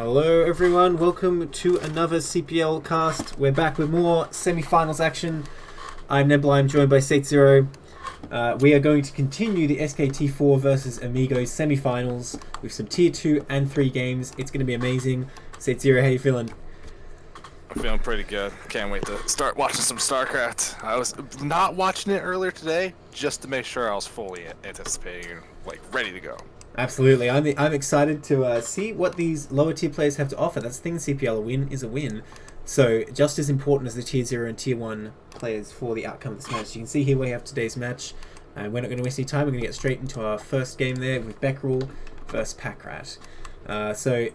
Hello everyone, welcome to another CPL cast. We're back with more semi-finals action. I'm Neblime, joined by Saetzero. We are going to continue the SKT4 versus Amigos semi-finals with some tier 2 and 3 games. It's going to be amazing. Saetzero, how you feeling? I'm feeling pretty good. Can't wait to start watching some StarCraft. I was not watching it earlier today just to make sure I was fully anticipating, like, ready to go. Absolutely. I'm excited to see what these lower tier players have to offer. That's the thing in CPL, a win is a win. So just as important as the tier 0 and tier 1 players for the outcome of this match. You can see here we have today's match. And we're not going to waste any time. We're going to get straight into our first game there with Beckerel versus Packrat. So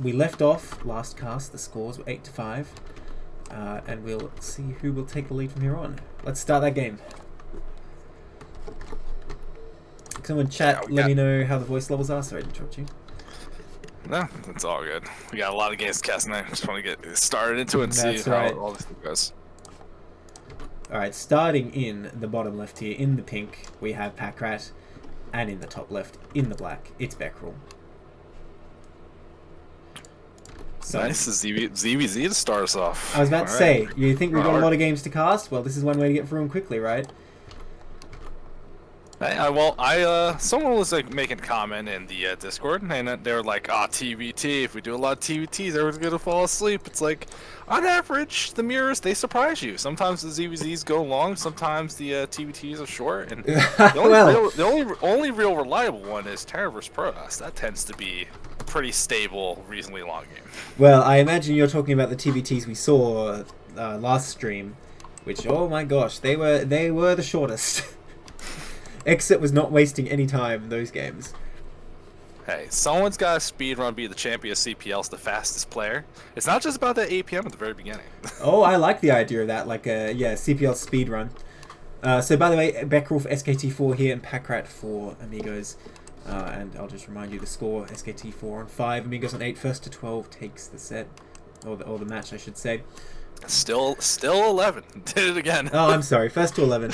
we left off last cast. The scores were 8-5. And we'll see who will take the lead from here on. Let's start that game. Someone chat, let me know how the voice levels are. Sorry to interrupt you. No, it's all good. We got a lot of games to cast tonight. Just want to get started into it and see how all this goes. Alright, starting in the bottom left here, in the pink, we have Packrat, and in the top left, in the black, it's Beckerel. So, nice ZVZ to start us off. I was about to say, you think we've got a lot of games to cast? Well, this is one way to get through them quickly, right? Someone was like making a comment in the Discord, and they were like, TVT, if we do a lot of TVTs, everyone's gonna fall asleep. It's like, on average, the mirrors, they surprise you. Sometimes the ZVZs go long, sometimes the TVTs are short, and the only real reliable one is Terra vs Protoss. That tends to be a pretty stable, reasonably long game. Well, I imagine you're talking about the TVTs we saw last stream, which, oh my gosh, they were the shortest. Exit was not wasting any time in those games. Hey, someone's got to speedrun, be the champion of CPL's the fastest player. It's not just about that 8 PM at the very beginning. Oh, I like the idea of that, like CPL speedrun. So by the way, Beckerel for SKT4 here and Packrat for Amigos. And I'll just remind you the score, SKT4 on 5, Amigos on 8, first to 12 takes the set. Or the match, I should say. Still 11. Did it again. Oh, I'm sorry, first to 11.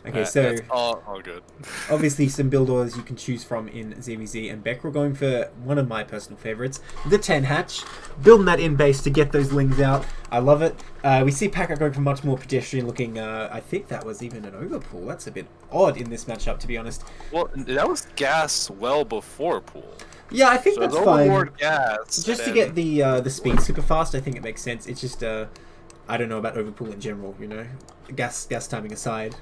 Okay, so that's all good. Obviously some build orders you can choose from in ZVZ and Beckerel. Going for one of my personal favorites, the 10 hatch. Building that in base to get those lings out. I love it. We see Packrat going for much more pedestrian looking. I think that was even an overpool. That's a bit odd in this matchup, to be honest. Well, that was gas well before pool. Yeah, I think that's fine. Gas, just to get the speed super fast, I think it makes sense. It's just I don't know about overpool in general, you know, gas timing aside.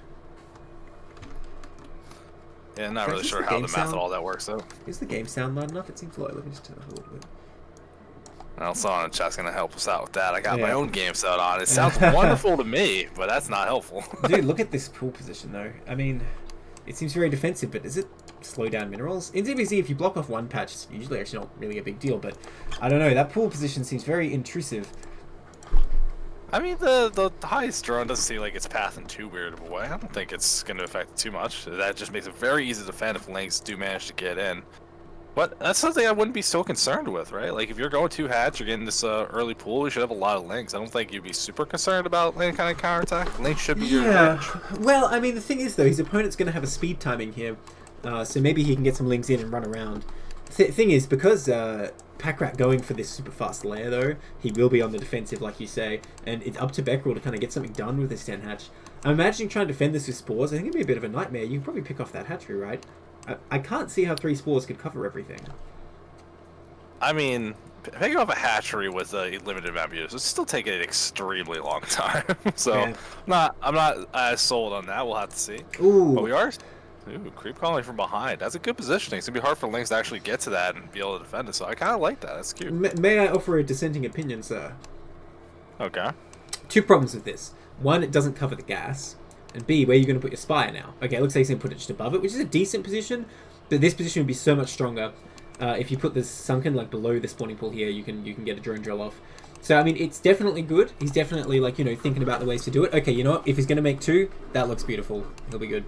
Yeah, not really sure how the math of all that works, though. Is the game sound loud enough? It seems low. Let me just turn it up a little bit. Well, someone in the chat's going to help us out with that. I got my own game set on. It sounds wonderful to me, but that's not helpful. Dude, look at this pool position, though. I mean, it seems very defensive, but does it slow down minerals? In ZVZ, if you block off one patch, it's usually actually not really a big deal, but I don't know. That pool position seems very intrusive. I mean, the highest drone doesn't seem like it's pathing too weird of a way. I don't think it's going to affect it too much. That just makes it very easy to defend if links do manage to get in. But that's something I wouldn't be so concerned with, right? Like, if you're going 2 hatch, you're getting this early pool, you should have a lot of links. I don't think you'd be super concerned about any kind of counterattack. Link should be your edge. Well, I mean, the thing is, though, his opponent's going to have a speed timing here. So maybe he can get some links in and run around. The thing is, because Packrat going for this super fast layer, though, he will be on the defensive, like you say, and it's up to Beckerel to kind of get something done with this 10 hatch. I'm imagining trying to defend this with spores. I think it'd be a bit of a nightmare. You can probably pick off that hatchery, right? I can't see how 3 spores could cover everything. I mean, picking off a hatchery with a limited amount of units would still take an extremely long time. So yeah. I'm not as sold on that. We'll have to see. Ooh. But we are. Ooh, creep calling from behind. That's a good positioning. It's going to be hard for Lynx to actually get to that and be able to defend it, so I kind of like that. That's cute. May I offer a dissenting opinion, sir? Okay. 2 problems with this. 1, it doesn't cover the gas. And B, where are you going to put your Spire now? Okay, it looks like he's going to put it just above it, which is a decent position, but this position would be so much stronger. If you put this sunken, like, below the spawning pool here, you can get a drone drill off. So, I mean, it's definitely good. He's definitely, like, you know, thinking about the ways to do it. Okay, you know what? If he's going to make 2, that looks beautiful. He'll be good.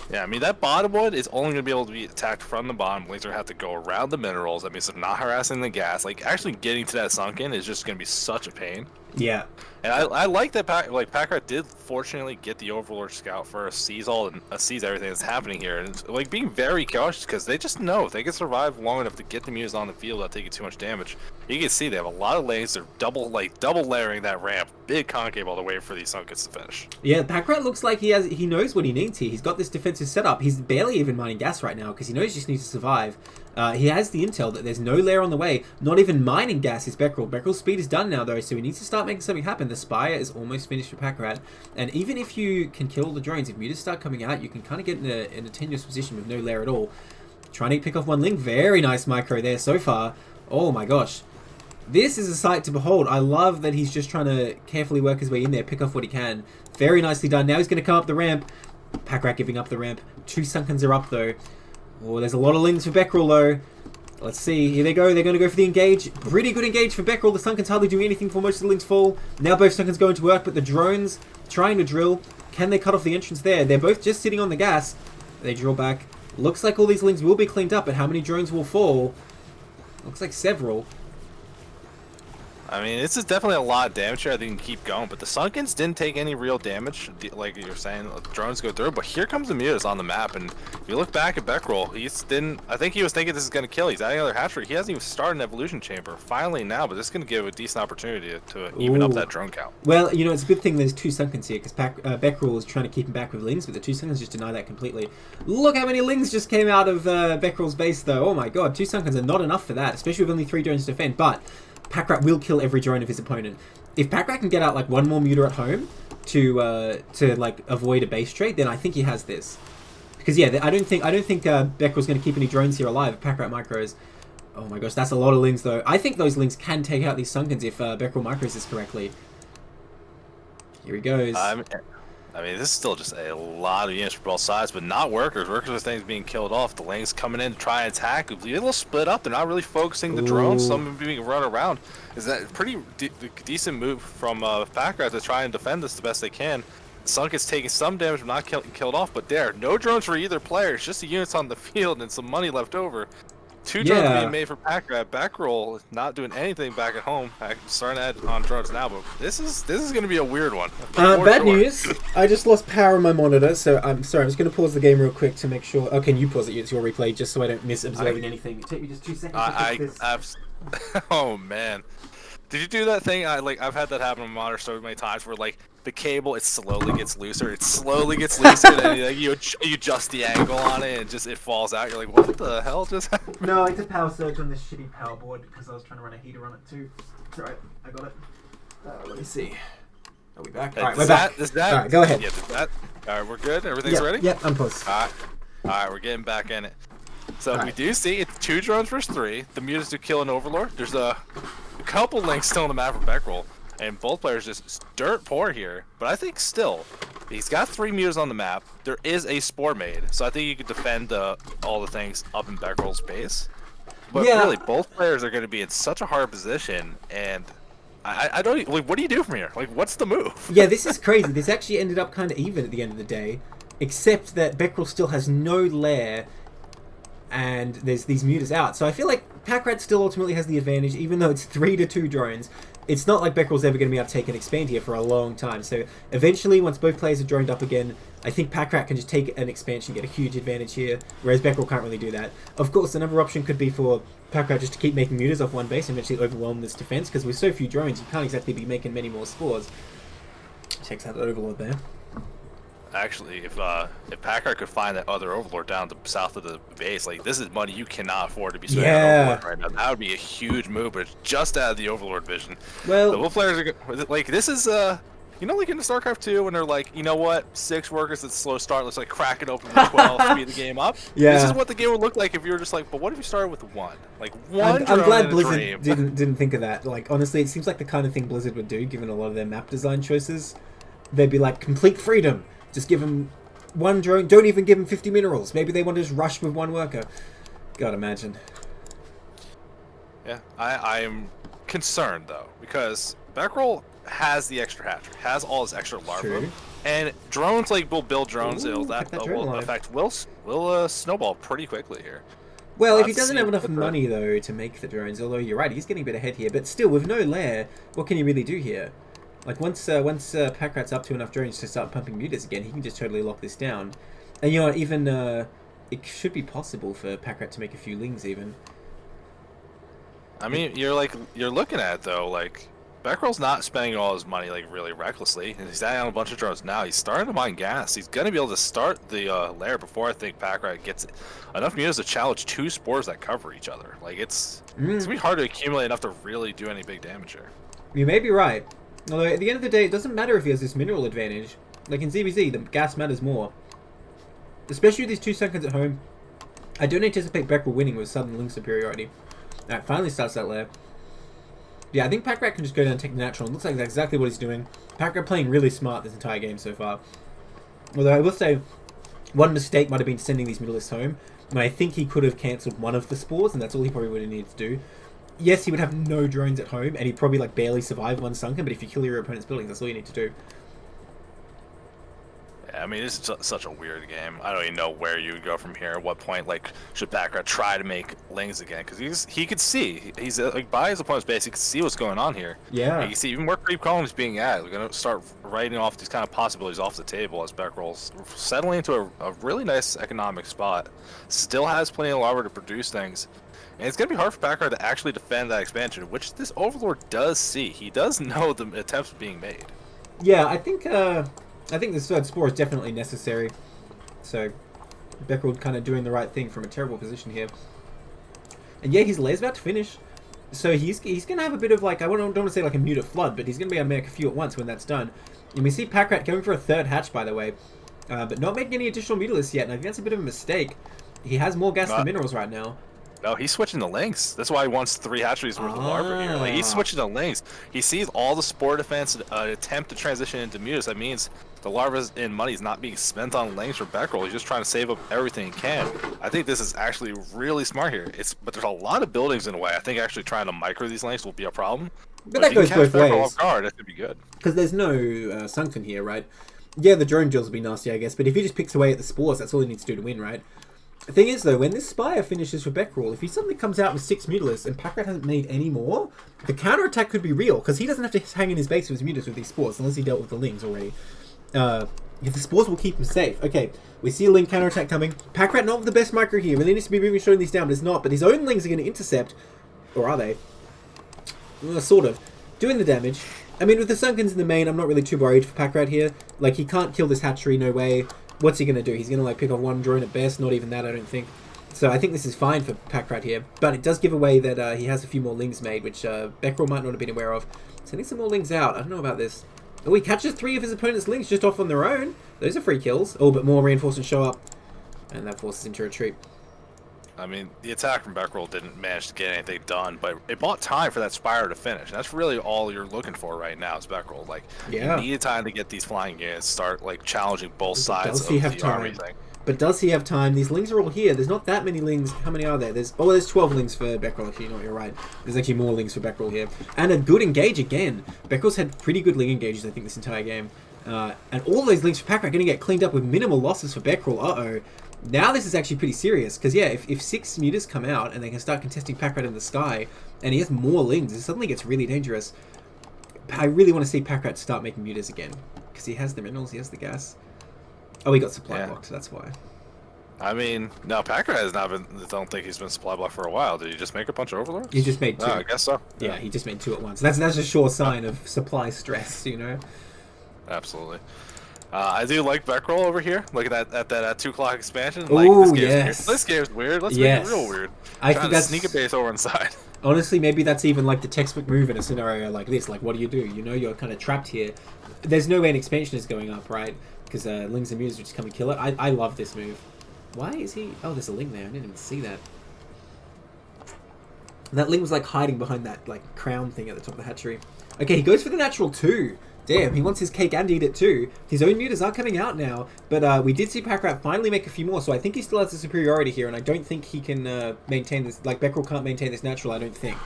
Yeah, I mean, that bottom one is only going to be able to be attacked from the bottom. Lasers have to go around the minerals. That means they're not harassing the gas. Like, actually getting to that sunken is just going to be such a pain. Yeah. And I like that Packrat did fortunately get the Overlord Scout first, sees everything that's happening here, and it's, like being very cautious because they just know if they can survive long enough to get the Muse on the field without taking too much damage. You can see they have a lot of lanes. They're double layering that ramp, big concave all the way for these Sunkets to finish. Yeah, Packrat looks like he knows what he needs here. He's got this defensive setup. He's barely even mining gas right now because he knows he just needs to survive. He has the intel that there's no lair on the way. Not even mining gas is Beckerel. Beckerel's speed is done now though, so he needs to start making something happen. The Spire is almost finished for Packrat, and even if you can kill the drones, if mutas start coming out, you can kind of get in a tenuous position with no lair at all. Trying to pick off one link. Very nice micro there so far. Oh my gosh. This is a sight to behold. I love that he's just trying to carefully work his way in there, pick off what he can. Very nicely done. Now he's going to come up the ramp. Packrat giving up the ramp. 2 Sunkens are up though. Oh, there's a lot of links for Beckerel though. Let's see. Here they go. They're going to go for the engage. Pretty good engage for Beckerel. The Sunkens hardly doing anything for most of the links fall. Now both Sunkens going to work, but the drones trying to drill. Can they cut off the entrance there? They're both just sitting on the gas. They drill back. Looks like all these links will be cleaned up, but how many drones will fall? Looks like several. I mean, this is definitely a lot of damage here. I think you can keep going, but the Sunkens didn't take any real damage, like you're saying. Drones go through, but here comes the Mutas on the map, and if you look back at Beckerel, I think he was thinking this is going to kill. He's adding another hatchery. He hasn't even started an evolution chamber. Finally now, but this is going to give a decent opportunity to even up that drone count. Well, you know, it's a good thing there's 2 Sunkens here, because Beckerel is trying to keep him back with Lings, but the 2 Sunkens just deny that completely. Look how many Lings just came out of Beckerel's base, though. Oh my god, 2 Sunkens are not enough for that, especially with only 3 drones to defend, but Packrat will kill every drone of his opponent. If Packrat can get out like one more muta at home to like avoid a base trade, then I think he has this. Because yeah, I don't think Beckerel's going to keep any drones here alive if Packrat micros. Oh my gosh, that's a lot of lings though. I think those lings can take out these Sunkens if Beckerel micros this correctly. Here he goes. I mean, this is still just a lot of units for both sides, but not workers. Workers are things being killed off. The lanes coming in to try and attack. A little split up. They're not really focusing the drones. Some of them being run around. Is that a pretty decent move from Packrat to try and defend this the best they can. Sunk is taking some damage, but not killed off. But there, no drones for either player. It's just the units on the field and some money left over. 2 drones being made for Packrat. Backroll not doing anything back at home. Starting to add on drones now, but this is going to be a weird one. Bad news. I just lost power on my monitor, so I'm sorry. I'm just going to pause the game real quick to make sure. Oh, can you pause it? It's your replay, just so I don't miss observing anything. Take me just 2 seconds to fix this. Oh man, did you do that thing? I've had that happen on my monitor so many times where like the cable it slowly gets looser, and you adjust the angle on it and just it falls out. You're like, what the hell just happened? No, I did power surge on this shitty power board because I was trying to run a heater on it too. It's alright, I got it. Let me see. Are we back? Alright, we're back. Alright, go ahead. Yeah, alright, we're good? Everything's ready? Yep, I'm paused. Alright, we're getting back in it. So we do see it's 2 drones versus 3. The mutas do kill an Overlord. There's a couple links still in the map for Beckerel. And both players just dirt poor here. But I think still, he's got 3 mutas on the map. There is a Spore made. So I think you could defend all the things up in Beckerel's base. But really, both players are going to be in such a hard position. And I don't... Like, what do you do from here? Like, what's the move? Yeah, this is crazy. This actually ended up kind of even at the end of the day. Except that Beckerel still has no lair. And there's these mutas out. So I feel like Packrat still ultimately has the advantage, even though it's 3-2 drones. It's not like Beckerel's ever going to be able to take an expand here for a long time. So eventually, once both players are droned up again, I think Packrat can just take an expansion, get a huge advantage here, whereas Beckerel can't really do that. Of course, another option could be for Packrat just to keep making mutas off one base and eventually overwhelm this defense, because with so few drones, you can't exactly be making many more spores. Checks out the Overlord there. Actually, if Packrat could find that other Overlord down to south of the base, like this is money you cannot afford to be spending on Overlord right now. That would be a huge move, but it's just out of the Overlord vision. Well, the both players are like this is you know, like in the StarCraft 2 when they're like, you know what, 6 workers at slow start, let's like crack it open with 12, speed the game up. Yeah. This is what the game would look like if you were just like, but what if you started with 1? Like one. I'm glad Blizzard didn't think of that. Like honestly, it seems like the kind of thing Blizzard would do, given a lot of their map design choices. They'd be like, complete freedom. Just give them 1 drone. Don't even give them 50 minerals. Maybe they want to just rush with 1 worker. God, imagine. Yeah, I am concerned though because Beckerel has the extra hatchery, has all his extra larvae, and drones like will build drones. That will affect will snowball pretty quickly here. Well, if he Let's doesn't see have enough what the- money, though, to make the drones, although you're right, he's getting a bit ahead here, but still, with no lair, what can he really do here? Like, once Packrat's up to enough drones to start pumping mutas again, he can just totally lock this down. And, you know, even, it should be possible for Packrat to make a few lings, even. I mean, you're looking at it, though, like, Beckrell's not spending all his money, like, really recklessly. And he's adding on a bunch of drones now. He's starting to mine gas. He's going to be able to start the lair before I think Packrat gets enough mutas to challenge 2 spores that cover each other. Like, it's going to be hard to accumulate enough to really do any big damage here. You may be right. Although, at the end of the day, it doesn't matter if he has this mineral advantage. Like, in ZBZ, the gas matters more. Especially with these 2 seconds at home. I don't anticipate Beckrell winning with sudden link superiority. Alright, finally starts that lair. Yeah, I think Packrat can just go down and take the natural. It looks like that's exactly what he's doing. Packrat playing really smart this entire game so far. Although I will say, one mistake might have been sending these middleists home. And I think he could have cancelled one of the spores, and that's all he probably would have needed to do. Yes, he would have no drones at home, and he'd probably like barely survive one sunken, but if you kill your opponent's buildings, that's all you need to do. I mean, this is such a weird game. I don't even know where you would go from here. At what point, like, should Packrat try to make lings again? Because he could see. He's like by his opponent's base. He can see what's going on here. Yeah. You can see even more creep columns being added. We're gonna start writing off these kind of possibilities off the table as Beckrell's settling into a really nice economic spot. Still has plenty of larva to produce things. And it's going to be hard for Packrat to actually defend that expansion, which this Overlord does see. He does know the attempts being made. Yeah, I think this third spore is definitely necessary. So, Beckrell kind of doing the right thing from a terrible position here. And yeah, his lair's about to finish. So he's going to have a bit of like, don't want to say like a muta flood, but he's going to be able to make a few at once when that's done. And we see Packrat going for a 3rd hatch, by the way. But not making any additional mutalisks yet, and I think that's a bit of a mistake. He has more gas than minerals right now. No, he's switching to lings. That's why he wants 3 hatcheries worth of larva here. Like, he's switching to lings. He sees all the spore defense attempt to transition into mutas. That means the larva's in money is not being spent on lings for Beckrell. He's just trying to save up everything he can. I think this is actually really smart here. But there's a lot of buildings in the way. I think actually trying to micro these lings will be a problem. But that goes both ways. Off guard, that could be good. Because there's no sunken here, right? Yeah, the drone drills will be nasty, I guess. But if he just picks away at the spores, that's all he needs to do to win, right? The thing is, though, when this Spire finishes for Beckrell, if he suddenly comes out with 6 mutalisks and Packrat hasn't made any more, the counterattack could be real, because he doesn't have to hang in his base with his mutas with these spores, unless he dealt with the lings already. If the spores will keep him safe. Okay, we see a ling counterattack coming. Packrat not with the best micro here. Really needs to be moving, showing these down, but it's not. But his own lings are going to intercept. Or are they? Sort of. Doing the damage. I mean, with the Sunkens in the main, I'm not really too worried for Packrat here. Like, he can't kill this hatchery, no way. What's he going to do? He's going to, like, pick off 1 drone at best. Not even that, I don't think. So I think this is fine for Packrat here. But it does give away that he has a few more lings made, which Beckrell might not have been aware of. Sending some more lings out. I don't know about this. Oh, he catches 3 of his opponent's lings just off on their own. Those are free kills. Oh, but more reinforcements show up. And that forces him to retreat. I mean, the attack from Beckrell didn't manage to get anything done, but it bought time for that Spire to finish. And that's really all you're looking for right now is Beckrell. Like, yeah. You needed time to get these flying units, start, like, challenging both sides of the army thing. But does he have time? These lings are all here. There's not that many lings. How many are there? There's 12 lings for Beckrell, actually. No, you're right. There's actually more lings for Beckrell here. And a good engage again. Beckrell's had pretty good ling engages, I think, this entire game. And all those lings for Packrat are going to get cleaned up with minimal losses for Beckrell. Uh-oh. Now this is actually pretty serious. Because, yeah, if 6 mutas come out and they can start contesting Packrat in the sky, and he has more lings, it suddenly gets really dangerous. I really want to see Packrat start making mutas again. Because he has the minerals, he has the gas. Oh, he got supply blocked, so that's why. I mean, no, Packrat has not been. I don't think he's been supply blocked for a while. Did he just make a bunch of overlords? He just made 2. I guess so. Yeah, he just made 2 at once. That's a sure sign of supply stress, you know? Absolutely. I do like Beckrell over here. Look at that 2 o'clock expansion. Oh, like, yes. This game's weird. Let's make it real weird. I think that's sneak a base over inside. Honestly, maybe that's even like the textbook move in a scenario like this. Like, what do? You know you're kind of trapped here. There's no way an expansion is going up, right? Because lings and mutas will just come and kill it. I love this move. Why is he... Oh, there's a ling there. I didn't even see that. That ling was like hiding behind that like crown thing at the top of the hatchery. Okay, he goes for the natural 2. Damn, he wants his cake and eat it too. His own mutas are coming out now, but we did see Packrat finally make a few more, so I think he still has the superiority here, and I don't think he can maintain this. Like, Beckrell can't maintain this natural, I don't think.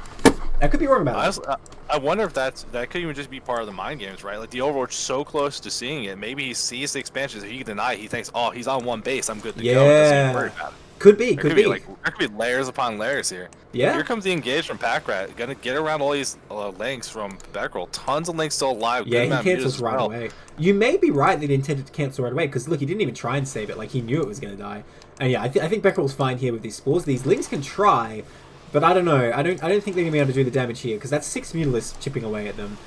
I could be wrong about it. I wonder if that could even just be part of the mind games, right? Like, the Overwatch so close to seeing it, maybe he sees the expansions, if he can deny it, he thinks, oh, he's on 1 base, I'm good to go. Doesn't even worry about it. Could be, There could be. there could be layers upon layers here. Yeah. Here comes the engage from Packrat. Gonna get around all these links from Beckrel. Tons of links still alive. Yeah, Good he amount of mutas cancels as right well. away. You may be right that he intended to cancel right away, because look, he didn't even try and save it. Like, he knew it was going to die. And yeah, I think Beckrel's fine here with these spores. These links can try, but I don't know. I don't think they're going to be able to do the damage here, because that's 6 Mutalisks chipping away at them.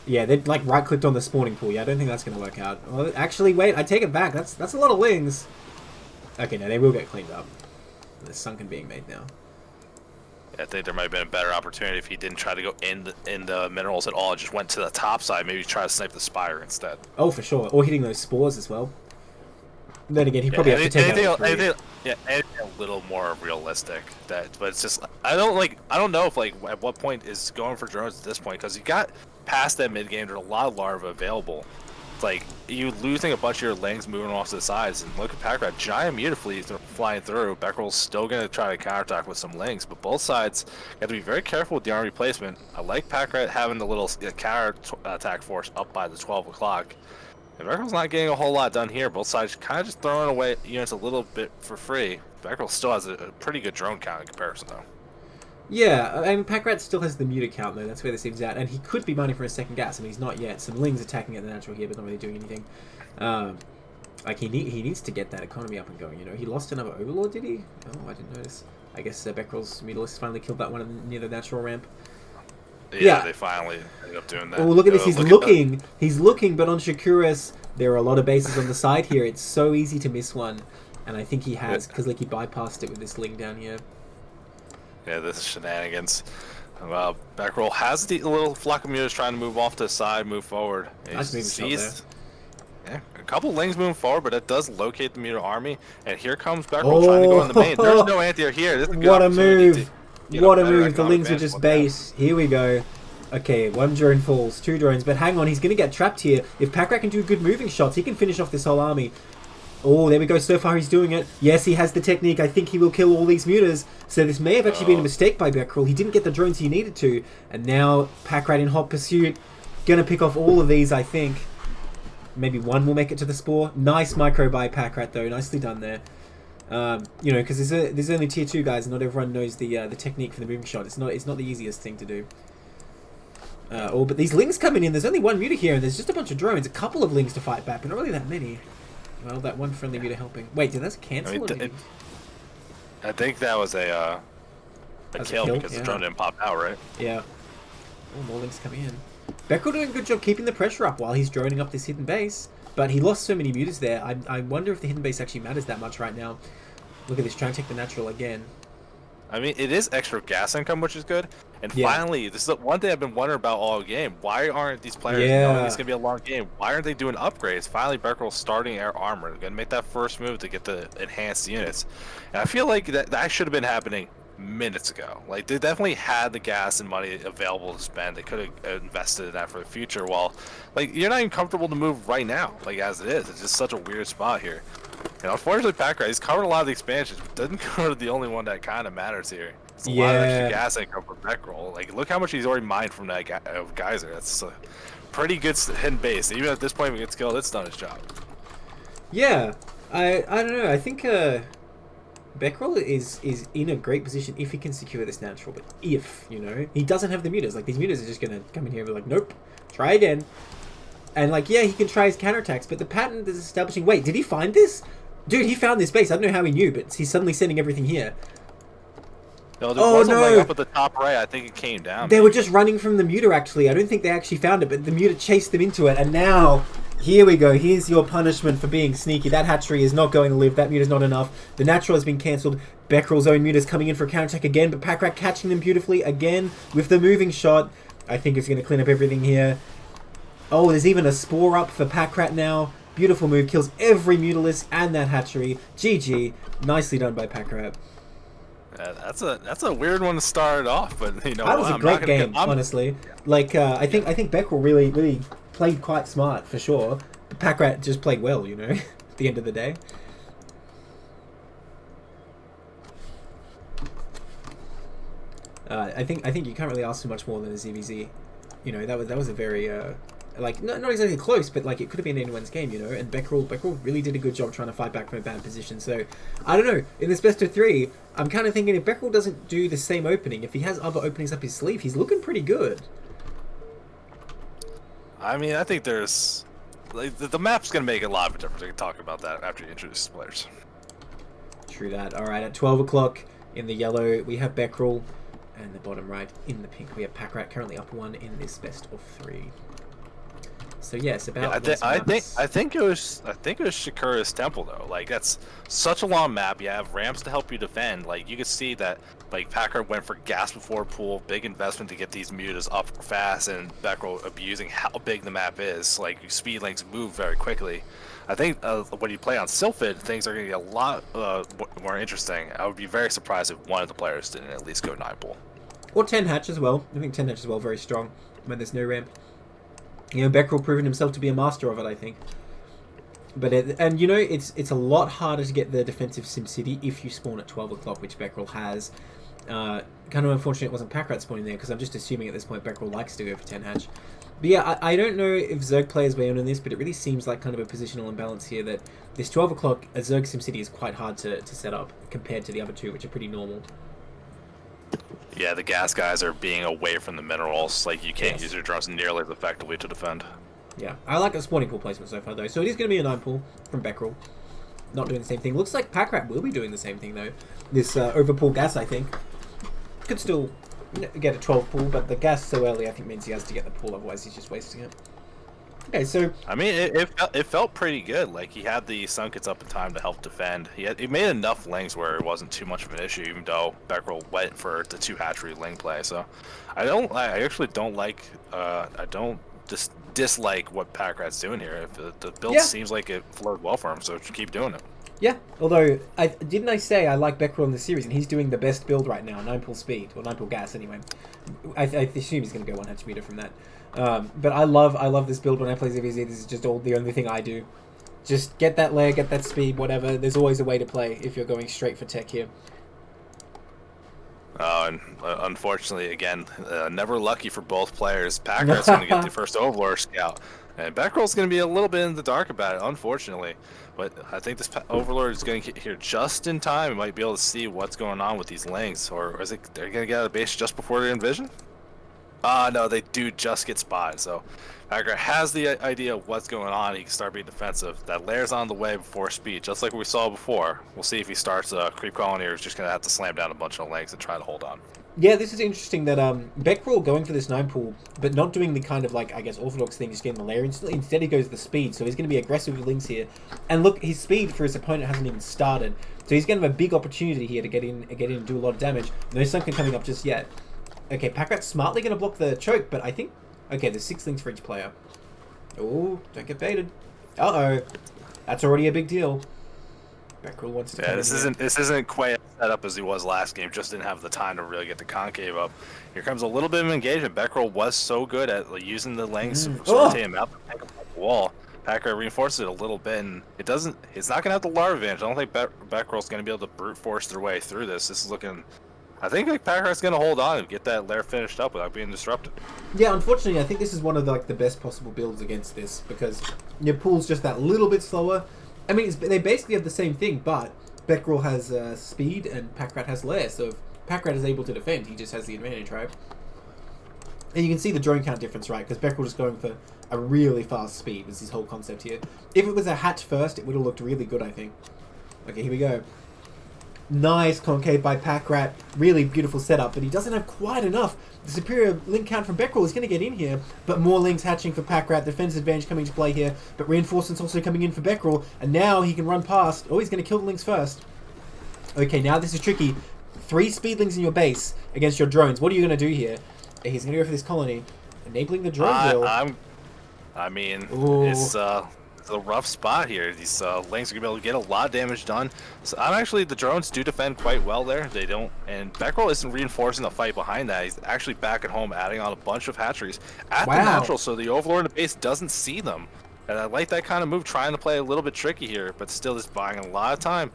Yeah, they like right-clicked on the spawning pool. Yeah, I don't think that's going to work out. Well, actually, wait, I take it back. That's a lot of lings. Okay, no, they will get cleaned up. There's sunken being made now. I think there might have been a better opportunity if he didn't try to go in the minerals at all. Just went to the top side. Maybe try to snipe the Spire instead. Oh, for sure. Or hitting those spores as well. Then again, he probably has to take out anything a little more realistic. But it's just I don't know if at what point is going for drones at this point, because you got past that mid game. There's a lot of larvae available. It's like you losing a bunch of your lings moving off to the sides, and look at Packrat, giant mutafleet flying through. Beckrel's still gonna try to counterattack with some lings, but both sides have to be very careful with the army placement. I like Packrat having the little counter attack force up by the 12 o'clock. And Beckrel's not getting a whole lot done here. Both sides kind of just throwing away units a little bit for free. Beckrel still has a pretty good drone count in comparison, though. Yeah, I mean, Packrat still has the muta count, though. That's where this seems at. And he could be mining for a second gas. I mean, he's not yet. Some lings attacking at the natural here, but not really doing anything. Like, he needs to get that economy up and going, you know. He lost another Overlord, did he? Oh, I didn't notice. I guess Beckrel's Mutalisks finally killed that one near the natural ramp. Yeah, they finally ended up doing that. Oh, look at this. He's looking. He's looking, but on Shakuras, there are a lot of bases on the side here. It's so easy to miss one. And I think he has, because, like, he bypassed it with this ling down here. Yeah, this is shenanigans. Beckrel has the little flock of mutas trying to move off to the side, move forward. Nice moving shot there. Yeah, a couple lings moving forward, but it does locate the muta army. And here comes Beckrel trying to go in the main. There's no anti-air here. This is a good what a move! What a move! The lings were advantage just base. Here we go. Okay, 1 drone falls, 2 drones, but hang on, he's going to get trapped here. If Packrat can do good moving shots, he can finish off this whole army. Oh, there we go. So far, he's doing it. Yes, he has the technique. I think he will kill all these mutas. So this may have actually been a mistake by Beckrel. He didn't get the drones he needed to. And now, Packrat in hot pursuit. Going to pick off all of these, I think. Maybe one will make it to the spore. Nice micro by Packrat, though. Nicely done there. You know, because there's only tier 2 guys, and not everyone knows the technique for the moving shot. It's not the easiest thing to do. But these lings coming in. There's only 1 muta here, and there's just a bunch of drones. A couple of lings to fight back, but not really that many. Well, that one friendly muta helping. Wait, did that cancel? I think that was a kill because the drone didn't pop out, right? Yeah. Oh, more links coming in. Beckrel doing a good job keeping the pressure up while he's droning up this hidden base. But he lost so many mutas there. I wonder if the hidden base actually matters that much right now. Look at this, trying to take the natural again. I mean, it is extra gas income, which is good. And finally, this is the one thing I've been wondering about all game. Why aren't these players knowing it's going to be a long game? Why aren't they doing upgrades? Finally, Beckrel's starting air armor. They're going to make that first move to get the enhanced units. And I feel like that should have been happening minutes ago. Like, they definitely had the gas and money available to spend. They could have invested in that for the future. While, like, you're not even comfortable to move right now, like, as it is. It's just such a weird spot here. And unfortunately, Packrat, he's covered a lot of the expansions, but doesn't cover the only one that kind of matters here. It's a lot of extra gas income for Beckrel. Like, look how much he's already mined from that geyser. That's a pretty good hidden base. Even at this point, if he gets killed, it's done his job. Yeah, I don't know. I think Beckrel is in a great position if he can secure this natural. But if, you know, he doesn't have the mutas. Like, these mutas are just going to come in here and be like, nope, try again. And, like, yeah, he can try his counterattacks, but the pattern is establishing... Wait, did he find this? Dude, he found this base. I don't know how he knew, but he's suddenly sending everything here. No, there wasn't like up at the top right. I think it came down. They were just running from the muta, actually. I don't think they actually found it, but the muta chased them into it. And now, here we go. Here's your punishment for being sneaky. That hatchery is not going to live. That muta's not enough. The natural has been cancelled. Beckrel's own muta's coming in for a counterattack again, but Packrat catching them beautifully again with the moving shot. I think it's going to clean up everything here. Oh, there's even a spore up for Packrat now. Beautiful move. Kills every Mutalisk and that hatchery. GG. Nicely done by Packrat. That's a weird one to start off, but you know that was a great game, honestly. Like I think Beckrel really played quite smart for sure. But Packrat just played well, you know. At the end of the day. I think you can't really ask for much more than a ZVZ. You know, that was a very Like, not exactly close, but like it could have been anyone's game, you know. And Beckerel really did a good job trying to fight back from a bad position. So I don't know. In this best of 3, I'm kind of thinking if Beckerel doesn't do the same opening, if he has other openings up his sleeve, he's looking pretty good. I mean, I think there's like the map's gonna make a lot of a difference. We can talk about that after you introduce the players. True that. All right, at 12 o'clock in the yellow, we have Beckerel, and the bottom right in the pink, we have Packrat currently up 1 in this best of 3. So yes, about I think it was Shakura's temple though. Like that's such a long map. You have ramps to help you defend. Like you could see that like Packard went for gas before pool, big investment to get these mutas up fast, and Beckerel abusing how big the map is. Like speed links move very quickly. I think when you play on Sylphid, things are going to get a lot more interesting. I would be very surprised if one of the players didn't at least go 9 pool. Or 10 hatch as well. I think 10 hatch as well, very strong when there's no ramp. You know, Beckerel proven himself to be a master of it, I think. But and you know, it's a lot harder to get the defensive SimCity if you spawn at 12 o'clock, which Beckerel has. Kind of unfortunate it wasn't Packrat spawning there, because I'm just assuming at this point Beckerel likes to go for 10 hatch. But yeah, I don't know if Zerg players weigh in on this, but it really seems like kind of a positional imbalance here, that this 12 o'clock, a Zerg SimCity is quite hard to set up compared to the other two, which are pretty normal. Yeah, the gas guys are being away from the minerals. Like, you can't use your drones nearly as effectively to defend. Yeah, I like the spawning pool placement so far, though. So it is going to be a 9 pool from Beckerel. Not doing the same thing. Looks like Packrat will be doing the same thing, though. This overpool gas, I think. Could still get a 12 pool, but the gas so early, I think, means he has to get the pool, otherwise he's just wasting it. Okay, so... I mean, it felt pretty good. Like, he had the Sunkets up in time to help defend. He made enough lings where it wasn't too much of an issue, even though Beckerel went for the 2 hatchery ling play. So, I actually don't like... I don't dislike what Packrat's doing here. If the build seems like it flowed well for him, so keep doing it. Yeah, although, didn't I say I like Beckerel in the series, and he's doing the best build right now, 9 pool speed, or 9 pool gas anyway. I assume he's going to go 1 hatch meter from that. But I love this build when I play ZVZ. This is just the only thing I do. Just get that layer, get that speed, whatever. There's always a way to play if you're going straight for tech here. And unfortunately, again, never lucky for both players. Packrat's going to get the first Overlord scout, and Beckerel's going to be a little bit in the dark about it, unfortunately. But I think this Overlord is going to get here just in time. We might be able to see what's going on with these lings, or is it they're going to get out of base just before they envision? No, they do just get spotted. So Packrat has the idea of what's going on. He can start being defensive. That layer's on the way before speed, just like we saw before. We'll see if he starts creep calling here. He's just going to have to slam down a bunch of lings and try to hold on. Yeah, this is interesting that Beckerel going for this 9 pool, but not doing the kind of, like, I guess, Orthodox thing, just getting the layer instantly. Instead, he goes the speed, so he's going to be aggressive with lings here. And look, his speed for his opponent hasn't even started. So he's going to have a big opportunity here to get in and do a lot of damage. No Sunken coming up just yet. Okay, Packrat's smartly going to block the choke, but I think... Okay, there's 6 lings for each player. Oh, don't get baited. Uh-oh. That's already a big deal. Beckerel wants to... Yeah, this isn't quite as set up as he was last game. Just didn't have the time to really get the concave up. Here comes a little bit of engagement. Beckerel was so good at using the lings to rotate him out the wall. Packrat reinforces it a little bit, and it's not going to have the larva advantage. I don't think Beckerel's going to be able to brute force their way through this. This is looking... I think like Packrat's going to hold on and get that lair finished up without being disrupted. Yeah, unfortunately, I think this is one of the best possible builds against this, because your pool's just that little bit slower. I mean, they basically have the same thing, but Beckerel has speed and Packrat has lair, so if Packrat is able to defend, he just has the advantage, right? And you can see the drone count difference, right? Because Beckerel just going for a really fast speed was his whole concept here. If it was a hatch first, it would have looked really good, I think. Okay, here we go. Nice concave by Packrat. Really beautiful setup, but he doesn't have quite enough. The superior link count from Beckerel is going to get in here, but more links hatching for Packrat. Defense advantage coming to play here, but reinforcements also coming in for Beckerel, and now he can run past. Oh, he's going to kill the links first. Okay, now this is tricky. 3 speedlings in your base against your drones. What are you going to do here? He's going to go for this colony, enabling the drone build. I mean, Ooh. it's a rough spot here. These lings are gonna be able to get a lot of damage done. So the drones do defend quite well there. They don't, and Beckerel isn't reinforcing the fight behind that. He's actually back at home, adding on a bunch of hatcheries at the natural, so the Overlord in the base doesn't see them. And I like that kind of move, trying to play a little bit tricky here, but still just buying a lot of time.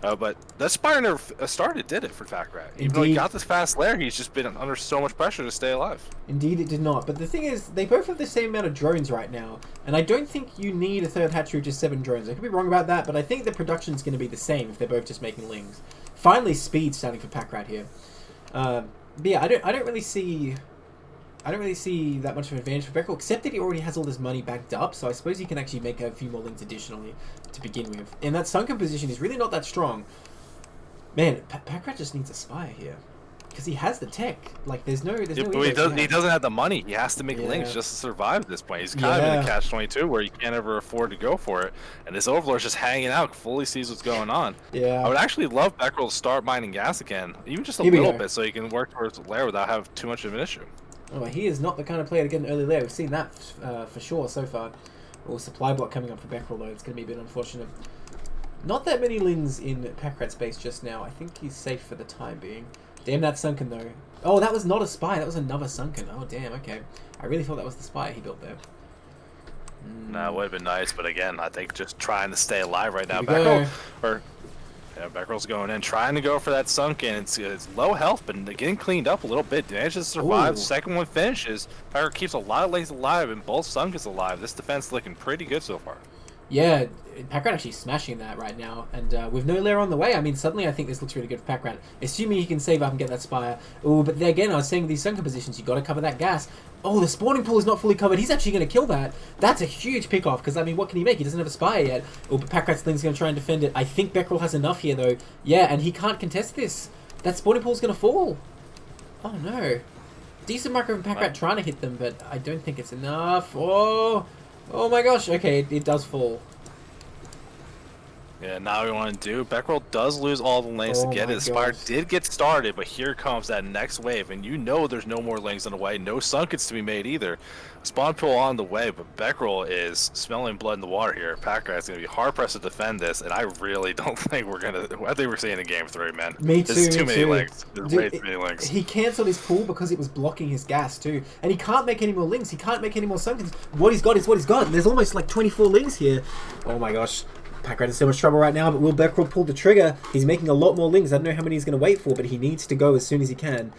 But that Spire never started, did it, for Packrat? Even though he got this fast lair, he's just been under so much pressure to stay alive. Indeed, it did not. But the thing is, they both have the same amount of drones right now, and I don't think you need a third hatchery with just 7 drones. I could be wrong about that, but I think the production's going to be the same if they're both just making lings. Finally, speed starting for Packrat here. But yeah, I don't really see that much of an advantage for Beckerel, except that he already has all this money banked up, so I suppose he can actually make a few more lings additionally to begin with. And that sunken position is really not that strong. Man, Packrat just needs a Spire here. Because he has the tech. Like, there's no... But he doesn't have the money. He has to make lings just to survive at this point. He's kind of in a catch-22 where he can't ever afford to go for it. And this Overlord's just hanging out, fully sees what's going on. Yeah. I would actually love Beckerel to start mining gas again, even just a little bit, so he can work towards the lair without having too much of an issue. Oh, he is not the kind of player to get an early lair. We've seen that for sure so far. Or supply block coming up for Beckerel, though. It's going to be a bit unfortunate. Not that many lings in Packrat's base just now. I think he's safe for the time being. Damn, that sunken, though. Oh, that was not a Spire. That was another sunken. Oh, damn, okay. I really thought that was the Spire he built there. No, it would have been nice, but again, I think just trying to stay alive right now. Beckerel's going in, trying to go for that sunken. It's low health, but getting cleaned up a little bit. Manages to survive. Second one finishes. Packer keeps a lot of lings alive, and both sunkens alive. This defense looking pretty good so far. Yeah, Packrat actually smashing that right now, and with no lair on the way, I mean, suddenly I think this looks really good for Packrat, assuming he can save up and get that Spire. Oh, but again, I was saying with these sunken positions, you got to cover that gas. Oh, the spawning pool is not fully covered. He's actually going to kill that. That's a huge pick-off, because, I mean, what can he make? He doesn't have a Spire yet. Oh, but Packrat's thing's going to try and defend it. I think Beckerel has enough here, though. Yeah, and he can't contest this. That spawning pool's going to fall. Oh, no. Decent micro from Packrat trying to hit them, but I don't think it's enough. Oh my gosh. Okay, it does fall. Yeah, now we want to do. Beckerel does lose all the lanes to get it. Spire did get started, but here comes that next wave, and you know there's no more lanes on the way. No sunkets to be made either. Spawn pool on the way, but Beckerel is smelling blood in the water here. Packrat's going to be hard pressed to defend this, and I really don't think we're going to. I think we're seeing in game 3, man. Me too. There's too many links. There's way too many links. He cancelled his pool because it was blocking his gas too, and he can't make any more links. He can't make any more sunkens. What he's got is what he's got. There's almost like 24 links here. Oh my gosh. Packrat is so much trouble right now, but will Beckerel pull the trigger? He's making a lot more lings. I don't know how many he's going to wait for, but he needs to go as soon as he can.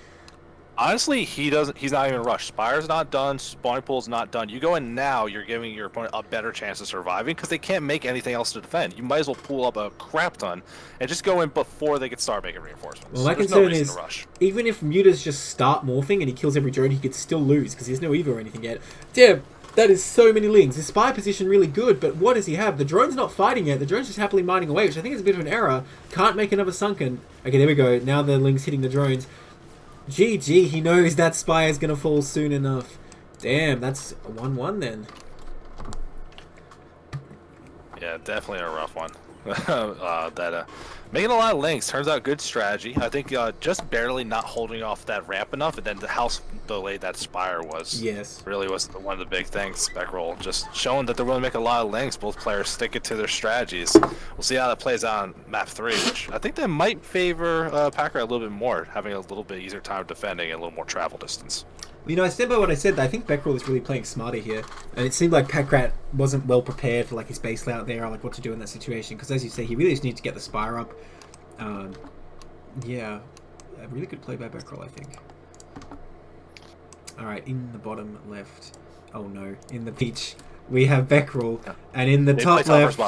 Honestly, he doesn't. He's not even rushed. Spire's not done. Spawning pool's not done. You go in now, you're giving your opponent a better chance of surviving because they can't make anything else to defend. You might as well pull up a crap ton and just go in before they can start making reinforcements. Well, my concern is, even if Mutas just start morphing and he kills every drone, he could still lose because he has no Evo or anything yet. Damn. That is so many lings. His spy position really good, but what does he have? The drone's not fighting yet. The drone's just happily mining away, which I think is a bit of an error. Can't make another sunken. Okay, there we go. Now the ling's hitting the drones. GG, he knows that spy is going to fall soon enough. Damn, that's a 1-1 then. Yeah, definitely a rough one. Making a lot of links turns out good strategy. I think just barely not holding off that ramp enough, and then how delayed that Spire was. Yes, really was one of the big things. Beckerel just showing that they're willing to make a lot of links. Both players stick it to their strategies. We'll see how that plays out on map 3, which I think that might favor Packrat a little bit more, having a little bit easier time defending and a little more travel distance. You know, I stand by what I said. I think Beckerel is really playing smarter here, and it seemed like Packrat wasn't well prepared for like his base layout there, or like what to do in that situation. Because as you say, he really just needs to get the Spire up. Yeah, a really good play by Beckerel, I think. All right, in the bottom left. Oh no, in the pitch we have Beckerel, and in the top left.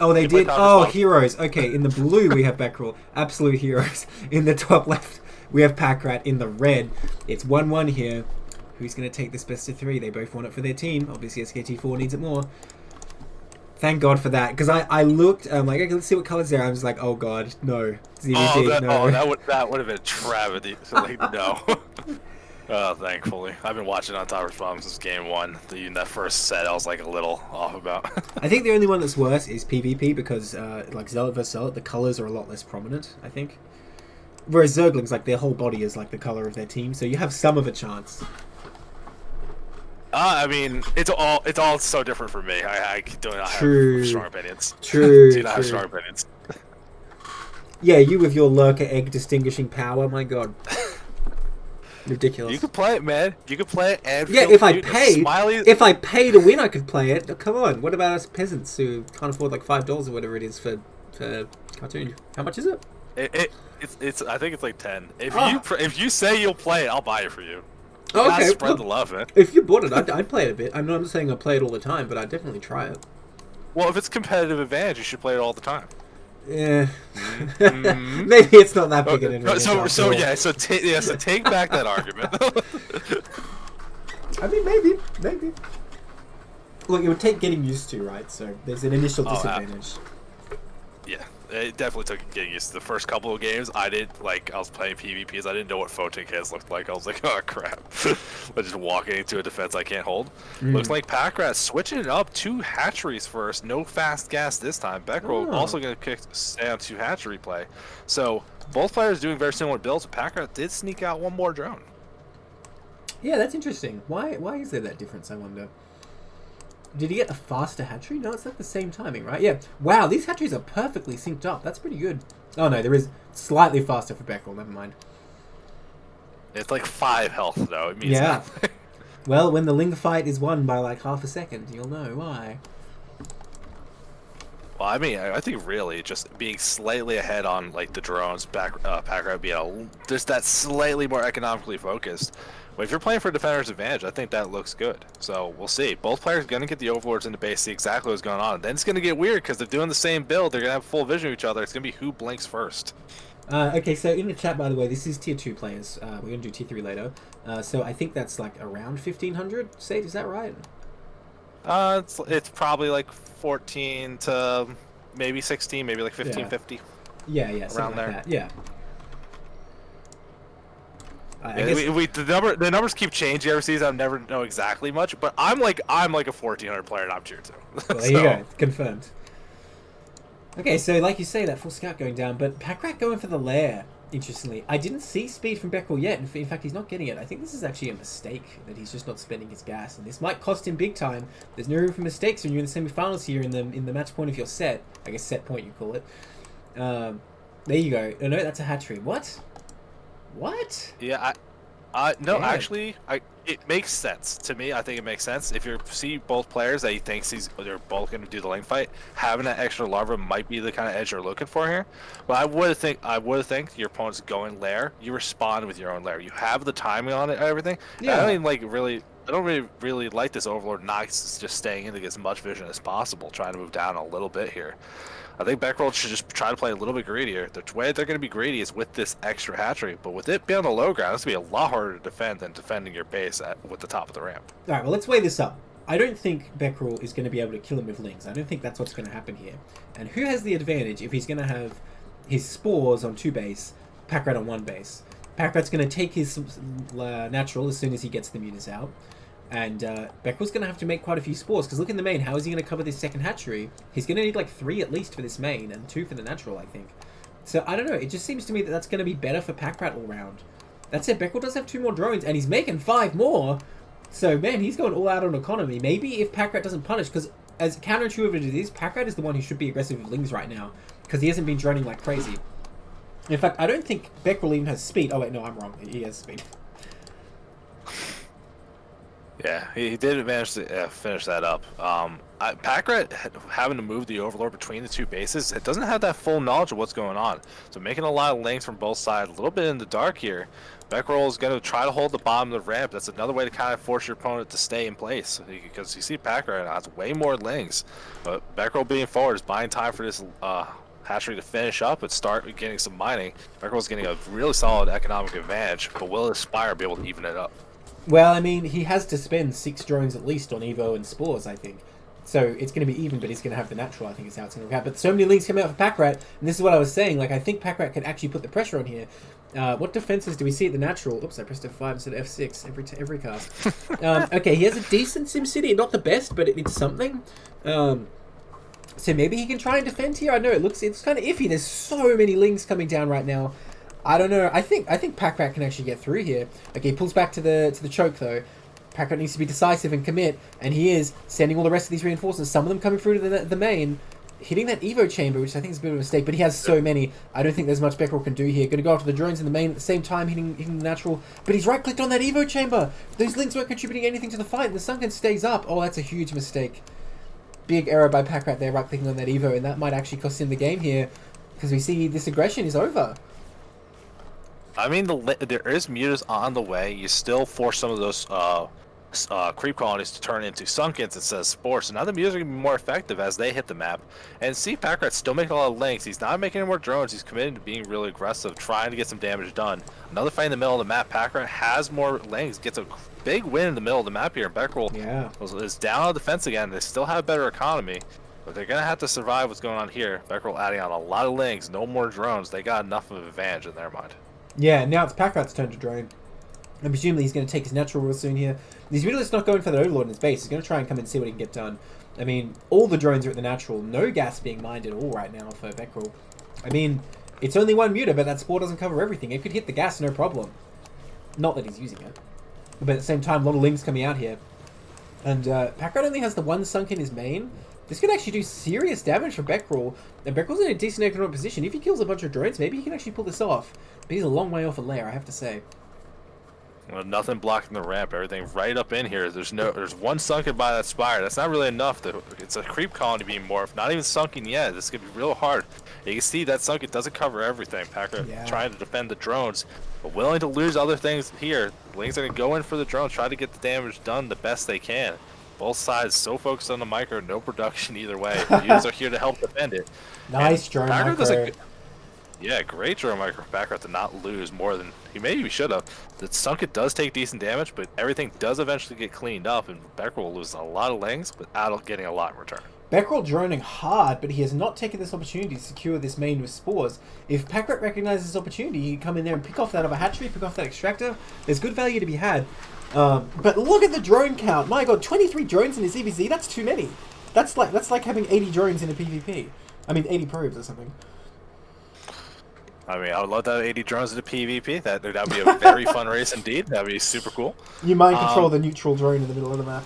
Oh, they did. Oh, heroes. Okay, in the blue we have Beckerel, absolute heroes. In the top left. We have Packrat. In the red, it's 1-1 here. Who's going to take this best of 3? They both want it for their team. Obviously, SKT4 needs it more. Thank God for that. Because I looked, I'm like, okay, let's see what colors there are. I was like, oh God, no. ZVZ, no. That would have been a travesty. So, like, no. Thankfully. I've been watching on Top Respawn since game 1. In that first set, I was like a little off about. I think the only one that's worse is PvP because, like Zealot vs. Zealot, the colors are a lot less prominent, I think. Whereas Zerglings, like, their whole body is like the color of their team, so you have some of a chance. I mean, it's all so different for me. I do not have strong opinions. Do not have strong opinions. Yeah, you with your lurker egg distinguishing power, my God. Ridiculous. You could play it, man. You could play it and Yeah, feel if I cute. paid, Smiley. if I pay to win, I could play it. Oh, come on, what about us peasants who can't afford like $5 or whatever it is for cartoon? How much is it? It's I think it's like 10. Ah. If you say you'll play it, I'll buy it for you. Oh, okay. Spread the love, man. If you bought it, I'd play it a bit. I'm not saying I'll play it all the time, but I'd definitely try it. Well, if it's competitive advantage, you should play it all the time. Yeah. Maybe it's not that big an advantage. So take back that argument. I mean, maybe. Look, it would take getting used to, right? So there's an initial disadvantage. Yeah, it definitely took getting used to. The first couple of games, I was playing PvPs. I didn't know what photocans looked like. I was like, oh crap. I just walking into a defense I can't hold. Looks like Packrat switching it up 2 hatcheries first. No fast gas this time. Beckrell also going to stay on 2 hatchery play. So both players doing very similar builds. Packrat did sneak out 1 more drone. Yeah, that's interesting. Why is there that difference, I wonder? Did he get a faster hatchery? No, it's like the same timing, right? Yeah. Wow, these hatcheries are perfectly synced up. That's pretty good. Oh, no, there is slightly faster for Beckrell. Never mind. It's like 5 health, though. It means yeah. Well, when the Ling fight is won by like half a second, you'll know why. Well, I mean, I think really just being slightly ahead on like the drones, Packrat being just that slightly more economically focused. But if you're playing for defender's advantage, I think that looks good. So we'll see. Both players are going to get the overlords into base, see exactly what's going on. Then it's going to get weird because they're doing the same build. They're going to have full vision of each other. It's going to be who blinks first. Okay, so in the chat, by the way, this is tier 2 players. We're going to do tier 3 later. So I think that's like around 1,500, Sage, is that right? It's probably like 14 to maybe 16, maybe like 1550. Yeah, around like there. That. Yeah. The numbers keep changing every season. I never know exactly much, but I'm like a 1,400 player, and I'm tier 2. Well, there you go, confirmed. Okay, so like you say, that full scout going down, but Packrat going for the lair. Interestingly, I didn't see speed from Beckrell yet. In fact, he's not getting it. I think this is actually a mistake that he's just not spending his gas, and this might cost him big time. There's no room for mistakes when you're in the semifinals here in the match point of your set. I guess set point you call it. There you go. Oh, no, that's a hatchery. What? Yeah, no, actually, it makes sense to me. I think it makes sense if you see both players that he thinks they're both going to do the lane fight. Having that extra larva might be the kind of edge you're looking for here. But I would think your opponent's going lair. You respond with your own lair. You have the timing on it and everything. Yeah. I don't really like this overlord Nox just staying in to get as much vision as possible, trying to move down a little bit here. I think Beckrell should just try to play a little bit greedier. The way they're going to be greedy is with this extra hatchery, but with it being on the low ground, it's going to be a lot harder to defend than defending your base with the top of the ramp. Alright, well, let's weigh this up. I don't think Beckrell is going to be able to kill him with lings. I don't think that's what's going to happen here. And who has the advantage if he's going to have his spores on 2 base, Packrat on 1 base? Packrat's going to take his natural as soon as he gets the mutas out. And Beckrell's going to have to make quite a few spores, because look in the main, how is he going to cover this second hatchery? He's going to need like 3 at least for this main, and 2 for the natural, I think. So, I don't know, it just seems to me that that's going to be better for Packrat all round. That said, Beckrell does have 2 more drones, and he's making 5 more! So, man, he's going all out on economy. Maybe if Packrat doesn't punish, because as counterintuitive as it is, Packrat is the one who should be aggressive with lings right now, because he hasn't been droning like crazy. In fact, I don't think Beckrell even has speed. Oh wait, no, I'm wrong. He has speed. Yeah, he did manage to finish that up. Packrat having to move the overlord between the 2 bases, it doesn't have that full knowledge of what's going on. So making a lot of lanes from both sides, a little bit in the dark here. Beckrell is going to try to hold the bottom of the ramp. That's another way to kind of force your opponent to stay in place, because you see Packrat has way more lanes. But Beckrell being forward is buying time for this hatchery to finish up and start getting some mining. Beckrell's getting a really solid economic advantage, but will Aspire be able to even it up? Well, I mean, he has to spend 6 drones at least on Evo and Spores, I think. So it's going to be even, but he's going to have the natural, I think is how it's going to work out. But so many links come out for Packrat, and this is what I was saying. Like, I think Packrat can actually put the pressure on here. What defenses do we see at the natural? Oops, I pressed F5 instead of F6 every cast. Okay, he has a decent SimCity. Not the best, but it's something. So maybe he can try and defend here. I know it's kind of iffy. There's so many links coming down right now. I don't know. I think Packrat can actually get through here. Okay, he pulls back to the choke though. Packrat needs to be decisive and commit, and he is sending all the rest of these reinforcements. Some of them coming through to the main. hitting that Evo chamber, which I think is a bit of a mistake, but he has so many. I don't think there's much Beckerel can do here. Going to go after the drones in the main at the same time, hitting the natural. But he's right-clicked on that Evo chamber. Those links weren't contributing anything to the fight. The Sunken stays up. Oh, that's a huge mistake. Big error by Packrat there, right-clicking on that Evo, and that might actually cost him the game here, because we see this aggression is over. I mean, there is mutas on the way. You still force some of those creep colonies to turn into sunkens instead of spores. So now the mutas are going to be more effective as they hit the map. And see, Packrat's still making a lot of links. He's not making any more drones. He's committed to being really aggressive, trying to get some damage done. Another fight in the middle of the map. Packrat has more links, gets a big win in the middle of the map here. And Beckerel is down on defense again. They still have better economy. But they're going to have to survive what's going on here. Beckerel adding on a lot of links, no more drones. They got enough of an advantage in their mind. Yeah, now it's Packrat's turn to drone. And presumably he's going to take his natural real soon here. He's really just not going for the Overlord in his base. He's going to try and come and see what he can get done. I mean, all the drones are at the natural. No gas being mined at all right now for Beckerel. I mean, it's only one muta, but that spore doesn't cover everything. It could hit the gas, no problem. Not that he's using it. But at the same time, a lot of links coming out here. And Packrat only has the one sunk in his main. This could actually do serious damage for Beckerel. And Beckerel's in a decent economic position. If he kills a bunch of drones, maybe he can actually pull this off. But he's a long way off a lair, I have to say. Well, nothing blocking the ramp. Everything right up in here. There's one sunken by that spire. That's not really enough. It's a creep colony being morphed. Not even sunken yet. This could be real hard. You can see that sunken doesn't cover everything. Packer trying to defend the drones, but willing to lose other things here. Lings are going to go in for the drones, try to get the damage done the best they can. Both sides so focused on the micro, no production either way. The units are here to help defend it. Nice drone micro. Yeah, great drone micro for Packrat to not lose more than he maybe should have. The Sunken does take decent damage, but everything does eventually get cleaned up, and Beckerel will lose a lot of lings without getting a lot in return. Beckerel droning hard, but he has not taken this opportunity to secure this main with spores. If Packrat recognizes this opportunity, he can come in there and pick off that other hatchery, pick off that extractor. There's good value to be had. But look at the drone count. My god, 23 drones in his EVZ, that's too many. That's like having 80 drones in a PvP. I mean, 80 probes or something. I mean, I would love to have 80 drones in a PvP. That would be a very fun race indeed. That would be super cool. You mind control the neutral drone in the middle of the map.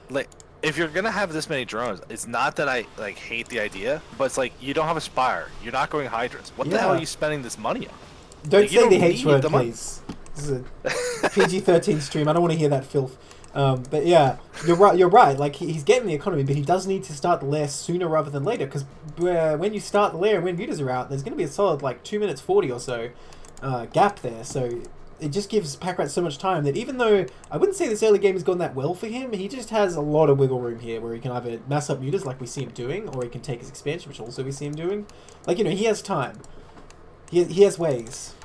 Like, if you're gonna have this many drones, it's not that I hate the idea, but it's like you don't have a spire. You're not going hydrants. What the hell are you spending this money on? Don't say the H word, please. This is a PG-13 stream. I don't want to hear that filth. But yeah, you're right. You're right. Like he's getting the economy, but he does need to start the lair sooner rather than later. Because when you start the lair and when mutas are out, there's going to be a solid 2 minutes 40 or so gap there. So it just gives Packrat so much time that even though I wouldn't say this early game has gone that well for him, he just has a lot of wiggle room here where he can either mass up mutas like we see him doing, or he can take his expansion, which also we see him doing. He has time. He has ways.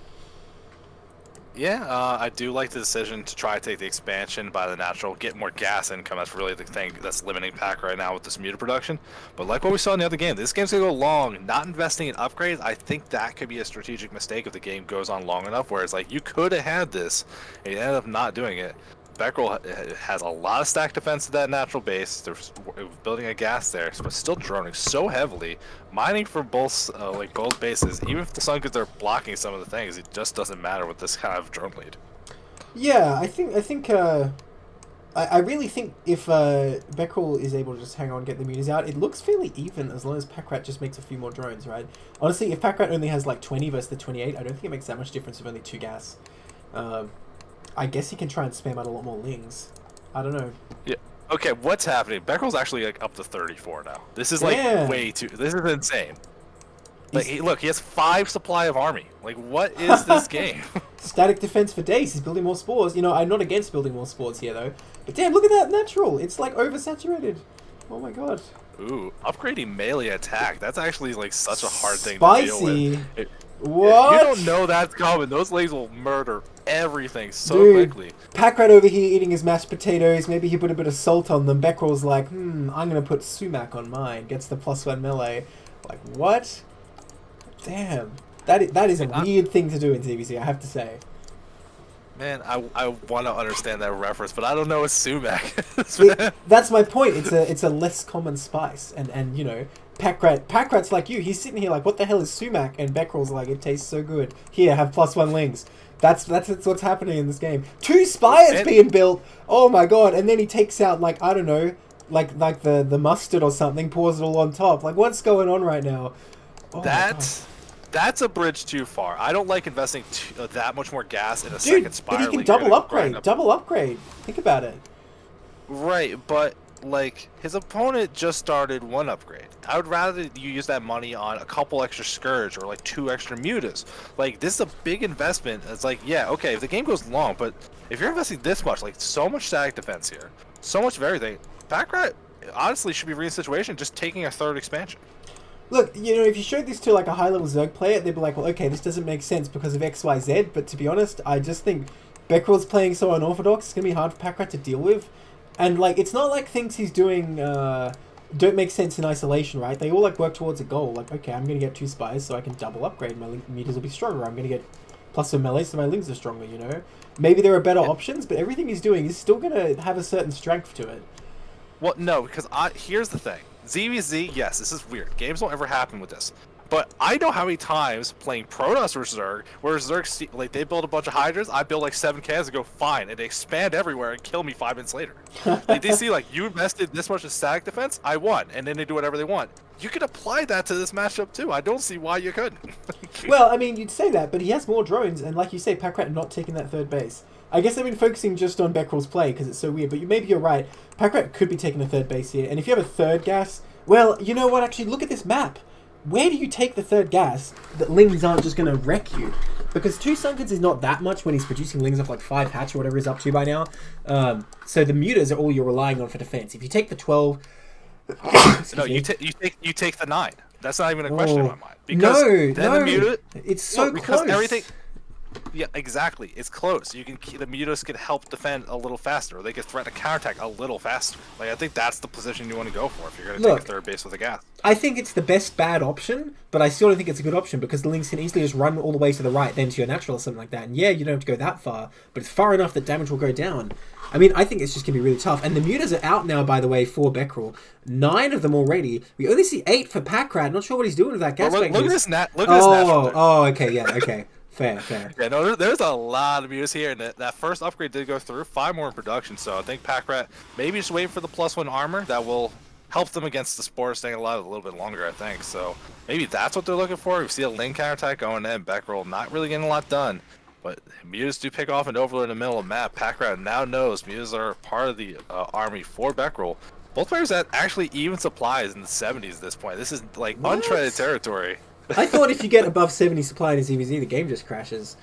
Yeah, I do like the decision to try to take the expansion by the natural, get more gas income. That's really the thing that's limiting Pack right now with this muta production. But like what we saw in the other game, this game's going to go long. Not investing in upgrades, I think that could be a strategic mistake if the game goes on long enough, where it's like, you could have had this, and you ended up not doing it. Beckerel has a lot of stack defense to that natural base. They're building a gas there, but still droning so heavily. Mining for both both bases, even if the Sunkens are blocking some of the things, it just doesn't matter with this kind of drone lead. Yeah, I really think if Beckerel is able to just hang on and get the mutas out, it looks fairly even as long as Packrat just makes a few more drones, right? Honestly, if Packrat only has 20 versus the 28, I don't think it makes that much difference with only 2 gas. I guess he can try and spam out a lot more lings. I don't know. Yeah. Okay, what's happening? Beckerel's actually up to 34 now. This is way too. This is insane. Look, he has 5 supply of army. What is this game? Static defense for days. He's building more spores. I'm not against building more spores here though. But damn, look at that natural. It's oversaturated. Oh my god. Ooh, upgrading melee attack. That's actually such a hard thing to deal with. What? If you don't know that's coming, those legs will murder everything so quickly. Packrat over here eating his mashed potatoes. Maybe he put a bit of salt on them. Beckerel's like, I'm going to put sumac on mine. Gets the +1 melee. What? Damn. That is a weird thing to do in TVC, I have to say. Man, I want to understand that reference, but I don't know what sumac is. That's my point. It's a less common spice. And Packrat's like you. He's sitting here what the hell is sumac? And Beckerel's like, it tastes so good. Here, have +1 lings. That's what's happening in this game. 2 spires being built. Oh my god! And then he takes out I don't know, like the mustard or something, pours it all on top. Like, what's going on right now? Oh, That's a bridge too far. I don't like investing that much more gas in a dude, second but he spiraling. can double upgrade. Double upgrade. Think about it. Right, but like his opponent just started one upgrade. I would rather you use that money on a couple extra Scourge or like 2 extra Mutas. Like, this is a big investment. It's like, yeah, okay, if the game goes long, but if you're investing this much, like so much static defense here, so much of everything, Packrat honestly should be in a situation just taking a 3rd expansion. Look, you know, if you showed this to like a high-level Zerg player, they'd be like, well, okay, this doesn't make sense because of XYZ, but to be honest, I just think Beckrell's playing so unorthodox, it's going to be hard for Packrat to deal with. And, like, it's not like things he's doing don't make sense in isolation, right? They all, like, work towards a goal. Like, okay, I'm going to get 2 spies so I can double upgrade. My meters will be stronger. I'm going to get plus some melee so my lings are stronger, you know? Maybe there are better options, but everything he's doing is still going to have a certain strength to it. Well, no, because here's the thing. ZVZ, yes, this is weird. Games don't ever happen with this. But I know how many times playing Protoss versus Zerg, where Zerg, like, they build a bunch of Hydras, I build like 7 cans and go, fine, and they expand everywhere and kill me 5 minutes later. Like, they see, like, you invested this much in static defense, I won, and then they do whatever they want. You could apply that to this matchup too. I don't see why you couldn't. Well, I mean, you'd say that, but he has more drones, and like you say, Packrat not taking that 3rd base. I guess I've been focusing just on Beckrell's play because it's so weird, but maybe you're right. Packrat could be taking a 3rd base here, and if you have a 3rd gas, well, you know what, actually, look at this map. Where do you take the 3rd gas that lings aren't just going to wreck you? Because 2 Sunkens is not that much when he's producing lings off like 5 hatch or whatever he's up to by now. So the mutas are all you're relying on for defense. If you take the 12... No, you take the 9. That's not even a question in my mind. Because no, it's so close. Everything... Yeah, exactly. It's close. The mutas could help defend a little faster, or they could threaten a counterattack a little faster. Like, I think that's the position you want to go for if you're going to take a 3rd base with a gas. I think it's the best bad option, but I still don't think it's a good option because the lings can easily just run all the way to the right, then to your natural or something like that. And yeah, you don't have to go that far, but it's far enough that damage will go down. I mean, I think it's just going to be really tough. And the mutas are out now, by the way, for Beckrell. 9 of them already. We only see 8 for Packrat. Not sure what he's doing with that gas. Look at this natural. Oh, okay, yeah, okay. Fair. Yeah, no, there's a lot of mutas here, and that first upgrade did go through. 5 more in production, so I think Packrat maybe just waiting for the +1 armor that will help them against the Spore staying alive a little bit longer, I think. So maybe that's what they're looking for. We see a Ling counterattack going in. Beckrell not really getting a lot done, but mutas do pick off an Overlord in the middle of the map. Packrat now knows mutas are part of the army for Beckrell. Both players had actually even supplies in the 70s at this point. This is like untreaded territory. I thought if you get above 70 supply in a ZVZ, the game just crashes.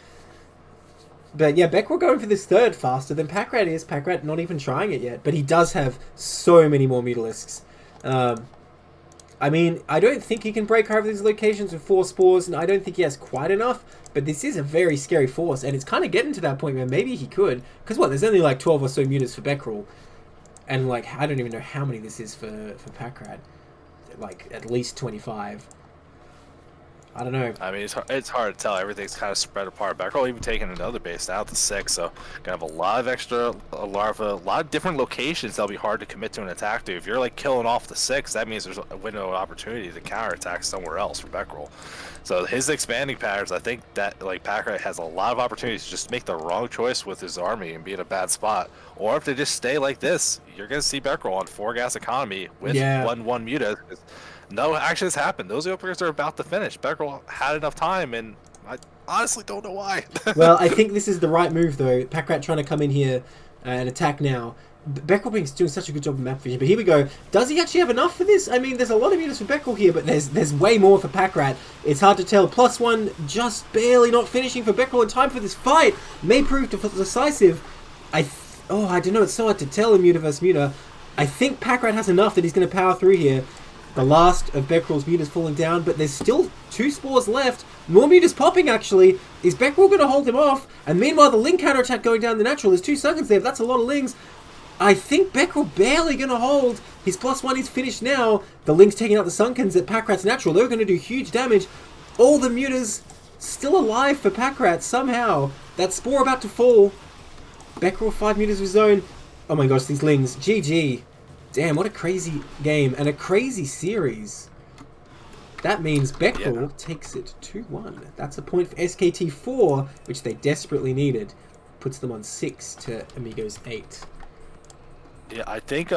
But yeah, Beckrell going for this 3rd faster than Packrat is. Packrat not even trying it yet, but he does have so many more Mutalisks. I mean, I don't think he can break over these locations with 4 spores, and I don't think he has quite enough, but this is a very scary force, and it's kind of getting to that point where maybe he could. Because what, there's only like 12 or so mutas for Beckrell, and like, I don't even know how many this is for Packrat. Like, at least 25. I don't know. I mean, it's hard to tell. Everything's kind of spread apart. Beckrell even taking another base now to 6, so gonna have a lot of extra larva, a lot of different locations that'll be hard to commit to an attack to. If you're like killing off the 6, that means there's a window of opportunity to counterattack somewhere else for Beckrell. So his expanding patterns, I think that like Packrat has a lot of opportunities to just make the wrong choice with his army and be in a bad spot. Or if they just stay like this, you're gonna see Beckrell on 4 gas economy with 1/1 mutas. No action has happened. Those upgrades are about to finish. Beckrell had enough time, and I honestly don't know why. Well, I think this is the right move, though. Packrat trying to come in here and attack now. Beckrell being doing such a good job of map vision. But here we go. Does he actually have enough for this? I mean, there's a lot of units for Beckrell here, but there's way more for Packrat. It's hard to tell. +1 just barely not finishing for Beckrell in time for this fight. May prove decisive. I don't know. It's so hard to tell in muta versus muta. I think Packrat has enough that he's going to power through here. The last of Beckrell's mutas falling down, but there's still 2 spores left. More mutas popping, actually. Is Beckrell going to hold him off? And meanwhile, the Ling counterattack going down the natural. There's 2 Sunkens there, but that's a lot of Lings. I think Beckrell barely going to hold. His +1 is finished now. The Ling's taking out the Sunkens at Packrat's natural. They're going to do huge damage. All the mutas still alive for Packrat somehow. That Spore about to fall. Beckrell 5 mutas of his own. Oh my gosh, these Lings. GG. Damn, what a crazy game and a crazy series. That means Beckrell takes it 2-1. That's a point for SKT4, which they desperately needed. Puts them on 6 to Amigos 8. Yeah, I think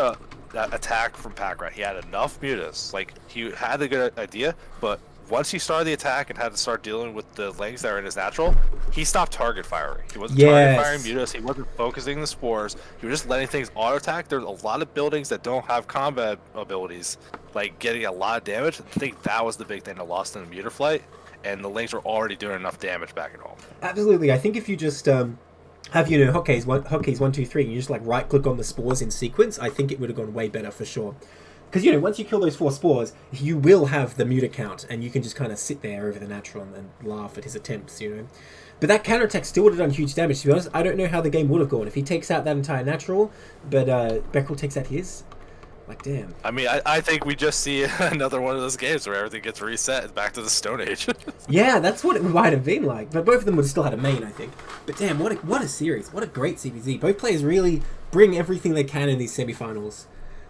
that attack from Packrat. He had enough mutas. Like, he had a good idea, but once he started the attack and had to start dealing with the lanes that are in his natural, he stopped target firing. He wasn't target firing mutas. He wasn't focusing the spores. He was just letting things auto attack. There's a lot of buildings that don't have combat abilities, like getting a lot of damage. I think that was the big thing that lost in the muta flight, and the lanes were already doing enough damage back at home. Absolutely. I think if you just have, hotkeys 1, 2, 3, and you just like right click on the spores in sequence, I think it would have gone way better for sure. Because, once you kill those 4 spores, you will have the muta count, and you can just kind of sit there over the natural and laugh at his attempts, But that counterattack still would have done huge damage, to be honest. I don't know how the game would have gone. If he takes out that entire natural, but Beckrell takes out his, like, damn. I mean, I think we just see another one of those games where everything gets reset back to the Stone Age. Yeah, that's what it might have been like. But both of them would have still had a main, I think. But damn, what a series. What a great CBZ. Both players really bring everything they can in these semifinals.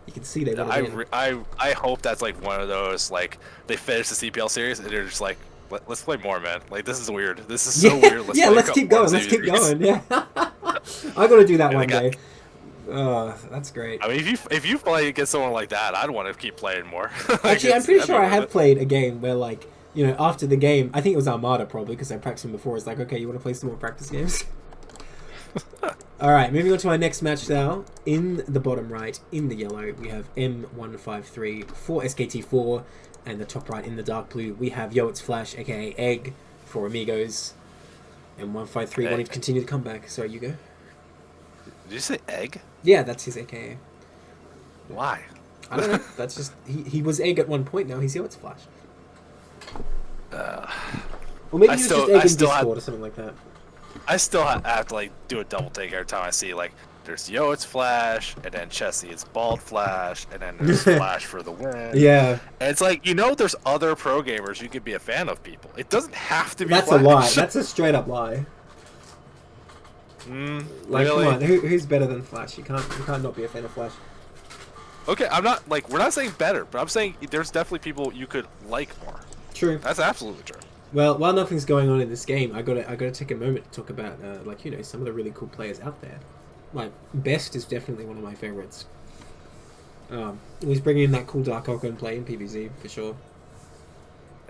You can see they I hope that's like one of those, like, they finish the CPL series and they're just like, let's play more, man. Like, this is weird. This is so weird. Let's keep going. Let's keep going. Yeah. I got to do that one day. Oh, that's great. I mean, if you play against someone like that, I'd want to keep playing more. Actually, I'm pretty sure I have played a game where, like, after the game, I think it was Armada probably, because I practiced him before. It's like, okay, you want to play some more practice games? Alright, moving on to our next match now. In the bottom right, in the yellow, we have M153 for SKT4, and the top right, in the dark blue, we have Yo It's Flash, aka Egg, for Amigos. M153 wanting to continue the comeback. Sorry, you go. Did you say Egg? Yeah, that's his aka. Why? I don't know. That's just... He was Egg at one point, now he's Yo It's Flash. Or maybe he was just Egg in Discord or something like that. I still have to, like, do a double take every time I see, like, there's Yo It's Flash, and then Chessie it's Bald Flash, and then there's Flash for the win. Yeah. And it's like, there's other pro gamers you could be a fan of people. It doesn't have to be That's Flash. a lie. That's a straight up lie. Like, really? come on, who's better than Flash? You can't not be a fan of Flash. Okay, I'm not, like, we're not saying better, but I'm saying there's definitely people you could like more. True. That's absolutely true. Well, while nothing's going on in this game, I gotta take a moment to talk about some of the really cool players out there. Like, Best is definitely one of my favorites. He's bringing in that cool Dark Oaken play in PvZ for sure.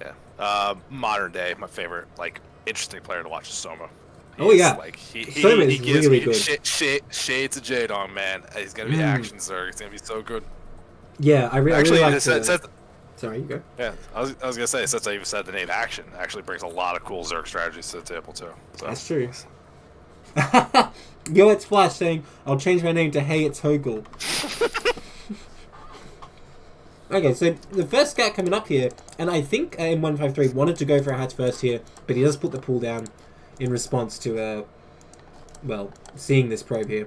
Yeah. Modern day, my favorite, like, interesting player to watch is Soma. Like, he gives really me good. Shades of Jadong, man. He's gonna be action Zerg. It's gonna be so good. Yeah, I really like Sorry, you go. Yeah, I was gonna say, since I even said the name Action, it actually brings a lot of cool Zerg strategies to the table too. So. That's true. Yo, it's Flash saying, "I'll change my name to Hey, it's Hogel." Okay, so the first scout coming up here, and I think M153 wanted to go for a hatch first here, but he does put the pull down in response to seeing this probe here.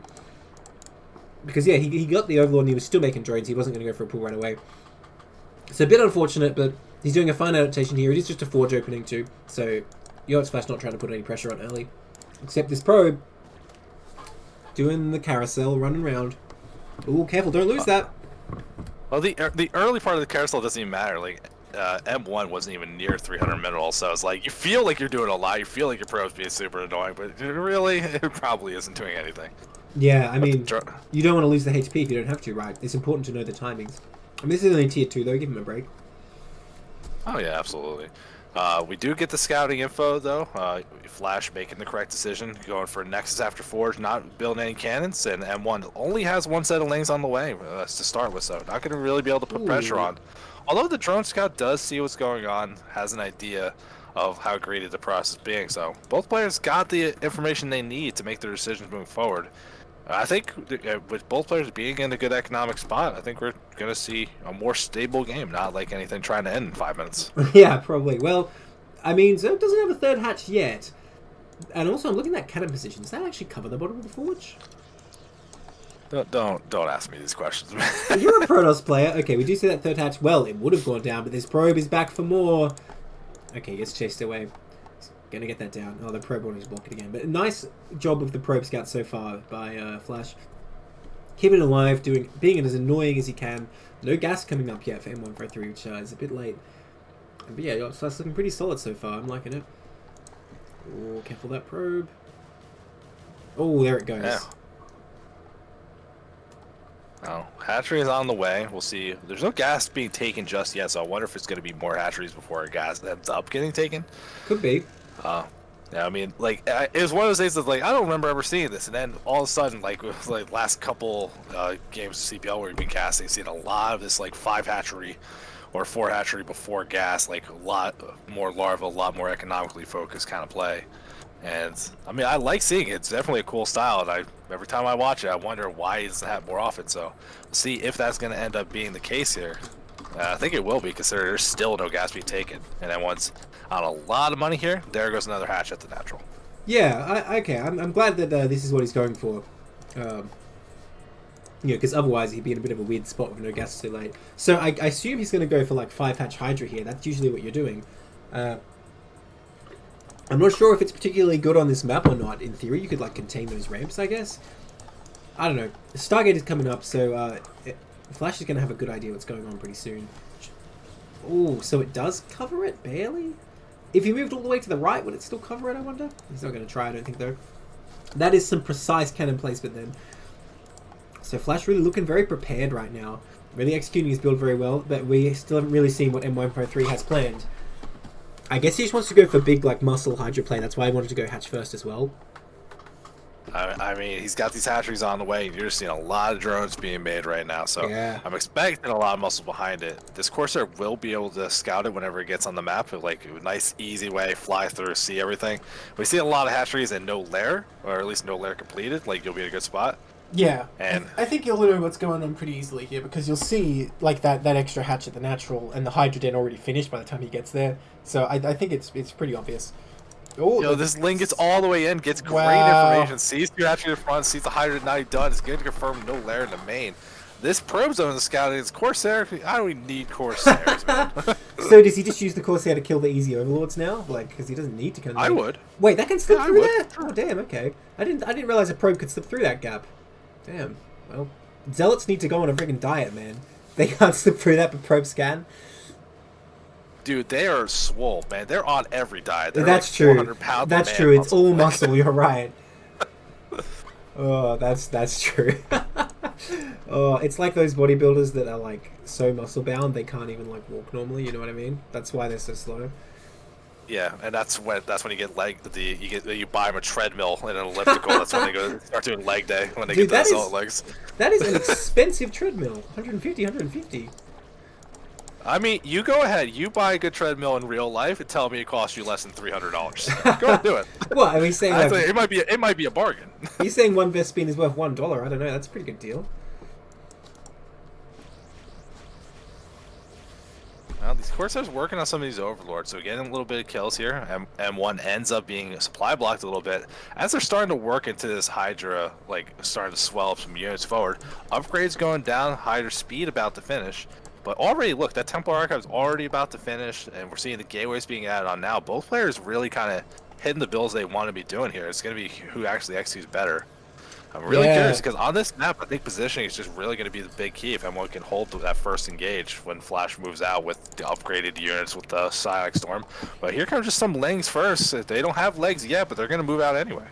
Because yeah, he got the Overlord and he was still making drones. He wasn't going to go for a pull right away. It's a bit unfortunate, but he's doing a fine adaptation here. It is just a forge opening too, so Yo It's Flash not trying to put any pressure on early. Except this probe doing the carousel, running around. Ooh, careful, don't lose that. Well, the early part of the carousel doesn't even matter. Like, M1 wasn't even near 300 minerals, so it's like, you feel like you're doing a lot. You feel like your probe's being super annoying, but really, it probably isn't doing anything. Yeah, I mean, you don't want to lose the HP if you don't have to, right? It's important to know the timings. I mean, this is only tier 2 though, give him a break. Oh yeah, absolutely. We do get the scouting info though. Flash making the correct decision, going for Nexus after Forge, not building any cannons, and M1 only has one set of lanes on the way to start with, so not going to really be able to put pressure on. Although the drone scout does see what's going on, has an idea of how greedy the process is being, so both players got the information they need to make their decisions moving forward. I think with both players being in a good economic spot, I think we're going to see a more stable game, not like anything trying to end in 5 minutes. Yeah, probably. Well, I mean, Zerg doesn't have a third hatch yet. And also, I'm looking at cannon position. Does that actually cover the bottom of the forge? Don't ask me these questions, man. You're a Protoss player. Okay, we do see that third hatch. Well, it would have gone down, but this probe is back for more. Okay, he gets chased away. Gonna get that down. Oh, the probe wanted to block it again. But nice job of the probe scout so far by Flash. Keeping it alive, being as annoying as he can. No gas coming up yet for M153, which is a bit late. But yeah, it's looking pretty solid so far. I'm liking it. Oh, careful that probe. Oh, there it goes. Yeah. Oh, hatchery is on the way. We'll see. There's no gas being taken just yet, so I wonder if it's going to be more hatcheries before a gas ends up getting taken. Could be. Yeah, I mean, like, it was one of those days that, like, I don't remember ever seeing this, and then all of a sudden, like, with, like, last couple games of CPL where we've been casting, seeing a lot of this, like, 5 hatchery or 4 hatchery before gas, like, a lot more larva, a lot more economically focused kind of play. And, I mean, I like seeing it. It's definitely a cool style, and every time I watch it, I wonder why it doesn't happen more often. So, we'll see if that's going to end up being the case here. I think it will be, because there's still no gas being taken. And then once on a lot of money here, there goes another hatch at the natural. Yeah, okay. I'm glad that this is what he's going for. Because otherwise he'd be in a bit of a weird spot with no gas too late. So I assume he's going to go for like 5 hatch Hydra here. That's usually what you're doing. I'm not sure if it's particularly good on this map or not. In theory, you could like contain those ramps, I guess. I don't know. Stargate is coming up, so Flash is going to have a good idea what's going on pretty soon. Oh, so it does cover it? Barely? If he moved all the way to the right, would it still cover it, I wonder? He's not going to try, I don't think, though. That is some precise cannon placement then. So Flash really looking very prepared right now. Really executing his build very well, but we still haven't really seen what M153 has planned. I guess he just wants to go for big, like, muscle Hydra play. That's why he wanted to go hatch first as well. I mean, he's got these hatcheries on the way. You're just seeing a lot of drones being made right now, so yeah. I'm expecting a lot of muscle behind it. This Corsair will be able to scout it whenever it gets on the map, like a nice, easy way, fly through, see everything. We see a lot of hatcheries and no lair, or at least no lair completed. Like, you'll be in a good spot. Yeah, and I think you'll know what's going on pretty easily here, because you'll see like that extra hatch at the natural, and the Hydra Den already finished by the time he gets there. So I think it's pretty obvious. Oh, yo, this Ling gets all the way in, gets great information, sees two hatchery in the front, sees the Hydra not done. It's good to confirm no lair in the main. This probe zone is scouting. It's Corsair. I don't even need Corsairs, man. So does he just use the Corsair to kill the easy overlords now? Like, because he doesn't need to kill them. I would. Wait, that can slip through there? Oh, damn. Okay, I didn't realize a probe could slip through that gap. Damn. Well, zealots need to go on a friggin' diet, man. They can't slip through that, but probe scan. Dude, they are swole, man. They're on every diet. They're that's like true. 400 pounds. That's true. It's all muscle. You're right. Oh, that's true. Oh, it's like those bodybuilders that are like so muscle bound they can't even like walk normally. You know what I mean? That's why they're so slow. Yeah, and that's when you get you buy them a treadmill and an elliptical. That's when they go start doing leg day when they get those solid legs. That is an expensive treadmill. 150. I mean, you go ahead. You buy a good treadmill in real life and tell me it costs you less than $300. Go ahead, do it. Well, I mean, saying like, it might be a bargain. You're saying one vest spin is worth $1. I don't know. That's a pretty good deal. Well, these Corsairs working on some of these overlords, so getting a little bit of kills here. M1 ends up being supply blocked a little bit as they're starting to work into this Hydra, like starting to swell up some units forward. Upgrades going down, Hydra speed about to finish. But already, look, that Templar Archive is already about to finish, and we're seeing the gateways being added on now. Both players really kind of hitting the builds they want to be doing here. It's going to be who actually executes better. I'm really curious, because on this map, I think positioning is just really going to be the big key if M1 can hold that first engage when Flash moves out with the upgraded units with the Psylocke Storm. But here comes just some legs first. They don't have legs yet, but they're going to move out anyway.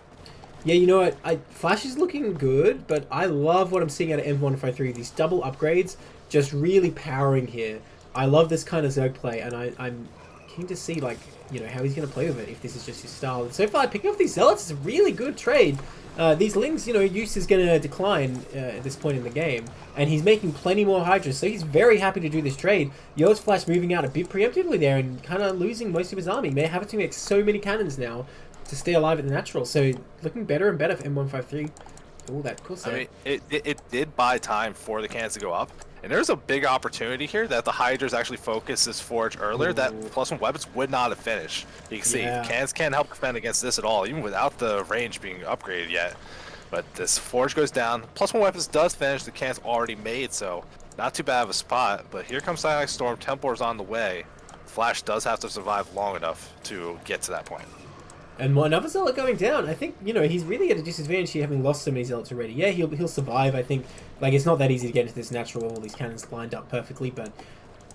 Yeah, you know what? Flash is looking good, but I love what I'm seeing out of M153. These double upgrades just really powering here. I love this kind of Zerg play, and I'm keen to see, like, you know, how he's going to play with it if this is just his style. And so far, picking up these Zealots is a really good trade. These Lings, you know, use is going to decline at this point in the game, and he's making plenty more Hydras, so he's very happy to do this trade. Yo's Flash moving out a bit preemptively there and kind of losing most of his army. May have to make so many cannons now to stay alive at the natural, so looking better and better for M153. Oh, that cool set. I mean, it did buy time for the cannons to go up. And there's a big opportunity here that the Hydras actually focused this Forge earlier. Ooh. That +1 weapons would not have finished. You can see, cannons can't help defend against this at all, even without the range being upgraded yet. But this Forge goes down. +1 weapons does finish. The cannon's already made, so not too bad of a spot. But here comes Psylocke Storm. Templar's on the way. Flash does have to survive long enough to get to that point. And another Zealot going down. I think, you know, he's really at a disadvantage here having lost so many Zealots already. Yeah, he'll survive, I think. Like, it's not that easy to get into this natural, all these cannons lined up perfectly, but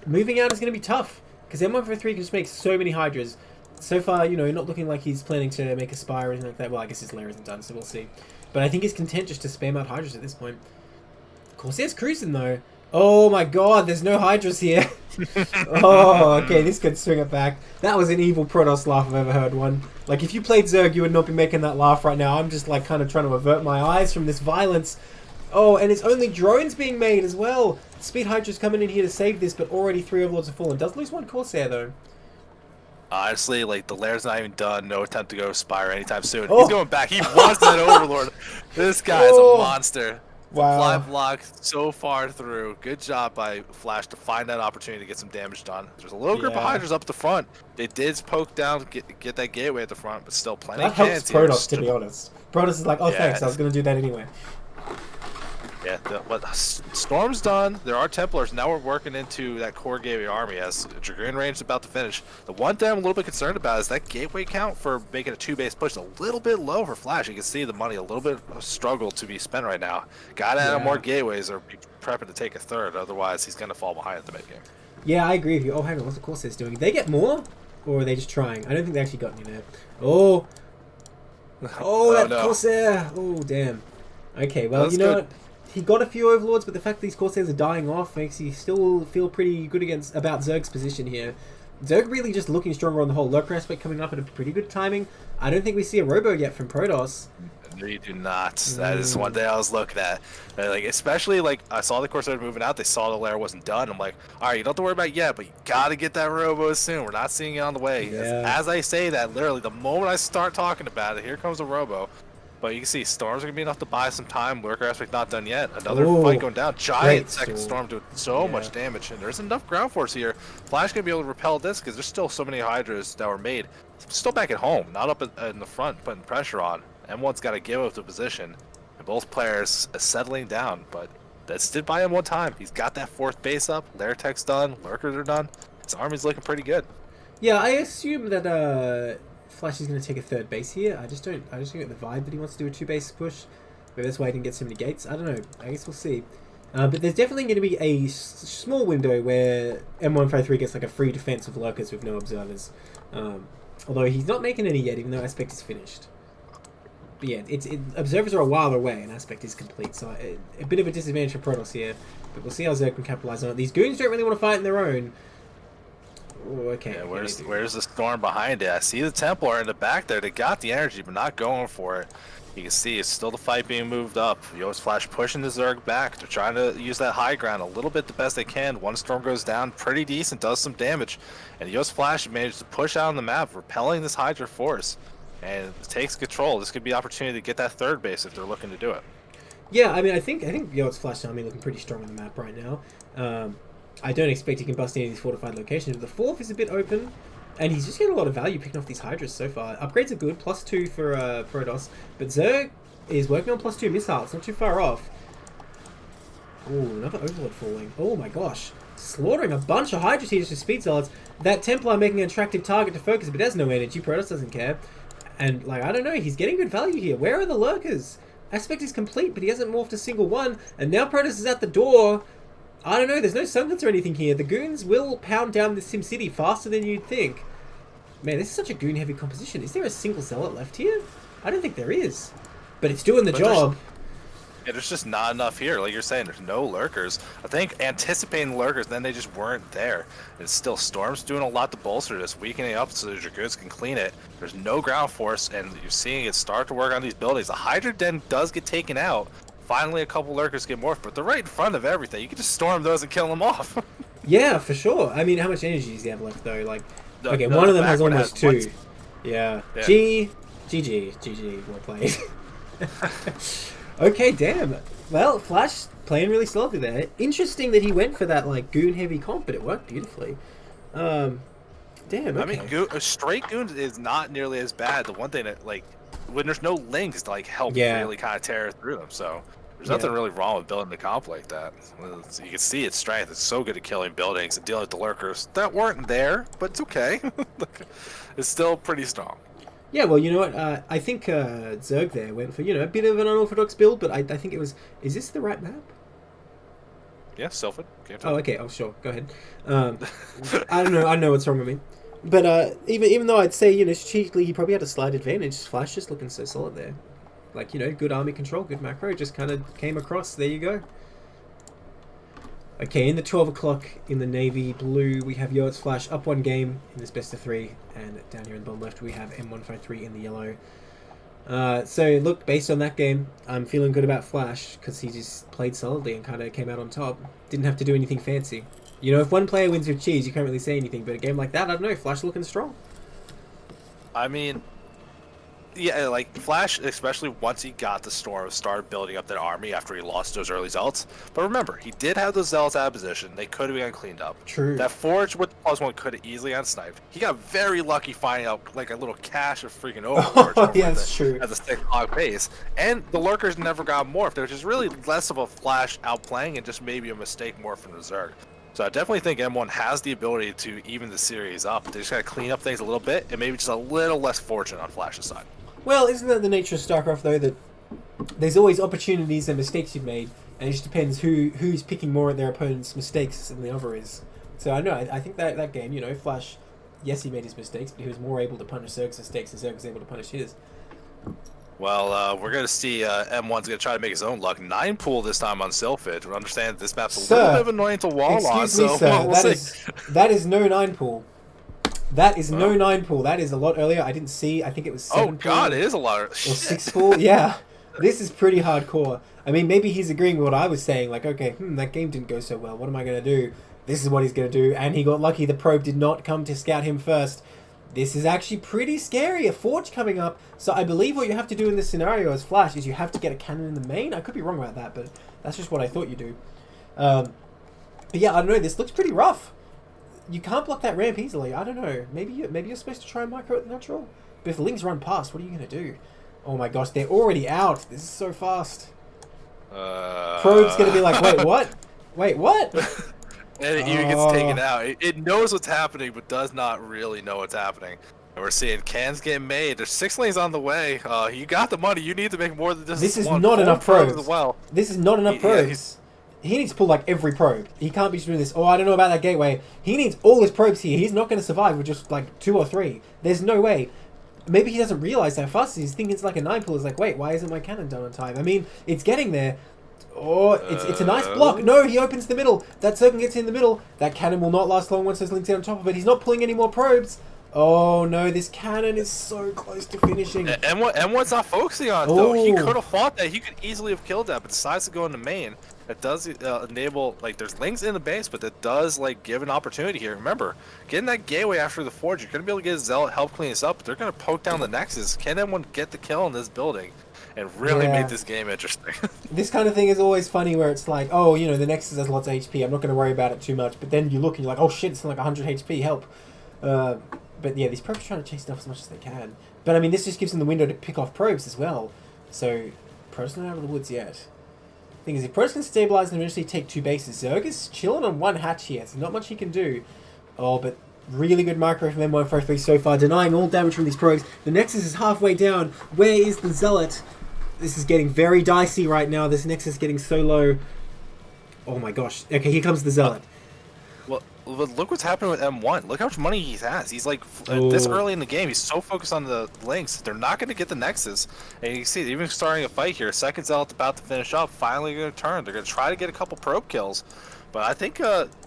moving out is going to be tough, because M153 can just make so many Hydras. So far, you know, not looking like he's planning to make a Spire or anything like that. Well, I guess his lair isn't done, so we'll see. But I think he's content just to spam out Hydras at this point. Corsair's cruising though. Oh my god, there's no Hydras here. Oh, okay, this could swing it back. That was an evil Protoss laugh I've ever heard one. Like, if you played Zerg, you would not be making that laugh right now. I'm just, like, kind of trying to avert my eyes from this violence. Oh, and it's only drones being made as well. Speed Hydra's coming in here to save this, but already 3 Overlords have fallen. Does lose 1 Corsair, though. Honestly, like, the Lair's not even done. No attempt to go Spire anytime soon. Oh. He's going back. He wants that Overlord. This guy is a monster. Wow. Fly block so far through. Good job by Flash to find that opportunity to get some damage done. There's a little group of Hydras up the front. They did poke down, get that gateway at the front, but still plenty That of helps cans Protoss, to be honest. Protoss is like, oh, thanks, I was going to do that anyway. Yeah, but Storm's done. There are Templars. Now we're working into that core gateway army as Dragoon range is about to finish. The one thing I'm a little bit concerned about is that gateway count for making a 2-base push a little bit low for Flash. You can see the money a little bit of struggle to be spent right now. Gotta add more gateways or be prepping to take a third. Otherwise, he's going to fall behind at the mid game. Yeah, I agree with you. Oh, hang on, what's the Corsairs doing? Did they get more? Or are they just trying? I don't think they actually got any there. Oh! Oh, that no. Corsair! Oh, damn. Okay, well, That's you know good. what? He got a few Overlords, but the fact that these Corsairs are dying off makes you still feel pretty good about Zerg's position here. Zerg really just looking stronger on the whole. Lurker aspect coming up at a pretty good timing. I don't think we see a Robo yet from Protoss. No, you do not. That is one thing I was looking at. Like, especially, like, I saw the Corsair moving out. They saw the Lair wasn't done. I'm like, all right, you don't have to worry about it yet, but you got to get that Robo soon. We're not seeing it on the way. Yeah. As I say that, literally, the moment I start talking about it, here comes a Robo. But you can see Storms are going to be enough to buy some time. Lurker aspect not done yet. Another fight going down. Giant second Storm doing so much damage. And there's enough ground force here. Flash going to be able to repel this because there's still so many Hydras that were made. Still back at home. Not up in the front putting pressure on. M1's got to give up the position. And both players are settling down. But that's did buy him one time. He's got that 4th base up. Lair tech's done. Lurkers are done. His army's looking pretty good. Yeah, I assume that Flash is going to take a 3rd base here. I just don't get the vibe that he wants to do a 2-base push. Maybe that's why he didn't get so many gates. I don't know. I guess we'll see. But there's definitely going to be a small window where M153 gets like a free defense of Lurkers with no observers. Although he's not making any yet, even though Aspect is finished. But yeah, observers are a while away and Aspect is complete. So a bit of a disadvantage for Protoss here. But we'll see how Zerg can capitalize on it. These goons don't really want to fight on their own. Oh, okay. Yeah, where's the Storm behind it? I see the Templar in the back there. They got the energy, but not going for it. You can see it's still the fight being moved up. Yo's Flash pushing the Zerg back. They're trying to use that high ground a little bit the best they can. One Storm goes down pretty decent, does some damage. And Yo's Flash managed to push out on the map, repelling this Hydra force. And takes control. This could be an opportunity to get that 3rd base if they're looking to do it. Yeah, I mean, I think Yo's Flash Army looking pretty strong on the map right now. I don't expect he can bust any of these fortified locations, but the 4th is a bit open, and he's just getting a lot of value picking off these Hydras so far. Upgrades are good, +2 for Protoss, but Zerg is working on +2 missiles, not too far off. Oh, another Overlord falling. Oh my gosh. Slaughtering a bunch of Hydra Teeters with Speed Zealots. That Templar making an attractive target to focus, but there's no energy. Protoss doesn't care. And, like, I don't know, he's getting good value here. Where are the Lurkers? Aspect is complete, but he hasn't morphed a single one, and now Protoss is at the door. I don't know, there's no Sunguns or anything here. The goons will pound down the Sim City faster than you'd think. Man, this is such a goon-heavy composition. Is there a single Zealot left here? I don't think there is. But it's doing the job. There's just not enough here. Like you're saying, there's no Lurkers. I think anticipating Lurkers, then they just weren't there. It's still Storm's doing a lot to bolster this, weakening up so the Dragoons can clean it. There's no ground force, and you're seeing it start to work on these buildings. The Hydra Den does get taken out. Finally, a couple Lurkers get morphed, but they're right in front of everything. You can just storm those and kill them off. Yeah, for sure. I mean, how much energy does he have left, though? Like, okay, one of them has almost 2. Yeah. GG, well played. Okay, damn. Well, Flash playing really slowly there. Interesting that he went for that, like, goon-heavy comp, but it worked beautifully. Damn, okay. I mean, straight goons is not nearly as bad. The one thing that, like, when there's no links to, like, help really kind of tear through them, so there's nothing really wrong with building the comp like that. You can see its strength. It's so good at killing buildings and dealing with the Lurkers that weren't there, but it's okay. It's still pretty strong. Yeah, well, you know what? I think Zerg there went for, a bit of an unorthodox build, but I think it was... Is this the right map? Yeah, Sylphin. Oh, okay. Oh, sure. Go ahead. I don't know. I know what's wrong with me. But even though I'd say, strategically he probably had a slight advantage, Flash just looking so solid there. Like, good army control, good macro, just kind of came across. There you go. Okay, in the 12 o'clock in the navy blue, we have Yoet's Flash up one game in this best of 3, and down here in the bottom left we have M153 in the yellow. So look, based on that game, I'm feeling good about Flash because he just played solidly and kind of came out on top. Didn't have to do anything fancy. You know, if one player wins with cheese, you can't really say anything, but a game like that, I don't know, Flash looking strong. I mean, yeah, like Flash, especially once he got the Storm, started building up that army after he lost those early Zealots. But remember, he did have those Zealots out of position. They could have been cleaned up. True. That Forge with the +1 could have easily unsniped. He got very lucky finding out like a little cache of freaking Overforge. Oh, yeah, that's true. At the 6 o'clock base. And the Lurkers never got morphed, which is really less of a Flash outplaying and just maybe a mistake more from the Zerg. So I definitely think M1 has the ability to even the series up. They just gotta clean up things a little bit and maybe just a little less fortunate on Flash's side. Well, isn't that the nature of StarCraft, though, that there's always opportunities and mistakes you've made, and it just depends who's picking more at their opponent's mistakes than the other is. So I know, I think that game, you know, Flash, yes, he made his mistakes, but he was more able to punish Zerg's mistakes, and Zerg was able to punish his. Well, we're going to see M1's going to try to make his own luck. 9 pool this time on Sylphid. We understand this map's a little bit of annoying to wall on, excuse me, so sir, we'll see. that is no 9 pool. That is no 9 pool. That is a lot earlier. I didn't see. I think it was 7 pool. Oh, God, it is a lot. Or 6 pool. Yeah. This is pretty hardcore. I mean, maybe he's agreeing with what I was saying. Like, okay, that game didn't go so well. What am I going to do? This is what he's going to do. And he got lucky. The probe did not come to scout him first. This is actually pretty scary. A Forge coming up. So I believe what you have to do in this scenario as Flash is you have to get a cannon in the main. I could be wrong about that, but that's just what I thought you do. But yeah, I don't know. This looks pretty rough. You can't block that ramp easily. I don't know. Maybe you're supposed to try and micro at the natural. But if Lings run past, what are you going to do? Oh my gosh, they're already out. This is so fast. Probe's going to be like, wait, what? Wait, what? And it even gets taken out. It knows what's happening, but does not really know what's happening. And we're seeing cans getting made. There's 6 lanes on the way. You got the money. You need to make more than just this is one. not enough probes. As well. This is not enough probes. He needs to pull like every probe. He can't be just doing this. Oh, I don't know about that gateway. He needs all his probes here. He's not going to survive with just like 2 or 3. There's no way. Maybe he doesn't realize how fast he's thinking it's like a 9 pull. It's like, wait, why isn't my cannon done on time? I mean, it's getting there. Oh, it's a nice block. No, he opens the middle. That circle gets in the middle. That cannon will not last long once those links get on top of it. He's not pulling any more probes. Oh no, this cannon is so close to finishing. M1's not focusing on it though. He could have fought that. He could easily have killed that, but decides to go into main. That does enable, like, there's links in the base, but that does, like, give an opportunity here. Remember, getting that gateway after the Forge, you're going to be able to get Zealot help clean this up, but they're going to poke down the Nexus. Can anyone get the kill in this building? And really make this game interesting. This kind of thing is always funny where it's like, oh, you know, the Nexus has lots of HP. I'm not going to worry about it too much. But then you look and you're like, oh shit, it's like 100 HP, help. But yeah, these probes are trying to chase stuff as much as they can. But I mean, this just gives them the window to pick off probes as well. So, probes not out of the woods yet. Thing is, if probes can stabilize and eventually take 2 bases, Zerg is chilling on 1 hatch here. There's not much he can do. Oh, but really good micro from M153 so far, denying all damage from these probes. The Nexus is halfway down. Where is the Zealot? This is getting very dicey right now. This Nexus is getting so low. Oh my gosh. Okay, here comes the Zealot. Well, look what's happening with M1. Look how much money he has. He's like, this early in the game, he's so focused on the links. They're not going to get the Nexus. And you can see, even starting a fight here. Second Zealot's about to finish up. Finally going to turn. They're going to try to get a couple probe kills. But I think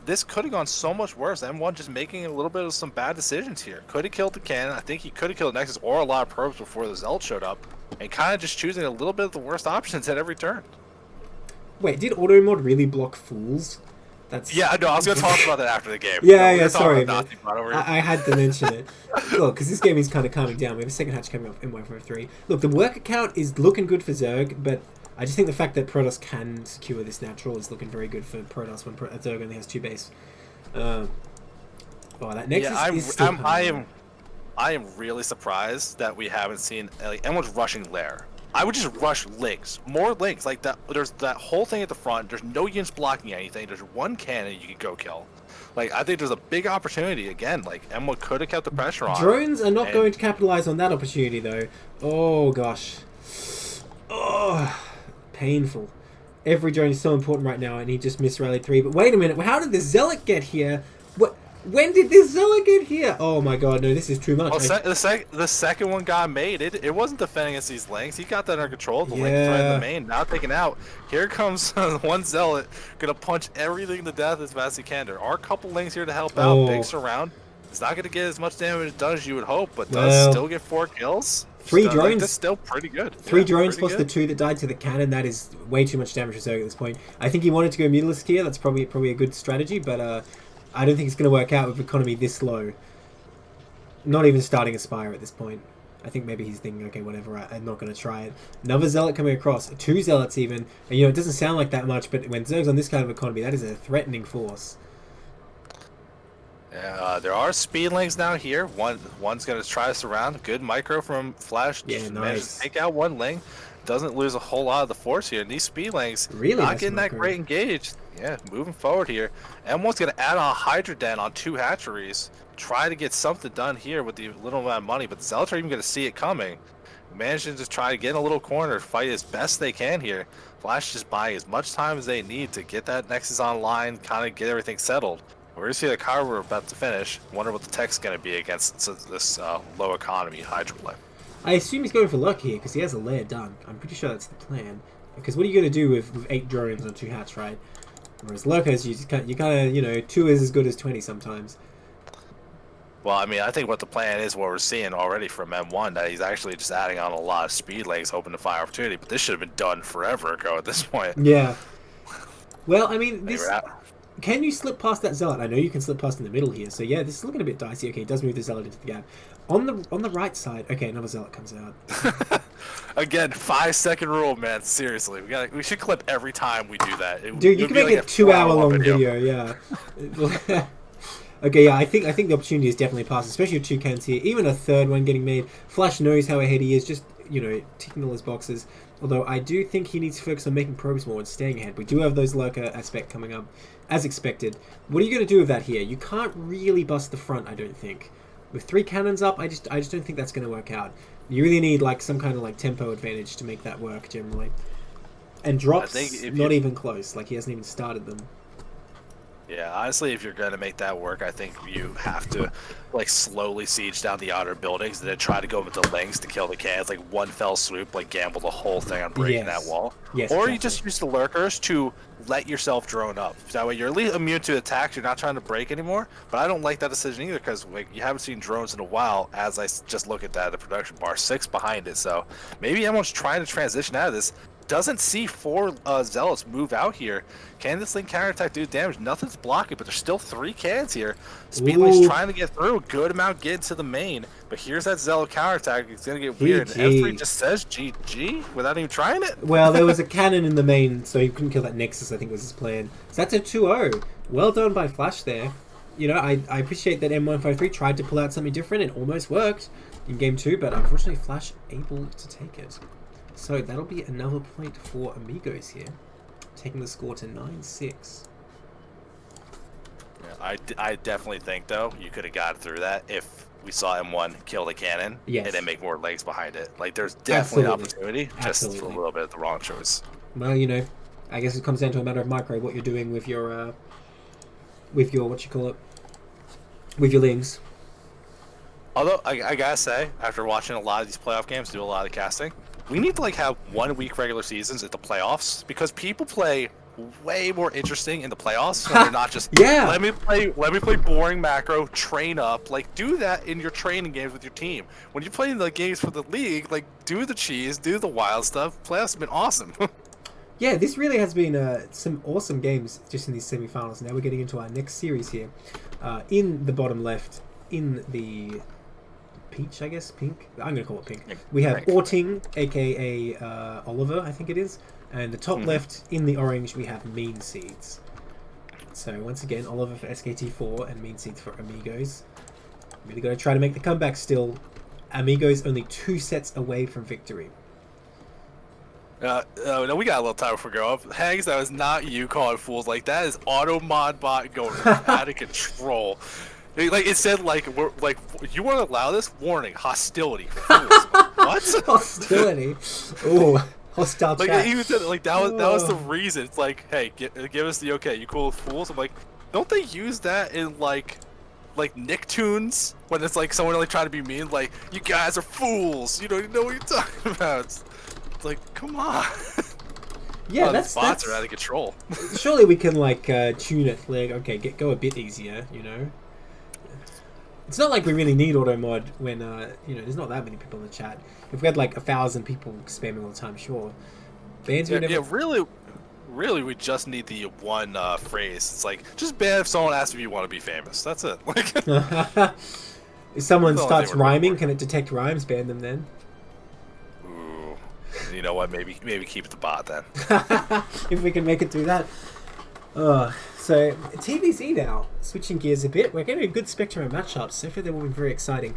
this could have gone so much worse. M1 just making a little bit of some bad decisions here. Could have killed the cannon. I think he could have killed the Nexus or a lot of probes before the Zealot showed up. And kind of just choosing a little bit of the worst options at every turn. Wait, did auto mod really block fools? That's... Yeah, no, I was going to talk about that after the game. Yeah, sorry, man. I had to mention it. Look, because this game is kind of calming down. We have a second hatch coming up in 143. Look, the worker count is looking good for Zerg, but I just think the fact that Protoss can secure this natural is looking very good for Protoss when Zerg only has 2 base. Oh, that Nexus is still I am really surprised that we haven't seen, like, everyone's rushing Lair. I would just rush links. More links. Like, that. There's that whole thing at the front. There's no units blocking anything. There's 1 cannon you can go kill. Like, I think there's a big opportunity, again. Like, M1 could have kept the pressure on. Drones are not going to capitalize on that opportunity, though. Oh, gosh. Oh, painful. Every drone is so important right now, and he just missed rally 3. But wait a minute. How did the Zealot get here? What? When did this Zilla get here? Oh my god, no, this is too much. Well, the second one got made. It wasn't defending against these links. He got that under control. The link is right in the main. Now taken out. Here comes one Zealot. Gonna punch everything to death as fast as he can. There are a couple links here to help out. Big surround. It's not gonna get as much damage done as you would hope, but does still get 4 kills. 3 drones. Like, that's still pretty good. 3 drones plus the 2 that died to the cannon. That is way too much damage for Zerg at this point. I think he wanted to go Mutalisk here. That's probably a good strategy, but I don't think it's going to work out with economy this low. Not even starting Aspire at this point. I think maybe he's thinking, okay, whatever, I'm not going to try it. Another Zealot coming across. 2 Zealots even. And, it doesn't sound like that much, but when Zerg's on this kind of economy, that is a threatening force. There are speed links now here. One's going to try to surround. Good micro from Flash. Yeah, nice. Manages to take out one link. Doesn't lose a whole lot of the force here. And these speed links really not getting that great engaged. Yeah, moving forward here. M1's going to add on a Hydra Den on 2 hatcheries. Try to get something done here with the little amount of money. But the Zealots are even going to see it coming. Managing to try to get in a little corner, fight as best they can here. Flash just buying as much time as they need to get that Nexus online, kind of get everything settled. We're going to see the car we're about to finish. Wonder what the tech's going to be against this low economy Hydra play. I assume he's going for luck here because he has a lair done. I'm pretty sure that's the plan. Because what are you going to do with 8 drones on 2 hats, right? Whereas locos, you kind of, 2 is as good as 20 sometimes. Well, I mean, I think what the plan is, what we're seeing already from M1, that he's actually just adding on a lot of speed links, hoping to find opportunity. But this should have been done forever ago at this point. Yeah. Well, I mean, this... Can you slip past that Zealot? I know you can slip past in the middle here. So yeah, this is looking a bit dicey. Okay, he does move the Zealot into the gap. On the right side, okay, another Zealot comes out. Again, 5-second rule, man. Seriously, we should clip every time we do that. Dude, you can make a 2-hour-long video. Yeah. Okay, yeah, I think the opportunity is definitely passed, especially with 2 cans here. Even a third one getting made. Flash knows how ahead he is, just ticking all his boxes. Although I do think he needs to focus on making probes more and staying ahead. We do have those lurker aspect coming up, as expected. What are you going to do with that here? You can't really bust the front, I don't think. With 3 cannons up, I just don't think that's going to work out. You really need like some kind of like tempo advantage to make that work generally. And drops not even close. Like he hasn't even started them. Yeah, honestly, if you're going to make that work, I think you have to like slowly siege down the outer buildings and then try to go with the links to kill the cans. Like one fell swoop, like gamble the whole thing on breaking that wall. Yes, or exactly. you just use the lurkers to let yourself drone up. That way you're at least immune to attacks. You're not trying to break anymore. But I don't like that decision either because like you haven't seen drones in a while. As I just look at that, the production bar 6 behind it. So maybe everyone's trying to transition out of this. Doesn't see 4 Zealots move out here. Can this link counterattack do damage? Nothing's blocking, but there's still 3 cans here. Speedlink's trying to get through. Good amount getting to the main. But here's that Zealot counterattack. It's going to get weird. And F3 just says GG without even trying it. Well, there was a cannon in the main, so he couldn't kill that Nexus, I think was his plan. So that's a 2-0. Well done by Flash there. I appreciate that M153 tried to pull out something different. It almost worked in Game 2, but unfortunately Flash able to take it. So that'll be another point for Amigos here, taking the score to 9-6. Yeah, I definitely think, though, you could have got through that if we saw M1 kill the cannon and then make more legs behind it. Like, there's definitely an opportunity, just a little bit of the wrong choice. Well, I guess it comes down to a matter of micro, what you're doing with your with your links. Although, I gotta say, after watching a lot of these playoff games, do a lot of casting, we need to have 1 week regular seasons at the playoffs because people play way more interesting in the playoffs. So they're not just let me play boring macro, train up. Like do that in your training games with your team. When you play in the games for the league, like do the cheese, do the wild stuff. Playoffs have been awesome. Yeah, this really has been some awesome games just in these semifinals. Now we're getting into our next series here. In the bottom left, in the peach, I guess, pink. I'm gonna call it pink. We have Orting, aka Oliver, I think it is, and the top left in the orange we have Mean Seeds. So once again, Oliver for SKT4 and Mean Seeds for Amigos. Really got to try to make the comeback still. Amigos only 2 sets away from victory. No, we got a little time before we go up. Hangs, that was not you calling fools. Like that is auto mod bot going out of control. Like it said, we're like you want to allow this? Warning: hostility. Fools. What? Hostility. Oh, hostile chat. Like even said, like that was the reason. It's like, hey, give us the okay. You cool with fools? I'm like, don't they use that in like like Nicktoons when it's like someone like trying to be mean, like you guys are fools. You don't even know what you're talking about. It's like, come on. Yeah, these bots are out of control. Surely we can like tune it. Like, okay, go a bit easier. You know. It's not like we really need auto mod when you know there's not that many people in the chat. If we had like 1,000 people spamming all the time, sure. Bans Really, we just need the one phrase. It's like, just ban if someone asks if you want to be famous. That's it. Like, if someone That's all starts they were rhyming, for. can it detect rhymes? Ban them then. ooh, you know what? Maybe keep the bot then. If we can make it do that. So TVZ now, switching gears a bit. We're getting a good spectrum of matchups. So far, they've all been very exciting.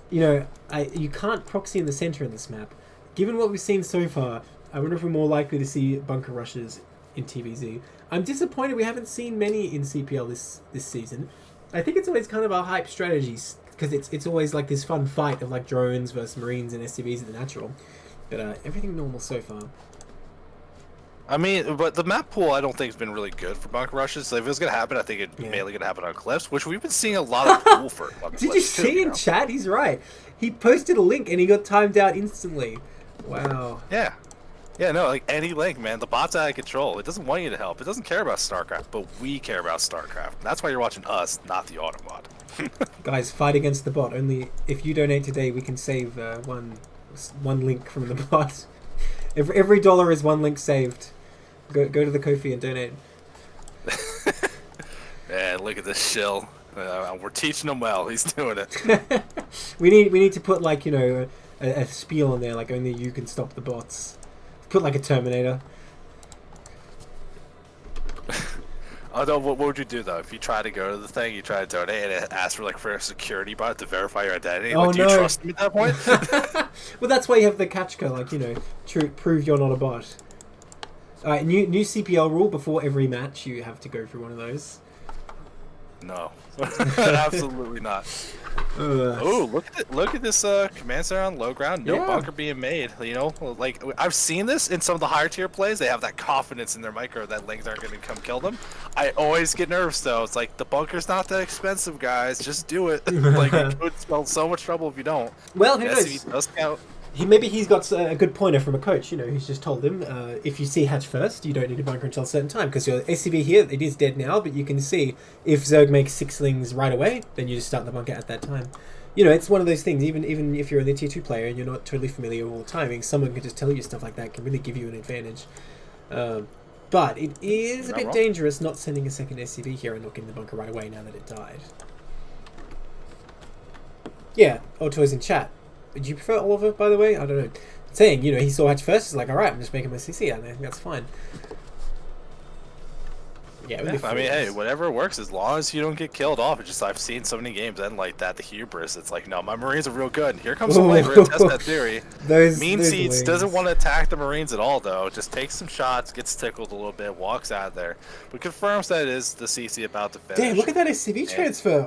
You know, you can't proxy in the center in this map. Given what we've seen so far, I wonder if we're more likely to see bunker rushes in TVZ. I'm disappointed we haven't seen many in CPL this season. I think it's always kind of our hype strategies because it's always like this fun fight of like drones versus marines and SCVs at the natural. But everything normal so far. I mean, but the map pool I don't think has been really good for bunker rushes. So if it was gonna happen, I think it's mainly gonna happen on cliffs, which we've been seeing a lot of pool for. Did you see in chat? He's right. He posted a link and he got timed out instantly. Wow. Yeah. Yeah, no, like any link, man. The bot's out of control. It doesn't want you to help. It doesn't care about StarCraft, but we care about StarCraft. That's why you're watching us, not the Automod. Guys, fight against the bot. Only if you donate today, we can save one link from the bot. Every dollar is one link saved. Go to the Ko-fi and donate. Man, look at this shill. We're teaching him well. He's doing it. we need to put like, you know, a spiel in there, like only you can stop the bots. Put like a Terminator. Although, what would you do though if you try to go to the thing, you try to donate, and it asks for a security bot to verify your identity? Oh, like, do you trust me at that point? Well, that's why you have the catchka, like, you know, prove you're not a bot. Alright, new CPL rule: before every match, you have to go through one of those. No, absolutely not. Oh, look at this command center on low ground. No bunker being made. You know, like I've seen this in some of the higher tier plays. They have that confidence in their micro that lanes aren't going to come kill them. I always get nervous though. It's like the bunker's not that expensive, guys. Just do it. Like it could spell so much trouble if you don't. Well, who knows? SCV does count. Maybe he's got a good pointer from a coach, you know, who's just told him, if you see hatch first, you don't need to bunker until a certain time, because your SCV here, it is dead now, but you can see if Zerg makes 6 lings right away, then you just start the bunker at that time. You know, it's one of those things, even if you're a tier 2 player and you're not totally familiar with all the timing, someone can just tell you stuff like that, can really give you an advantage. But it is a bit dangerous not sending a second SCV here and not getting the bunker right away now that it died. Yeah, Auto's in chat. Do you prefer Oliver, by the way? I don't know. Saying, you know, he saw hatch first, he's like, alright, I'm just making my CC out there. That's fine. Yeah, I mean, hey, whatever works, as long as you don't get killed off. It's just, I've seen so many games end like that, the hubris. It's like, no, my Marines are real good. Here comes some lane, we're gonna test that theory. Mean Seeds doesn't want to attack the Marines at all, though. Just takes some shots, gets tickled a little bit, walks out there. But confirms that it is the CC about to finish. Damn, look at that SCV transfer.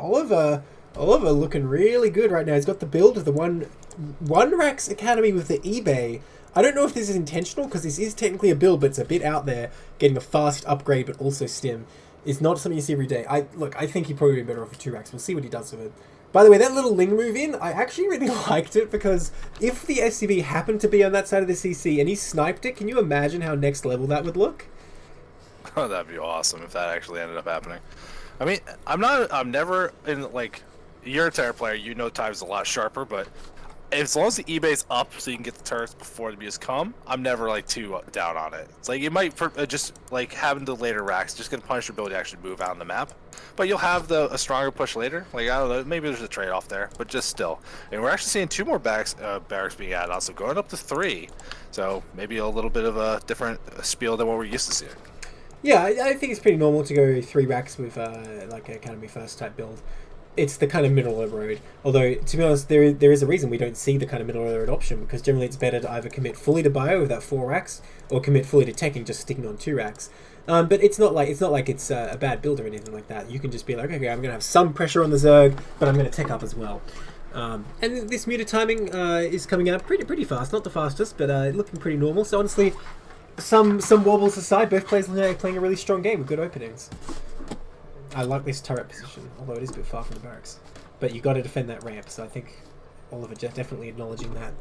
Oliver looking really good right now. He's got the build of the one Rax Academy with the eBay. I don't know if this is intentional, because this is technically a build, but it's a bit out there. Getting a fast upgrade, but also stim. It's not something you see every day. I think he'd probably be better off with 2 Rax. We'll see what he does with it. By the way, that little Ling move in, I actually really liked it, because if the SCV happened to be on that side of the CC and he sniped it, can you imagine how next level that would look? Oh, that'd be awesome if that actually ended up happening. I mean, I'm never in, like, you're a Terra player, you know time's a lot sharper, but as long as the eBay's up so you can get the turrets before the views come, I'm never, like, too down on it. It's like, you might just, like, having the later racks just gonna punish your ability to actually move out on the map. But you'll have a stronger push later. Like, I don't know, maybe there's a trade-off there, but just still. And we're actually seeing 2 more barracks being added on, so going up to 3. So maybe a little bit of a different spiel than what we're used to seeing. Yeah, I think it's pretty normal to go 3 racks with, like, an Academy First type build. It's the kind of middle of the road. Although, to be honest, there is a reason we don't see the kind of middle of the road option, because generally it's better to either commit fully to bio with that 4 racks, or commit fully to teching, just sticking on 2 racks. But it's not like it's a bad build or anything like that. You can just be like, okay, I'm gonna have some pressure on the Zerg, but I'm gonna tech up as well. And this muted timing is coming out pretty fast. Not the fastest, but looking pretty normal. So honestly, some wobbles aside, both players playing a really strong game with good openings. I like this turret position, although it is a bit far from the barracks. But you got to defend that ramp, so I think Oliver definitely acknowledging that.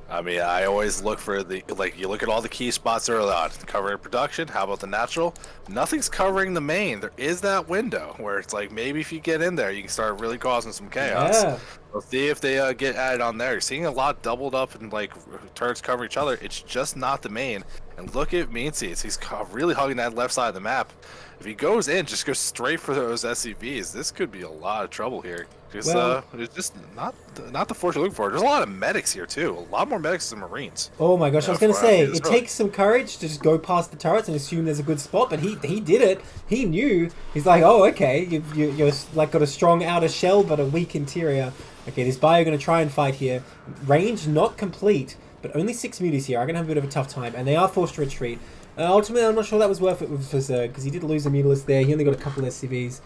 I mean, I always look for you look at all the key spots early on. Covering production, how about the natural? Nothing's covering the main. There is that window where it's like, maybe if you get in there, you can start really causing some chaos. Yeah. We'll see if they get added on there. You're seeing a lot doubled up and like turrets cover each other. It's just not the main. And look at Mean Seeds. He's really hugging that left side of the map. If he goes in, just go straight for those SCVs. This could be a lot of trouble here. Because it's just not the force you're looking for. There's a lot of medics here too. A lot more medics than Marines. Oh my gosh, I was going to say, it takes some courage to just go past the turrets and assume there's a good spot, but he did it. He knew. He's like, oh, okay, you're like got a strong outer shell, but a weak interior. Okay, this bio going to try and fight here. Range not complete, but only 6 muties here. I'm going to have a bit of a tough time, and they are forced to retreat. Ultimately, I'm not sure that was worth it for Zerg, because he did lose a mutilist there. He only got a couple SCVs.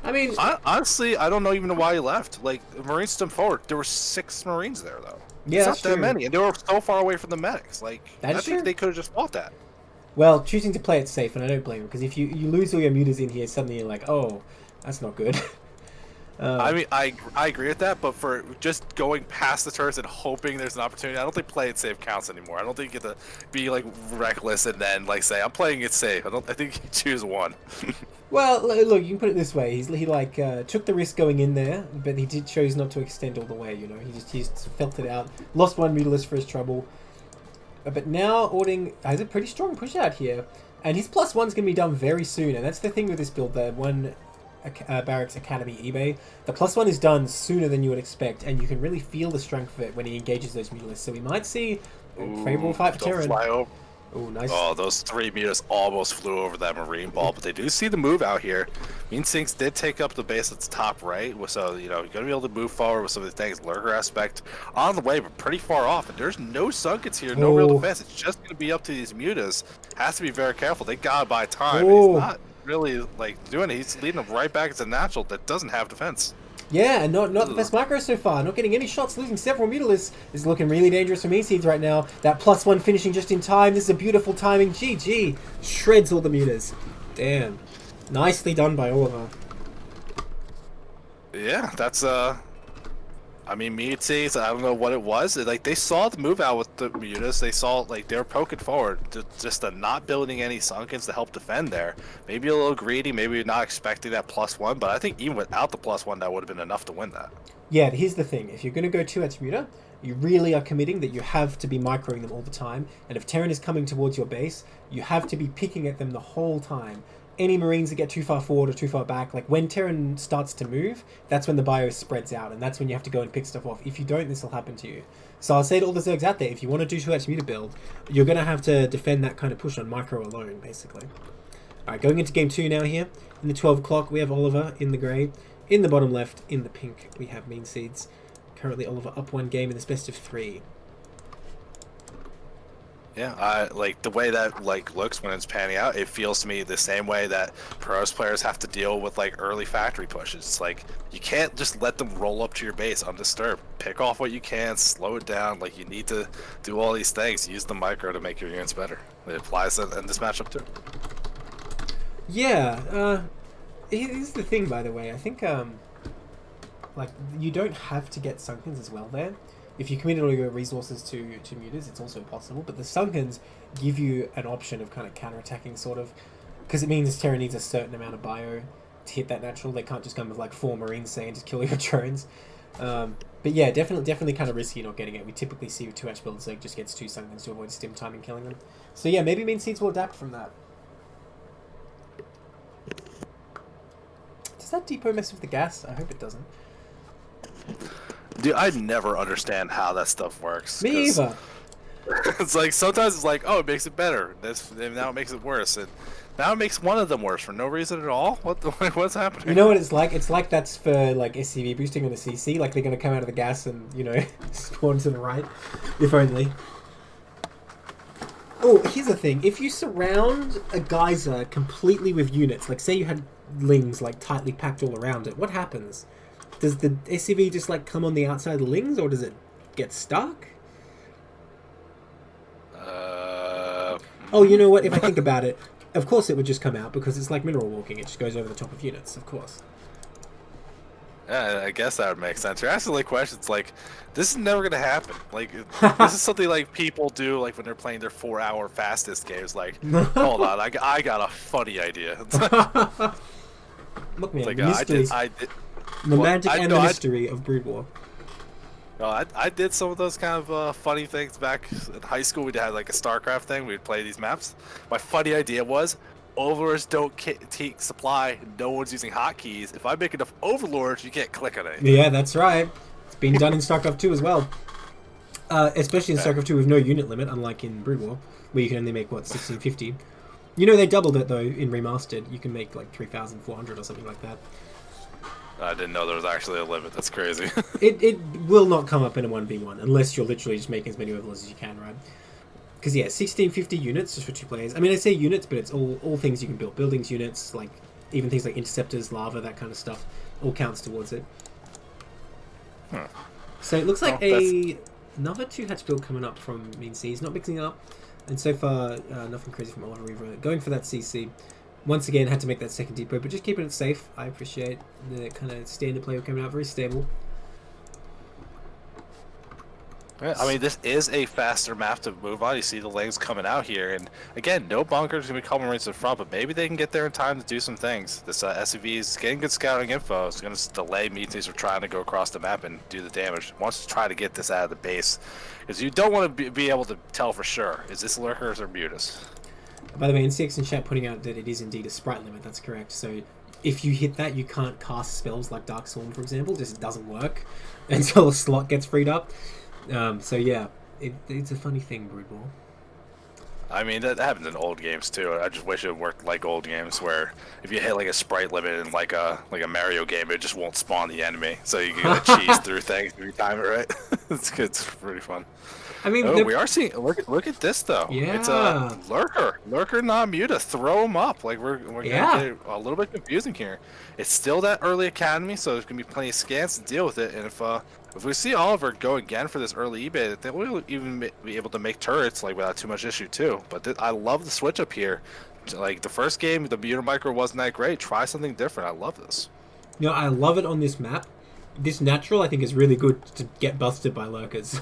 I mean, honestly, I don't even know why he left. Like, Marines stood forward. There were 6 Marines there, though. Yeah, it's that's not that true. many, and they were so far away from the medics. Like, That I is think true. they could have just fought that. Well, choosing to play it safe, and I don't blame him, because if you lose all your mutas in here, suddenly you're like, oh, that's not good. I mean, I agree with that, but for just going past the turrets and hoping there's an opportunity, I don't think play it safe counts anymore. I don't think you get to be like reckless and then like say I'm playing it safe. I think you choose one. Well, look, you can put it this way: he took the risk going in there, but he did chose not to extend all the way. You know, he just felt it out. Lost one mutilist for his trouble, but now Ording has a pretty strong push out here, and his +1's going to be done very soon. And that's the thing with this build: the one Barracks Academy eBay, the +1 is done sooner than you would expect, and you can really feel the strength of it when he engages those mutilists. So we might see a favorable fight for Terran. Fly over. Oh, nice. Oh, those 3 meters almost flew over that Marine ball, but they do see the move out here. Mean Sinks did take up the base at the top right, so, you know, you're going to be able to move forward with some of the things. Lurker aspect on the way, but pretty far off. And there's no Sunkets here, no real defense. It's just going to be up to these mutas. Has to be very careful. They got to buy time. And he's not really, like, doing it. He's leading them right back as a natural that doesn't have defense. Yeah, and not the best micro so far. Not getting any shots, losing several mutilists. This is looking really dangerous for Mean Seeds right now. That +1 finishing just in time. This is a beautiful timing. GG. Shreds all the mutas. Damn. Nicely done by Oliver. Yeah, that's I mean, Mean Seeds, I don't know what it was. Like, they saw the move out with the mutas. They saw, like, they were poking forward. Just not building any Sunkens to help defend there. Maybe a little greedy, maybe not expecting that +1, but I think even without the +1, that would have been enough to win that. Yeah, here's the thing. If you're going to go 2H muta, you really are committing that you have to be microing them all the time. And if Terran is coming towards your base, you have to be picking at them the whole time. Any Marines that get too far forward or too far back, like when Terran starts to move, that's when the bio spreads out, and that's when you have to go and pick stuff off. If you don't, this will happen to you. So I'll say to all the Zergs out there, if you want to do 2H muta build, you're going to have to defend that kind of push on micro alone, basically. Alright, going into game 2 now here. In the 12 o'clock, we have Oliver in the grey. In the bottom left, in the pink, we have Mean Seeds. Currently Oliver up 1 game in this best of 3. Yeah, I like the way that like looks when it's panning out. It feels to me the same way that pros players have to deal with like early factory pushes. It's like you can't just let them roll up to your base undisturbed. Pick off what you can, slow it down. Like you need to do all these things. Use the micro to make your units better. It applies in this matchup too. Yeah, here's the thing, by the way. I think like you don't have to get Sunkens as well there. If you committed all your resources to mutas, it's also possible. But the Sunkens give you an option of kind of counterattacking, sort of, because it means Terra needs a certain amount of bio to hit that natural. They can't just come with like 4 Marines saying just kill your drones. But yeah, definitely kind of risky not getting it. We typically see with 2H builds like just gets 2 Sunkens to avoid stim time and killing them. So yeah, maybe Mean Seeds will adapt from that. Does that depot mess with the gas? I hope it doesn't. Dude, I never understand how that stuff works. Me either. It's like sometimes it's like, oh, it makes it better. Now it makes it worse, and now it makes one of them worse for no reason at all. What's happening? You know what it's like? It's like that's for like SCV boosting on the CC. Like they're gonna come out of the gas and spawn to the right. If only. Oh, here's the thing. If you surround a geyser completely with units, like say you had lings like tightly packed all around it, what happens? Does the SCV just like come on the outside of the lings, or does it get stuck? Oh, you know what? If I think about it, Of course it would just come out because it's like mineral walking. It just goes over the top of units, of course. Yeah, I guess that would make sense. You're asking like questions like, this is never gonna happen. Like, this is something like people do like when they're playing their 4-hour fastest games. Like, hold on, I got a funny idea. Look, man, Like, the mystery, the magic and the mystery of Brood War. No, I did some of those kind of funny things back in high school. We had like a StarCraft thing. We'd play these maps. My funny idea was, Overlords don't take supply. No one's using hotkeys. If I make enough Overlords, you can't click on it. Yeah, that's right. It's been done in StarCraft 2 as well. Especially in StarCraft 2 with no unit limit, unlike in Brood War, where you can only make, what, 1650. You know, they doubled it, though, in Remastered. You can make, like, 3,400 or something like that. I didn't know there was actually a limit. That's crazy. It will not come up in a 1v1, unless you're literally just making as many Overlords as you can, right? Because, yeah, 1650 units just for 2 players. I mean, I say units, but it's all things you can build. Buildings units, like, even things like Interceptors, Lava, that kind of stuff, all counts towards it. Huh. So it looks like another 2-hatch build coming up from Mean Seas, not mixing it up. And so far, nothing crazy from Oliver Reaver. Going for that CC. Once again, had to make that second depot, but just keeping it safe. I appreciate the kind of standard play coming out, very stable. Yeah, I mean, this is a faster map to move on. You see the legs coming out here, and again, no bunkers going to be coming right in front, but maybe they can get there in time to do some things. This SUV is getting good scouting info. It's going to delay mutinies from trying to go across the map and do the damage. Wants to try to get this out of the base, because you don't want to be able to tell for sure. Is this Lurkers or Mutas? By the way, NCX in chat pointing out that it is indeed a sprite limit. That's correct. So if you hit that, you can't cast spells like Dark Swarm, for example. Just doesn't work until a slot gets freed up. So yeah, it's a funny thing, Brood War. I mean, that happens in old games too. I just wish it worked like old games, where if you hit like a sprite limit in like a Mario game, it just won't spawn the enemy, so you can cheese through things every time, right? It's good. It's pretty fun. I mean, we are seeing. Look at this though. Yeah. It's a lurker, not muta. Throw them up. Like we're gonna get a little bit confusing here. It's still that early academy, so there's gonna be plenty of scans to deal with it. And if we see Oliver go again for this early eBay, they will even be able to make turrets like without too much issue too. But I love the switch up here. Like the first game, the muta micro wasn't that great. Try something different. I love this. You know, I love it on this map. This natural, I think, is really good to get busted by lurkers.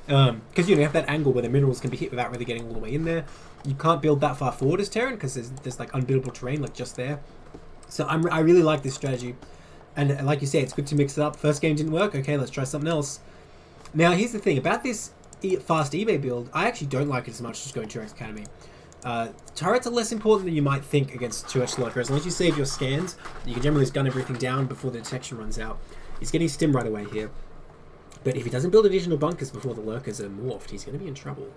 Because you have that angle where the minerals can be hit without really getting all the way in there. You can't build that far forward as Terran because there's like unbuildable terrain like just there. So I really like this strategy, and like you say, it's good to mix it up. First game didn't work. Okay, let's try something else. Now here's the thing about this fast eBay build. I actually don't like it as much as going 2x Academy. Turrets are less important than you might think against 2x Lurker. As long as you save your scans, you can generally just gun everything down before the detection runs out. He's getting stim right away here. But if he doesn't build additional bunkers before the lurkers are morphed, he's going to be in trouble.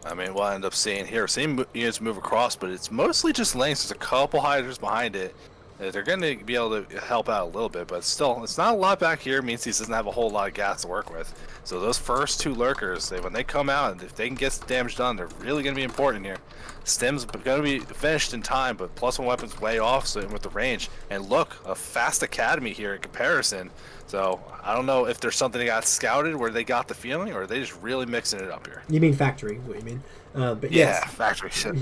I mean, we'll end up seeing units move across, but it's mostly just lanes. There's a couple hiders behind it. They're going to be able to help out a little bit, but still, it's not a lot back here. It means he doesn't have a whole lot of gas to work with. So those first 2 lurkers, when they come out, if they can get the damage done, they're really going to be important here. Stim's going to be finished in time, but +1 weapon's way off so with the range. And look, a fast academy here in comparison. So I don't know if there's something that got scouted where they got the feeling, or are they just really mixing it up here? You mean factory? What you mean? But yeah, yes. Factory shit.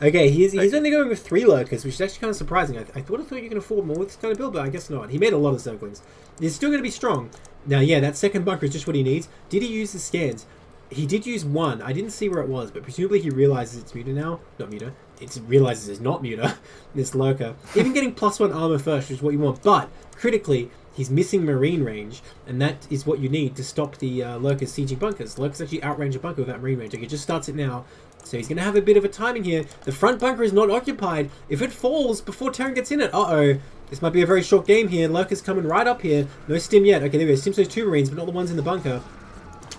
Okay, he's only going with 3 lurkers, which is actually kind of surprising. I thought you can afford more with this kind of build, but I guess not. He made a lot of circlings. He's still going to be strong. Now, yeah, that second bunker is just what he needs. Did he use the scans? He did use 1. I didn't see where it was, but presumably he realizes it's muta now. Not muta. It realizes it's not muta. This lurker. Even getting +1 armor first is what you want, but critically, he's missing marine range, and that is what you need to stop the lurkers sieging bunkers. Lurkers actually outrange a bunker without marine range. He just starts it now. So he's going to have a bit of a timing here. The front bunker is not occupied. If it falls before Terran gets in it, uh-oh. This might be a very short game here. Lurker's coming right up here. No stim yet. Okay, there we go. Stims those 2 marines, but not the ones in the bunker.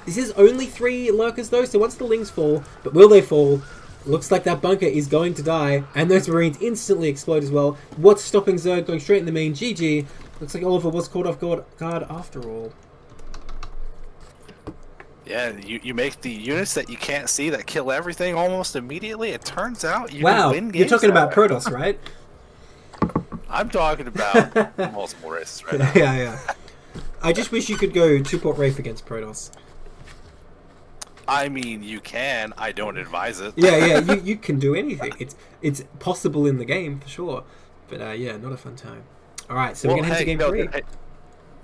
This is only 3 lurkers, though, so once the lings fall, but will they fall? Looks like that bunker is going to die, and those marines instantly explode as well. What's stopping Zerg going straight in the main? GG. Looks like Oliver was caught off guard after all. Yeah, you make the units that you can't see that kill everything almost immediately. It turns out you wow, can win games. You're talking about Protoss, right? I'm talking about multiple races right now. Yeah. I just wish you could go 2-port Wraith against Protoss. I mean, you can. I don't advise it. Yeah, you can do anything. It's possible in the game for sure, but yeah, not a fun time. All right, so we're gonna head to game 3. Hey,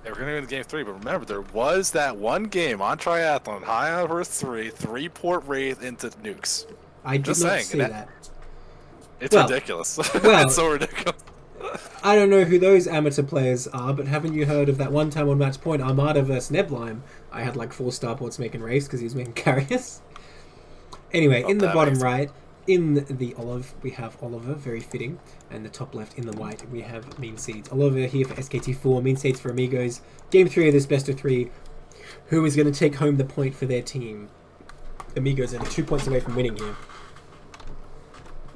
we're gonna go to game 3, but remember, there was that one game on Triathlon, High on Earth 3 port Wraith into nukes. I did Just not saying, see that. It's ridiculous. Well, It's so ridiculous. I don't know who those amateur players are, but haven't you heard of that one time on Match Point, Armada versus Neblime? I had like 4 starports making race because he was making carriers. Anyway, in the bottom right, in the olive, we have Oliver, very fitting, and the top left in the white, we have Mean Seeds. Oliver here for SKT4, Mean Seeds for Amigos. Game 3 of this best of 3. Who is going to take home the point for their team? Amigos are 2 points away from winning here.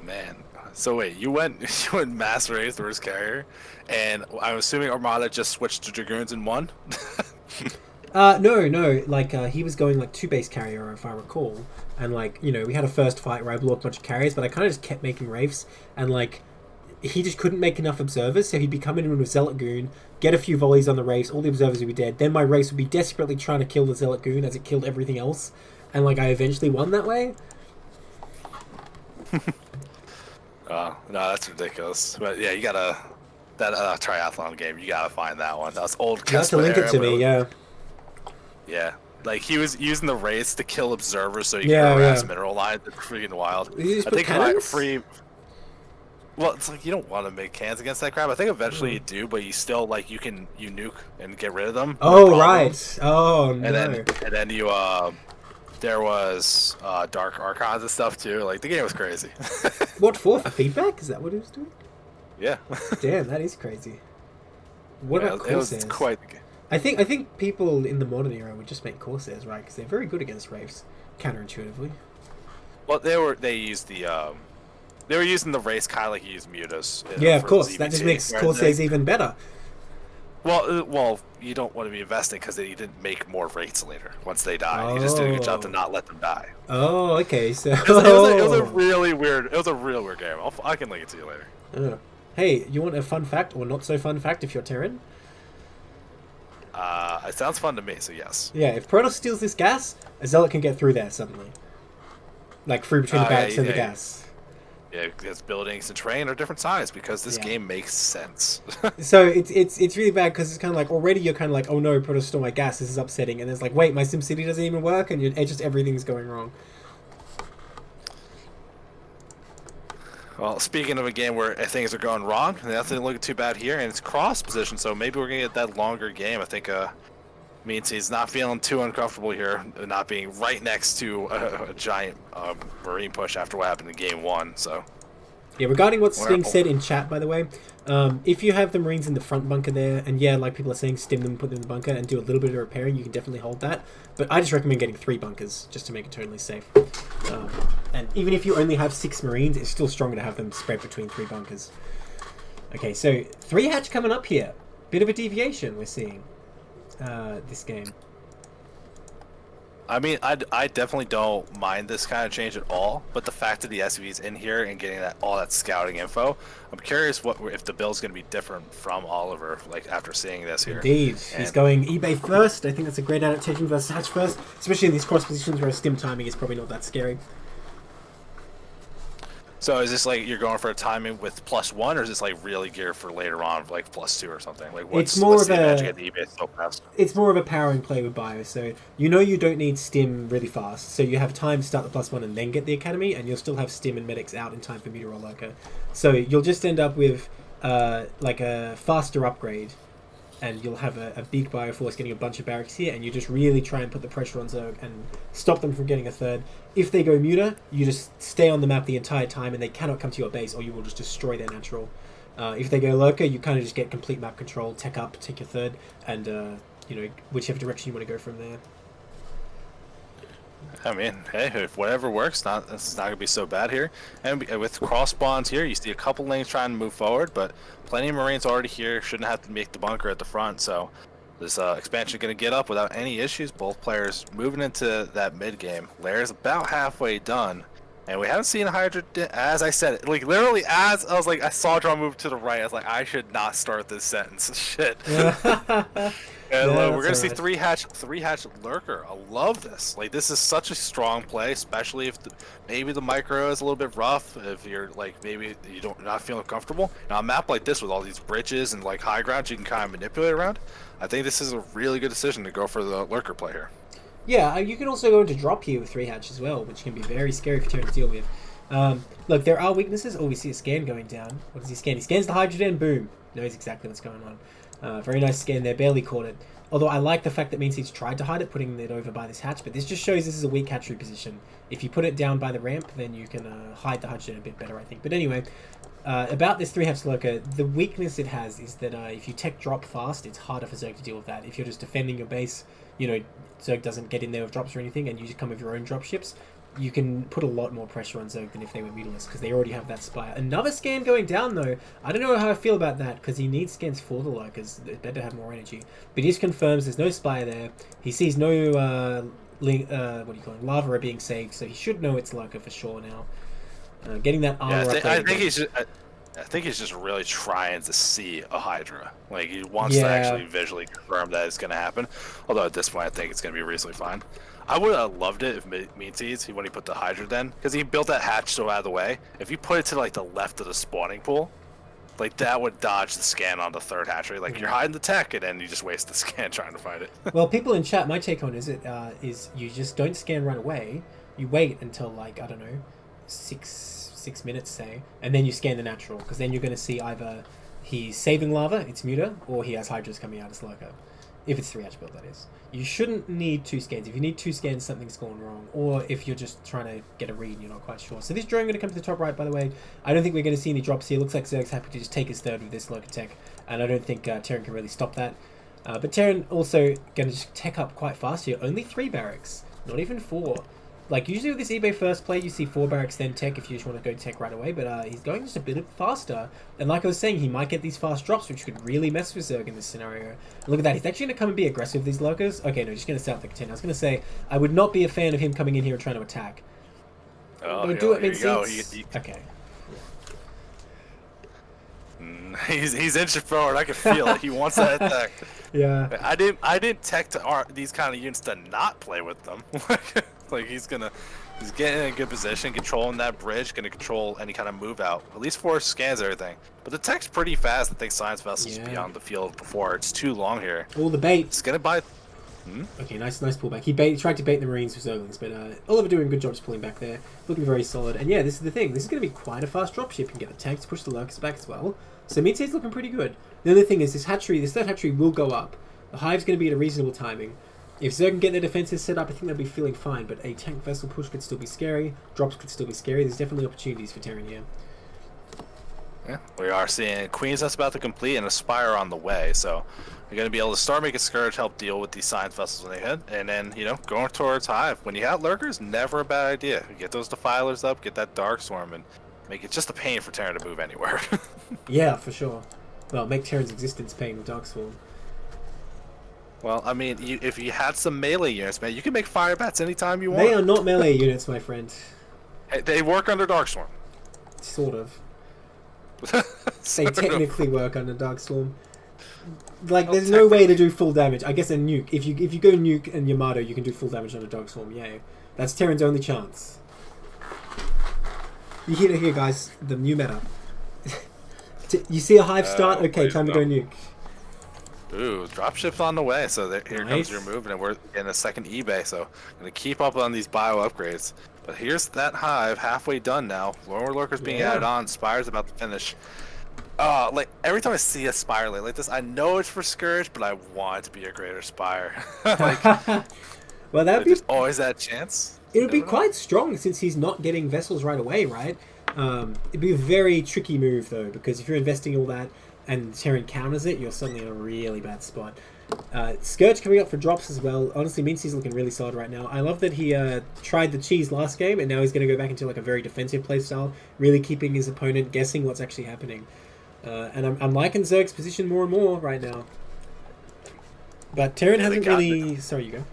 Man, so wait, you went Mass Wraith versus Carrier, and I'm assuming Armada just switched to Dragoons and won? No, like, he was going, like, 2 base carrier, if I recall, and, like, you know, we had a first fight where I blew up a bunch of carriers, but I kind of just kept making Wraiths, and, like, he just couldn't make enough observers, so he'd be coming in with Zealot Goon, get a few volleys on the Wraiths, all the observers would be dead, then my Wraiths would be desperately trying to kill the Zealot Goon as it killed everything else, and, like, I eventually won that way. No, that's ridiculous. But yeah, you gotta that triathlon game. You gotta find that one. That's old. You have to link it to me, yeah. Yeah, like he was using the Wraiths to kill observers, so you Yeah, can harass yeah. mineral lines. It's freaking wild. Did you just I put think like cannons? free. Well, it's like you don't want to make cans against that crap. I think eventually you do, but you still like you nuke and get rid of them. Oh, no problem. right. Oh, no. And then you there was Dark Archons and stuff too. Like the game was crazy. What for? For feedback? Is that what it was doing? Yeah. Damn, that is crazy. What about Corsairs? It was quite the game. I think people in the modern era would just make Corsairs, right? Because they're very good against Wraiths, counterintuitively. Well, they were using the race kind of like you use Mutas. Yeah, of for course. ZBT, That just makes where Corsairs they- even better. Well, you don't want to be investing because you didn't make more rates later once they died. You just did a good job to not let them die. Oh, okay. So It was a really weird. It was a real weird game. I can link it to you later. Oh. Hey, you want a fun fact or not so fun fact if you're Terran? It sounds fun to me, so yes. Yeah, if Protoss steals this gas, a Zealot can get through there suddenly. Like through between the barracks and the gas. Yeah, because buildings and terrain are different size because this game makes sense. So it's really bad because it's kind of like already you're kind of like, oh no, Protoss stole my gas, this is upsetting, and it's like, wait, my SimCity doesn't even work, and just everything's going wrong. Well, speaking of a game where things are going wrong, nothing looking too bad here, and it's cross position, so maybe we're gonna get that longer game. I think means he's not feeling too uncomfortable here, not being right next to a giant Marine push after what happened in game 1. So yeah, regarding what's being said in chat, by the way, if you have the Marines in the front bunker there, and yeah, like people are saying, stim them, put them in the bunker, and do a little bit of repairing, you can definitely hold that. But I just recommend getting 3 bunkers, just to make it totally safe. And even if you only have 6 Marines, it's still stronger to have them spread between 3 bunkers. Okay, so 3 hatch coming up here. Bit of a deviation we're seeing this game. I mean, I definitely don't mind this kind of change at all, but the fact that the SUV's in here and getting all that scouting info, I'm curious if the build's going to be different from Oliver, like after seeing this here. Indeed. He's going eBay first. I think that's a great adaptation versus hatch first, especially in these cross positions where stim timing is probably not that scary. So is this like you're going for a timing with +1, or is this like really geared for later on, like +2 or something? Like it's more of It's more of a powering play with bio. So you know you don't need stim really fast, so you have time to start the +1 and then get the academy, and you'll still have stim and medics out in time for Meteor or Lurker. So you'll just end up with like a faster upgrade, and you'll have a big bio force getting a bunch of barracks here, and you just really try and put the pressure on Zerg and stop them from getting a third. If they go muta, you just stay on the map the entire time, and they cannot come to your base, or you will just destroy their natural. If they go lurker, you kind of just get complete map control, tech up, take your third, and you know, whichever direction you want to go from there. I mean, hey, if whatever works, this is not gonna be so bad here. And with cross spawns here, you see a couple lanes trying to move forward, but plenty of Marines already here. Shouldn't have to make the bunker at the front. So this expansion gonna get up without any issues. Both players moving into that mid game. Lair's about halfway done, And we haven't seen Hydra, as I said it, like literally as I was like, I saw draw move to the right. I was like, I should not start this sentence. Shit. And Yeah, we're gonna that's see alright. three hatch lurker. I love this. Like this is such a strong play, especially if maybe the micro is a little bit rough. If you're like maybe you're not feeling comfortable. Now a map like this with all these bridges and like high ground, you can kind of manipulate around. I think this is a really good decision to go for the lurker play here. Yeah, you can also go into drop here with 3 hatch as well, which can be very scary for Terran to deal with. Look, there are weaknesses. Oh, we see a scan going down. What does he scan? He scans the hydrogen, boom. Knows exactly what's going on. Very nice scan there, barely caught it. Although I like the fact that means he's tried to hide it, putting it over by this hatch, but this just shows this is a weak hatchery position. If you put it down by the ramp, then you can hide the hydrogen a bit better, I think. But anyway, about this 3 hatch lurker, the weakness it has is that if you tech drop fast, it's harder for Zerg to deal with that. If you're just defending your base, you know, Zerg doesn't get in there with drops or anything, and you just come with your own drop ships, you can put a lot more pressure on Zerg than if they were Mutalisk, because they already have that Spire. Another scan going down, though. I don't know how I feel about that, because he needs scans for the lurkers. It's better to have more energy. But he just confirms there's no Spire there. He sees no, what do you call it, lava being saved, so he should know it's lurker for sure now. Getting that armor up. I think he's just really trying to see a Hydra. Like he wants to actually visually confirm that it's going to happen. Although at this point, I think it's going to be reasonably fine. I would have loved it if Meatsies, when he put the Hydra then, because he built that hatch so out of the way. If you put it to like the left of the spawning pool, like that would dodge the scan on the third hatchery. Like you're hiding the tech, and then you just waste the scan trying to find it. Well, people in chat, my take on it is you just don't scan right away. You wait until like, I don't know, 6 minutes say, and then you scan the natural, because then you're going to see either he's saving lava, it's muta, or he has hydras coming out as lurker. If it's 3 hatch build, that is. You shouldn't need 2 scans. If you need 2 scans, something's gone wrong. Or if you're just trying to get a read and you're not quite sure. So this drone going to come to the top right, by the way. I don't think we're going to see any drops here. Looks like Zerg's happy to just take his third with this lurker tech. And I don't think Terran can really stop that. But Terran also going to just tech up quite fast here. Only 3 barracks. Not even 4. Like, usually with this eBay first play, you see 4 barracks, then tech if you just want to go tech right away, but he's going just a bit faster. And like I was saying, he might get these fast drops, which could really mess with Zerg in this scenario. And look at that, he's actually going to come and be aggressive with these lurkers. Okay, no, just going to start the 10. I was going to say, I would not be a fan of him coming in here and trying to attack. Oh, do it, Meatsies. Okay. He's inching forward. I can feel it. He wants that attack. Yeah. I didn't tech to these kind of units to not play with them. Like he's getting in a good position, controlling that bridge, gonna control any kind of move out. At least 4 scans everything. But the tech's pretty fast. I think science vessels be on the field before it's too long here. All the bait. It's gonna buy. Okay, nice pullback. He tried to bait the Marines with Zerglings, but Oliver doing a good job just pulling back there. Looking very solid. And yeah, this is the thing. This is going to be quite a fast dropship. You can get the tanks to push the lurkers back as well. So Meatsies looking pretty good. The other thing is this third hatchery will go up. The hive's going to be at a reasonable timing. If Zerg can get their defenses set up, I think they'll be feeling fine, but a tank vessel push could still be scary. Drops could still be scary. There's definitely opportunities for Terran here. Yeah, we are seeing Queen's Nest about to complete and a Spire on the way, so you're going to be able to start making Scourge help deal with these science vessels when they hit, and then, you know, going towards Hive. When you have Lurkers, never a bad idea. You get those Defilers up, get that Dark Storm, and make it just a pain for Terran to move anywhere. Yeah, for sure. Well, make Terran's existence pain with Dark Storm. Well, I mean, if you had some melee units, man, you can make fire bats anytime you want. They are not melee units, my friend. Hey, they work under Darkstorm. Sort of. They technically work under Darkstorm. Like, there's no way to do full damage. I guess a nuke. If you go nuke and Yamato, you can do full damage under Darkstorm. Yeah, that's Terran's only chance. You hear it here, guys. The new meta. You see a hive start? Okay, time to go nuke. Ooh, dropship's on the way, so here comes your move, and we're in a second eBay, so gonna keep up on these bio upgrades. But here's that hive, halfway done now. Lower lurkers being added on, Spire's about to finish. Like every time I see a Spire like this, I know it's for Scourge, but I want it to be a greater Spire. Like, well, that'd be there's always that chance. It would be quite strong since he's not getting vessels right away, right? It'd be a very tricky move though, because if you're investing all that and Terran counters it, you're suddenly in a really bad spot. Scourge coming up for drops as well. Honestly, Meansie's looking really solid right now. I love that he tried the cheese last game, and now he's going to go back into like a very defensive playstyle, really keeping his opponent guessing what's actually happening. And I'm liking Zerg's position more and more right now. But Terran hasn't really... Sorry, you go.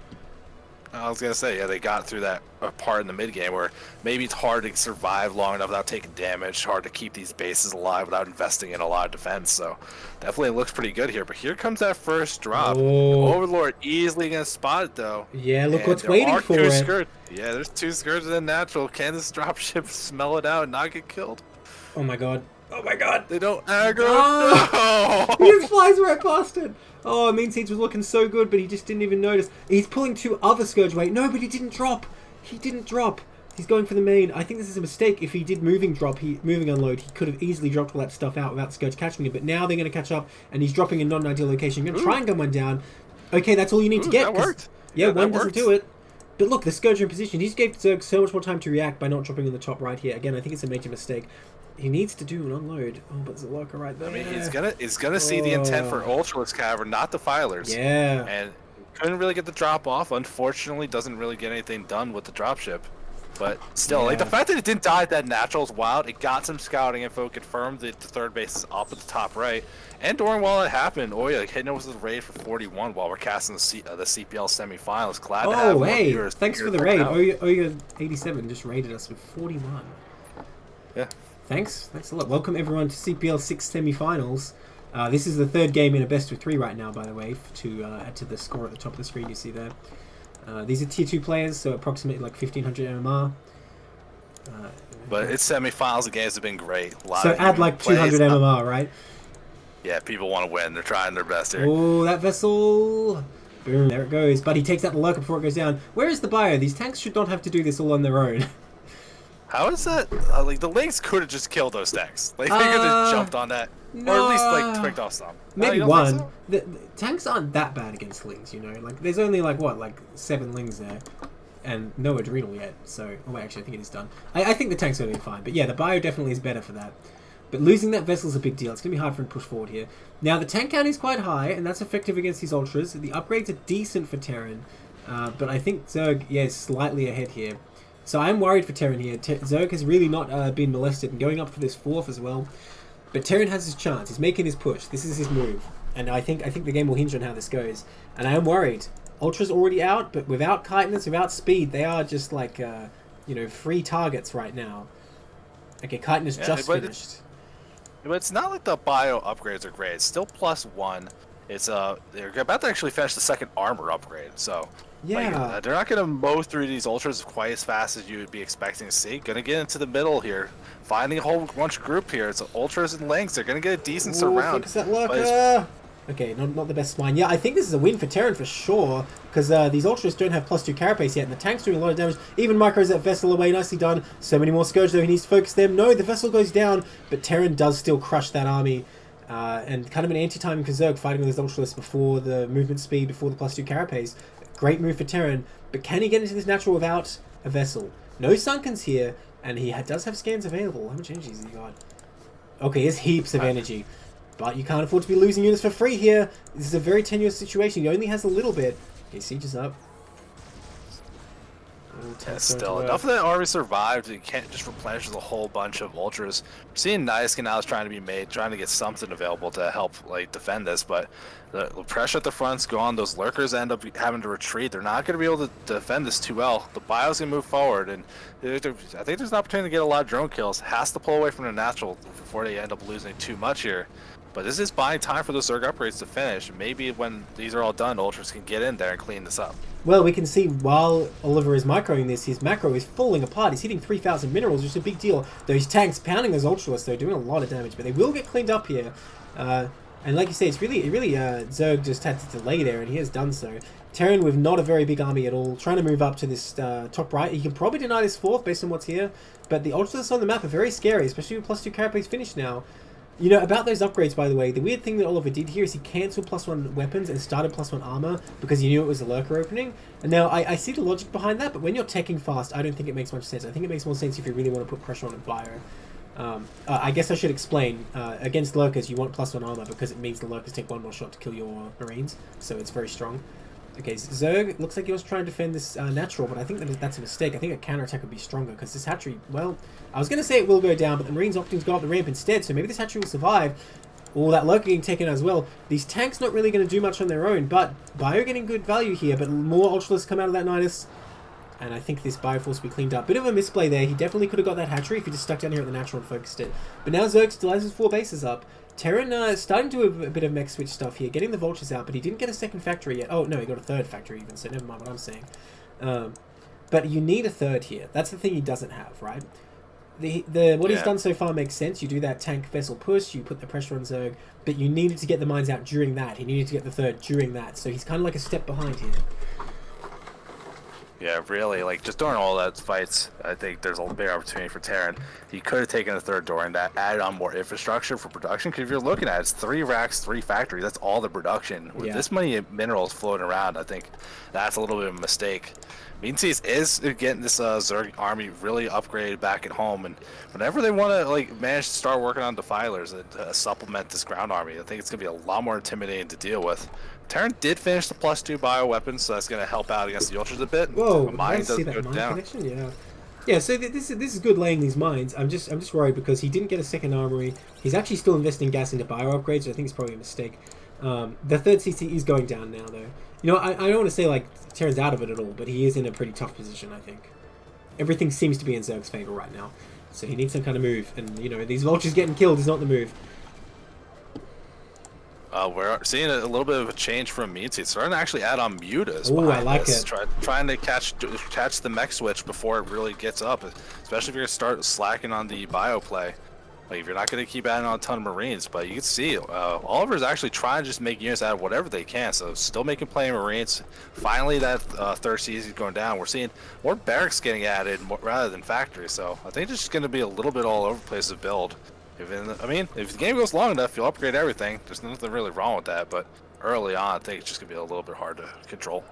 I was gonna say, yeah, they got through that part in the mid game where maybe it's hard to survive long enough without taking damage, hard to keep these bases alive without investing in a lot of defense. So definitely looks pretty good here. But here comes that first drop. Oh. Overlord easily gonna spot it though. Yeah, look And what's there waiting are for two it. Skirts. Yeah, there's 2 skirts in natural. Can this dropship smell it out and not get killed? Oh my god. Oh my god. They don't aggro. Ah! No. He just flies right past it. Oh, Mean Seeds was looking so good, but he just didn't even notice. He's pulling 2 other Scourge away. No, but he didn't drop. He didn't drop. He's going for the main. I think this is a mistake. If he did moving unload, he could have easily dropped all that stuff out without Scourge catching him. But now they're going to catch up, and he's dropping in not an ideal location. You're going to try and gun one down. Okay, that's all you need to get. That worked. Yeah, Yeah, one that doesn't works. do it. But look, the Scourge are in position. He just gave Zerg so much more time to react by not dropping in the top right here. Again, I think it's a major mistake. He needs to do an unload. Oh, but there's a lurker right there. I mean, he's gonna see the intent for Ultralisk Cavern, not the Filers. Yeah. And couldn't really get the drop off. Unfortunately, doesn't really get anything done with the dropship. But still, like the Yeah. fact that it didn't die at that natural is wild. It got some scouting info, confirmed that the third base is up at the top right. And during while it happened, Oya hitting it with the raid for 41 while we're casting the CPL semifinals. Glad to have Oh, more hey, viewers thanks for figure the it raid. out. Oya87 just raided us with 41. Yeah. Thanks a lot. Welcome everyone to CPL 6 semifinals. This is the third game in a best of 3 right now, by the way, to add to the score at the top of the screen you see there. These are tier 2 players, so approximately like 1500 MMR. But its semifinals, the games have been great. A lot So of add like plays. 200 MMR, right? Yeah, people want to win. They're trying their best here. Oh, that vessel! Boom, there it goes. But he takes out the lurker before it goes down. Where is the bio? These tanks should not have to do this all on their own. How is that? Like the Lynx could have just killed those tanks. Like they could have jumped on that, or at least like picked off some. Maybe you don't one. think so? The tanks aren't that bad against Lings, you know. Like there's only like what, like 7 Lings there, and no Adrenal yet. So, oh wait, actually, I think it is done. I think the tanks are going to be fine, but yeah, the bio definitely is better for that. But losing that vessel is a big deal. It's going to be hard for him to push forward here. Now the tank count is quite high, and that's effective against these ultras. The upgrades are decent for Terran, but I think Zerg, yeah, is slightly ahead here. So I'm worried for Terran here. Zerg has really not been molested and going up for this 4th as well. But Terran has his chance. He's making his push. This is his move. And I think the game will hinge on how this goes. And I am worried. Ultra's already out, but without chitinous, without speed, they are just like, you know, free targets right now. Okay, chitinous just finished. But it's not like the bio upgrades are great. It's still +1. It's they're about to actually finish the 2nd armor upgrade. So Yeah. like, they're not gonna mow through these ultras quite as fast as you would be expecting to see. Gonna get into the middle here, finding a whole bunch of group here. It's ultras and lengths. They're gonna get a decent surround. Focus that but lurker. Okay, not the best spine. Yeah, I think this is a win for Terran for sure, because these ultras don't have +2 carapace yet, and the tank's doing a lot of damage. Even micros that vessel away, nicely done. So many more Scourge though, he needs to focus them. No, the vessel goes down, but Terran does still crush that army. And kind of an anti-timing for Zerg fighting with his ultralists before the movement speed, before the +2 carapace. Great move for Terran, but can he get into this natural without a vessel? No Sunkens here, and he does have scans available. How much energy has he got? Okay, he has heaps of energy. But you can't afford to be losing units for free here. This is a very tenuous situation. He only has a little bit. Okay, siege is up. Yeah, still enough of that army survived. You can't just replenish with a whole bunch of ultras. We're seeing Nice now is trying to be made, trying to get something available to help like defend this, but the pressure at the front's gone. Those lurkers end up having to retreat. They're not going to be able to defend this too well. The bio's going to move forward, and I think there's an opportunity to get a lot of drone kills. Has to pull away from the natural before they end up losing too much here. But this is buying time for those Zerg upgrades to finish. Maybe when these are all done, ultras can get in there and clean this up. Well, we can see while Oliver is microing this, his macro is falling apart. He's hitting 3,000 minerals, which is a big deal. Those tanks pounding those ultralists, they're doing a lot of damage, but they will get cleaned up here. And like you say, it's really Zerg just had to delay there, and he has done so. Terran with not a very big army at all, trying to move up to this top right. He can probably deny this 4th based on what's here, but the ultralists on the map are very scary, especially with +2 carapace finished now. You know, about those upgrades, by the way, the weird thing that Oliver did here is he cancelled +1 weapons and started +1 armor because he knew it was a lurker opening. And now, I see the logic behind that, but when you're teching fast, I don't think it makes much sense. I think it makes more sense if you really want to put pressure on a bio. I guess I should explain, against lurkers, you want +1 armor because it means the lurkers take 1 more shot to kill your marines, so it's very strong. Okay, Zerg looks like he was trying to defend this natural, but I think that's a mistake. I think a counterattack would be stronger, because this hatchery, well, I was going to say it will go down, but the Marines opting to go up the ramp instead, so maybe this hatchery will survive. All that lurker getting taken as well. These tanks not really going to do much on their own, but Bio getting good value here, but more Ultralists come out of that Nidus. And I think this Bioforce will be cleaned up. Bit of a misplay there. He definitely could have got that hatchery if he just stuck down here at the natural and focused it. But now Zerg still has his 4 bases up. Terran starting to do a bit of mech switch stuff here, getting the vultures out, but he didn't get a second factory yet. Oh, no, he got a third factory even, so never mind what I'm saying. But you need a third here. That's the thing he doesn't have, right? What he's done so far makes sense. You do that tank vessel push, you put the pressure on Zerg, but you needed to get the mines out during that. He needed to get the third during that, so he's kind of like a step behind here. Yeah, really, like, just during all that fights, I think there's a big opportunity for Terran. He could have taken the third during that, added on more infrastructure for production, because if you're looking at it, it's 3 racks, 3 factories, that's all the production. With this many minerals floating around, I think that's a little bit of a mistake. Mean Seas is getting this Zerg army really upgraded back at home, and whenever they want to like manage to start working on defilers and supplement this ground army, I think it's going to be a lot more intimidating to deal with. Terran did finish the +2 bioweapons, so that's going to help out against the Ultras a bit. Whoa, mine I see doesn't that go mine down. connection, yeah. Yeah, so this is good laying these mines. I'm just worried because he didn't get a second armory. He's actually still investing gas into bio upgrades, so I think it's probably a mistake. The third CC is going down now, though. You know, I don't want to say like Terran's out of it at all, but he is in a pretty tough position, I think. Everything seems to be in Zerg's favor right now, so he needs some kind of move. And you know, these vultures getting killed is not the move. We're seeing a little bit of a change from Mean Seas. Starting to actually add on mutas. Oh, I like this. it. Trying to catch the mech switch before it really gets up, especially if you're gonna start slacking on the bio play. Like if you're not gonna keep adding on a ton of Marines, but you can see Oliver's actually trying to just make units out of whatever they can. So still making play Marines. Finally, that third season is going down. We're seeing more barracks getting added rather than factories. So I think it's just gonna be a little bit all over the place to build. I mean, if the game goes long enough, you'll upgrade everything. There's nothing really wrong with that, but early on, I think it's just going to be a little bit hard to control.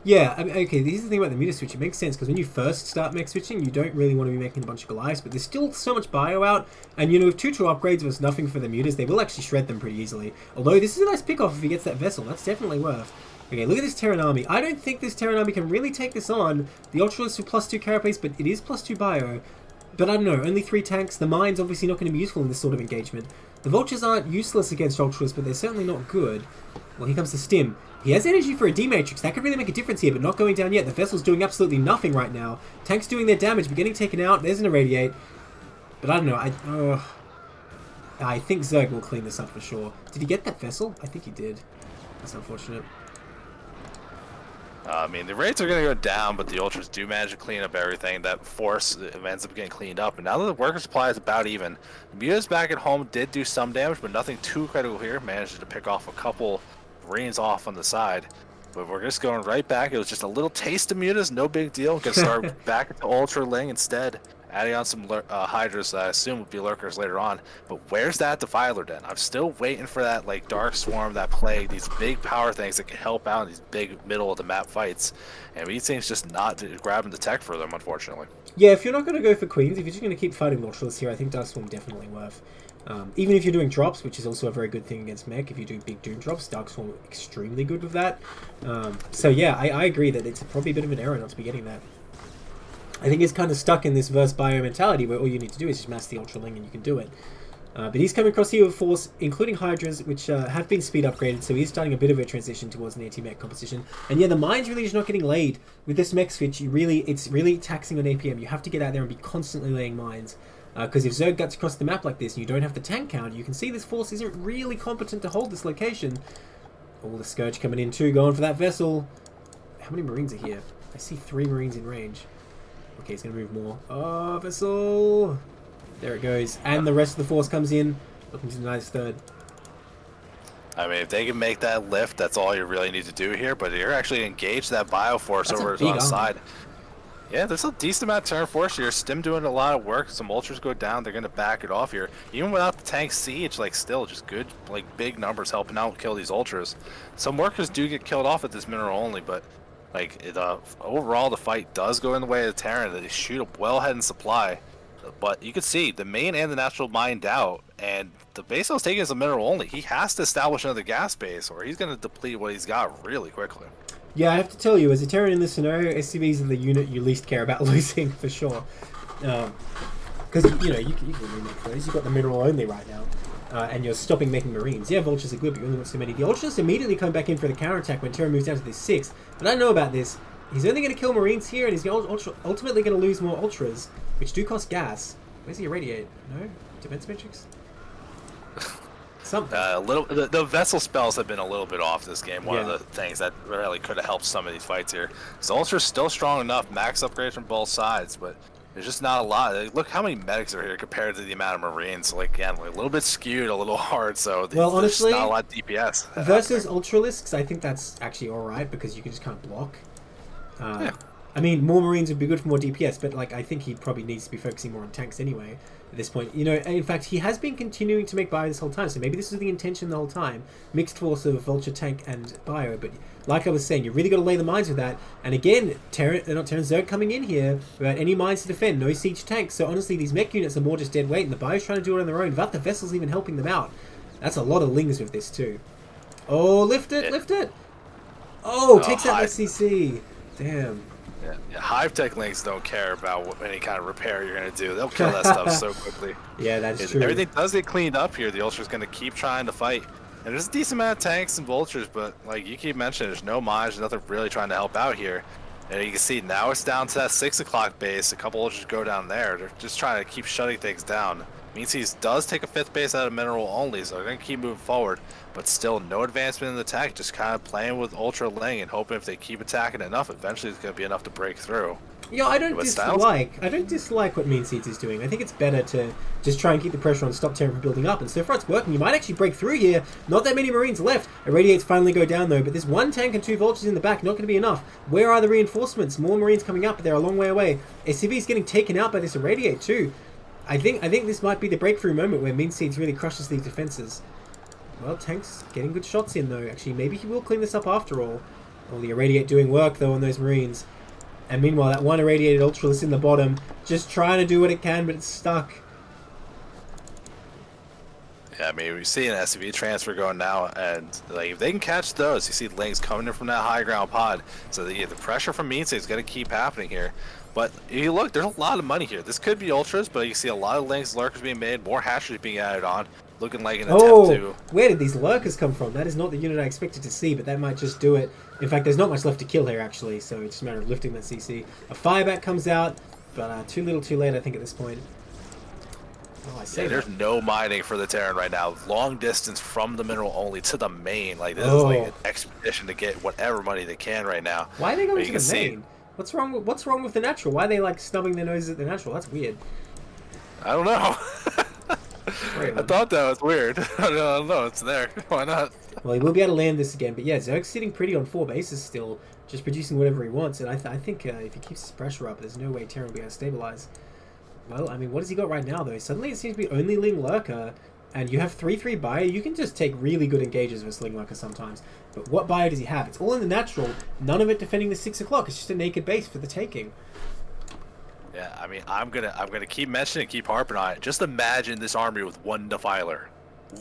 Yeah, I mean, okay, this is the thing about the meter switch. It makes sense, because when you first start mech switching, you don't really want to be making a bunch of Goliaths, but there's still so much bio out, and you know, if 2-2 upgrades was nothing for the mutas, they will actually shred them pretty easily. Although, this is a nice pick-off if he gets that vessel. That's definitely worth. Okay, look at this Terran army. I don't think this Terran army can really take this on. The Ultralists with +2 carapace, but it is +2 bio. But I don't know, only 3 tanks. The mine's obviously not going to be useful in this sort of engagement. The vultures aren't useless against Ultras, but they're certainly not good. Well, here comes the stim. He has energy for a D-Matrix. That could really make a difference here, but not going down yet. The vessel's doing absolutely nothing right now. Tanks doing their damage, but getting taken out. There's an irradiate. But I don't know. I think Zerg will clean this up for sure. Did he get that vessel? I think he did. That's unfortunate. I mean, the rates are going to go down, but the Ultras do manage to clean up everything. That force ends up getting cleaned up. And now that the worker supply is about even, the mutas back at home did do some damage, but nothing too critical here. Managed to pick off a couple Marines off on the side. But we're just going right back. It was just a little taste of mutas, no big deal. Going to start back into Ultra Ling instead. Adding on some Hydras that I assume would be Lurkers later on. But where's that Defiler Den? I'm still waiting for that like Dark Swarm, that Plague, these big power things that can help out in these big middle of the map fights. And these things just not grabbing the tech for them, unfortunately. Yeah, if you're not going to go for Queens, if you're just going to keep fighting Ultras here, I think Dark Swarm definitely worth. Even if you're doing drops, which is also a very good thing against mech, if you do big Doom drops, Dark Swarm extremely good with that. So yeah, I agree that it's probably a bit of an error not to be getting that. I think he's kind of stuck in this verse bio mentality where all you need to do is just mass the Ultra Ling and you can do it. But he's coming across here with force, including Hydras, which have been speed upgraded, so he's starting a bit of a transition towards an anti-mech composition. And yeah, the mine's really just not getting laid. With this mech switch, it's really taxing on APM. You have to get out there and be constantly laying mines. Because if Zerg gets across the map like this and you don't have the tank count, you can see this force isn't really competent to hold this location. All the Scourge coming in too, going for that vessel. How many Marines are here? I see 3 Marines in range. Okay, he's going to move more. Oh, vessel! There it goes. And the rest of the force comes in, looking to deny his third. I mean, if they can make that lift, that's all you really need to do here. But you're actually engaged that Bioforce over on the side. Yeah, there's a decent amount of turn force here. Stim doing a lot of work. Some Ultras go down. They're going to back it off here. Even without the tank siege, like still just good, like big numbers helping out kill these Ultras. Some workers do get killed off at this mineral only, but like overall the fight does go in the way of the Terran. They shoot up well ahead in supply. But you can see the main and the natural mined out, and the base is taking as a mineral only. He has to establish another gas base, or he's going to deplete what he's got really quickly. Yeah, I have to tell you, as a Terran in this scenario, SCVs are the unit you least care about losing, for sure. Because, you know, you can remake those. You've got the mineral only right now. and you're stopping making Marines. Yeah, Vultures are good, but you only want so many. The Ultras immediately come back in for the counterattack when Terran moves down to this 6. But I don't know about this. He's only going to kill Marines here, and he's ultimately going to lose more Ultras, which do cost gas. Where's he irradiate? No? Defense Matrix? Something. The vessel spells have been a little bit off this game. One of Yeah. the things that really could have helped some of these fights here. So Ultra's still strong enough, max upgrades from both sides, but there's just not a lot. Like, look how many medics are here compared to the amount of Marines. Like, again, like, a little bit skewed, a little hard. So Well, there's honestly, not a lot of DPS versus Ultralisks, I think that's actually alright because you can just kind of block. Yeah. I mean, more Marines would be good for more DPS, but like I think he probably needs to be focusing more on tanks anyway at this point. You know, in fact, he has been continuing to make bio this whole time, so maybe this was the intention the whole time. Mixed force of Vulture, tank, and bio, but like I was saying, you really got to lay the mines with that. And again, Zerg coming in here without any mines to defend, no siege tanks, so honestly, these mech units are more just dead weight, and the bio's trying to do it on their own without the vessels even helping them out. That's a lot of lings with this too. Oh, lift it, lift it! Oh, takes out that CC. Damn. Yeah, Hive Tech Links don't care about any kind of repair you're going to do. They'll kill that stuff so quickly. Yeah, that's true. Everything does get cleaned up here. The Ultra's going to keep trying to fight. And there's a decent amount of tanks and Vultures, but like you keep mentioning, there's no mines, there's nothing really trying to help out here. And you can see now it's down to that 6 o'clock base. A couple Ultras go down there. They're just trying to keep shutting things down. Means he does take a 5th base out of mineral only, so they're going to keep moving forward. But still, no advancement in the attack. Just kind of playing with Ultra Ling and hoping if they keep attacking enough, eventually it's going to be enough to break through. Yeah, I don't dislike what Mean Seeds is doing. I think it's better to just try and keep the pressure on, stop Terran from building up. And so far it's working. You might actually break through here. Not that many Marines left. Irradiates finally go down though, but there's 1 tank and 2 Vultures in the back. Not going to be enough. Where are the reinforcements? More Marines coming up, but they're a long way away. SCV's getting taken out by this Irradiate too. I think this might be the breakthrough moment where Mean Seeds really crushes these defenses. Well, Tank's getting good shots in though. Actually, maybe he will clean this up after all. All the Irradiate doing work though on those Marines. And meanwhile, that one irradiated Ultralist in the bottom, just trying to do what it can, but it's stuck. Yeah, I mean, we see an SCV transfer going now, and like if they can catch those, you see Lings coming in from that high ground pod. So the pressure from Mean State is going to keep happening here. But if you look, there's a lot of money here. This could be Ultras, but you see a lot of Lings, Lurkers being made, more hatcheries being added on. Looking like an attempt to... Where did these Lurkers come from? That is not the unit I expected to see, but that might just do it. In fact, there's not much left to kill here, actually, so it's just a matter of lifting that CC. A Fireback comes out, but too little too late, I think, at this point. Oh, I say there's no mining for the Terran right now. Long distance from the mineral only to the main. Like, this is like an expedition to get whatever money they can right now. Why are they going to the main? What's wrong with the natural? Why are they, like, snubbing their noses at the natural? That's weird. I don't know. I thought that was weird. I don't know, it's there. Why not? Well, he will be able to land this again, but yeah, Zerg's sitting pretty on 4 bases still, just producing whatever he wants, and I think if he keeps his pressure up, there's no way Terran will be able to stabilize. Well, I mean, what has he got right now, though? Suddenly it seems to be only Ling Lurker, and you have 3-3 bio. You can just take really good engages with Ling Lurker sometimes, but what bio does he have? It's all in the natural, none of it defending the 6 o'clock. It's just a naked base for the taking. Yeah, I mean, I'm gonna keep mentioning it, keep harping on it. Just imagine this army with 1 Defiler.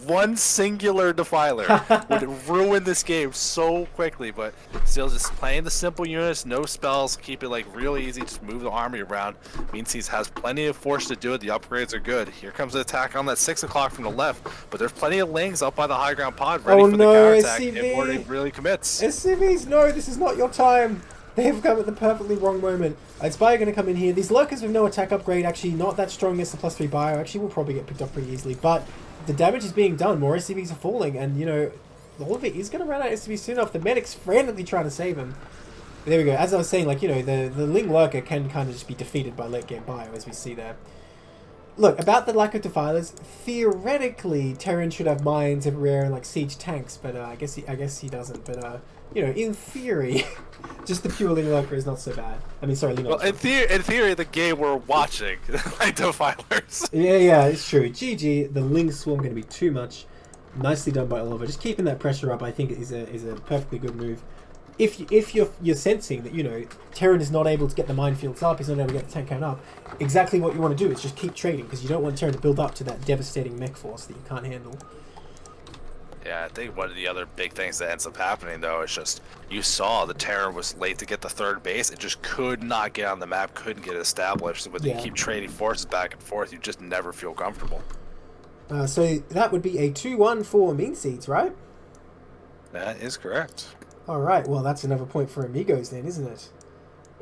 1 singular Defiler would ruin this game so quickly, but still just playing the simple units, no spells, keep it like real easy, just move the army around. Means he has plenty of force to do it, the upgrades are good. Here comes the attack on that 6 o'clock from the left, but there's plenty of Lings up by the high ground pod ready for the counterattack before he really commits. SCVs, no, this is not your time. They have come at the perfectly wrong moment. Is Bio going to come in here? These Lurkers with no attack upgrade, actually not that strong against the +3 Bio, actually will probably get picked up pretty easily, but the damage is being done, more SCVs are falling, and you know, all of it is going to run out of SCVs soon enough. The medic's frantically trying to save him. But there we go, as I was saying, like, you know, the Ling Lurker can kind of just be defeated by late game Bio, as we see there. Look, about the lack of Defilers, theoretically, Terran should have mines everywhere and like siege tanks, but I guess he doesn't, but you know, in theory, just the pure Ling Lurker is not so bad. I mean, sorry, Ling Lurker. Well, in theory, the game we're watching, like Defilers. Yeah, it's true. GG, the Ling Swarm going to be too much. Nicely done by Oliver. Just keeping that pressure up, I think, is a perfectly good move. If you're sensing that, you know, Terran is not able to get the minefields up, he's not able to get the tank count up, exactly what you want to do is just keep trading, because you don't want Terran to build up to that devastating mech force that you can't handle. Yeah, I think one of the other big things that ends up happening, though, is just you saw the Terran was late to get the 3rd base. It just could not get on the map, couldn't get it established. So when you keep trading forces back and forth, you just never feel comfortable. So that would be a 2-1 for Mean Seeds, right? That is correct. All right. Well, that's another point for Amigos then, isn't it?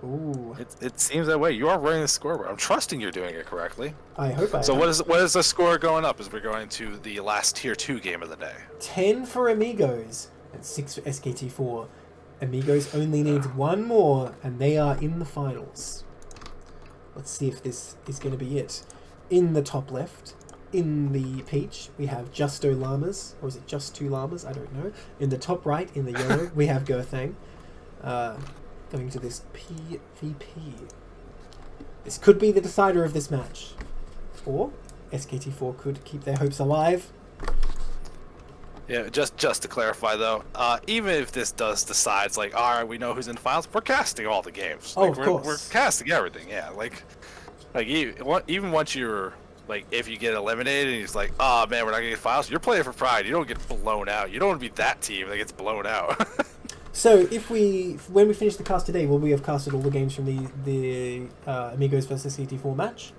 Ooh. It seems that way. You are running the scoreboard. I'm trusting you're doing it correctly. I hope I So am. what is the score going up as we're going to the last tier 2 game of the day? 10 for Amigos and 6 for SKT4. Amigos only needs one more, and they are in the finals. Let's see if this is going to be it. In the top left, in the peach, we have Justo Llamas, or is it just 2 Llamas? I don't know. In the top right, in the yellow, we have Gerthang. Going to this PvP. This could be the decider of this match. Or SKT4 could keep their hopes alive. Yeah, just to clarify though, even if this does decides like, all right, we know who's in the finals, we're casting all the games. Oh, Like, of we're course. casting everything. Yeah, like even once you're like, if you get eliminated and he's like, oh man, we're not gonna get finals, you're playing for pride. You don't get blown out. You don't want to be that team that gets blown out. So when we finish the cast today, will we have casted all the games from the Amigos versus SKT4 match?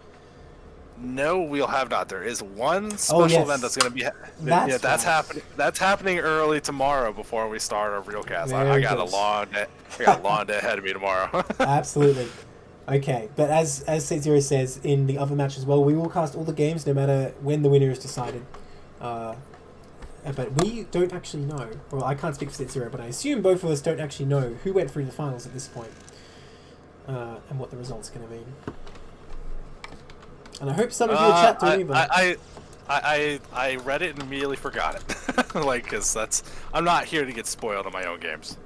No, we'll have not. There is one special yes. event that's going to be. That's right. happening. That's happening early tomorrow before we start our real cast. I Very got good. a long day. I got a long day ahead of me tomorrow. Absolutely. Okay, but as Saetzero says in the other match as well, we will cast all the games no matter when the winner is decided. But we don't actually know. Well, I can't speak for Saetzero, but I assume both of us don't actually know who went through the finals at this point, and what the results going to mean. And I hope some of you in chat don't either. I read it and immediately forgot it. Like, because I'm not here to get spoiled on my own games.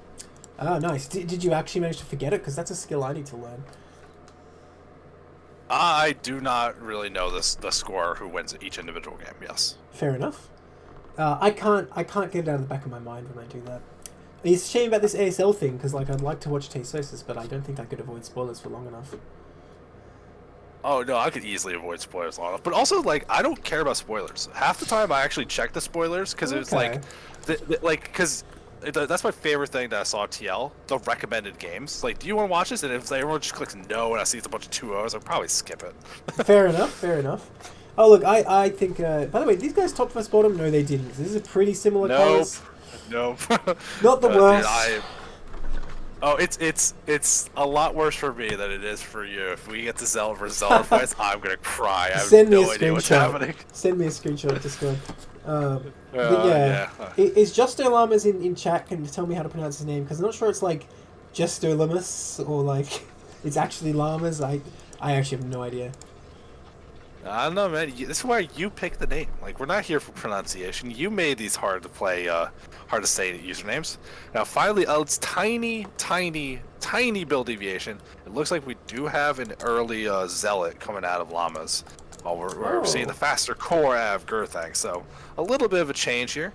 Oh, nice. Did you actually manage to forget it? Because that's a skill I need to learn. I do not really know the score who wins each individual game. Yes. Fair enough. I can't get it out of the back of my mind when I do that. It's a shame about this ASL thing, because like I'd like to watch Tasosis, but I don't think I could avoid spoilers for long enough. Oh no, I could easily avoid spoilers long enough. But also, like, I don't care about spoilers. Half the time, I actually check the spoilers because it's like, because that's my favorite thing that I saw TL, the recommended games. Like, do you want to watch this? And if everyone just clicks no and I see it's a bunch of 2-0s, I'll probably skip it. Fair enough. Fair enough. Oh look, I think. By the way, these guys top versus bottom. No, they didn't. This is a pretty similar case. Nope. Not the worst. Oh, it's a lot worse for me than it is for you. If we get to Zelda versus Zelda fights, I'm gonna cry. I have no idea what's happening. Send me a screenshot, Discord. But yeah. Is Justo Llamas in chat? Can you tell me how to pronounce his name? Because I'm not sure it's like Justo Llamas or like it's actually Llamas. I actually have no idea. I don't know, man. This is why you pick the name. Like, we're not here for pronunciation. You made these hard to play, hard to say usernames. Now, finally, it's tiny build deviation. It looks like we do have an early Zealot coming out of Llamas. We're seeing the faster core av Gerthang, so a little bit of a change here.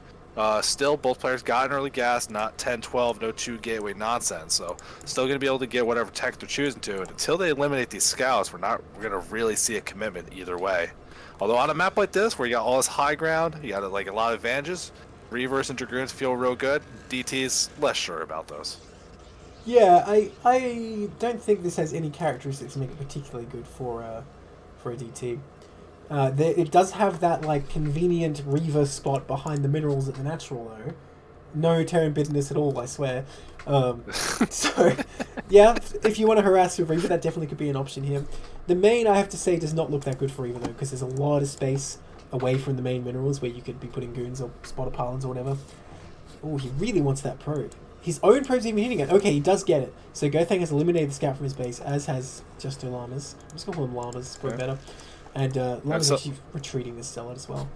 Still, both players got an early gas, not 10-12, no 2 gateway nonsense. So, still going to be able to get whatever tech they're choosing to. And until they eliminate these scouts, we're going to really see a commitment either way. Although on a map like this, where you got all this high ground, you got like a lot of advantages. Reavers and Dragoons feel real good. DT's less sure about those. Yeah, I don't think this has any characteristics to make it particularly good for a DT. It does have that like convenient Reaver spot behind the minerals at the natural though. No Terran bitterness at all, I swear. So, yeah, if you want to harass with Reaver, that definitely could be an option here. The main, I have to say, does not look that good for Reaver though, because there's a lot of space away from the main minerals where you could be putting goons or spotter pylons or whatever. Oh, he really wants that probe. His own probe's even hitting it. Okay, he does get it. So Gothang has eliminated the scout from his base, as has Justo Llamas. I'm just going to call him Llamas, it's probably better. And Llamas actually retreating this Zealot as well.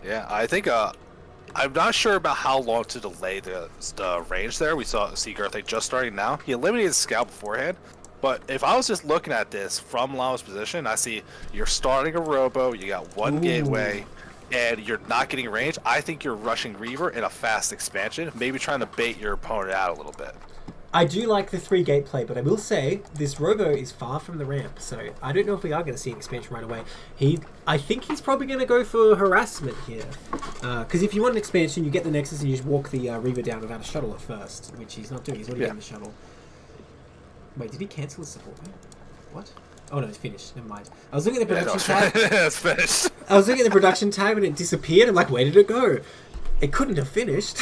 Yeah, I think I'm not sure about how long to delay the range there. We saw Gerthang just starting now. He eliminated the scout beforehand. But if I was just looking at this from Llama's position, I see you're starting a robo, you got one gateway, and you're not getting range. I think you're rushing Reaver in a fast expansion, maybe trying to bait your opponent out a little bit. I do like the 3-gate play, but I will say this robo is far from the ramp, so I don't know if we are going to see an expansion right away. I think he's probably going to go for harassment here, because if you want an expansion, you get the Nexus and you just walk the Reaver down without a shuttle at first, which he's not doing. He's already getting the shuttle. Wait, did he cancel his support? What? Oh no, it's finished. Never mind. I was looking at the Yeah, no, production tab. it's finished. I was looking at the production tab and it disappeared. I'm like, where did it go? It couldn't have finished.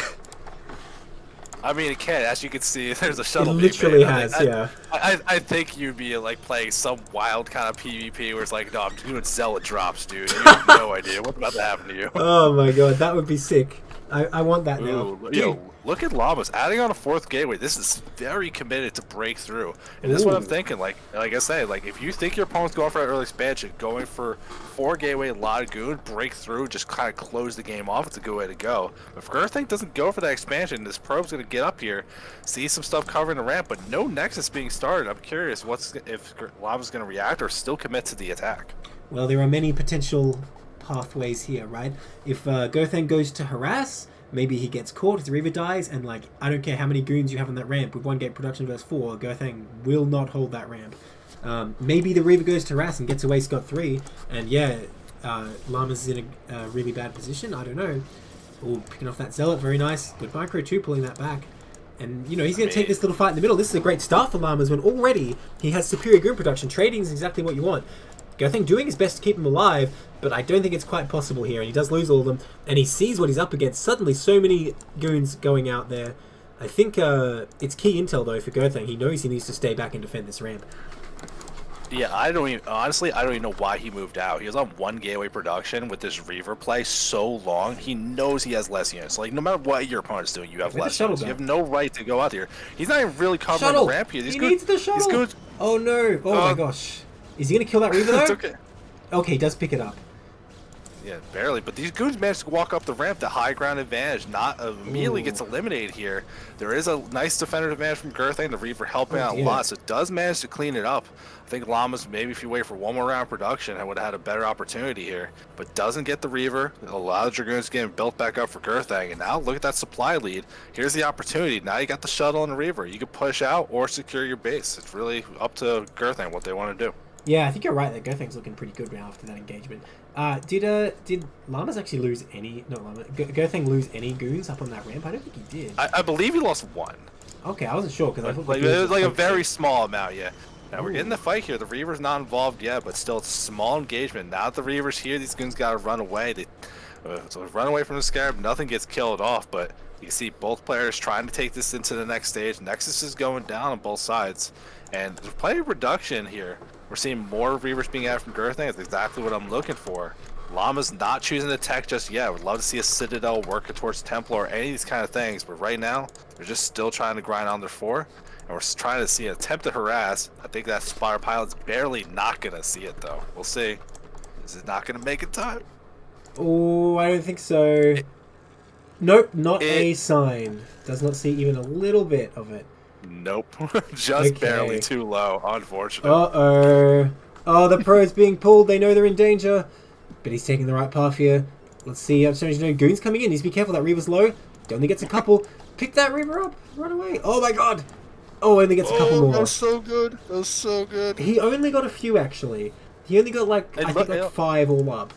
I mean, it can. As you can see, there's a It shuttle. being literally made. has, yeah. I think you'd be like playing some wild kind of PvP where it's like, no, I'm doing Zealot drops, dude. You have no idea what's about to happen to you. Oh my god, that would be sick. I want that now. Ooh, yo, look at Llamas adding on a 4th gateway. This is very committed to break through, and this is what I'm Ooh. thanking. Like I say, like if you think your opponent's going for that early expansion, going for 4 gateway, a lot of goon, break through, just kind of close the game off. It's a good way to go. But if Girthing doesn't go for that expansion, this probe's gonna get up here, see some stuff covering the ramp, but no Nexus being started. I'm curious if Llama's gonna react or still commit to the attack. Well, there are many potential pathways here, right? If Gothang goes to harass, maybe he gets caught, his Reaver dies, and like, I don't care how many goons you have on that ramp, with 1 gate production versus 4, Gothang will not hold that ramp. Maybe the Reaver goes to harass and gets away scot-free, and yeah, Llama's in a really bad position, I don't know. Ooh, picking off that Zealot, very nice. Good micro too, pulling that back. And, you know, he's going to take this little fight in the middle. This is a great start for Llamas when already he has superior goon production. Trading is exactly what you want. Gothang doing his best to keep him alive, but I don't think it's quite possible here. And he does lose all of them, and he sees what he's up against. Suddenly, so many goons going out there. I think it's key intel, though, for Gothang. He knows he needs to stay back and defend this ramp. Yeah, I don't even know why he moved out. He was on 1 gateway production with this Reaver play so long. He knows he has less units. Like, no matter what your opponent's doing, you have less units. You have no right to go out here. He's not even really covering the ramp here. He needs the shuttle! Oh no! Oh my gosh. Is he going to kill that Reaver, though? It's okay. Okay, he does pick it up. Yeah, barely. But these goons managed to walk up the ramp. The high ground advantage not immediately gets eliminated here. There is a nice defender advantage from Girthing. The Reaver helping out a lot, so it does manage to clean it up. I think Llamas, maybe if you wait for 1 more round of production, I would have had a better opportunity here. But doesn't get the Reaver. A lot of Dragoons getting built back up for Girthing. And now look at that supply lead. Here's the opportunity. Now you got the shuttle and the Reaver. You can push out or secure your base. It's really up to Girthing what they want to do. Yeah, I think you're right that Gothang's looking pretty good now after that engagement. Did Llamas actually lose any... No, Gothang lose any goons up on that ramp? I don't think he did. I believe he lost 1. Okay, I wasn't sure, because I thought... Like, it was like a very small amount, yeah. Now we're getting the fight here. The Reaver's not involved yet, but still it's a small engagement. Now that the Reaver's here, these goons got to run away. So run away from the Scarab. Nothing gets killed off, but you can see both players trying to take this into the next stage. Nexus is going down on both sides. And there's plenty of reduction here. We're seeing more Reavers being added from Girthing. That's exactly what I'm looking for. Llama's not choosing the tech just yet. I would love to see a Citadel working towards Templar or any of these kind of things. But right now, they're just still trying to grind on their 4. And we're trying to see an attempt to harass. I think that Spotter Pilot's barely not going to see it, though. We'll see. Is it not going to make it time? Oh, I don't think so. Nope, not a sign. Does not see even a little bit of it. Nope. Just barely too low, unfortunately. Uh-oh. Oh, the pro's being pulled. They know they're in danger. But he's taking the right path here. Let's see. I'm sorry, goons coming in. Needs to be careful. That Reaver's low. He only gets a couple. Pick that Reaver up. Run away. Oh, my God. Oh, only gets a couple more. That was so good. That was so good. He only got a few, actually. He only got, like, I think, like 5 all up.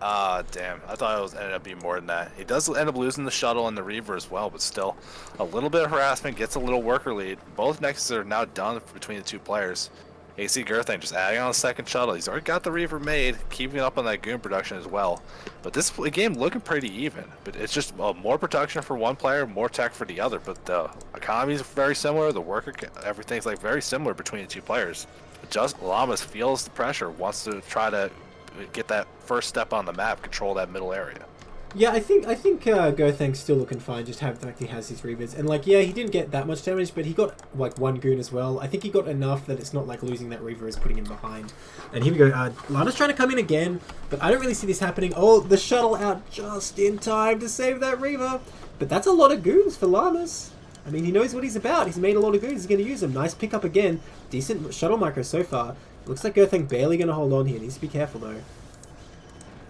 Ah, damn. I thought it ended up being more than that. He does end up losing the shuttle and the Reaver as well, but still. A little bit of harassment, gets a little worker lead. Both Nexuses are now done between the 2 players. AC Girthing just adding on a second shuttle. He's already got the Reaver made, keeping up on that goon production as well. But this game looking pretty even. But it's just more production for one player, more tech for the other. But the economy is very similar. The worker, everything's like very similar between the 2 players. Just Llamas feels the pressure, wants to try to get that first step on the map, control that middle area. Yeah, I think Gothang's still looking fine, just have the fact he has his Reavers. And, like, yeah, he didn't get that much damage, but he got, like, 1 goon as well. I think he got enough that it's not like losing that Reaver is putting him behind. And here we go. Lana's trying to come in again, but I don't really see this happening. Oh, the shuttle out just in time to save that Reaver. But that's a lot of goons for Lamas. I mean, he knows what he's about. He's made a lot of goons. He's going to use them. Nice pickup again. Decent shuttle micro so far. Looks like Gothang barely going to hold on here. Needs to be careful, though.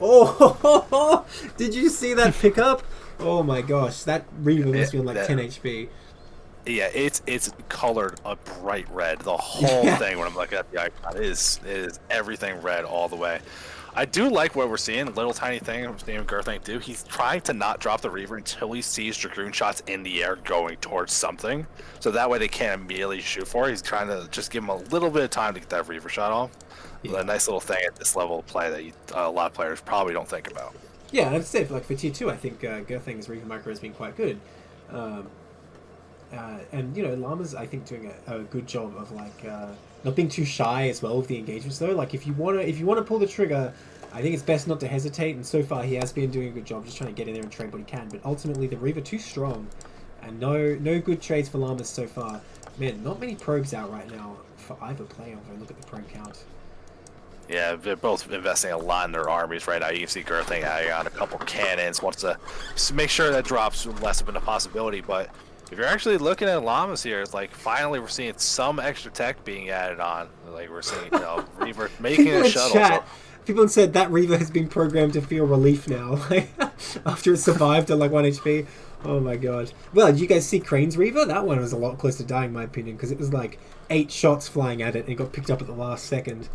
Oh, did you see that pickup? Oh my gosh, that Reaver must be on like 10 HP. Yeah, it's colored a bright red. The whole thing when I'm looking at the icon is everything red all the way. I do like what we're seeing. Little tiny thing named Gerthang do. He's trying to not drop the Reaver until he sees Dragoon shots in the air going towards something. So that way they can't immediately shoot for it. He's trying to just give him a little bit of time to get that Reaver shot off. Yeah. But a nice little thing at this level of play that a lot of players probably don't think about. Yeah, I'd say for tier 2, I think Gerthang's Reaver micro has been quite good. And Llama's, I think, doing a good job of not being too shy as well with the engagements though. Like if you wanna pull the trigger, I think it's best not to hesitate. And so far he has been doing a good job, just trying to get in there and trade what he can. But ultimately the Reaver too strong, and no good trades for Llamas so far. Man, not many probes out right now for either player. If I look at the probe count. Yeah, they're both investing a lot in their armies right now. You can see Gerthang adding on a couple cannons, wants to make sure that drops less of a possibility. But if you're actually looking at Llamas here, it's like finally we're seeing some extra tech being added on. Like we're seeing Reaver making a shuttle. Chat, people have said that Reaver has been programmed to feel relief now, like after it survived at like 1 HP. Oh my god. Well, did you guys see Crane's Reaver? That one was a lot closer to dying, in my opinion, because it was like 8 shots flying at it and it got picked up at the last second.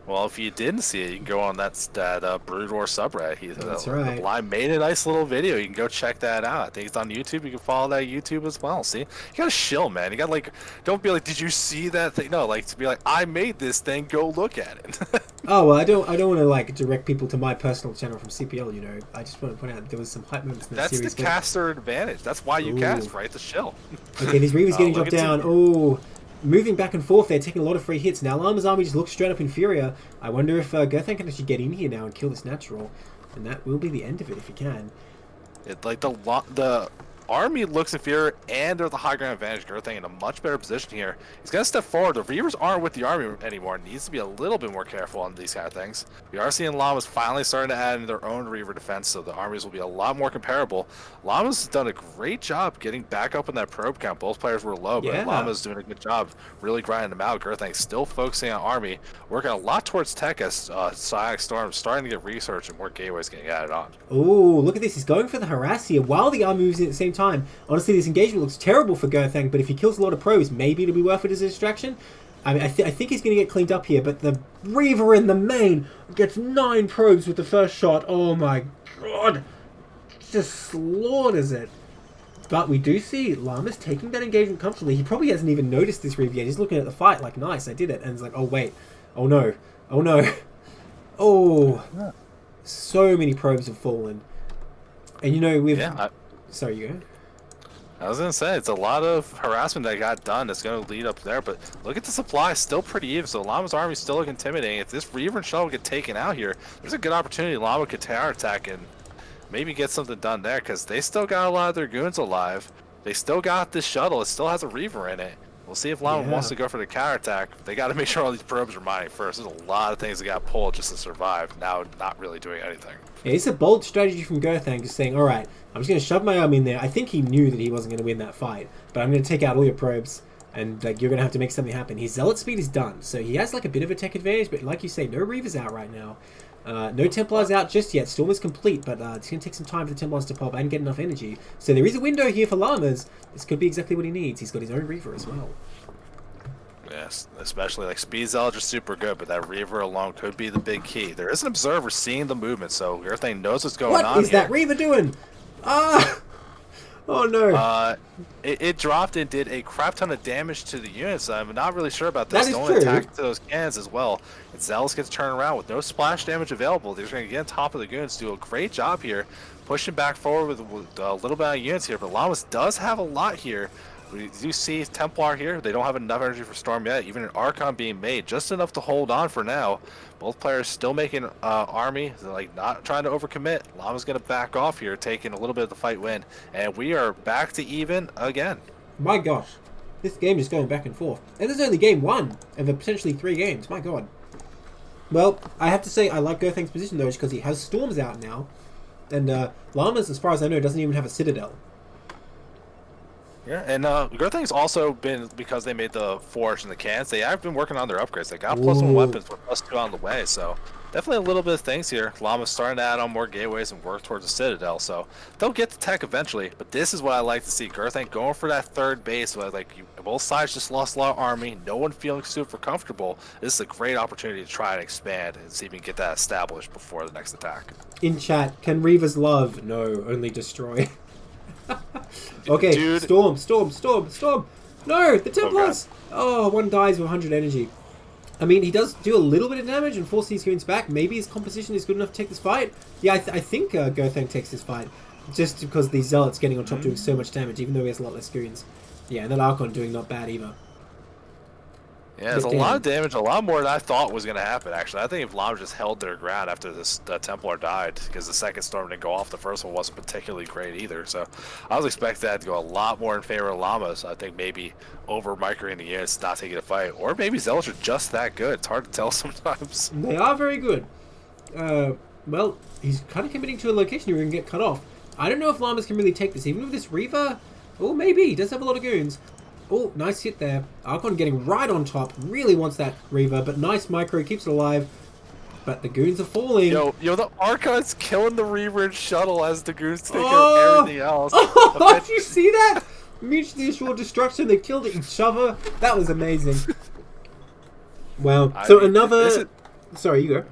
Well, if you didn't see it, you can go on that Brood War subreddit. That's right. Neblime made a nice little video. You can go check that out. I think it's on YouTube. You can follow that YouTube as well. See, you gotta chill, man. You gotta don't be like, did you see that thing? No, to be like, I made this thing. Go look at it. Oh well, I don't want to direct people to my personal channel from CPL. I just want to point out there was some hype moments in that series. That's the caster advantage. That's why you cast, right? The chill. Okay, these Reavers getting dropped down. Oh. Moving back and forth, they're taking a lot of free hits. Now Llama's army just looks straight up inferior. I wonder if Gerthang can actually get in here now and kill this natural. And that will be the end of it if he can. The army looks inferior, and they're the high ground advantage. Gerthang in a much better position here. He's going to step forward. The Reavers aren't with the army anymore. Needs to be a little bit more careful on these kind of things. We are seeing Llamas finally starting to add in their own Reaver defense, so the armies will be a lot more comparable. Llama's has done a great job getting back up in that probe count. Both players were low, but Llama's doing a good job really grinding them out. Gerthang still focusing on army, working a lot towards tech as Psychic Storm starting to get research and more gateways getting added on. Oh, look at this. He's going for the harass here while the army moves in at the same time. Honestly, this engagement looks terrible for Gerthang, but if he kills a lot of probes, maybe it'll be worth it as a distraction. I mean, I think he's going to get cleaned up here, but the Reaver in the main gets 9 probes with the first shot. Oh my god. Just slaughters it. But we do see Llama's taking that engagement comfortably. He probably hasn't even noticed this Reaver yet. He's looking at the fight like, nice, I did it. And it's like, oh wait. Oh no. Oh no. Oh. So many probes have fallen. And we've... Yeah, Sorry, you go. I was going to say, it's a lot of harassment that got done that's going to lead up there, but look at the supply, still pretty even, so Llama's army still look intimidating. If this Reaver and Shuttle get taken out here, there's a good opportunity Llama could tower attack and maybe get something done there, because they still got a lot of their goons alive. They still got this shuttle, it still has a Reaver in it. We'll see if Llama wants to go for the counter attack. They got to make sure all these probes are mining first. There's a lot of things that got pulled just to survive, now not really doing anything. Yeah, it's a bold strategy from Gerthang, just saying, alright, I'm just going to shove my army in there. I think he knew that he wasn't going to win that fight, but I'm going to take out all your probes, and you're going to have to make something happen. His Zealot speed is done, so he has a bit of a tech advantage, but like you say, no Reavers out right now. No Templars out just yet. Storm is complete, but it's going to take some time for the Templars to pop and get enough energy. So there is a window here for Llamas. This could be exactly what he needs. He's got his own Reaver as well. Yes, especially Speed Zealot is super good, but that Reaver alone could be the big key. There is an observer seeing the movement, so Gerthang knows what's going on. What is that Reaver doing? Ah! Oh no. It dropped and did a crap ton of damage to the units. I'm not really sure about this. That is Don't true. attack to those cannons as well. And Zealous gets turned around with no splash damage available. They're going to get on top of the goons, do a great job here, pushing back forward with a little bit of units here. But Llamas does have a lot here. We do see Templar here. They don't have enough energy for Storm yet. Even an Archon being made, just enough to hold on for now. Both players still making army, not trying to overcommit. Llama's going to back off here, taking a little bit of the fight win. And we are back to even again. My gosh. This game is going back and forth. And this is only game 1 of potentially 3 games. My god. Well, I have to say I like Gerthang's position though, because he has Storms out now. And Llamas, as far as I know, doesn't even have a Citadel. Yeah, and Gerthang's also been, because they made the Forge and the cannons, they have been working on their upgrades. They got +1 weapons with +2 on the way, so definitely a little bit of things here. Llama's starting to add on more gateways and work towards the Citadel, so they'll get the tech eventually. But this is what I like to see. Girthank going for that third base. Where, like, both sides just lost a lot of army. No one feeling super comfortable. This is a great opportunity to try and expand and see if we can get that established before the next attack. In chat, can Reavers love? No, only destroy. Okay, Dude. Storm. No, the Templars! Oh, one dies with 100 energy. I mean, he does do a little bit of damage and force these goons back. Maybe his composition is good enough to take this fight. Yeah, I think Girthank takes this fight. Just because the Zealot's getting on top doing so much damage, even though he has a lot less goons. Yeah, and that Archon doing not bad either. Yeah, there's a lot of damage, a lot more than I thought was going to happen, actually. I think if Llama just held their ground after this Templar died, because the second storm didn't go off, the first one wasn't particularly great either. So I was expecting that to go a lot more in favor of Llamas. I think maybe over microing the units, not taking a fight. Or maybe Zealots are just that good. It's hard to tell sometimes. They are very good. Well, he's kind of committing to a location where he can get cut off. I don't know if Llamas can really take this, even with this Reaver. Oh, maybe. He does have a lot of goons. Oh, nice hit there. Archon getting right on top. Really wants that Reaver, but nice micro. Keeps it alive. But the goons are falling. Yo, the Archon's killing the Reaver and Shuttle as the goons take care of everything else. Oh, did you see that? Mutually assured destruction. They killed each other. That was amazing. Wow. So another... Sorry, you go.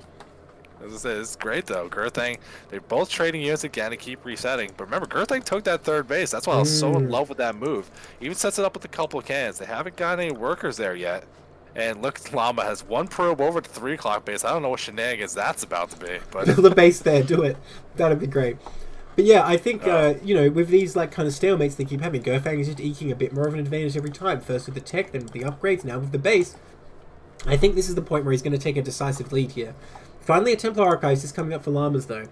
As I said, it's great though. Girthank, they're both trading units again to keep resetting. But remember, Girthank took that third base. That's why I was so in love with that move. Even sets it up with a couple of cannons. They haven't got any workers there yet. And look, Llama has one probe over to 3 o'clock base. I don't know what shenanigans that's about to be. But the base there, do it. That'd be great. But yeah, I think, you know, with these like kind of stalemates they keep having, Girthank is just eking a bit more of an advantage every time. First with the tech, then with the upgrades, now with the base. I think this is the point where he's going to take a decisive lead here. Finally, a Templar Archives is coming up for Llamas, though.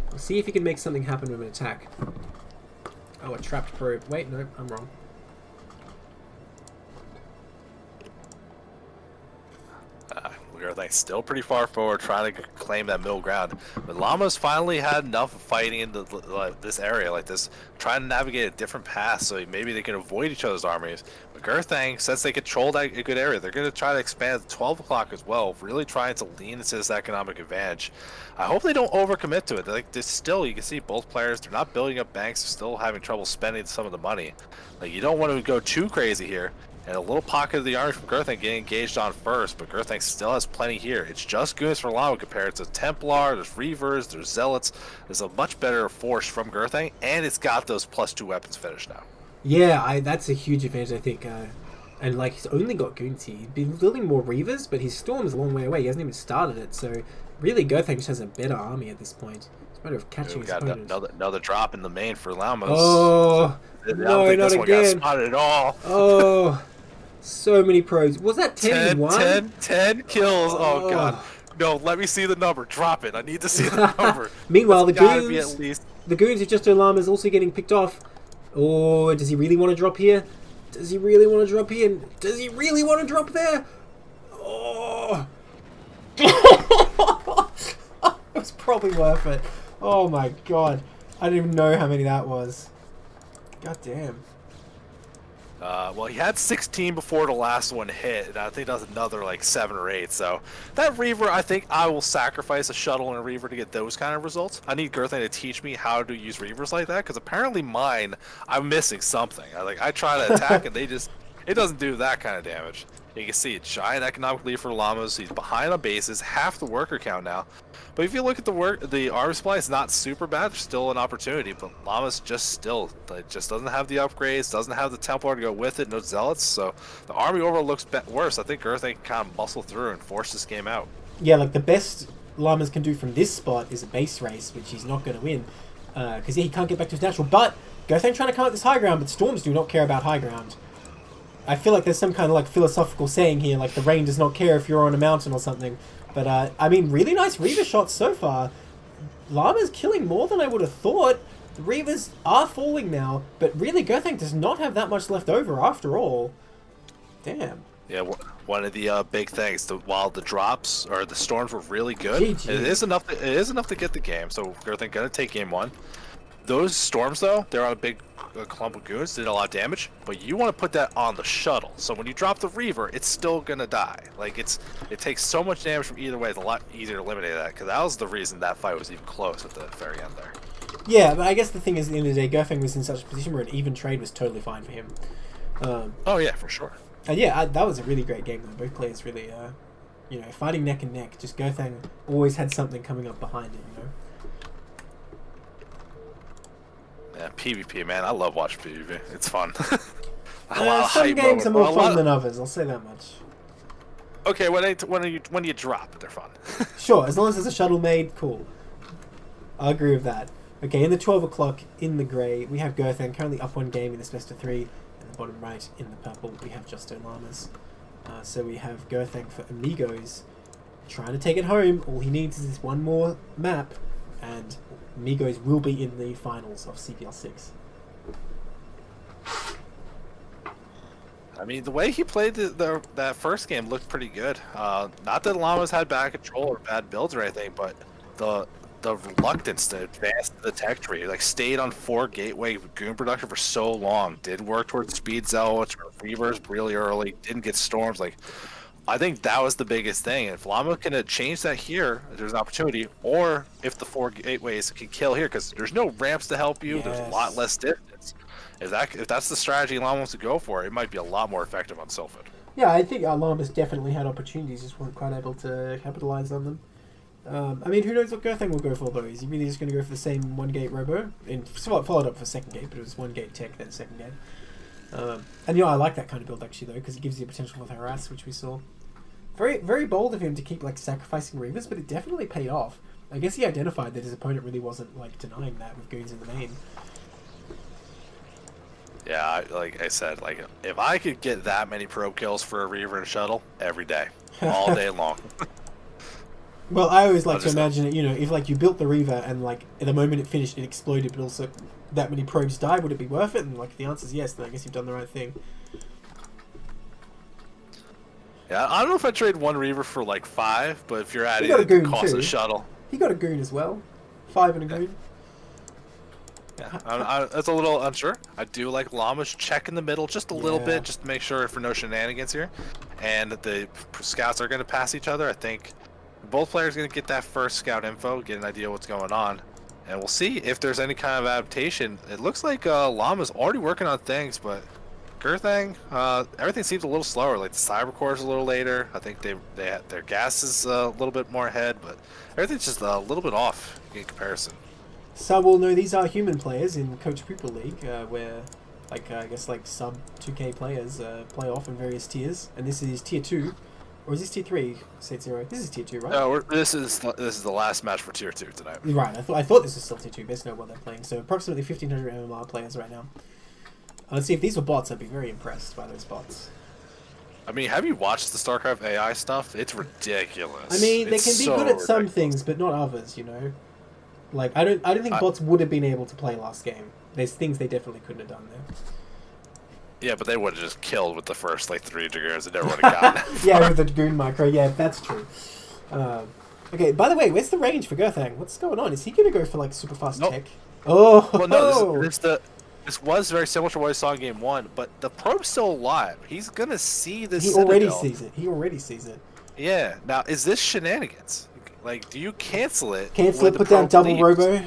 We'll see if he can make something happen with an attack. Oh, a trapped probe. Wait, no, I'm wrong. Girthank's still pretty far forward, trying to claim that middle ground. But Llama's finally had enough of fighting in this area like this, trying to navigate a different path so maybe they can avoid each other's armies. But Girthank, since they control that a good area, they're going to try to expand to 12 o'clock as well, really trying to lean into this economic advantage. I hope they don't overcommit to it. Like, there's still, you can see both players, they're not building up banks, they're still having trouble spending some of the money. Like, you don't want to go too crazy here. And a little pocket of the army from Girthank getting engaged on first, but Girthank still has plenty here. It's just goons for Llama compared to Templar, there's Reavers, there's Zealots. There's a much better force from Girthank, and it's got those +2 weapons finished now. Yeah, that's a huge advantage, I think. And like, he's only got goons here. He's been building more Reavers, but his Storm's a long way away. He hasn't even started it, so really Girthank just has a better army at this point. It's a matter of catching his opponent. Another drop in the main for Llamas. Oh, no, not again. Got spotted at all. Oh. So many probes. Was that 10 10 kills. Oh, God. No, let me see the number. Drop it. I need to see the number. Meanwhile, the goons of Just Llama is also getting picked off. Oh, does he really want to drop here? Does he really want to drop here? Does he really want to drop there? Oh. It was probably worth it. Oh my God. I don't even know how many that was. God damn. Well, he had 16 before the last one hit, and I think that was another like 7 or 8. So that Reaver, I think I will sacrifice a Shuttle and a Reaver to get those kind of results. I need Girthank to teach me how to use Reavers like that, because apparently mine, I'm missing something. I try to attack and it doesn't do that kind of damage. You can see a giant economic lead for Llamas. He's behind on bases, half the worker count now. But if you look at the army supply, it's not super bad. There's still an opportunity, but Llamas just doesn't have the upgrades, doesn't have the Templar to go with it, no Zealots. So the army overall looks worse. I think Girthank can kind of muscle through and force this game out. Yeah, like the best Llamas can do from this spot is a base race, which he's not going to win. Because he can't get back to his natural. But Girthank trying to come at this high ground, but Storms do not care about high ground. I feel like there's some kind of like philosophical saying here, like the rain does not care if you're on a mountain or something. But I mean, really nice Reaver shots so far. Llama's killing more than I would have thought. The Reavers are falling now, but really Girthank does not have that much left over after all. Damn. Yeah, one of the big things, while the drops or the storms were really good, GG. it is enough to get the game. So Girthank gonna take game 1. Those storms, though, they're on a big clump of goons, did a lot of damage, but you want to put that on the shuttle. So when you drop the Reaver, it's still going to die. Like, it takes so much damage from either way, it's a lot easier to eliminate that, because that was the reason that fight was even close at the very end there. Yeah, but I guess the thing is, at the end of the day, Gerfeng was in such a position where an even trade was totally fine for him. Oh, yeah, for sure. And yeah, that was a really great game, though. Both players really, you know, fighting neck and neck. Just Gerfeng always had something coming up behind it, you know. Yeah, PvP, man. I love watching PvP. It's fun. Some games are more fun than others, I'll say that much. Okay, when you drop, they're fun. Sure, as long as there's a shuttle made, cool. I agree with that. Okay, in the 12 o'clock, in the grey, we have Gerfeng currently up one game in this best of 3. In the bottom right, in the purple, we have Justo Llamas. So we have Gerfeng for Amigos, trying to take it home. All he needs is this one more map, and Amigos will be in the finals of CPL 6. I mean, the way he played that first game looked pretty good. Not that Llamas had bad control or bad builds or anything, but the reluctance to advance the tech tree, like stayed on 4 gateway goon production for so long, did work towards speed zealots or reavers really early, didn't get storms. Like, I think that was the biggest thing. If Llama can change that here, there's an opportunity. Or if the 4 gateways can kill here, because there's no ramps to help you, there's a lot less distance. If that's the strategy Llama wants to go for, it might be a lot more effective on Sylphid. Yeah, I think Llama's definitely had opportunities, just weren't quite able to capitalize on them. I mean, who knows what Gerfeng will go for, though? Is he really just going to go for the same 1-gate robo? And followed up for 2nd gate, but it was 1-gate tech, then 2nd gate. And yeah, I like that kind of build, actually, though, because it gives you the potential for the harass, which we saw. Very, very bold of him to keep, like, sacrificing Reavers, but it definitely paid off. I guess he identified that his opponent really wasn't, like, denying that with goons in the main. Yeah, like I said, like, if I could get that many probe kills for a Reaver and Shuttle every day, all day long. Well, I always like to imagine it, you know, if like you built the Reaver and like at the moment it finished it exploded, but also that many probes died, would it be worth it? And like if the answer is yes, then I guess you've done the right thing. Yeah, I don't know if I'd trade 1 Reaver for like 5, but if you're adding the cost of the Shuttle. He got a goon as well. 5 and a goon. Yeah, that's a little unsure. I do like Llama's check in the middle just a little bit, just to make sure for no shenanigans here. And the scouts are going to pass each other. I think both players are going to get that first scout info, get an idea what's going on. And we'll see if there's any kind of adaptation. It looks like Llama's already working on things, but Gerfeng, everything seems a little slower. Like the cyber core is a little later. I think their gas is a little bit more ahead, but everything's just a little bit off in comparison. So we'll know these are human players in Coach Pupil League, where, like, I guess, like, sub 2K players play off in various tiers. And this is Tier 2. Or is this Tier 3, Saetzero? This is Tier 2, right? No, this is the last match for Tier 2 tonight. Right, I thought this was still Tier 2, based on what they're playing. So approximately 1,500 MMR players right now. Let's see, if these were bots, I'd be very impressed by those bots. I mean, have you watched the StarCraft AI stuff? It's ridiculous. I mean, they can be good at some ridiculous. things, but not others, you know? Like, I don't think bots would have been able to play last game. There's things they definitely couldn't have done there. Yeah, but they would have just killed with the first, like, 3 Dragoons. They never would have gotten it. Yeah, with the Goon micro. Yeah, that's true. Okay, by the way, where's the range for Gerfeng? What's going on? Is he going to go for, like, super fast tech? Oh! Well, no, this was very similar to what I saw in Game 1, but the probe's still alive. He's going to see this He already sees it. He already sees it. Yeah. Now, is this shenanigans? Like, do you cancel it? Cancel it, put down double robo?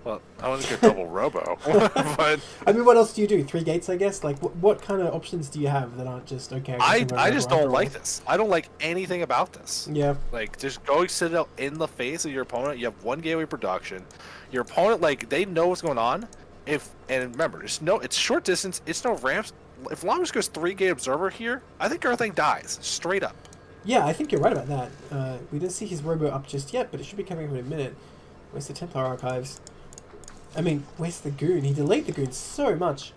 Well, I want to go double robo. But I mean, what else do you do? 3 gates, I guess? Like, what kind of options do you have that aren't just, okay... I just don't like this. I don't like anything about this. Yeah. Like, just going Citadel in the face of your opponent. You have 1 gateway production. Your opponent, like, they know what's going on. And remember, it's short distance. It's no ramps. If Llamas goes 3-gate observer here, I think everything dies. Straight up. Yeah, I think you're right about that. We didn't see his robo up just yet, but it should be coming up in a minute. Where's the Templar archives? I mean, where's the Goon? He delayed the Goon so much.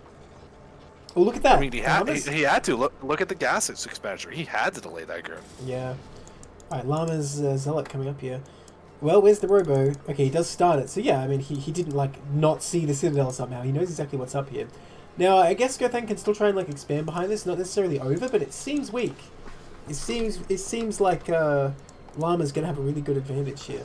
Oh, look at that. I mean, he had to. Look at the gas expenditure. He had to delay that Goon. Yeah. Alright, Llama's Zealot coming up here. Well, where's the robo? Okay, he does start it. So yeah, I mean, he didn't, like, not see the Citadel somehow. He knows exactly what's up here. Now, I guess Gerfeng can still try and, like, expand behind this. Not necessarily over, but it seems weak. It seems like Llama's gonna have a really good advantage here.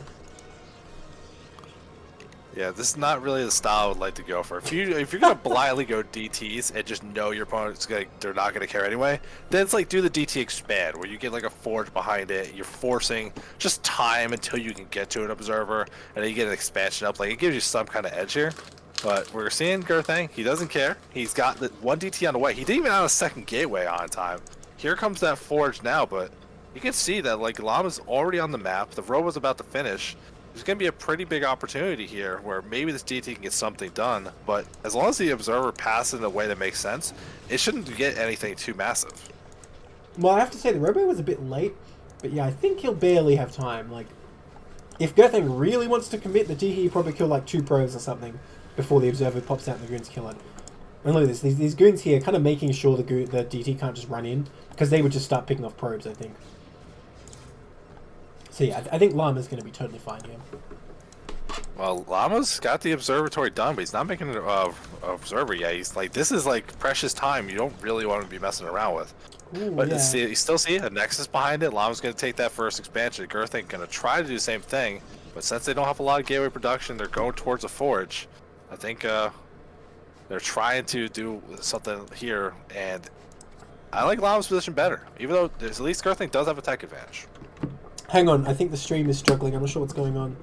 Yeah, this is not really the style I would like to go for. If you're gonna blindly go DTs and just know your opponent's they're not gonna care anyway, then it's like do the DT expand where you get like a forge behind it. You're forcing just time until you can get to an observer, and then you get an expansion up. Like it gives you some kind of edge here. But we're seeing Gerthang. He doesn't care. He's got the one DT on the way. He didn't even have a second gateway on time. Here comes that forge now, but you can see that like Llama's already on the map. The road was about to finish. There's going to be a pretty big opportunity here where maybe this DT can get something done, but as long as the observer passes in a way that makes sense, it shouldn't get anything too massive. Well, I have to say, the Robo was a bit late, but yeah, I think he'll barely have time. Like, if Gerthang really wants to commit, the DT he'll probably kill like 2 probes or something before the observer pops out and the goons kill it. And look at this, these goons here kind of making sure the DT can't just run in, because they would just start picking off probes, I think. So yeah, I think Llama's going to be totally fine here. Well, Llama's got the observatory done, but he's not making an observer yet. He's like, this is like precious time you don't really want to be messing around with. Ooh, But yeah. you still see a Nexus behind it. Llama's going to take that first expansion. Gerthang going to try to do the same thing, but since they don't have a lot of gateway production, they're going towards a forge. I think they're trying to do something here, and I like Llama's position better, even though at least Gerthang does have a tech advantage. Hang on, I think the stream is struggling. I'm not sure what's going on.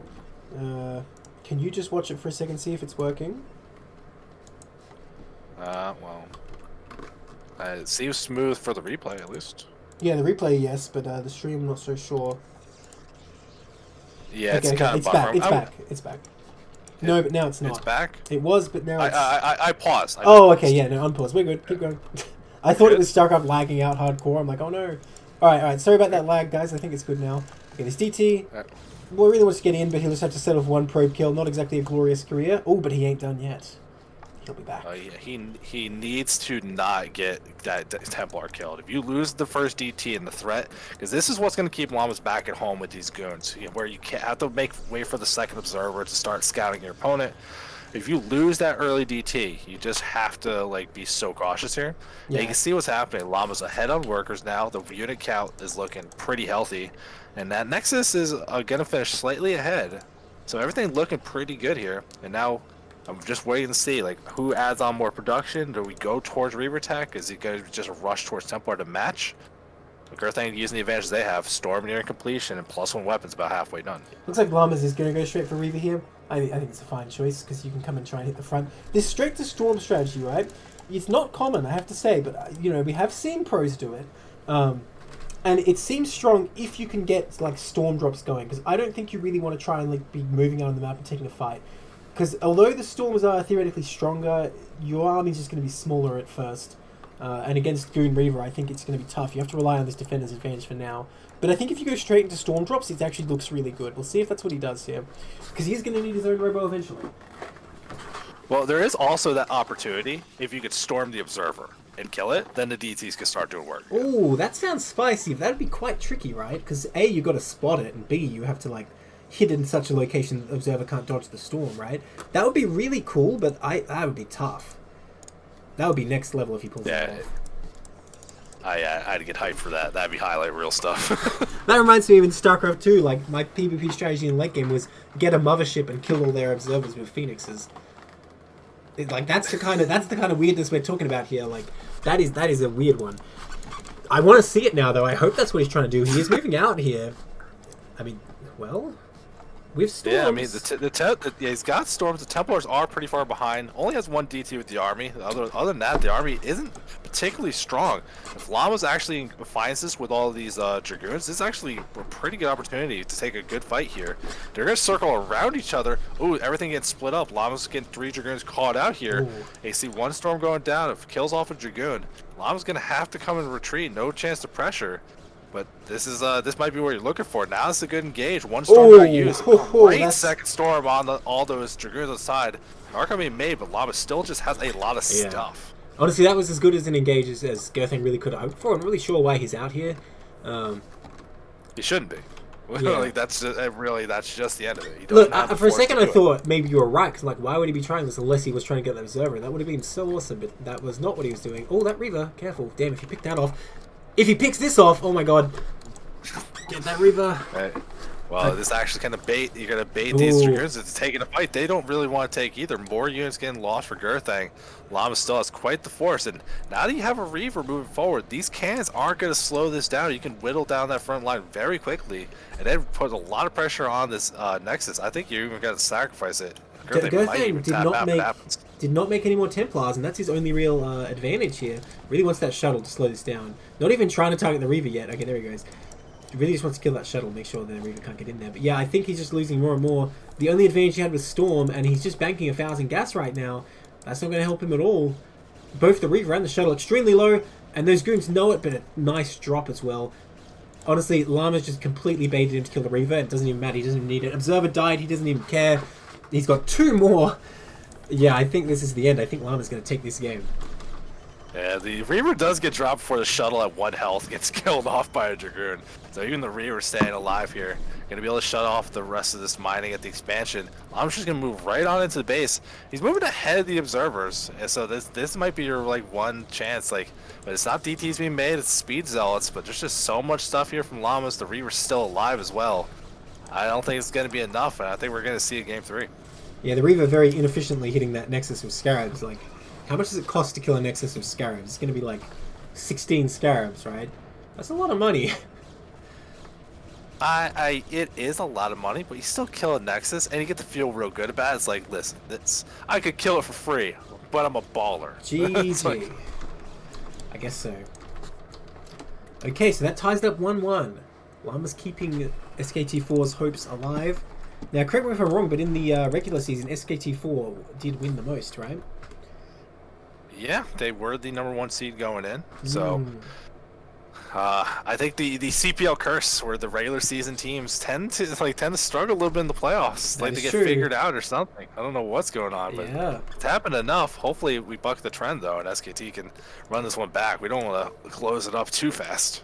Can you just watch it for a second, see if it's working? Well, it seems smooth for the replay, at least. Yeah, the replay, yes, but the stream, I'm not so sure. Yeah, Okay, it's kind of it's back, buffering. it's back. No, but now it's not. It's back? It was, but now it's... I paused. Oh, okay, yeah, no, unpause. We're good. Keep going. I thought it was StarCraft lagging out hardcore. I'm like, oh no. Alright, sorry about that lag, guys. I think it's good now. Okay, this DT... Well, really wants to get in, but he'll just have to settle for 1 probe kill. Not exactly a glorious career. Oh, but he ain't done yet. He'll be back. Yeah, he needs to not get that Templar killed. If you lose the first DT in the threat, because this is what's going to keep Llamas back at home with these goons, where you can't have to wait for the second observer to start scouting your opponent. If you lose that early DT, you just have to like be so cautious here. Yeah. You can see what's happening. Llama's ahead on workers now. The unit count is looking pretty healthy, and that Nexus is going to finish slightly ahead. So everything looking pretty good here. And now I'm just waiting to see like who adds on more production. Do we go towards Reaver Tech? Is he going to just rush towards Templar to match? Gerthang using the advantage they have, Storm nearing completion, and +1 weapons about halfway done. Looks like Llamas is going to go straight for Reaver here. I think it's a fine choice, because you can come and try and hit the front. This straight to Storm strategy, right? It's not common, I have to say, but, you know, we have seen pros do it. And it seems strong if you can get, like, Storm drops going, because I don't think you really want to try and, like, be moving out on the map and taking a fight. Because although the Storms are theoretically stronger, your army's just going to be smaller at first. And against Goon Reaver, I think it's going to be tough. You have to rely on this defender's advantage for now. But I think if you go straight into Storm drops, it actually looks really good. We'll see if that's what he does here. Because he's going to need his own robo eventually. Well, there is also that opportunity. If you could storm the Observer and kill it, then the DTs can start doing work. Ooh, that sounds spicy. That'd be quite tricky, right? Because A, you got to spot it, and B, you have to, like, hit in such a location the Observer can't dodge the Storm, right? That would be really cool, but that would be tough. That would be next level if he pulls it off. I had to get hyped for that. That'd be highlight reel stuff. That reminds me of in StarCraft 2, like, my PvP strategy in late game was get a mothership and kill all their observers with phoenixes. That's the kind of weirdness we're talking about here. Like, that is a weird one. I want to see it now, though. I hope that's what he's trying to do. He is moving out here. I mean, well, with Storms. Yeah, I mean, he's got Storms. The Templars are pretty far behind. Only has 1 DT with the army. Other than that, the army isn't particularly strong. If Llama's actually finds this with all of these Dragoons, this is actually a pretty good opportunity to take a good fight here. They're going to circle around each other. Ooh, everything gets split up. Llama's getting 3 Dragoons caught out here. Ooh. They see 1 Storm going down. If it kills off a Dragoon, Llama's going to have to come and retreat. No chance to pressure. But this might be what you're looking for. Now it's a good engage. 1 Storm got used. Great second Storm on all those Dragoons on the side. Arc being made, but Llama still just has a lot of stuff. Honestly, that was as good as an engage as Gerthang really could have hoped for. I'm not really sure why he's out here. He shouldn't be. Yeah. Like, that's just the end of it. Look, for a second I thought maybe you were right, because like, why would he be trying this unless he was trying to get that observer? That would have been so awesome, but that was not what he was doing. Oh, that Reaver, careful. Damn, if he picked that off. If he picks this off, oh my god. Get that Reaver. Right. Well, this actually kind of bait. You're gonna bait these Dragoons into taking a fight. They don't really want to take either. More units getting lost for Gerthang. Llama still has quite the force, and now that you have a Reaver moving forward, these cannons aren't going to slow this down. You can whittle down that front line very quickly, and then put a lot of pressure on this Nexus. I think you're even going to sacrifice it. Gerthang did not make any more Templars, and that's his only real advantage here. Really wants that shuttle to slow this down. Not even trying to target the Reaver yet. Okay, there he goes. Really just wants to kill that shuttle, make sure the Reaver can't get in there. But yeah, I think he's just losing more and more. The only advantage he had was Storm, and he's just banking 1,000 gas right now. That's not going to help him at all. Both the Reaver and the shuttle extremely low, and those goons know it, but a nice drop as well. Honestly, Llama's just completely baited him to kill the Reaver. It doesn't even matter. He doesn't even need it. Observer died. He doesn't even care. He's got 2 more. Yeah, I think this is the end. I think Llama's going to take this game. Yeah, the Reaver does get dropped before the shuttle at 1 health gets killed off by a Dragoon. So even the Reaver staying alive here. Going to be able to shut off the rest of this mining at the expansion. Llama's just going to move right on into the base. He's moving ahead of the Observers. And so this might be your like one chance. But it's not DTs being made, it's Speed Zealots. But there's just so much stuff here from Llamas. The Reaver's still alive as well. I don't think it's going to be enough, and I think we're going to see a game 3. Yeah, the Reaver very inefficiently hitting that Nexus with Scarabs. Like, how much does it cost to kill a Nexus with Scarabs? It's going to be like 16 Scarabs, right? That's a lot of money. It is a lot of money, but you still kill a Nexus, and you get to feel real good about it. It's like, listen, I could kill it for free, but I'm a baller. GG. Like, I guess so. Okay, so that ties it up 1-1. Llama's keeping SKT4's hopes alive. Now, correct me if I'm wrong, but in the regular season, SKT4 did win the most, right? Yeah, they were the #1 seed going in. So, I think the CPL curse, where the regular season teams tend to struggle a little bit in the playoffs, like to get figured out or something. I don't know what's going on, but it's happened enough. Hopefully, we buck the trend though, and SKT can run this one back. We don't want to close it up too fast.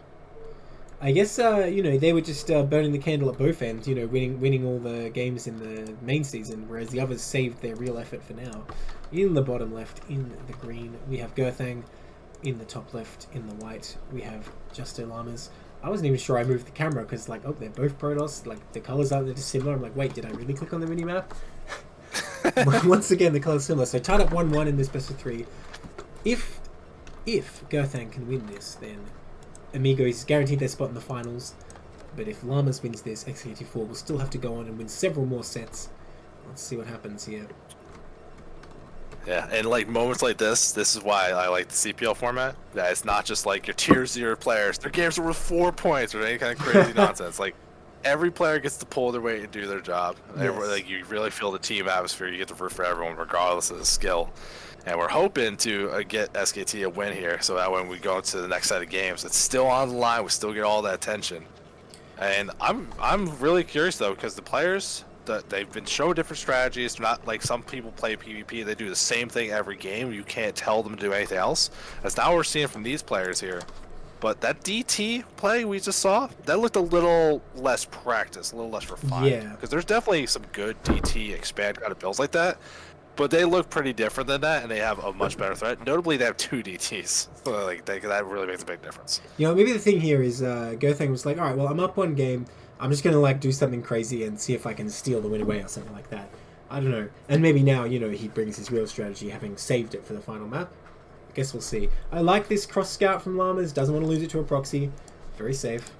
I guess they were just burning the candle at both ends. Winning all the games in the main season, whereas the others saved their real effort for now. In the bottom left, in the green, we have Gerthang. In the top left, in the white, we have Justo Llamas. I wasn't even sure I moved the camera because, like, oh, they're both Protoss. Like, the colors are just similar. I'm like, wait, did I really click on the minimap? Once again, the colors similar. So tied up 1-1 in this best of 3. If Gerthang can win this, then Amigos is guaranteed their spot in the finals. But if Llamas wins this, SKT4 will still have to go on and win several more sets. Let's see what happens here. Yeah, and like moments like this is why I like the CPL format. That it's not just like your tier 0 players. Their games are worth 4 points or any kind of crazy nonsense. Like every player gets to pull their weight and do their job. Yes. Like you really feel the team atmosphere. You get to root for everyone regardless of the skill. And we're hoping to get SKT a win here, so that when we go into the next set of games, it's still on the line. We still get all that attention. And I'm really curious though, because the players they've been shown different strategies. They're not like some people play PvP. They do the same thing every game. You can't tell them to do anything else. As now we're seeing from these players here. But that DT play we just saw, that looked a little less practiced, a little less refined. Yeah. Because there's definitely some good DT expand kind of builds like that. But they look pretty different than that, and they have a much better threat. Notably, they have 2 DTs. So like that really makes a big difference. Maybe the thing here is Gerthang was like, all right, well, I'm up 1 game. I'm just going to like do something crazy and see if I can steal the win away or something like that. I don't know. And maybe now, he brings his real strategy, having saved it for the final map. I guess we'll see. I like this cross scout from Llamas. Doesn't want to lose it to a proxy. Very safe.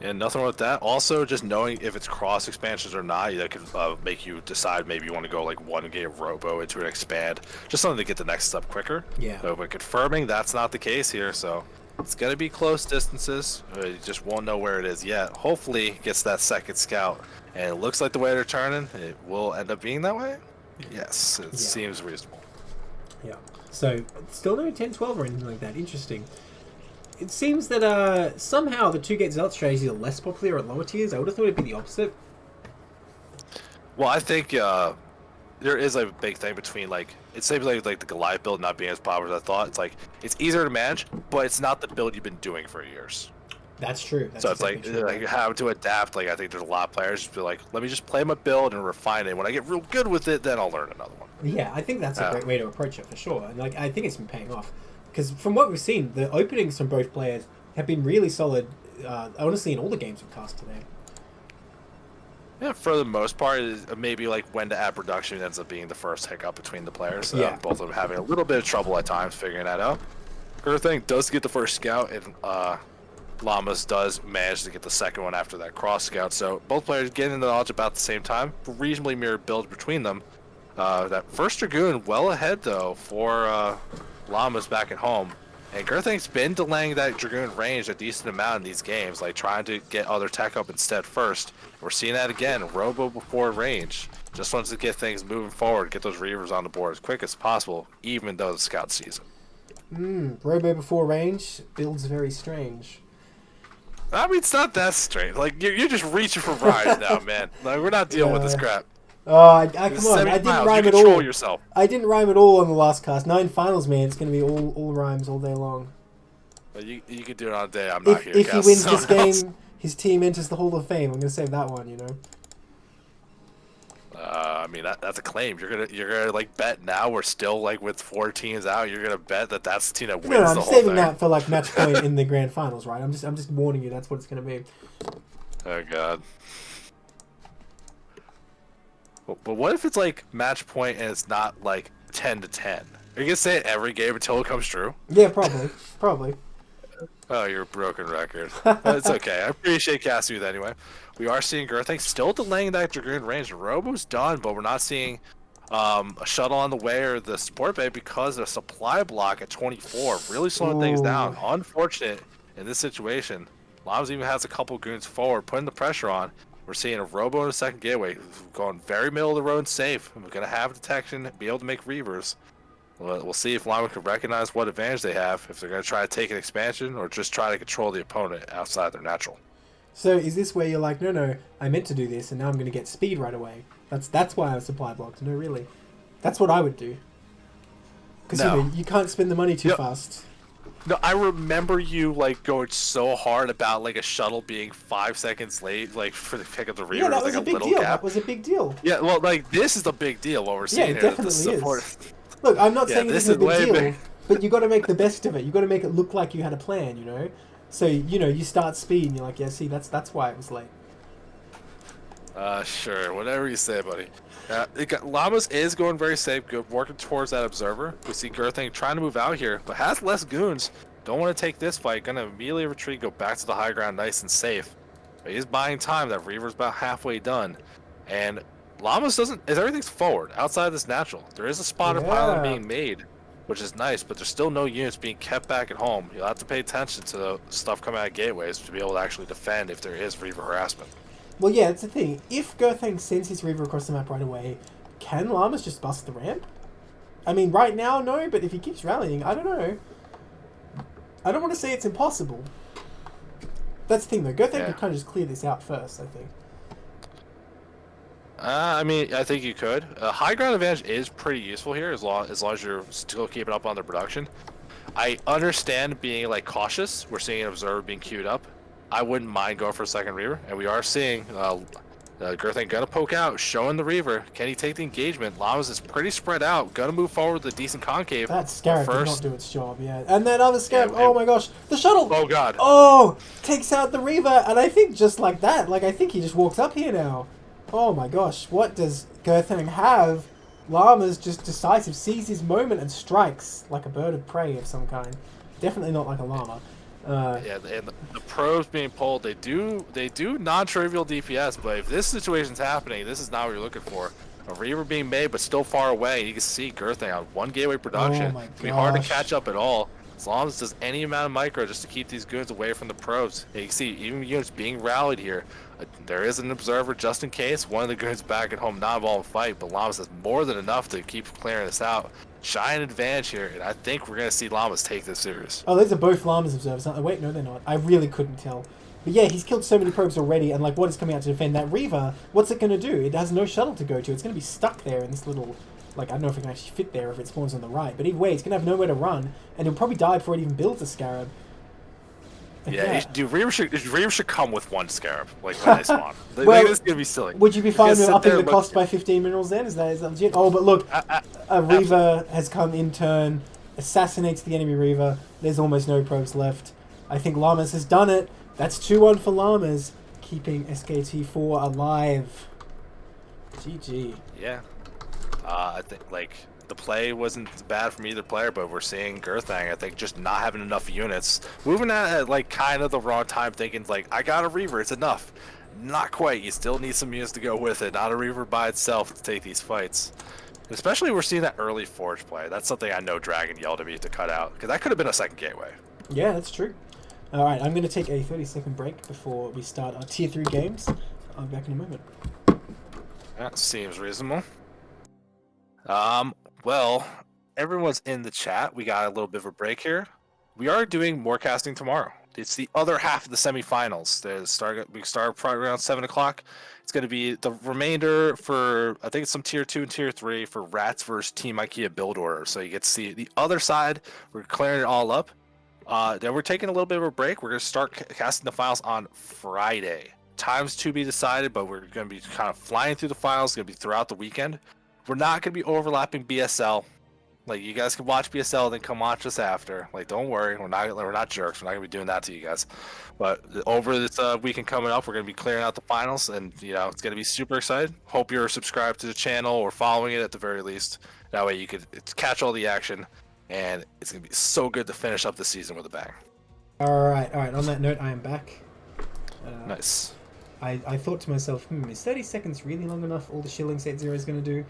And nothing wrong with that. Also, just knowing if it's cross expansions or not, that could make you decide maybe you want to go like 1 game robo into an expand. Just something to get the next step quicker. Yeah. But confirming that's not the case here, so it's going to be close distances. You just won't know where it is yet. Hopefully, it gets that second scout. And it looks like the way they're turning, it will end up being that way. Yes, it seems reasonable. Yeah. So, still no 10-12 or anything like that. Interesting. It seems that somehow the 2-gate Zealot strategies are less popular at lower tiers. I would have thought it'd be the opposite. Well, I think there is a big thing between it seems like the Goliath build not being as popular as I thought. It's like it's easier to manage, but it's not the build you've been doing for years. That's true. That's so it's like how to adapt. Like I think there's a lot of players who be like, let me just play my build and refine it. When I get real good with it, then I'll learn another one. Yeah, I think that's a great way to approach it for sure. And I think it's been paying off. Because from what we've seen, the openings from both players have been really solid, honestly in all the games we've cast today. Yeah, for the most part, maybe like when to add production ends up being the first hiccup between the players. Yeah. Both of them having a little bit of trouble at times figuring that out. Gerthing does get the first scout, and Llamas does manage to get the second one after that cross scout. So both players getting the knowledge about the same time. Reasonably mirrored build between them. That first Dragoon well ahead though for Llamas back at home. And Gerthing's been delaying that Dragoon range a decent amount in these games, like trying to get other tech up instead first. We're seeing that again, Robo before range. Just wants to get things moving forward, get those Reavers on the board as quick as possible, even though the scout season. Robo before range builds very strange. I mean, it's not that strange. Like, you're just reaching for rhymes now, man. Like, we're not dealing with this crap. Oh, come on! I didn't rhyme at all. Yourself. I didn't rhyme at all on the last cast. 9 finals, man. It's going to be all rhymes all day long. But you could do it on a day I'm not here. If he wins this game, his team enters the Hall of Fame. I'm going to save that one, you know. I mean, that's a claim. You're gonna like bet now. We're still like with 4 teams out. You're gonna bet that that's the team that wins No, the I'm whole saving thing. that for like match point in the grand finals, right? I'm just warning you. That's what it's going to be. Oh god. But what if it's like match point and it's not like 10 to 10? Are you gonna say it every game until it comes true? Yeah, probably. Oh, you're a broken record. But it's okay. I appreciate casting you anyway. We are seeing Gerthing still delaying that Dragoon range. Robo's done, but we're not seeing a shuttle on the way or the support bay because of supply block at 24. Really slowing things down. Unfortunate in this situation. Llamas even has a couple goons forward, putting the pressure on. We're seeing a Robo in a second gateway, going very middle of the road and safe. We're going to have detection, be able to make Reavers. We'll see if Llama can recognize what advantage they have, if they're going to try to take an expansion or just try to control the opponent outside their natural. So is this where you're like, no, I meant to do this, and now I'm going to get speed right away? That's why I was supply blocked. No, really. That's what I would do. Because you can't spend the money too fast. No, I remember you like going so hard about like a shuttle being 5 seconds late, like for the pick of the Reaver. Yeah, that was like a big deal. That was a big deal. Yeah, well, like this is the big deal. What we're seeing it here. Definitely is. Look, I'm not saying this is a big deal, but you got to make the best of it. You got to make it look like you had a plan, you know. So you start speed, and you're like, yeah, see, that's why it was late. Sure, whatever you say, buddy. Llamas is going very safe, good, working towards that observer. We see Gerthing trying to move out here, but has less goons. Don't want to take this fight. Gonna immediately retreat, go back to the high ground, nice and safe. But he's buying time. That Reaver's about halfway done, and Llamas everything's forward outside of this natural. There is a spotter pylon being made, which is nice, but there's still no units being kept back at home. You'll have to pay attention to the stuff coming out of gateways to be able to actually defend if there is Reaver harassment. Well, yeah, it's the thing. If Gerthang sends his Reaver across the map right away, can Llamas just bust the ramp? I mean, right now, no, but if he keeps rallying, I don't know. I don't want to say it's impossible. That's the thing, though. Gerthang could kind of just clear this out first, I think. I mean, I think you could. High ground advantage is pretty useful here, as long as you're still keeping up on the production. I understand being like cautious. We're seeing an observer being queued up. I wouldn't mind going for a second Reaver, and we are seeing Gerthang gonna poke out, showing the Reaver. Can he take the engagement? Llamas is pretty spread out. Gonna move forward with a decent concave. That Scarab did not do its job, yeah. And that other Scarab, oh my gosh, the shuttle! Oh god. Oh! Takes out the Reaver, and I think just like that, I think he just walks up here now. Oh my gosh, what does Gerthang have? Llama's just decisive, sees his moment and strikes like a bird of prey of some kind. Definitely not like a llama. Yeah, and the probes being pulled, they do non-trivial DPS, but if this situation's happening, this is not what you're looking for. A Reaver being made, but still far away. You can see Gerthang on 1 gateway production. Oh my It's gonna be hard to catch up at all. As long as it does any amount of micro just to keep these goons away from the probes. And you can see even units being rallied here. There is an observer just in case. One of the goons back at home not involved in fight, but Llamas has more than enough to keep clearing this out. Giant advantage here, and I think we're going to see Llamas take this series. Oh, those are both Llamas observers, aren't they? Wait, no, they're not. I really couldn't tell. But yeah, he's killed so many probes already, and like, what is coming out to defend that Reaver? What's it going to do? It has no shuttle to go to. It's going to be stuck there in this little... Like, I don't know if it can actually fit there if it spawns on the right. But either way, it's going to have nowhere to run. And it'll probably die before it even builds a Scarab. Yeah, Reaver should come with 1 Scarab, like, when they spawn. Well, this is going to be silly. Would you be fine with upping the cost by 15 minerals then? Is that legit? Oh, but look, a Reaver has come in turn, assassinates the enemy Reaver. There's almost no probes left. I think Llamas has done it. That's 2-1 for Llamas, keeping SKT4 alive. GG. Yeah. I think like the play wasn't bad from either player, but we're seeing Gerthang, I think, just not having enough units. Moving at like kind of the wrong time, thinking like, I got a Reaver, it's enough. Not quite. You still need some units to go with it. Not a Reaver by itself to take these fights. Especially we're seeing that early Forge play. That's something I know Dragon yelled at me to cut out, because that could have been a second gateway. Yeah, that's true. Alright, I'm going to take a 30-second break before we start our Tier 3 games. I'll be back in a moment. That seems reasonable. Well, everyone's in the chat. We got a little bit of a break here. We are doing more casting tomorrow. It's the other half of the semifinals. We start probably around 7 o'clock. It's going to be the remainder for, I think it's some Tier 2 and Tier 3 for Rats versus Team IKEA build order. So you get to see the other side. We're clearing it all up. Then we're taking a little bit of a break. We're going to start casting the files on Friday. Times to be decided, but we're going to be kind of flying through the files. It's going to be throughout the weekend. We're not going to be overlapping BSL. Like, you guys can watch BSL, then come watch us after. Like, don't worry, we're not jerks. We're not gonna be doing that to you guys. But over this weekend coming up, we're gonna be clearing out the finals, and it's gonna be super exciting. Hope you're subscribed to the channel or following it at the very least. That way you could catch all the action, and it's gonna be so good to finish up the season with a bang. All right. On that note, I am back. Nice. I thought to myself, is 30 seconds really long enough? All the shilling Saetzero is going to do.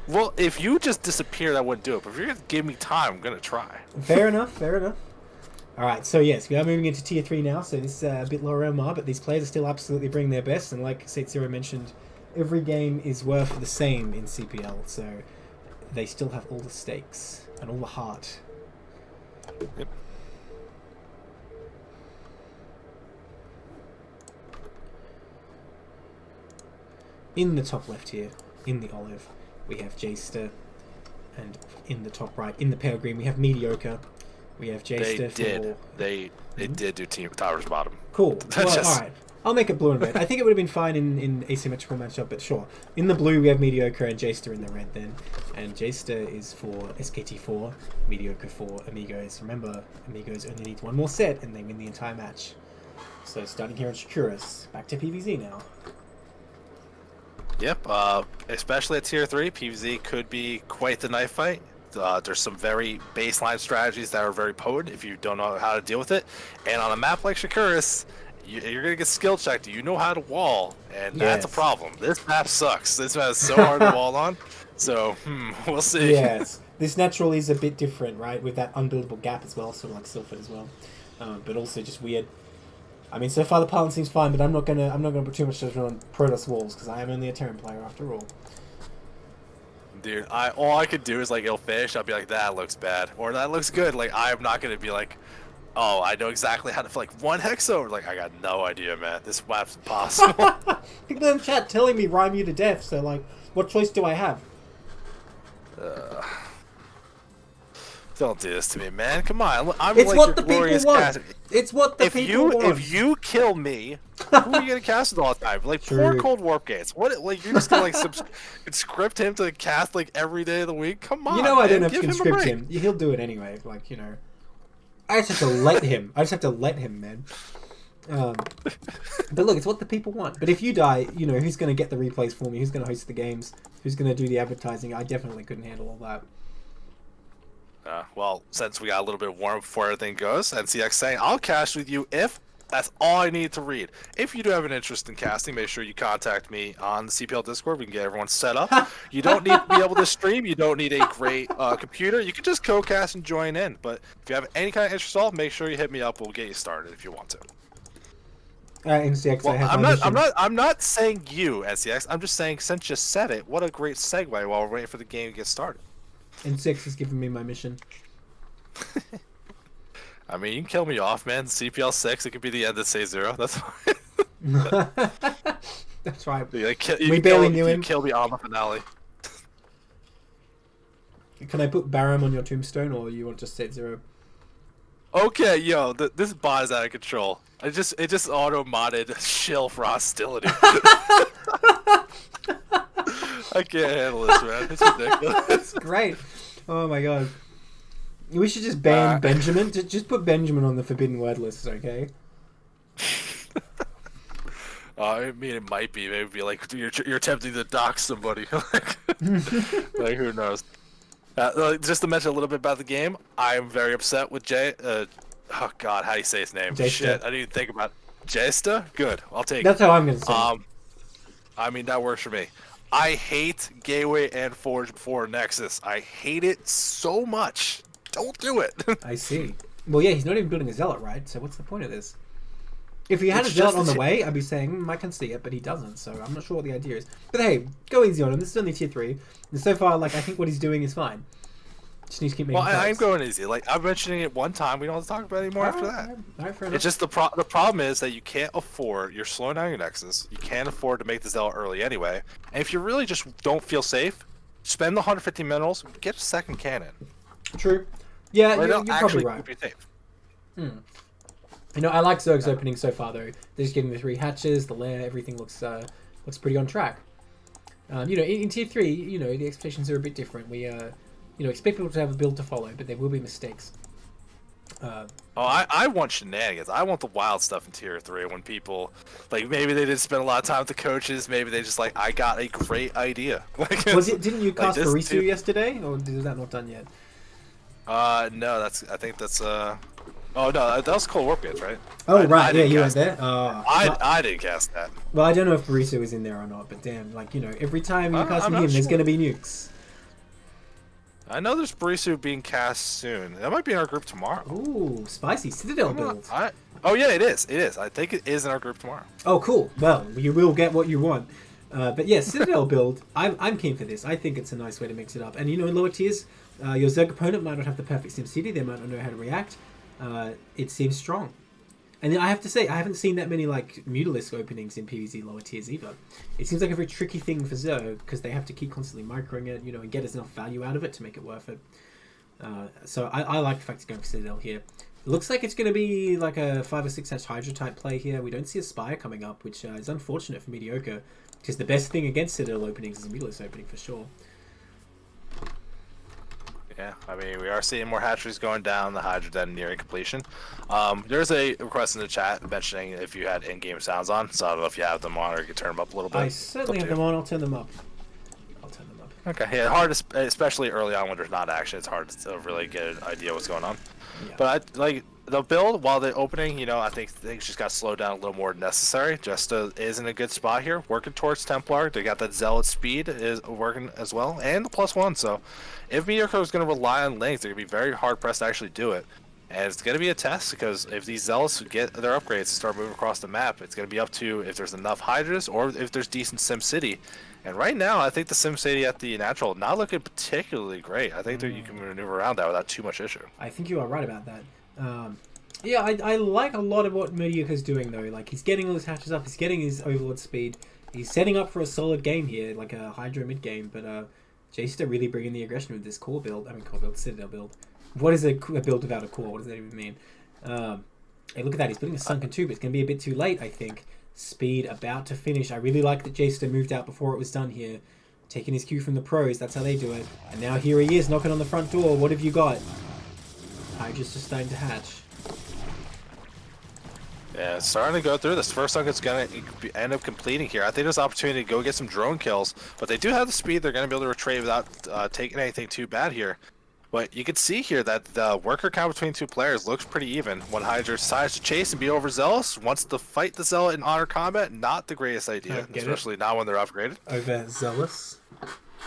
Well, if you just disappeared, I wouldn't do it. But if you're gonna give me time, I'm gonna try. Fair enough. All right, so yes, we are moving into Tier 3 now, so this is a bit lower MR, but these players are still absolutely bringing their best, and like Saetzero mentioned, every game is worth the same in CPL, so they still have all the stakes and all the heart. Yep. In the top left here, in the olive, we have Jester, and in the top right, in the pale green, we have Mediocre. We have Jester. They did do Team Towers bottom. Cool. Well, alright. I'll make it blue and red. I think it would have been fine in asymmetrical matchup, but sure. In the blue, we have Mediocre and Jester in the red then. And Jester is for SKT4, Mediocre for Amigos. Remember, Amigos only need one more set and they win the entire match. So starting here on Shakuras, back to PvZ now. Yep, especially at Tier 3, PvZ could be quite the knife fight. There's some very baseline strategies that are very potent if you don't know how to deal with it. And on a map like Shakuras, you're going to get skill checked. You know how to wall, and that's a problem. This map sucks. This map is so hard to wall on. So, we'll see. Yes, this natural is a bit different, right? With that unbuildable gap as well, sort of like Silphid as well. But also just weird. I mean, so far the balance seems fine, but I'm not gonna put too much judgment on Protoss walls because I am only a Terran player after all. Dude, all I could do is like it'll finish. I'll be like, that looks bad, or that looks good. Like I'm not gonna be like, oh, I know exactly how to like one hexo. Like I got no idea, man. This map's impossible. People in the chat telling me rhyme you to death. So like, what choice do I have? Don't do this to me, man. Come on. I'm It's like what your the people glorious want. cast. It's what the people want. If you kill me, who are you gonna cast with all the time? Like poor True. Cold Warp Gates. What? Like you're just gonna like conscript him to cast like every day of the week? Come on. You know, I man. don't have to Give conscript him. him. He'll do it anyway. Like I just have to let him. Man. But look, it's what the people want. But if you die, who's going to get the replays for me? Who's going to host the games? Who's going to do the advertising? I definitely couldn't handle all that. Well, since we got a little bit warm before everything goes, NCX saying, I'll cast with you if that's all I need to read. If you do have an interest in casting, make sure you contact me on the CPL Discord. We can get everyone set up. You don't need to be able to stream. You don't need a great computer. You can just co-cast and join in. But if you have any kind of interest at all, make sure you hit me up. We'll get you started if you want to. NCX, Well, I have I'm not saying you, NCX. I'm just saying, since you said it, what a great segue while we're waiting for the game to get started. NCX has given me my mission. I mean, you can kill me off, man. CPL 6, it could be the end of Saetzero. That's fine. That's right. We barely knew him. You kill me on the finale. Can I put Baram on your tombstone, or you want just Saetzero? Okay, yo, this bot is out of control. It just auto modded shill for hostility. I can't handle this, man. It's ridiculous. That's great. Oh my god. We should just ban Benjamin. Just put Benjamin on the forbidden word list, okay? I mean, it might be. Maybe like you're attempting to dox somebody. Like who knows? Just to mention a little bit about the game, I'm very upset with Jay. Oh God, how do you say his name? Jaysta. Shit, I didn't even think about Jaysta. Good, I'll take That's it. how I'm gonna say. I mean that works for me. I hate Gateway and Forge before Nexus. I hate it so much. Don't do it. I see. Well, yeah, he's not even building a Zealot, right? So what's the point of this? If he had It's a Zealot just on the the way, I'd be saying, I can see it, but he doesn't, so I'm not sure what the idea is. But hey, go easy on him. This is only tier 3. And so far, like, I think what he's doing is fine. Just needs to keep making Well, I'm plays. going easy. Like I'm mentioning it one time. We don't have to talk about it anymore after that. All right, fair enough. It's just the problem is that you can't afford. You're slowing down your Nexus. You can't afford to make the Zealot early anyway. And if you really just don't feel safe, spend the 150 minerals. Get a second cannon. True. Yeah, Or you're it'll probably actually right. keep you safe. You know, I like Zerg's opening so far, though. They're just getting the 3 hatches, the lair, everything looks pretty on track. You know, in tier 3, you know, the expectations are a bit different. We, you know, expect people to have a build to follow, but there will be mistakes. Oh, I want shenanigans. I want the wild stuff in tier 3 when people, like, maybe they didn't spend a lot of time with the coaches. Maybe they just like, I got a great idea. Like, Didn't you cast this Barisu too- yesterday, or is that not done yet? No, I think that's oh no, that was Cold Warp Games, right? Oh, I right, yeah, didn't you were cast there. I didn't cast that. Well, I don't know if Barisu is in there or not, but damn, like, you know, every time you cast I'm him, not there's sure. going to be nukes. I know there's Barisu being cast soon. That might be in our group tomorrow. Ooh, spicy Citadel build. Oh yeah, it is. It is. I think it is in our group tomorrow. Oh, cool. Well, you will get what you want. But yeah, Citadel build, I'm keen for this. I think it's a nice way to mix it up. And you know, in lower tiers, your Zerg opponent might not have the perfect SimCity. They might not know how to react. It seems strong. And I have to say, I haven't seen that many like Mutalisk openings in PvZ lower tiers either. It seems like a very tricky thing for Zerg because they have to keep constantly microing it, you know, and get enough value out of it to make it worth it. So I like the fact it's going for Citadel here. It looks like it's going to be like a 5 or 6 hatch Hydra type play here. We don't see a Spire coming up, which is unfortunate for Mediocre, because the best thing against Citadel openings is a Mutalisk opening for sure. Yeah, I mean, we are seeing more hatcheries going down, the Hydra Den nearing completion. There's a request in the chat mentioning if you had in-game sounds on, so I don't know if you have them on or you can turn them up a little bit. I certainly have them on. I'll turn them up. Okay, yeah, hard, especially early on when there's not action, it's hard to really get an idea what's going on. Yeah. But like the build, while the opening, you know, I think things just got slowed down a little more than necessary. Justa is in a good spot here, working towards Templar. They got that Zealot speed is working as well, and the +1. So if Mediocre is going to rely on lanes, they're going to be very hard pressed to actually do it. And it's going to be a test because if these Zealots get their upgrades and start moving across the map, it's going to be up to if there's enough Hydras or if there's decent SimCity. And right now, I think the SimCity at the natural not looking particularly great. I think that you can maneuver around that without too much issue. I think you are right about that. Yeah, I like a lot of what Mediocre's doing though. Like he's getting all his hatches up, he's getting his Overlord speed, he's setting up for a solid game here, like a Hydra mid game. But Jaysta really bringing the aggression with this core build. Citadel build. What is a build without a core? What does that even mean? Hey, look at that. He's building a Sunken 2, but it's going to be a bit too late, I think. Speed about to finish. I really like that Jaysta moved out before it was done here. Taking his cue from the pros. That's how they do it. And now here he is knocking on the front door. What have you got? Hydra's just starting to hatch. Yeah, it's starting to go through. This first Sunken's going to end up completing here. I think there's an opportunity to go get some drone kills, but they do have the speed. They're going to be able to retrade without taking anything too bad here. But you can see here that the worker count between two players looks pretty even. When Hydra decides to chase and be overzealous, wants to fight the Zealot in honor combat, not the greatest idea, especially not when they're upgraded. Overzealous?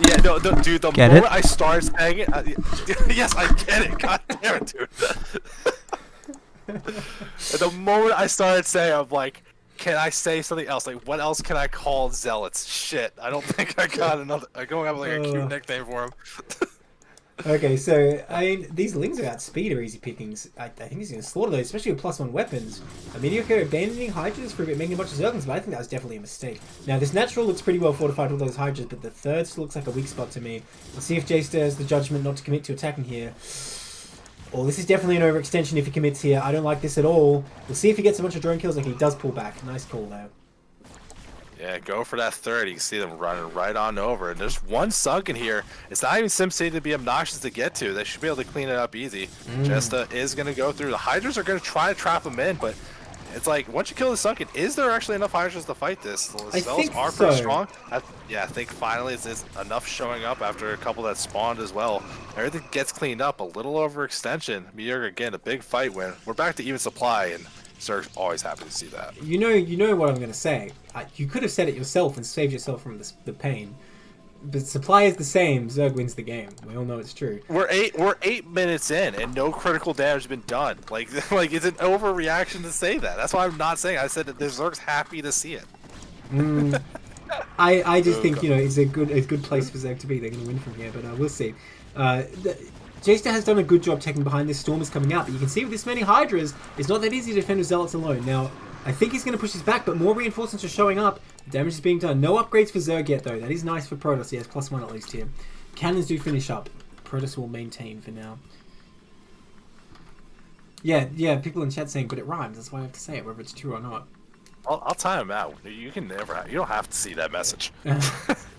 Yeah, no, dude, the moment I started saying it, yes, I get it. God damn it, dude. The moment I started saying, I'm like, can I say something else? Like, what else can I call Zealots? Shit, I don't think I got another. I don't have like a cute nickname for him. Okay, so I mean, these Lings without speed are easy pickings. I think he's going to slaughter those, especially with +1 weapons. Mediocre abandoning Hydras for a bit, making a bunch of Zerglings, but I think that was definitely a mistake. Now, this natural looks pretty well fortified with all those Hydras, but the third still looks like a weak spot to me. Let's see if Jaysta has the judgment not to commit to attacking here. Oh, this is definitely an overextension if he commits here. I don't like this at all. We'll see if he gets a bunch of drone kills. Like, he does pull back. Nice call there. Yeah, go for that third. You can see them running right on over. And there's one Sunken here. It's not even SimCity to be obnoxious to get to. They should be able to clean it up easy. Jaysta is going to go through. The Hydras are going to try to trap him in, but It's like, once you kill the Sunken, is there actually enough Hydras to fight this? The I Zealots think are pretty so. strong. I think finally it's enough showing up after a couple that spawned as well. Everything gets cleaned up. A little overextension. Meteor again, a big fight win. We're back to even supply, and Zerg's always happy to see that. You know what I'm going to say. You could have said it yourself and saved yourself from the pain. But supply is the same. Zerg wins the game. We all know it's true. We're 8 minutes in, and no critical damage has been done. Like it's an overreaction to say that. That's why I'm not saying. I said that the Zerg's happy to see it. I just think it's a good place for Zerg to be. They're going to win from here, but we'll see. Jester has done a good job taking behind this. Storm is coming out, but you can see with this many Hydras, it's not that easy to defend with Zealots alone. Now, I think he's going to push his back, but more reinforcements are showing up. Damage is being done. No upgrades for Zerg yet, though. That is nice for Protoss. He has +1 at least here. Cannons do finish up. Protoss will maintain for now. Yeah, people in chat saying, but it rhymes. That's why I have to say it, whether it's true or not. I'll time him out. You don't have to see that message.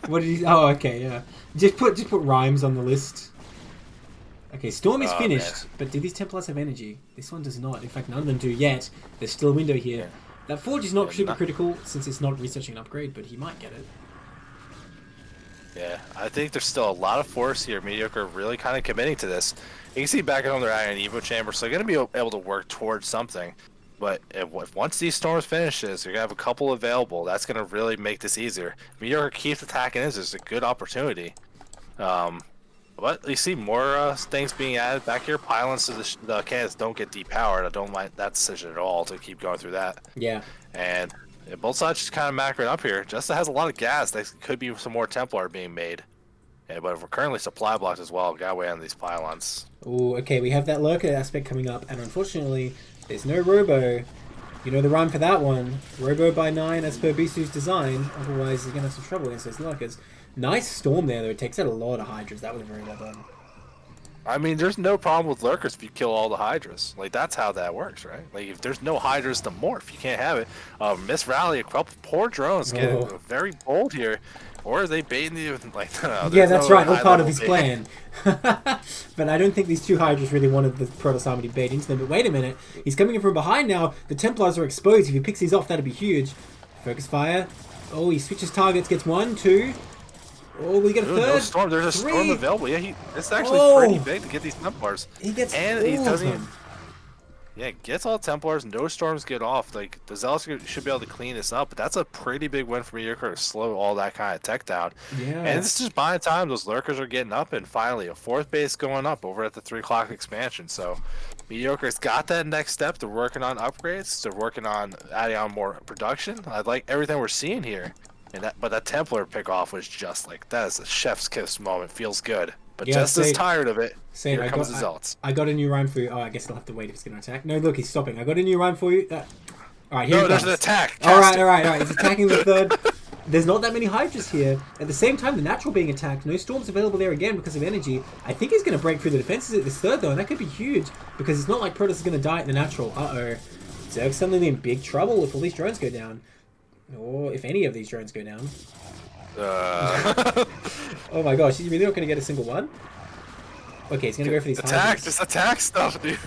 What did he? Oh, okay, yeah. Just put rhymes on the list. Okay, Storm is finished, but do these Templars have energy? This one does not. In fact, none of them do yet. There's still a window here. Yeah. That Forge is not super critical since it's not researching an upgrade, but he might get it. Yeah, I think there's still a lot of force here. Mediocre really kind of committing to this. You can see back at home they're at an Evo chamber, so they're going to be able to work towards something. But if once these storms finishes, you're going to have a couple available. That's going to really make this easier. Mediocre keeps attacking this. It's a good opportunity. But you see more things being added back here. Pylons so the cannons don't get depowered. I don't mind that decision at all to keep going through that. Yeah. And both sides just kind of macroing up here. Justa has a lot of gas. There could be some more Templar being made. Yeah, but we're currently supply blocked as well. Got away on these pylons. Oh, okay. We have that lurker aspect coming up, and unfortunately, there's no Robo. You know the rhyme for that one. Robo by 9 as per Bisu's design. Otherwise, he's going to have some trouble against those lurkers. Nice storm there, though. It takes out a lot of Hydras. That was very well done. I mean, there's no problem with lurkers if you kill all the Hydras. Like, that's how that works, right? Like, if there's no Hydras to morph, you can't have it. Miss Rally, a couple poor drones getting very bold here. Or are they baiting the... Like, yeah, that's right. All part of his plan. But I don't think these two Hydras really wanted the Protoss army to bait into them. But wait a minute. He's coming in from behind now. The Templars are exposed. If he picks these off, that'd be huge. Focus fire. Oh, he switches targets. Gets 1, 2... Oh, we get a third. No storm. There's a storm available. Yeah, it's actually pretty big to get these Templars. He gets and he doesn't even, yeah, gets all Templars. No storms get off. Like the Zealots should be able to clean this up, but that's a pretty big win for Mediocre to slow all that kind of tech down. Yeah. And it's just buying time. Those lurkers are getting up, and finally a 4th base going up over at the 3 o'clock expansion. So Mediocre's got that next step. They're working on upgrades. They're working on adding on more production. I like everything we're seeing here. But that Templar pick off was just like, that is a chef's kiss moment. Feels good. But yeah, just as tired of it, here comes the Zealots. I got a new rhyme for you. Oh, I guess I'll have to wait if he's going to attack. No, look, he's stopping. I got a new rhyme for you. Alright, here he comes. There's an attack. Alright. He's attacking the 3rd. There's not that many Hydras here. At the same time, the Natural being attacked. No Storms available there again because of energy. I think he's going to break through the defenses at this 3rd, though, and that could be huge because it's not like Protoss is going to die at the Natural. Uh-oh. Zerg's suddenly in big trouble if all these drones go down. Or if any of these drones go down. Oh my gosh, he's really not going to get a single one? Okay, he's going to go for these Hydras. Just attack stuff, dude.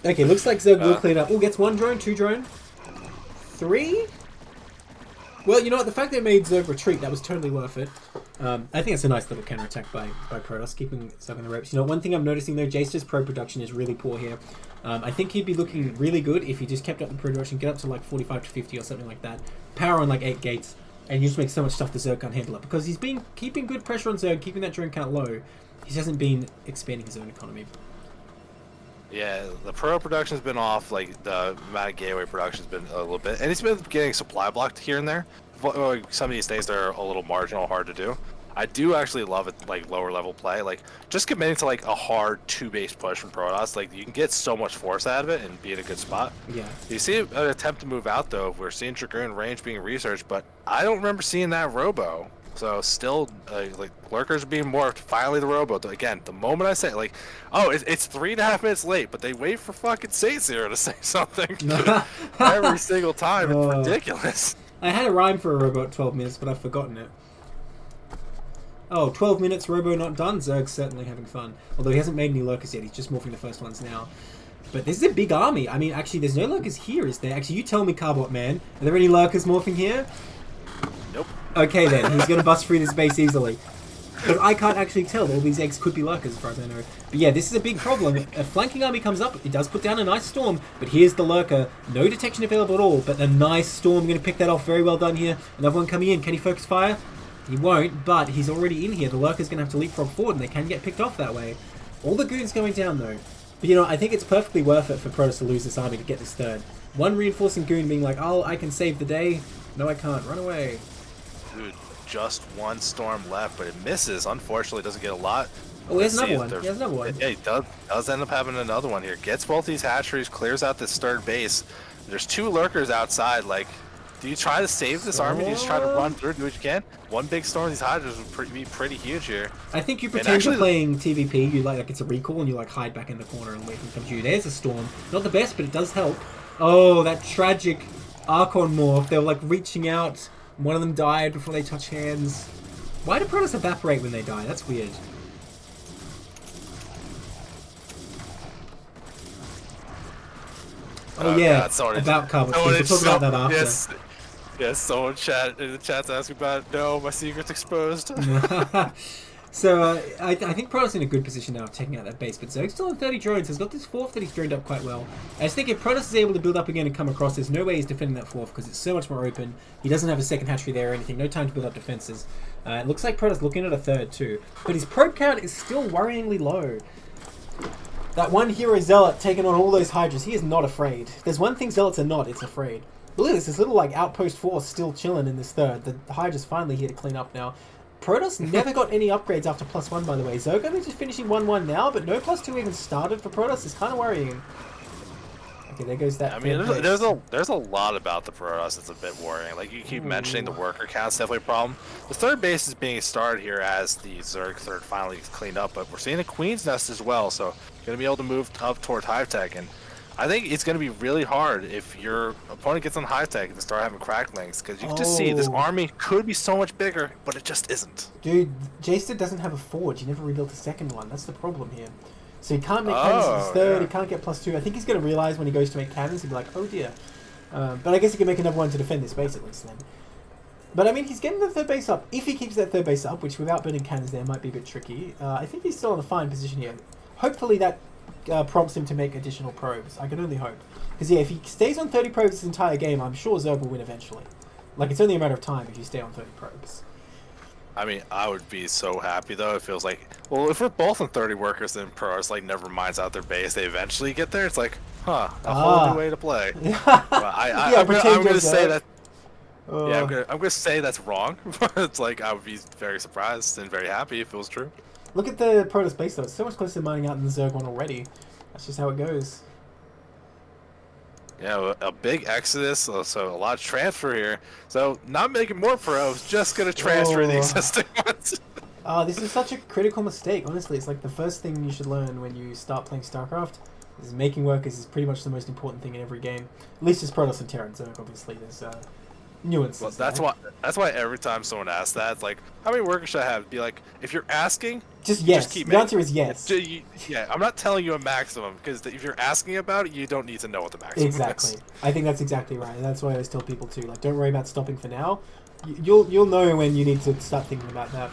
Okay, looks like Zerg will clean up. Oh, gets 1 drone, 2 drone. 3? Well, you know what? The fact they made Zerg retreat, that was totally worth it. I think it's a nice little counterattack by Protoss, keeping Zerg on the ropes. You know, one thing I'm noticing though, Jace's pro production is really poor here. I think he'd be looking really good if he just kept up the pro production, get up to like 45 to 50 or something like that. Power on like 8 gates, and you just make so much stuff the Zerg can't handle it. Because he's been keeping good pressure on Zerg, keeping that drone count low. He just hasn't been expanding his own economy. Yeah, the pro production's been off, like the amount of gateway production's been a little bit, and he's been getting supply blocked here and there. Some of these days they're a little marginal, hard to do. I do actually love it, like lower level play, like just committing to like a hard 2-base push from Protoss. Like you can get so much force out of it and be in a good spot. Yeah. You see an attempt to move out though. We're seeing Dragoon range being researched, but I don't remember seeing that Robo. So still, like lurkers being morphed. Finally, the Robo. Again, the moment I say like, oh, it's 3.5 minutes late, but they wait for fucking Saetzero to say something every single time. It's ridiculous. I had a rhyme for a Robo at 12 minutes, but I've forgotten it. Oh, 12 minutes, Robo not done. Zerg's certainly having fun. Although he hasn't made any lurkers yet. He's just morphing the first ones now. But this is a big army. I mean, actually, there's no lurkers here, is there? Actually, you tell me, Carbot Man. Are there any lurkers morphing here? Nope. Okay, then. He's going to bust through this base easily. Because I can't actually tell. All these eggs could be lurkers, as far as I know. But yeah, this is a big problem. A flanking army comes up. It does put down a nice storm. But here's the lurker. No detection available at all. But a nice storm. Going to pick that off. Very well done here. Another one coming in. Can he focus fire? He won't, but he's already in here. The lurker's going to have to leapfrog forward, and they can get picked off that way. All the goons going down, though. But, you know, I think it's perfectly worth it for Protoss to lose this army to get this third. One reinforcing goon being like, oh, I can save the day. No, I can't. Run away. Dude, just one storm left, but it misses. Unfortunately, doesn't get a lot. Oh, he has another one. He has another one. Yeah, he does end up having another one here. Gets both these hatcheries, clears out this third base. There's 2 lurkers outside. Like, do you try to save this army? Do you just try to run through, do what you can? One big storm, these hydras would be pretty huge here. I think you pretend you're playing TVP, you like it's a recall, and you like hide back in the corner and wait for them to come to you. There's a storm. Not the best, but it does help. Oh, that tragic Archon morph. They were like reaching out. One of them died before they touch hands. Why do Protoss evaporate when they die? That's weird. Oh yeah, God, about Carbon. We'll talk about that after. Yes, someone in the chat's asking about it. No, my secret's exposed. So I think Protoss in a good position now of taking out that base, but Zerg's still on 30 drones. Has got this 4th that he's droned up quite well. I just think if Protoss is able to build up again and come across, there's no way he's defending that 4th because it's so much more open. He doesn't have a second hatchery there or anything. No time to build up defenses. It looks like Protoss looking at a 3rd too, but his probe count is still worryingly low. That one hero Zealot taking on all those hydras, he is not afraid. There's one thing Zealots are not, it's afraid. But look at this little like outpost force still chilling in this 3rd. The hydra's finally here to clean up now. Protoss never got any upgrades after +1, by the way. Zerg only just finishing 1-1 now, but no +2 even started for Protoss. It's kind of worrying. Okay, there goes that. I mean, there's a lot about the Protoss that's a bit worrying. Like you keep mentioning, the worker count's definitely a problem. The 3rd base is being started here as the Zerg 3rd finally gets cleaned up, but we're seeing a Queen's Nest as well, so going to be able to move up toward Hive Tech, and I think it's going to be really hard if your opponent gets on Hive Tech and start having cracklings, because you can just see this army could be so much bigger, but it just isn't. Dude, Jason doesn't have a forge. He never rebuilt a 2nd one. That's the problem here. So he can't make cannons in his 3rd. He can't get +2. I think he's going to realize when he goes to make cannons, he'll be like, oh dear. But I guess he can make another one to defend this base at least then. But I mean, he's getting the 3rd base up. If he keeps that 3rd base up, which without building cannons there might be a bit tricky, I think he's still in a fine position here. Hopefully that prompts him to make additional probes. I can only hope. Because yeah, if he stays on 30 probes this entire game, I'm sure Zerg will win eventually. Like, it's only a matter of time if you stay on 30 probes. I mean, I would be so happy though. It feels like, well, if we're both on 30 workers, then Protoss like never minds out their base. They eventually get there. It's like, huh, a whole new way to play. I'm gonna say that. Yeah, I'm gonna say that's wrong. But it's like I would be very surprised and very happy if it was true. Look at the Protoss base though. It's so much closer to mining out than the Zerg one already. That's just how it goes. Yeah, a big exodus, so a lot of transfer here. So not making more probes, just gonna transfer the existing ones. This is such a critical mistake. Honestly, it's like the first thing you should learn when you start playing StarCraft is making workers is pretty much the most important thing in every game. At least it's Protoss and Terran and Zerg. Obviously, there's nuances. Well, that's why every time someone asks that, it's like, how many workers should I have? Be like, if you're asking, just yes. Just keep the answer is yes. Yeah, I'm not telling you a maximum, because if you're asking about it, you don't need to know what the maximum is. Exactly. I think that's exactly right. And that's why I always tell people too, like, don't worry about stopping for now. You'll know when you need to start thinking about that.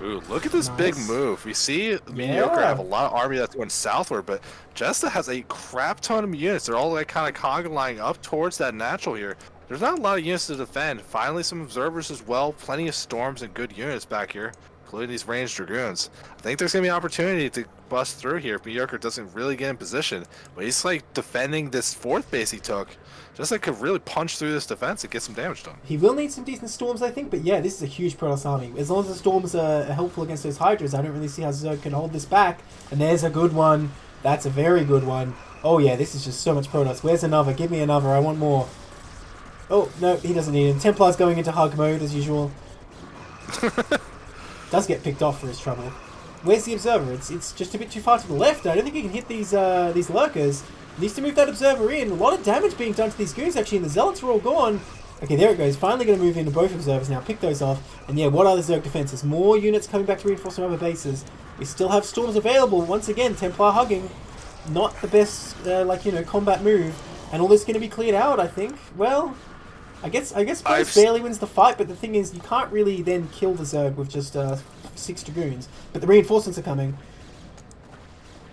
Ooh, look at this big move. We see Mediocre have a lot of army that's going southward, but Jesta has a crap ton of units. They're all like kind of conga lining up towards that natural here. There's not a lot of units to defend. Finally, some observers as well. Plenty of storms and good units back here, including these ranged dragoons. I think there's going to be an opportunity to bust through here if Mediocre doesn't really get in position. But he's like defending this 4th base he took. Just like could really punch through this defense and get some damage done. He will need some decent storms, I think. But yeah, this is a huge Protoss army. As long as the storms are helpful against those Hydras, I don't really see how Zerg can hold this back. And there's a good one. That's a very good one. Oh yeah, this is just so much Protoss. Where's another? Give me another. I want more. Oh, no, he doesn't need it. Templar's going into hug mode, as usual. Does get picked off for his trouble. Where's the Observer? It's just a bit too far to the left. I don't think he can hit these lurkers. Needs to move that Observer in. A lot of damage being done to these goons, actually, and the Zealots are all gone. Okay, there it goes. Finally going to move into both Observers now. Pick those off. And yeah, what are the Zerg defenses? More units coming back to reinforce some other bases. We still have storms available. Once again, Templar hugging. not the best, combat move. And all this going to be cleared out, I think. Well, I guess Protoss barely wins the fight, but the thing is, you can't really then kill the Zerg with just 6 Dragoons. But the reinforcements are coming.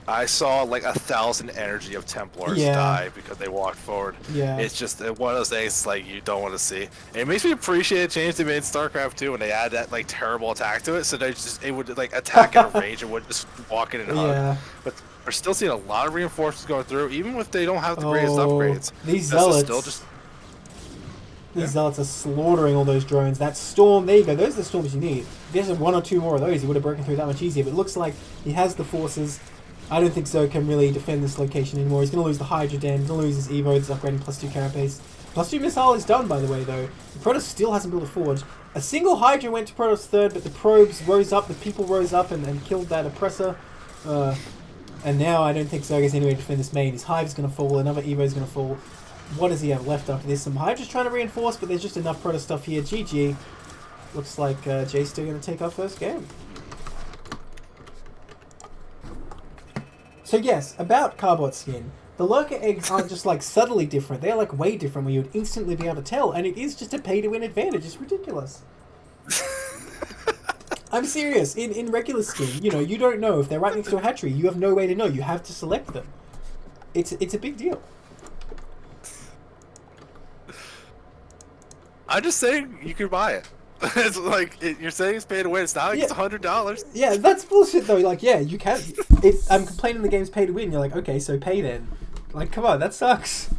I saw like 1,000 energy of Templars die because they walked forward. Yeah. It's just one of those things like you don't want to see. And it makes me appreciate the change they made in StarCraft 2 when they add that like terrible attack to it. So it would like attack in a range and would just walk in and hug. Yeah. But we're still seeing a lot of reinforcements going through, even if they don't have the greatest upgrades. These Zealots. These Zealots are slaughtering all those drones. That Storm, there you go. Those are the Storms you need. If there's 1 or 2 more of those, he would have broken through that much easier. But it looks like he has the forces. I don't think Zoe can really defend this location anymore. He's going to lose the Hydra Den. He's going to lose his Evo. He's upgrading +2 carapace. +2 missile is done, by the way, though. Protoss still hasn't built a forge. A single Hydra went to Protoss third, but the probes rose up, the people rose up and killed that oppressor. And now I don't think Zerg has any way to defend this main. His Hive's going to fall, another Evo's going to fall. What does he have left after this? Some Hydra's trying to reinforce, but there's just enough Protoss stuff here. GG. Looks like Jay's still going to take our first game. So yes, about Carbot Skin. The Lurker eggs aren't just like subtly different. They're like way different where you would instantly be able to tell. And it is just a pay-to-win advantage. It's ridiculous. I'm serious. In regular Skin, you don't know if they're right next to a hatchery. You have no way to know. You have to select them. It's a big deal. I'm just saying you could buy it. It's like you're saying it's pay to win. It's not like it's $100. Yeah, that's bullshit though. Like, yeah, you can. I'm complaining the game's pay to win. You're like, okay, so pay then. Like, come on, that sucks.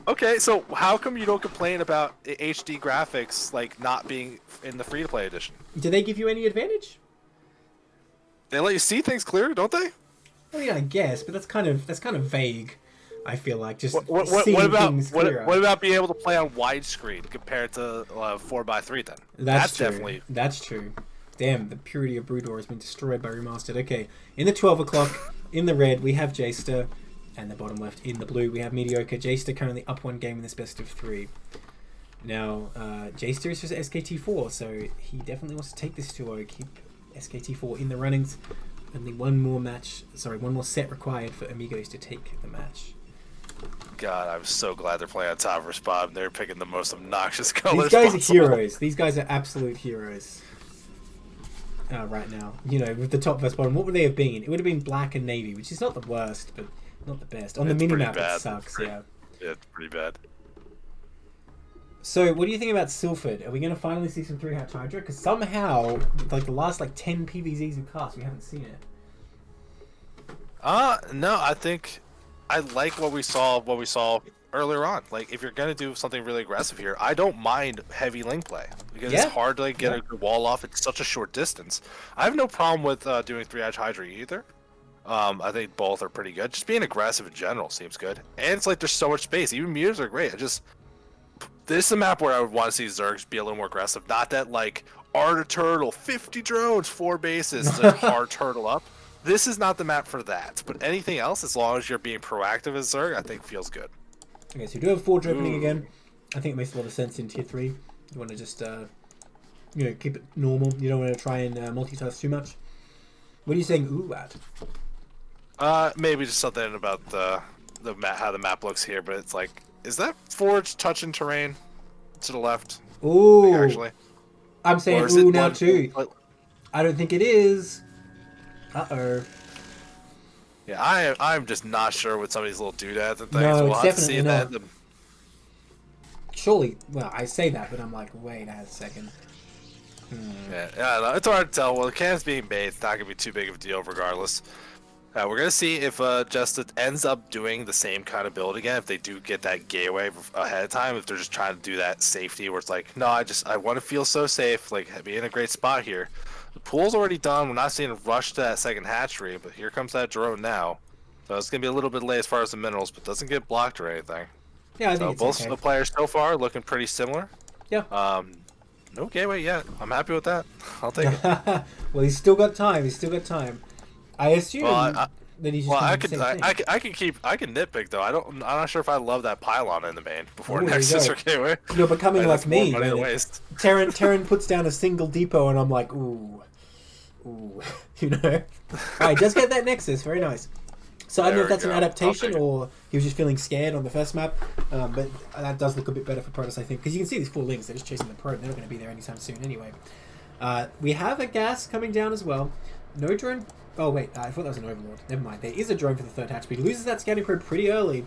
Okay, so how come you don't complain about HD graphics like not being in the free to play edition? Do they give you any advantage? They let you see things clear, don't they? I mean, I guess, but that's kind of vague. I feel like just what about being able to play on widescreen compared to 4x3 then? That's true. Definitely... That's true. Damn, the purity of Broodor has been destroyed by Remastered. Okay, in the 12 o'clock, in the red, we have Jayster, and the bottom left, in the blue, we have Mediocre. Jayster currently up 1 game in this best of 3. Now, Jayster is just SKT4, so he definitely wants to take this 2-0, keep SKT4 in the runnings. Only one more set required for Amigos to take the match. God, I'm so glad they're playing on top versus bottom. They're picking the most obnoxious colors. These guys possible. are heroes. These guys are absolute heroes. Right now, with the top versus bottom, what would they have been? It would have been black and navy, which is not the worst, but not the best. On the minimap, it sucks. Yeah, it's pretty bad. So, what do you think about Silphid? Are we going to finally see some 3-hatch Hydra? Because somehow, like the last 10 PVZs of cast, we haven't seen it. No, I think I like what we saw earlier on. Like, if you're gonna do something really aggressive here, I don't mind heavy link play because it's hard to get a wall off at such a short distance. I have no problem with doing 3-hatch Hydra either. I think both are pretty good. Just being aggressive in general seems good, and it's like there's so much space. Even mutas are great. This is a map where I would want to see Zergs be a little more aggressive. Not that like Art of Turtle, 50 drones, 4 bases, like hard turtle up. This is not the map for that, but anything else, as long as you're being proactive as Zerg, I think feels good. Okay, so we do have Forge opening again. I think it makes a lot of sense in Tier 3. You want to just, keep it normal. You don't want to try and multitask too much. What are you saying ooh at? Maybe just something about the map, how the map looks here, but it's like, is that Forge touching terrain to the left? Ooh. Actually. I'm saying ooh now too. I don't think it is. Uh-oh. Yeah, I'm just not sure with some of these little doodads and things. No, we'll it's have to see definitely that. not. Surely, well, I say that, but I'm like, wait a second. Yeah, no, it's hard to tell. Well, the can's being made. It's not going to be too big of a deal regardless. We're going to see if Justice ends up doing the same kind of build again, if they do get that gateway ahead of time, if they're just trying to do that safety where it's like, no, I want to feel so safe, like, be in a great spot here. The pool's already done. We're not seeing a rush to that second hatchery, but here comes that drone now. So it's going to be a little bit late as far as the minerals, but doesn't get blocked or anything. Yeah, I think it's both okay. the players so far looking pretty similar. Yeah. No gateway yet. I'm happy with that. I'll take it. Well, he's still got time. I assume that he's just I can nitpick though. I'm not sure if I love that pylon in the main before Ooh, Nexus or gateway. You're becoming like me. Terran Terran puts down a single depot, and I'm like, ooh. Alright, just get that Nexus. Very nice. So I don't know if There we that's an go. adaptation Okay. or he was just feeling scared on the first map. But that does look a bit better for Protoss, I think, because you can see these 4 links. They're just chasing the Probe. They're not going to be there anytime soon anyway. We have a gas coming down as well. No drone. Oh wait, I thought that was an Overlord. Never mind. There is a drone for the 3rd hatch, but he loses that scouting probe pretty early.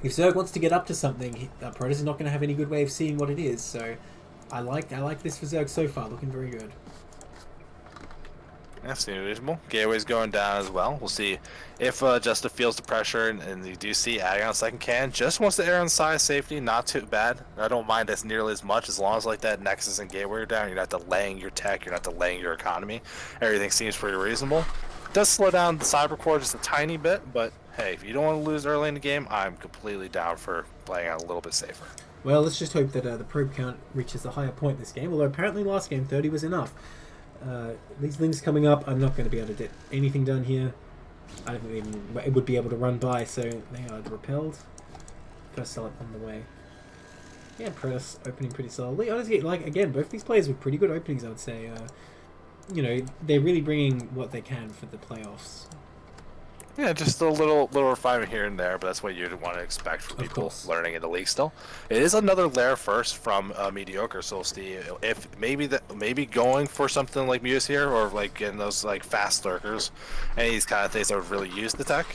If Zerg wants to get up to something, Protoss is not going to have any good way of seeing what it is. So I like this for Zerg so far. Looking very good. That's reasonable. Gateway's going down as well. We'll see if Justa feels the pressure, and you do see adding on a second can. Just wants to err on the side of safety, not too bad. I don't mind as nearly as much as long as like that Nexus and Gateway are down. You're not delaying your tech, you're not delaying your economy. Everything seems pretty reasonable. It does slow down the cyber core just a tiny bit, but hey, if you don't want to lose early in the game, I'm completely down for playing out a little bit safer. Well, let's just hope that the probe count reaches a higher point this game. Although apparently last game 30 was enough. These links coming up, I'm not going to be able to get anything done here. I don't think even it would be able to run by, so they are repelled. First sell it on the way. Yeah, Protoss opening pretty solidly. Honestly, like again, both these players with pretty good openings, I would say. You know, they're really bringing what they can for the playoffs. Yeah, just a little refinement here and there, but that's what you'd want to expect from Of people course. learning in the league still. It is another layer first from mediocre, so we'll see if maybe going for something like Muse here, or like in those like fast lurkers, any of these kind of things that would really use the tech.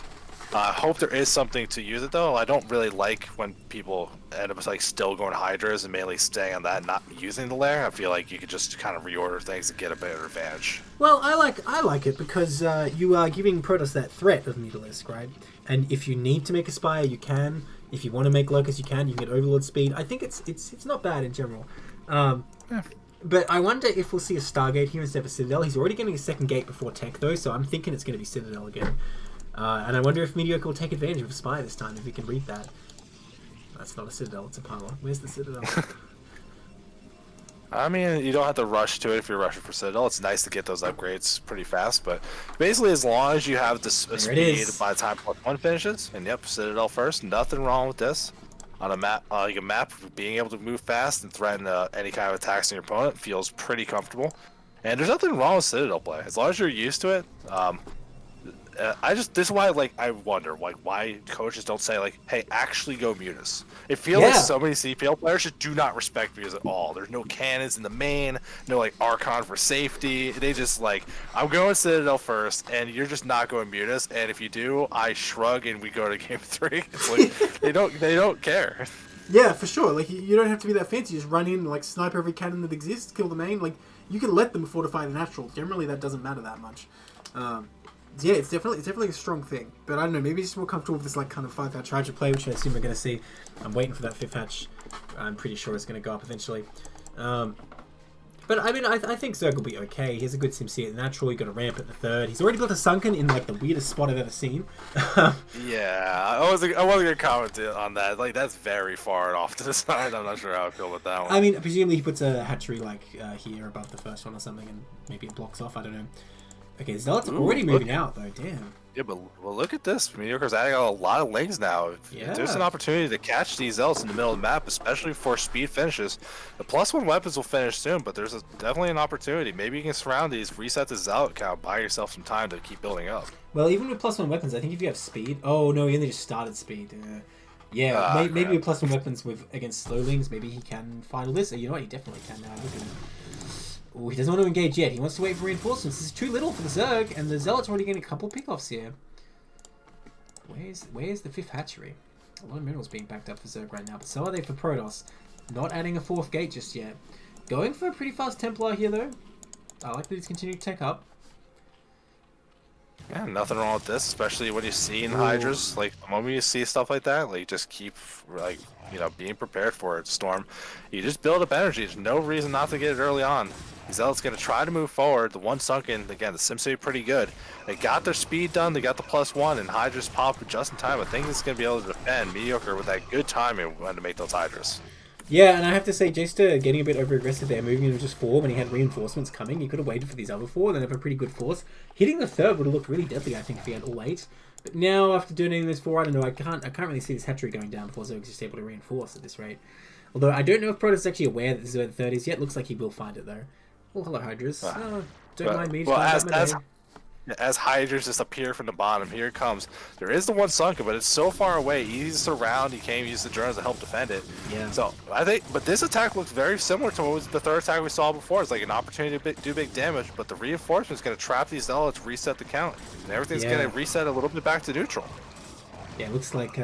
I hope there is something to use it though. I don't really like when people end up like still going Hydras and mainly staying on that, not using the layer. I feel like you could just kind of reorder things and get a better advantage. Well, I like it because you are giving Protoss that threat of Mutalisk, right? And if you need to make a Spire, you can. If you want to make Locust, you can. You can get Overlord speed. I think it's not bad in general. But I wonder if we'll see a Stargate here instead of a Citadel. He's already getting a second gate before Tech though, so I'm thinking it's going to be Citadel again. And I wonder if Mediocre will take advantage of a Spire this time, if he can read that. That's not a Citadel, it's a Pylon. Where's the Citadel? I mean, you don't have to rush to it if you're rushing for Citadel. It's nice to get those upgrades pretty fast, but basically as long as you have the speed is. by the time +1 finishes, and yep, Citadel first, nothing wrong with this. On a map, being able to move fast and threaten any kind of attacks on your opponent feels pretty comfortable. And there's nothing wrong with Citadel play. As long as you're used to it, this is why I wonder why coaches don't say hey, actually go Mutas. It feels like so many CPL players just do not respect Mutas at all. There's no cannons in the main, no Archon for safety. They just I'm going Citadel first, and you're just not going Mutas. And if you do, I shrug and we go to game 3. It's they don't care. Yeah, for sure. You don't have to be that fancy. Just run in, snipe every cannon that exists, kill the main. You can let them fortify the natural. Generally, that doesn't matter that much. Yeah, it's definitely a strong thing. But I don't know, maybe he's just more comfortable with this kind of 5-hatch Hydra play, which I assume we're going to see. I'm waiting for that 5th hatch. I'm pretty sure it's going to go up eventually. But I mean, I think Zerg will be okay. He has a good SimC at the natural. He got a ramp at the 3rd. He's already built a sunken in the weirdest spot I've ever seen. Yeah, I wasn't gonna comment on that. That's very far off to the side. I'm not sure how I feel about that one. I mean, presumably he puts a hatchery here above the first one or something, and maybe it blocks off. I don't know. Okay, Zealot's already moving out though. Damn. Yeah, but look at this. Mediocre's adding a lot of links now. Yeah. There's an opportunity to catch these Zealots in the middle of the map, especially for speed finishes. The +1 weapons will finish soon, but there's definitely an opportunity. Maybe you can surround these, reset the Zealot count, buy yourself some time to keep building up. Well, even with +1 weapons, I think if you have speed... Oh, no, he only just started speed. Maybe with +1 weapons against slowlings, maybe he can final this. You know what, he definitely can now. Look at him. Ooh, he doesn't want to engage yet. He wants to wait for reinforcements. This is too little for the Zerg, and the Zealot's already getting a couple pickoffs here. Where's the 5th hatchery? A lot of minerals being backed up for Zerg right now, but so are they for Protoss. Not adding a 4th gate just yet. Going for a pretty fast Templar here, though. I like that he's continuing to tech up. Yeah, nothing wrong with this, especially when you see in Hydras. The moment you see stuff like that, just keep, being prepared for it. Storm, you just build up energy. There's no reason not to get it early on. Zealot's going to try to move forward. The one sunken, again, the SimCity pretty good. They got their speed done. They got the +1, and Hydras popped just in time. I think it's going to be able to defend Mediocre with that good timing when to make those Hydras. Yeah, and I have to say, Jester getting a bit over-aggressive there, moving into just 4 when he had reinforcements coming. He could have waited for these other 4, then have a pretty good force. Hitting the 3rd would have looked really deadly, I think, if he had all 8. But now, after doing those 4, I don't know, I can't really see this hatchery going down before Zerg's just able to reinforce at this rate. Although, I don't know if Protoss is actually aware that this is where the 3rd is yet. Looks like he will find it, though. Oh, hello, Hydras. Don't mind me. as Hydras just appear from the bottom. Here it comes. There is the one sunken, but it's so far away. Easy to surround. You can't use the drones to help defend it. Yeah. So I think, but this attack looks very similar to what was the third attack we saw before. It's like an opportunity to do big damage, but the reinforcement is going to trap these zealots, reset the count, and everything's going to reset a little bit back to neutral. Yeah, it looks like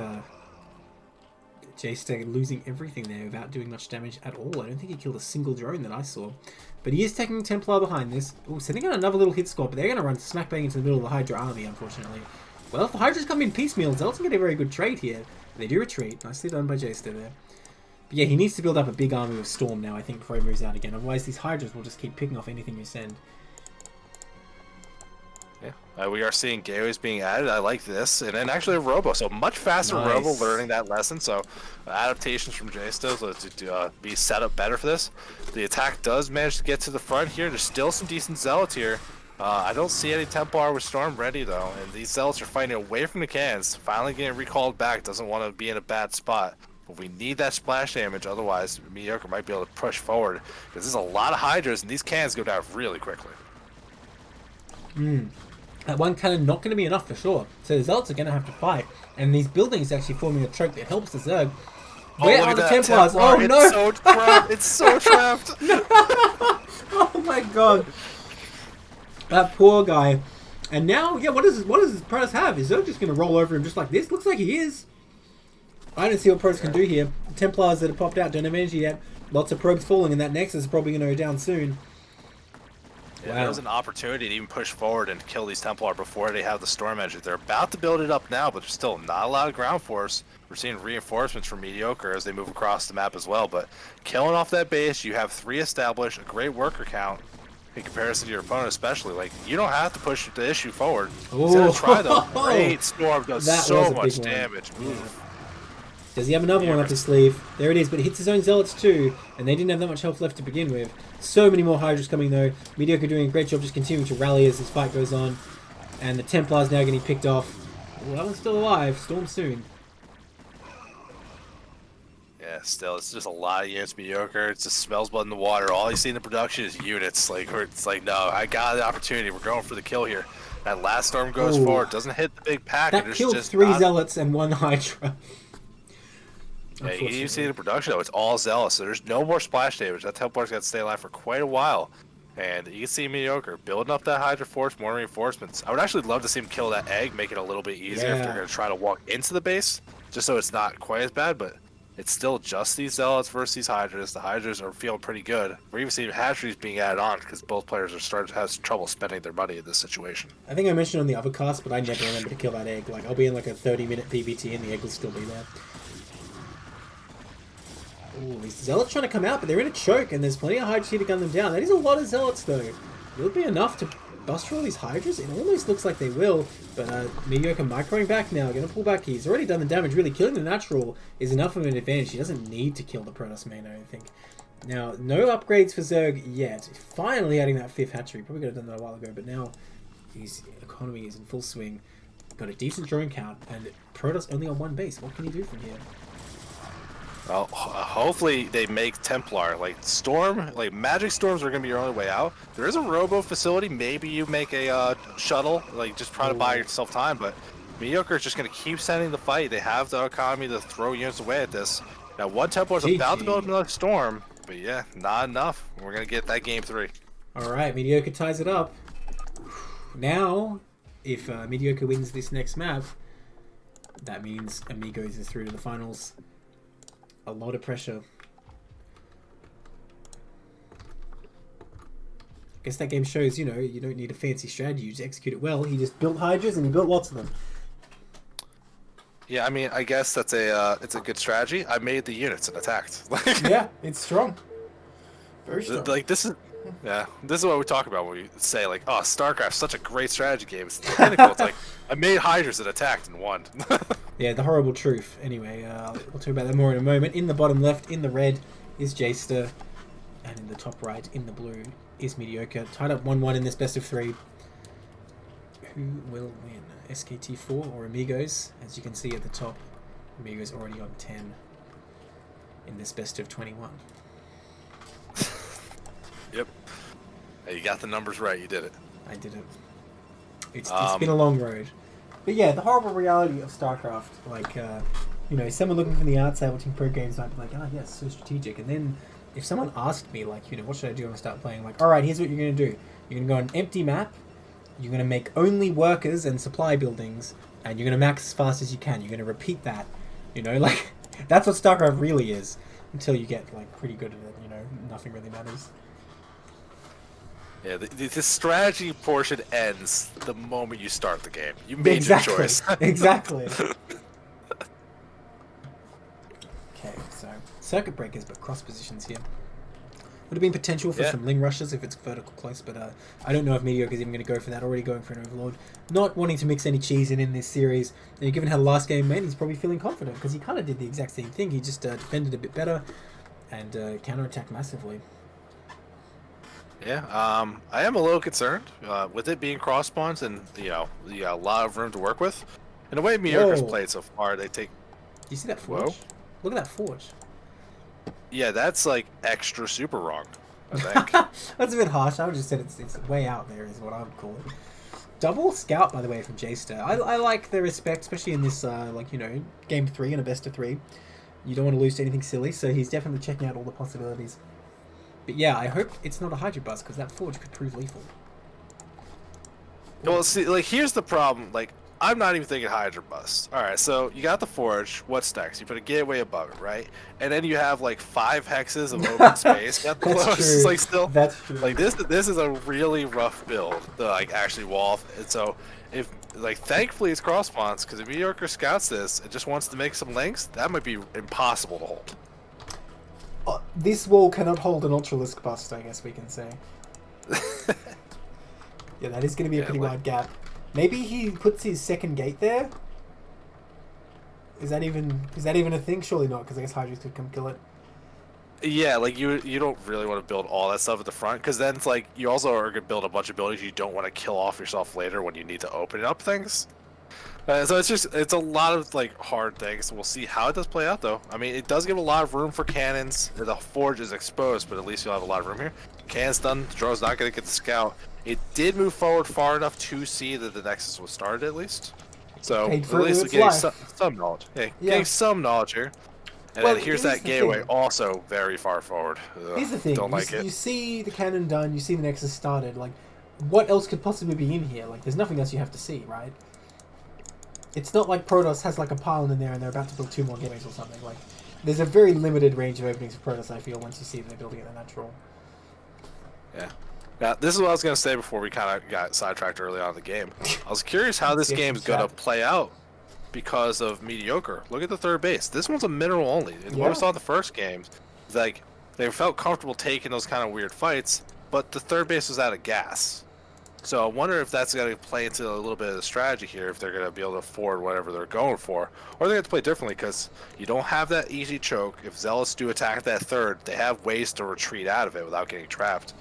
J-Stag losing everything there without doing much damage at all. I don't think he killed a single drone that I saw. But he is taking Templar behind this. Oh, sending out another little hit squad, but they're going to run smack bang into the middle of the Hydra army, unfortunately. Well, if the Hydras come in piecemeal, Zealot's going to get a very good trade here. They do retreat. Nicely done by J-Stag there. But yeah, he needs to build up a big army with Storm now, I think, before he moves out again. Otherwise, these Hydras will just keep picking off anything you send. Yeah, we are seeing gateways being added. I like this, and then actually a robo, so much faster robo learning that lesson. So adaptations from J-Stills to be set up better for this. The attack does manage to get to the front here. There's still some decent zealots here. I don't see any Templar with Storm ready though, and these zealots are fighting away from the cans. Finally getting recalled back. Doesn't want to be in a bad spot. But we need that splash damage, otherwise Mediocre might be able to push forward. Because there's a lot of Hydras, and these cans go down really quickly. That one cannon not going to be enough for sure. So the Zealots are going to have to fight. And these buildings actually forming a choke that helps the Zerg. Where are the Templars? Oh no! It's so trapped! It's so trapped! Oh my god. That poor guy. And now, yeah, what does Protoss have? Is Zerg just going to roll over him just like this? Looks like he is. I don't see what Protoss can do here. The Templars that have popped out don't have energy yet. Lots of probes falling, and that Nexus is probably going to go down soon. Yeah, there was an opportunity to even push forward and kill these Templar before they have the Storm engine. They're about to build it up now, but there's still not a lot of ground force. We're seeing reinforcements from Mediocre as they move across the map as well. But killing off that base, you have 3 established, a great worker count in comparison to your opponent, especially. Like, you don't have to push the issue forward. He's gonna try though. Great Storm does so much damage. Does he have another one up his sleeve? There it is, but it hits his own Zealots too, and they didn't have that much health left to begin with. So many more Hydras coming though. Mediocre doing a great job just continuing to rally as this fight goes on. And the Templars now getting picked off. Well, that one's still alive. Storm soon. Yeah, still, it's just a lot of units. Mediocre. It just smells blood in the water. All you see in the production is units. Like, it's like, no, I got the opportunity. We're going for the kill here. That last Storm goes forward. Doesn't hit the big pack. That killed 3 Zealots and 1 Hydra. Yeah, you see the production though, it's all Zealous, so there's no more splash damage. That Templar's got to stay alive for quite a while. And you can see Mediocre building up that Hydra force, more reinforcements. I would actually love to see him kill that egg, make it a little bit easier if they're going to try to walk into the base, just so it's not quite as bad, but it's still just these Zealots versus these Hydras. The Hydras are feeling pretty good. We're even seeing hatcheries being added on because both players are starting to have trouble spending their money in this situation. I think I mentioned on the other cast, but I never remember to kill that egg. Like, I'll be in like a 30-minute PvT and the egg will still be there. Ooh, these Zealots trying to come out, but they're in a choke, and there's plenty of Hydras here to gun them down. That is a lot of Zealots, though. Will it be enough to bust through all these Hydras? It almost looks like they will, but Mediocre microing back now, going to pull back. He's already done the damage. Really, killing the natural is enough of an advantage. He doesn't need to kill the Protoss main, I don't think. Now, no upgrades for Zerg yet. Finally adding that 5th hatchery. Probably could have done that a while ago, but now his economy is in full swing. Got a decent drone count, and Protoss only on 1 base. What can he do from here? Well, hopefully they make Templar. Like, Storm, like, Magic Storms are going to be your only way out. There is a robo facility. Maybe you make a shuttle, like, just try to buy yourself time, but Mediocre is just going to keep sending the fight. They have the economy to throw units away at this. Now, one Templar is about to build another Storm, but yeah, not enough. We're going to get that game 3. Alright, Mediocre ties it up. Now, if Mediocre wins this next map, that means Amigos is through to the finals. A lot of pressure. I guess that game shows, you know, you don't need a fancy strategy. You just execute it well. He just built Hydras and he built lots of them. Yeah, I mean, I guess that's it's a good strategy. I made the units and attacked. Yeah, it's strong. Very strong. Like, this is what we talk about when we say, like, oh, StarCraft's such a great strategy game. It's technical. It's like, I made Hydras and attacked and won. Yeah, the horrible truth. Anyway, we'll talk about that more in a moment. In the bottom left, in the red, is J-Ster. And in the top right, in the blue, is Mediocre. Tied up 1-1 in this best of 3. Who will win? SKT4 or Amigos? As you can see at the top, Amigos already on 10 in this best of 21. Yep. Hey, you got the numbers right. You did it. I did it. It's been a long road. But yeah, the horrible reality of StarCraft, like, someone looking from the outside watching pro games might be like, oh, yeah, it's so strategic. And then if someone asked me, like, what should I do when I start playing? Like, all right, here's what you're going to do. You're going to go on an empty map. You're going to make only workers and supply buildings. And you're going to max as fast as you can. You're going to repeat that. Like, that's what StarCraft really is. Until you get, like, pretty good at it, nothing really matters. Yeah, the strategy portion ends the moment you start the game. You made your choice. Exactly. Okay, so circuit breakers, but cross positions here. Would have been potential for some Ling rushes if it's vertical close, but I don't know if Mediocre's even going to go for that. Already going for an Overlord. Not wanting to mix any cheese in this series. And given how the last game went, he's probably feeling confident because he kind of did the exact same thing. He just defended a bit better and counterattacked massively. Yeah, I am a little concerned with it being cross spawns and you got a lot of room to work with. And the way Mediocre's played so far, they take. Do you see that forge? Whoa. Look at that forge. Yeah, that's like extra super wrong, I think. That's a bit harsh. I would just said it's way out there is what I would call it. Double scout, by the way, from J-Star. I like the respect, especially in this game 3 and a best of 3. You don't want to lose to anything silly, so he's definitely checking out all the possibilities. But yeah, I hope it's not a Hydra bus because that forge could prove lethal. Well, see, like here's the problem. Like I'm not even thinking Hydra bus. All right, so you got the forge. What's next? You put a gateway above it, right? And then you have like 5 hexes of open space. Got the close. True. Like still. That's true. Like this is a really rough build to like actually wall. And so if like thankfully it's cross spawns because if Mediocre scouts this and just wants to make some links, that might be impossible to hold. This wall cannot hold an Ultralisk bust, I guess we can say. Yeah, that is going to be a pretty wide gap. Maybe he puts his second gate there? Is that even a thing? Surely not, because I guess Hydras could come kill it. Yeah, like you don't really want to build all that stuff at the front, because then it's like you also are going to build a bunch of buildings you don't want to kill off yourself later when you need to open up things. So it's a lot of like hard things. We'll see how it does play out though. I mean, it does give a lot of room for cannons. The forge is exposed, but at least you'll have a lot of room here. Cannon's done. Drone's not going to get the scout. It did move forward far enough to see that the Nexus was started at least. So at least we're getting some knowledge. Hey, getting some knowledge here. And then here's that gateway, also very far forward. Ugh, here's the thing. Don't like it. You see the cannon done. You see the Nexus started. Like, what else could possibly be in here? Like, there's nothing else you have to see, right? It's not like Protoss has like a pylon in there and they're about to build 2 more gateways or something. Like, there's a very limited range of openings for Protoss, I feel, once you see they're building it in the natural. Yeah. Now, this is what I was going to say before we kind of got sidetracked early on in the game. I was curious how this game's going to play out because of Mediocre. Look at the third base. This one's a mineral only. And what we saw in the first games, like, they felt comfortable taking those kind of weird fights, but the third base was out of gas. So I wonder if that's going to play into a little bit of the strategy here, if they're going to be able to afford whatever they're going for. Or they're going to play differently, because you don't have that easy choke. If Zealots do attack that third, they have ways to retreat out of it without getting trapped.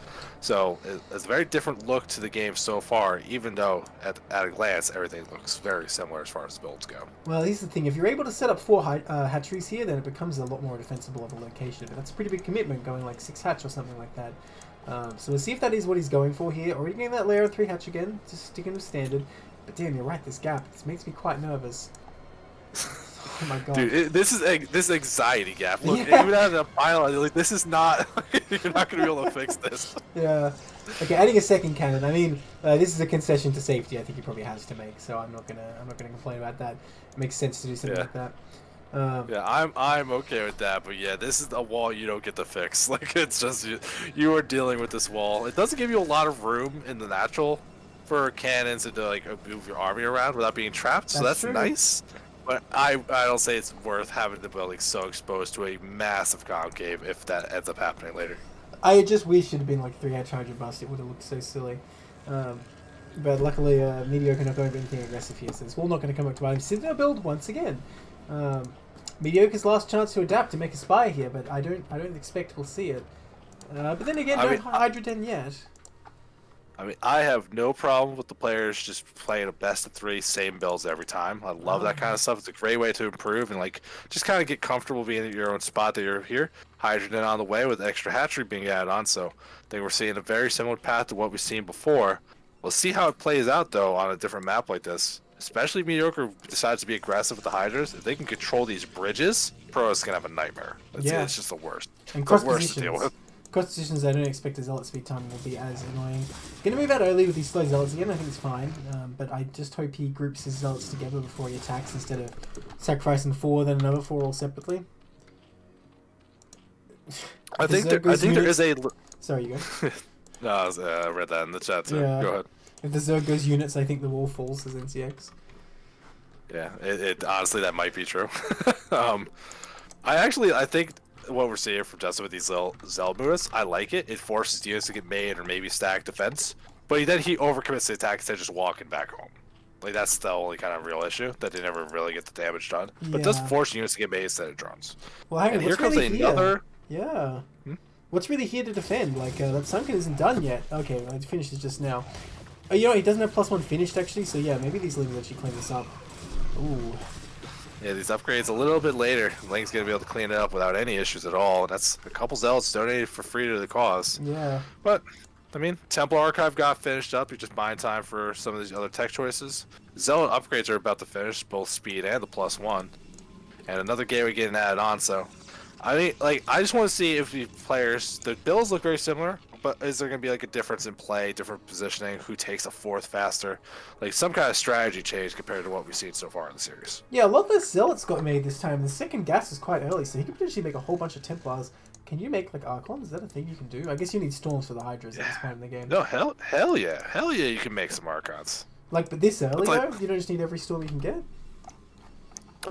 So it's a very different look to the game so far, even though at a glance everything looks very similar as far as the builds go. Well, here's the thing. If you're able to set up 4 hatcheries here, then it becomes a lot more defensible of a location. But that's a pretty big commitment, going like 6 hatch or something like that. So we'll see if that is what he's going for here. Already getting that layer of 3 hatch again, just sticking with standard. But damn, you're right, this gap, this makes me quite nervous. Oh my god. Dude, this is anxiety gap. Look, even out of a pylon, like, this is not, you're not going to be able to fix this. Yeah. Okay, adding a second cannon. I mean, this is a concession to safety I think he probably has to make, so I'm not gonna complain about that. It makes sense to do something like that. Yeah, I'm okay with that, but yeah, this is a wall you don't get to fix. Like, it's just you are dealing with this wall. It doesn't give you a lot of room in the natural for cannons and to like move your army around without being trapped. So that's nice. But I don't say it's worth having the building so exposed to a massive concave if that ends up happening later. I just wish it had been like 3 hatch Hydra bust. It would have looked so silly. But luckily, Mediocre not going to do anything aggressive here, so this wall not going to come up to bite him. Citadel build once again. Mediocre's last chance to adapt to make a spy here, but I don't expect we'll see it. But then again, no Hydra Den yet. I mean, I have no problem with the players just playing a best of 3 same builds every time. I love that kind of stuff. It's a great way to improve and like just kind of get comfortable being at your own spot that you're here. Hydra Den on the way with extra hatchery being added on, so I think we're seeing a very similar path to what we've seen before. We'll see how it plays out, though, on a different map like this. Especially if Mediocre decides to be aggressive with the Hydras. If they can control these bridges, Pro is going to have a nightmare. It's just the worst. And The cross worst to deal positions. with. Cross positions, I don't expect a Zealot speed time will be as annoying. Gonna move out early with these slow Zealots again, I think it's fine. But I just hope he groups his Zealots together before he attacks instead of sacrificing 4, then another 4 all separately. I think there is a... Sorry, you go. No, I read that in the chat, too. Yeah. Go ahead. If the Zerg goes units, I think the wall falls as NCX. Yeah, it honestly, that might be true. I think what we're seeing from Justin with these Zell moves, I like it. It forces units to get made or maybe stack defense. But then he overcommits the attack instead of just walking back home. Like, that's the only kind of real issue, that they never really get the damage done. But it does force units to get made instead of drones. Well, hang on, And here what's comes really another... here? Yeah. Hmm? What's really here to defend? Like, that Sunken isn't done yet. Okay, well, it finishes just now. Oh, you know, he doesn't have +1 finished, actually, so yeah, maybe these Lings actually clean this up. Ooh. Yeah, these upgrades a little bit later. Ling's going to be able to clean it up without any issues at all. That's a couple Zealots donated for free to the cause. Yeah. But, I mean, Templar Archive got finished up. You're just buying time for some of these other tech choices. Zealot upgrades are about to finish, both speed and the +1. And another gateway getting added on, so... I mean, like, I just want to see if the players... The builds look very similar, but is there going to be, like, a difference in play, different positioning, who takes a 4th faster? Like, some kind of strategy change compared to what we've seen so far in the series. Yeah, a lot of the Zealots got made this time. The second gas is quite early, so he could potentially make a whole bunch of Templars. Can you make, like, Archons? Is that a thing you can do? I guess you need Storms for the Hydras at this point in the game. No, hell yeah. Hell yeah, you can make some Archons. Like, but this early, like- though? You don't just need every Storm you can get?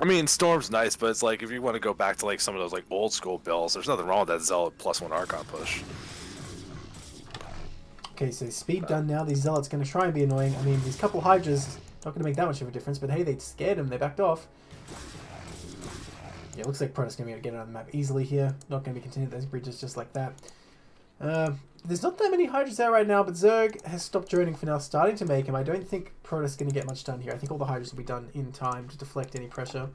I mean, Storm's nice, but it's like, if you want to go back to, like, some of those, like, old school builds, there's nothing wrong with that Zealot +1 Archon push. Okay, so speed done now. These Zealots going to try and be annoying. I mean, these couple Hydras not going to make that much of a difference, but hey, they scared him. They backed off. Yeah, looks like Protoss going to be able to get it on the map easily here. Not going to be continued those bridges just like that. There's not that many Hydras there right now, but Zerg has stopped droning for now, starting to make him. I don't think Protoss is going to get much done here. I think all the Hydras will be done in time to deflect any pressure.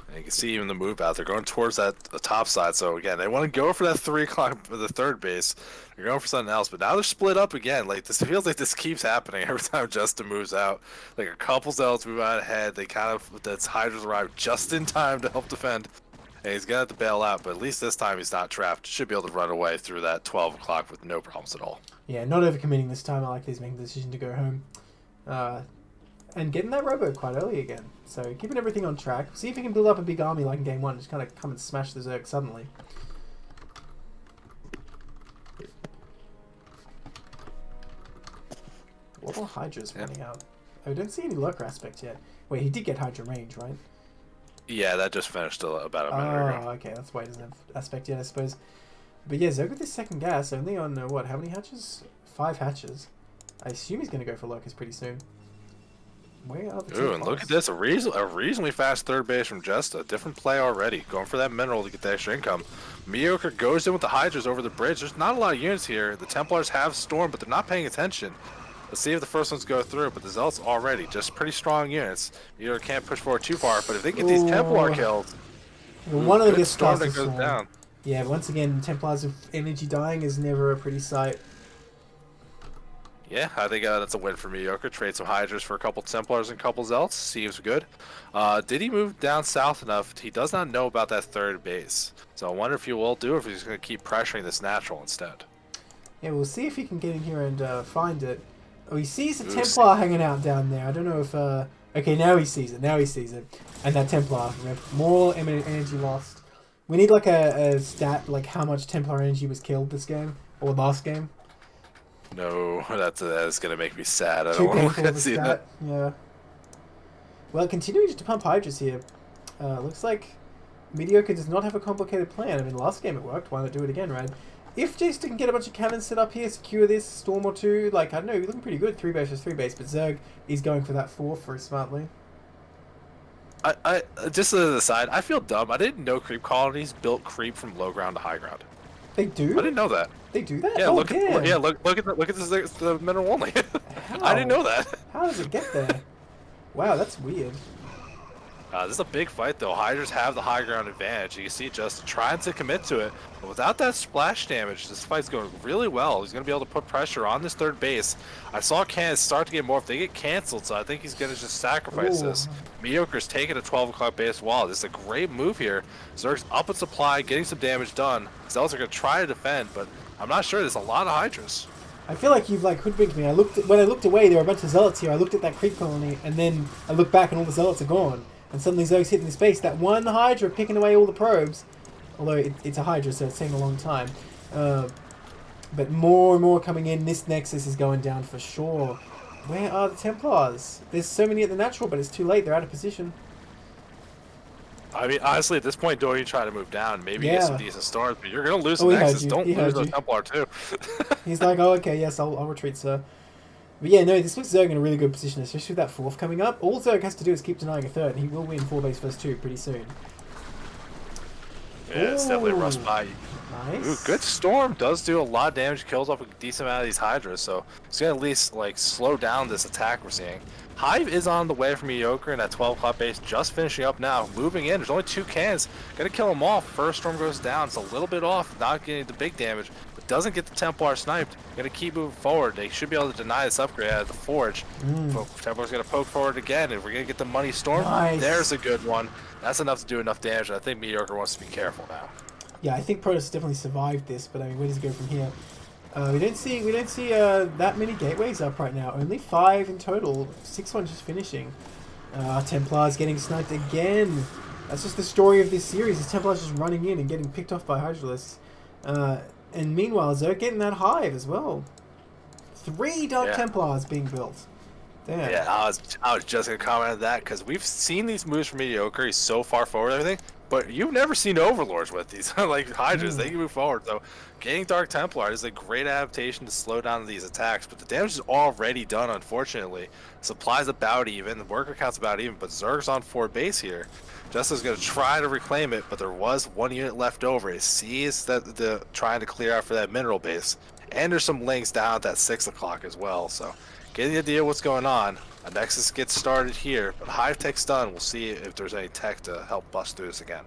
And you can see even the move out. They're going towards the top side. So again, they want to go for that 3 o'clock for the third base. They're going for something else, but now they're split up again. Like, this feels like this keeps happening every time Justin moves out. Like, a couple Zealots move out ahead. They kind of, the Hydras arrive just in time to help defend. And he's gonna have to bail out, but at least this time he's not trapped. Should be able to run away through that 12 o'clock with no problems at all. Yeah, not overcommitting this time. I like he's making the decision to go home. And getting that robo quite early again. So keeping everything on track. See if he can build up a big army like in game 1. Just kind of come and smash the Zerg suddenly. What are Hydras running out? I don't see any lurker aspect yet. Wait, he did get Hydra range, right? Yeah, that just finished about a minute ago. Oh, okay. That's why he doesn't have aspect yet, I suppose. But yeah, Zerg with this second gas, only on, what, how many hatches? 5 hatches. I assume he's going to go for lurkers pretty soon. Where are the Ooh, and look at this, a reasonably fast third base from Just. A different play already. Going for that mineral to get the extra income. Mediocre goes in with the Hydras over the bridge. There's not a lot of units here. The Templars have Storm, but they're not paying attention. Let's see if the first ones go through, but the Zealots already, just pretty strong units. Mediocre can't push forward too far, but if they get these Templar kills, one of them gets Storm cast that as goes Storm. down. Yeah, once again, Templars of energy dying is never a pretty sight. Yeah, I think that's a win for Mediocre. Trade some Hydras for a couple Templars and a couple Zealots. Seems good. Did he move down south enough? He does not know about that third base. So I wonder if he will do, or if he's going to keep pressuring this natural instead. Yeah, we'll see if he can get in here and find it. Oh, he sees a Templar hanging out down there. I don't know if... Okay, now he sees it. Now he sees it. And that Templar. More energy lost. We need like a stat, like how much Templar energy was killed this game. Or last game. No, that is going to make me sad. I Too don't want painful to of a see stat. that. Yeah. Well, continuing just to pump Hydras here. Looks like Mediocre does not have a complicated plan. I mean, last game it worked. Why not do it again, right? If Jace can get a bunch of cannons set up here, secure this, Storm or 2, like, I don't know, you're looking pretty good. 3 base versus 3 base, but Zerg is going for that 4 very smartly. I just as an aside, I feel dumb. I didn't know creep colonies built creep from low ground to high ground. They do? I didn't know that. They do that? Yeah, Oh, look damn. at look at the mineral only. How? I didn't know that. How does it get there? Wow, that's weird. This is a big fight, though. Hydras have the high ground advantage. You can see just trying to commit to it. But without that splash damage, this fight's going really well. He's going to be able to put pressure on this third base. I saw cans start to get more. If they get canceled, so I think he's going to just sacrifice this. Mediocre's taking a 12 o'clock base wall. This is a great move here. Zerg's up in supply, getting some damage done. Zealots are going to try to defend, but I'm not sure. There's a lot of Hydras. I feel like you've like hoodwinked me. When I looked away, there were a bunch of zealots here. I looked at that creep colony, and then I looked back, and all the zealots are gone. And suddenly Zerg's hitting the space. That one Hydra picking away all the probes. Although it's a Hydra, so it's taking a long time. But more and more coming in. This Nexus is going down for sure. Where are the Templars? There's so many at the natural, but it's too late. They're out of position. I mean, honestly, at this point, don't even try to move down. Maybe get some decent stars, but you're going to lose the he Nexus. heard you. Don't He lose heard the you. Templar, too. He's like, oh, okay, yes, I'll retreat, sir. But yeah, no, this puts Zerg in a really good position, especially with that fourth coming up. All Zerg has to do is keep denying a third, and he will win 4 base first 2 pretty soon. Yeah, it's definitely a rust by. Nice. Ooh, good Storm does do a lot of damage, kills off a decent amount of these Hydras, so it's going to at least like slow down this attack we're seeing. Hive is on the way from Mediocre in that 12 o'clock base, just finishing up now. Moving in, there's only 2 cans. Gonna kill them off. First Storm goes down. It's a little bit off, not getting the big damage, but doesn't get the Templar sniped. Gonna keep moving forward. They should be able to deny this upgrade out of the Forge. Templar's gonna poke forward again, and we're gonna get the money Storm. Nice. There's a good one. That's enough to do enough damage, and I think Mediocre wants to be careful now. Yeah, I think Protoss definitely survived this, but I mean, where does it go from here? We don't see that many gateways up right now. Only 5 in total. 6 ones just finishing. Templars getting sniped again. That's just the story of this series. Is Templars just running in and getting picked off by Hydralists. And meanwhile, Zerg getting that Hive as well. 3 Dark Templars being built. Damn. Yeah, I was just gonna comment on that because we've seen these moves from Mediocre. He's so far forward and everything, but you've never seen Overlords with these. Like Hydras, they can move forward. So getting Dark Templar is a great adaptation to slow down these attacks, but the damage is already done, unfortunately. Supply's about even, the worker count's about even, but Zerg's on 4 base here. Justice is going to try to reclaim it, but there was 1 unit left over. He sees that the trying to clear out for that mineral base. And there's some links down at that 6 o'clock as well, so getting the idea of what's going on. A Nexus gets started here, but Hive tech's done. We'll see if there's any tech to help bust through this again.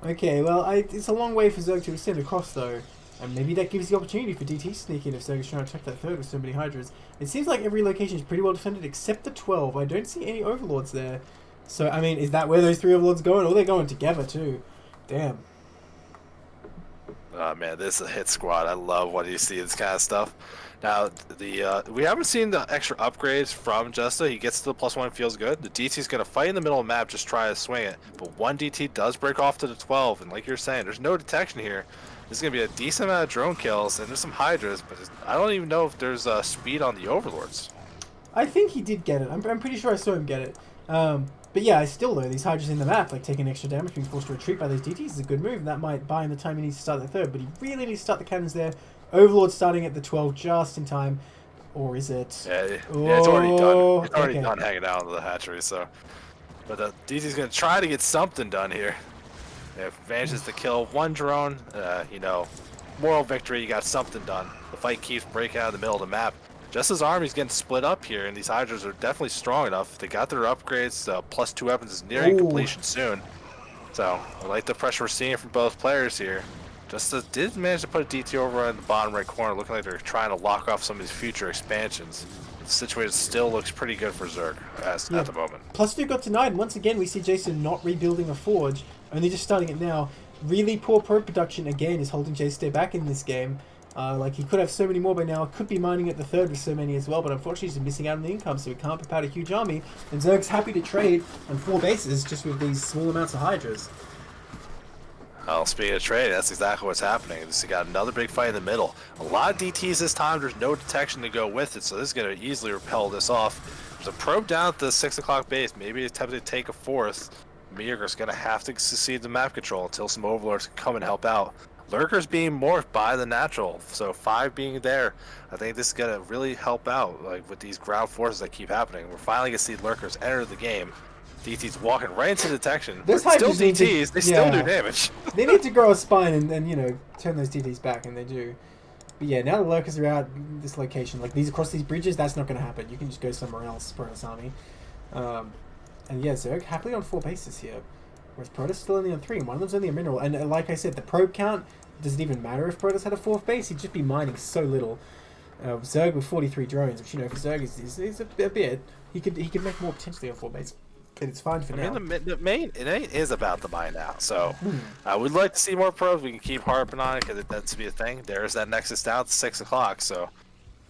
Okay, well, it's a long way for Zerg to extend across, though. And maybe that gives the opportunity for DT to sneak in if Zerg is trying to attack that third with so many Hydras. It seems like every location is pretty well defended except the 12. I don't see any Overlords there. So, I mean, is that where those 3 Overlords going? Or they're going together, too. Damn. Oh man, this is a hit squad. I love when you see this kind of stuff. Now, we haven't seen the extra upgrades from Justa. He gets to the +1, feels good. The DT's going to fight in the middle of the map, just try to swing it. But 1 DT does break off to the 12, and like you're saying, there's no detection here. This is going to be a decent amount of drone kills, and there's some Hydras, but I don't even know if there's speed on the Overlords. I think he did get it. I'm pretty sure I saw him get it. But yeah, still though, these Hydras in the map, like taking extra damage, being forced to retreat by those DTs is a good move. That might buy him the time he needs to start the third, but he really needs to start the cannons there. Overlord starting at the 12 just in time. Or is it? Yeah, it's already done. It's already done hanging out on the hatchery, so. But the DT's going to try to get something done here. If manages to kill 1 drone, you know, moral victory, you got something done. The fight keeps breaking out in the middle of the map. Justice's army's getting split up here, and these Hydras are definitely strong enough. They got their upgrades. +2 weapons is nearing completion soon. So, I like the pressure we're seeing from both players here. Justice did manage to put a DT over in the bottom right corner, looking like they're trying to lock off some of these future expansions. The situation still looks pretty good for Zerg at the moment. +2 got denied, and once again we see Jason not rebuilding a forge, only just starting it now. Really poor probe production again is holding Jason back in this game. Like he could have so many more by now, could be mining at the third with so many as well, but unfortunately he's missing out on the income, so he can't pop out a huge army. And Zerg's happy to trade on 4 bases just with these small amounts of Hydras. Well, speaking of trade, that's exactly what's happening. You got another big fight in the middle. A lot of DTs this time. There's no detection to go with it, so this is going to easily repel this off. There's a probe down at the 6 o'clock base. Maybe attempting to take a 4th. Mediocre's going to have to succeed the map control until some Overlords can come and help out. Lurkers being morphed by the natural, so 5 being there. I think this is going to really help out, like with these ground forces that keep happening. We're finally going to see Lurkers enter the game. DT's walking right into detection. Those But still Hydras need DTs, to- they still do yeah. damage. They need to grow a spine and you know, turn those DTs back, and they do. But yeah, now the Lurkers are out in this location, like these across these bridges, that's not going to happen. You can just go somewhere else, Protoss army. And yeah, Zerg happily on 4 bases here. Whereas Protoss still only on 3, and one of them's only a mineral. And like I said, the probe count doesn't even matter if Protoss had a 4th base. He'd just be mining so little. Zerg with 43 drones, which, you know, for Zerg is a bit. He could make more potentially on 4 base. But it's fine for now. I mean, the main it is about the mine now. So I would like to see more probes. We can keep harping on it because it tends to be a thing. There's that Nexus down to 6 o'clock. So,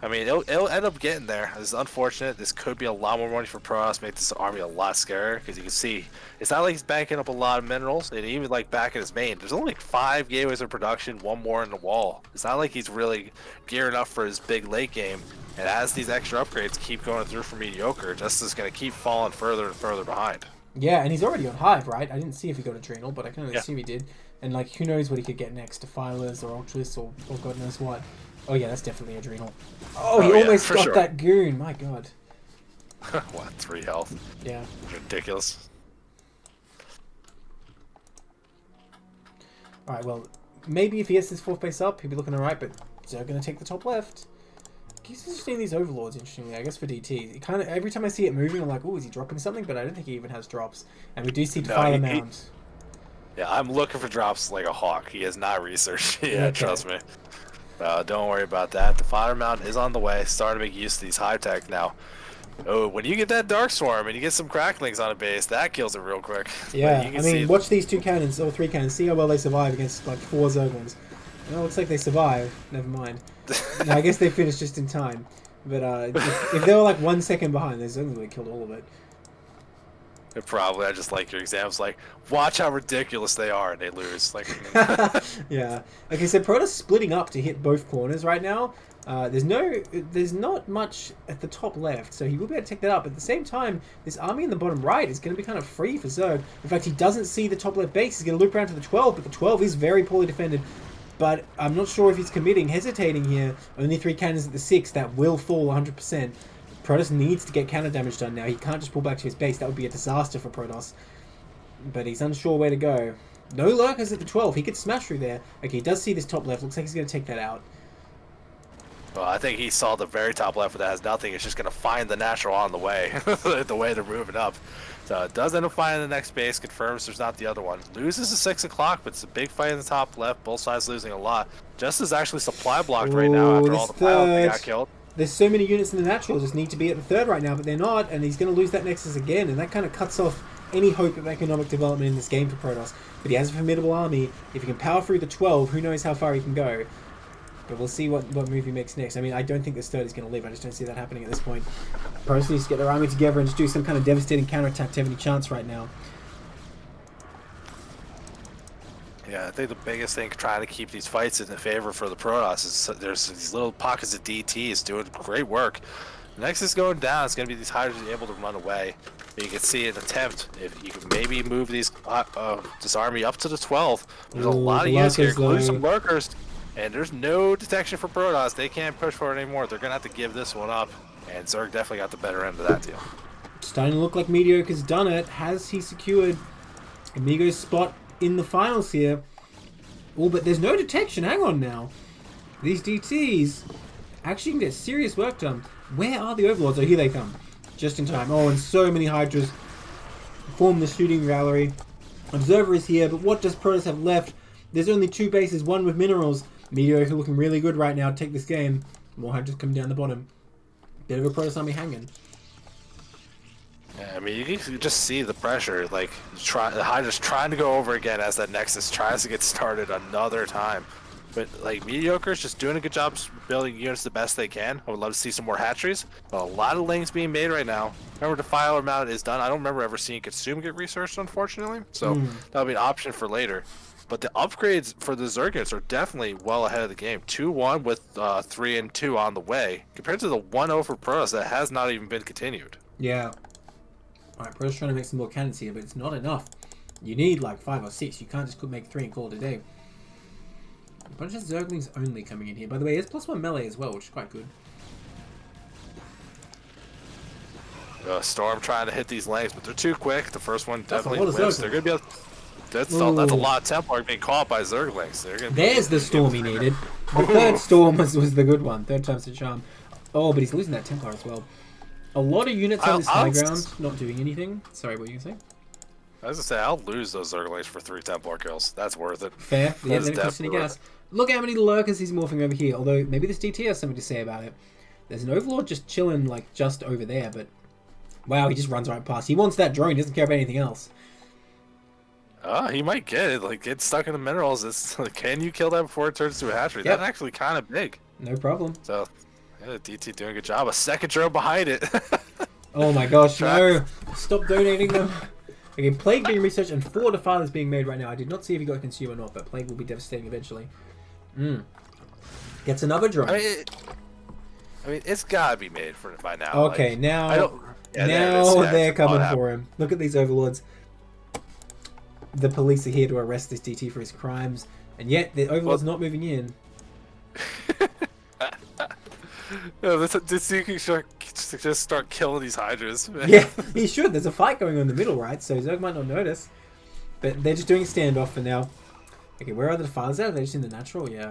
I mean, it'll end up getting there. It's unfortunate. This could be a lot more money for Protoss, make this army a lot scarier because you can see it's not like he's banking up a lot of minerals. And even like back in his main, there's only like 5 gateways of production, 1 more in the wall. It's not like he's really gearing up for his big late game. And as these extra upgrades keep going through for mediocre, Justice is going to keep falling further and further behind. Yeah, and he's already on Hive, right? I didn't see if he got Adrenal, but I can only assume he did. And, like, who knows what he could get next? Defilers or Ultras or God knows what. Oh, yeah, that's definitely Adrenal. Oh, he almost got that goon. My God. What, 3 health? Yeah. Ridiculous. Alright, well, maybe if he gets his 4th base up, he'll be looking alright, but Zerg going to take the top left. He's interesting these overlords, interestingly, I guess, for DT. It kind of, every time I see it moving, I'm like, oh, is he dropping something? But I don't think he even has drops. And we do see Defiler Mound. Yeah, I'm looking for drops like a hawk. He has not researched yet, trust me. Don't worry about that. The Defiler Mound is on the way. Starting to make use of these high-tech now. Oh, when you get that Dark Swarm and you get some cracklings on a base, that kills it real quick. Yeah, I mean, watch these 2 cannons, or 3 cannons. See how well they survive against, like, 4 Zerglings. Well, it looks like they survive. Never mind. No, I guess they finished just in time. But if they were like 1 second behind, they would have killed all of it. Probably. I just like your examples. Like, watch how ridiculous they are, and they lose. Like, yeah. Okay, so Protoss splitting up to hit both corners right now. There's not much at the top left, so he will be able to take that up. At the same time, this army in the bottom right is going to be kind of free for Zerg. In fact, he doesn't see the top left base. He's going to loop around to the 12, but the 12 is very poorly defended. But I'm not sure if he's hesitating here. Only 3 cannons at the 6. That will fall 100%. Protoss needs to get counter damage done now. He can't just pull back to his base. That would be a disaster for Protoss. But he's unsure where to go. No lurkers at the 12. He could smash through there. Okay, he does see this top left. Looks like he's going to take that out. Well, I think he saw the very top left that has nothing. It's just going to find the natural on the way. The way they're moving up. So it does end up finding the next base, confirms there's not the other one. Loses at 6 o'clock, but it's a big fight in the top left. Both sides losing a lot. Just is actually supply blocked right now after all the pilots got killed. There's so many units in the natural just need to be at the 3rd right now, but they're not, and he's going to lose that Nexus again, and that kind of cuts off any hope of economic development in this game for Protoss. But he has a formidable army. If he can power through the 12, who knows how far he can go. But we'll see what move he makes next. I mean, I don't think this 3rd is going to live. I just don't see that happening at this point. Protoss needs to get their army together and just do some kind of devastating counterattack to have any chance right now. Yeah, I think the biggest thing trying to keep these fights in the favor for the Protoss is there's these little pockets of DTs doing great work. The next is going down. It's going to be these Hydras able to run away. You can see an attempt if you can maybe move these this army up to the 12. There's a lot of units here, including some lurkers. And there's no detection for Protoss. They can't push for it anymore. They're going to have to give this one up. And Zerg definitely got the better end of that deal. Starting to look like Mediocre's done it. Has he secured Amigos' spot in the finals here? Oh, but there's no detection. Hang on now. These DTs actually can get serious work done. Where are the Overlords? Oh, here they come. Just in time. Oh, and so many Hydras form the shooting gallery. Observer is here, but what does Protoss have left? There's only 2 bases, one with minerals. Mediocre looking really good right now to take this game. More Hydras coming down the bottom. Bit of a Protoss army hanging. Yeah, I mean, you can just see the pressure. Like, the Hydra's trying to go over again as that Nexus tries to get started another time. But, like, Mediocre's just doing a good job building units the best they can. I would love to see some more hatcheries. But a lot of lanes being made right now. Remember, Defiler Mount is done. I don't remember ever seeing Consume get researched, unfortunately. So, that'll be an option for later. But the upgrades for the Zergits are definitely well ahead of the game. 2-1 with 3 and 2 on the way, compared to the 1-0 for Protoss that has not even been continued. Yeah. Alright, Protoss trying to make some more cannons here, but it's not enough. You need like 5 or 6. You can't just make 3 and call it a day. A bunch of Zerglings only coming in here. By the way, there's +1 melee as well, which is quite good. Storm trying to hit these lanes, but they're too quick. The first one definitely whips. They're going to be able to... That's a lot of Templar being caught by Zerglings. There's the storm he needed. The 3rd storm was the good one. 3rd time's the charm. Oh, but he's losing that Templar as well. A lot of units on this high I'll- ground not doing anything. Sorry, what were you going to say? I was gonna say, I'll lose those Zerglings for 3 Templar kills. That's worth it. Fair. Yeah, That then is it costs any definitely gas. Look how many lurkers he's morphing over here. Although, maybe this DT has something to say about it. There's an Overlord just chilling, like, just over there, but... Wow, he just runs right past. He wants that drone. He doesn't care about anything else. He might get it. Like, get stuck in the minerals. It's like, can you kill that before it turns to a hatchery? Yep. That's actually kind of big. No problem. So, yeah, DT doing a good job. A second drone behind it. Oh my gosh, no! Stop donating them. Okay, Plague being researched and 4 defilers being made right now. I did not see if he got consumed or not, but Plague will be devastating eventually. Gets another drone. I mean, it's gotta be made for by now. Okay, like, now, I don't, yeah, now yeah, they're it's coming all for him. Look at these overlords. The police are here to arrest this DT for his crimes, and yet the overlord's not moving in. Yeah, this you can just start killing these hydras. Man. Yeah, he should. There's a fight going on in the middle, right? So Zerg might not notice. But they're just doing a standoff for now. Okay, where are the defilers at? Are they just in the natural? Yeah.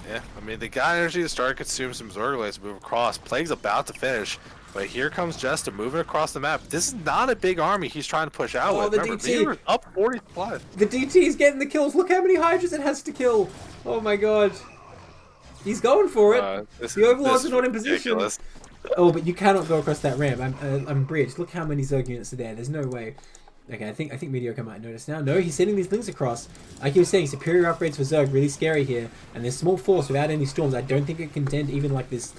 Yeah, I mean, they got energy to start consuming some Zerglings to move across. Plague's about to finish, but here comes Jester moving across the map. This is not a big army he's trying to push out with. The Remember, DT. they were up 40 supplies. The DT's getting the kills. Look how many hydras it has to kill. Oh my god. He's going for it. The overlords are not in position. Ridiculous. Oh, but you cannot go across that ramp. I'm bridged. Look how many Zerg units are there. There's no way. Okay, I think Mediocre might notice now. No, he's sending these links across. Like he was saying, superior upgrades for Zerg, really scary here. And there's small force without any storms. I don't think it can contend even like this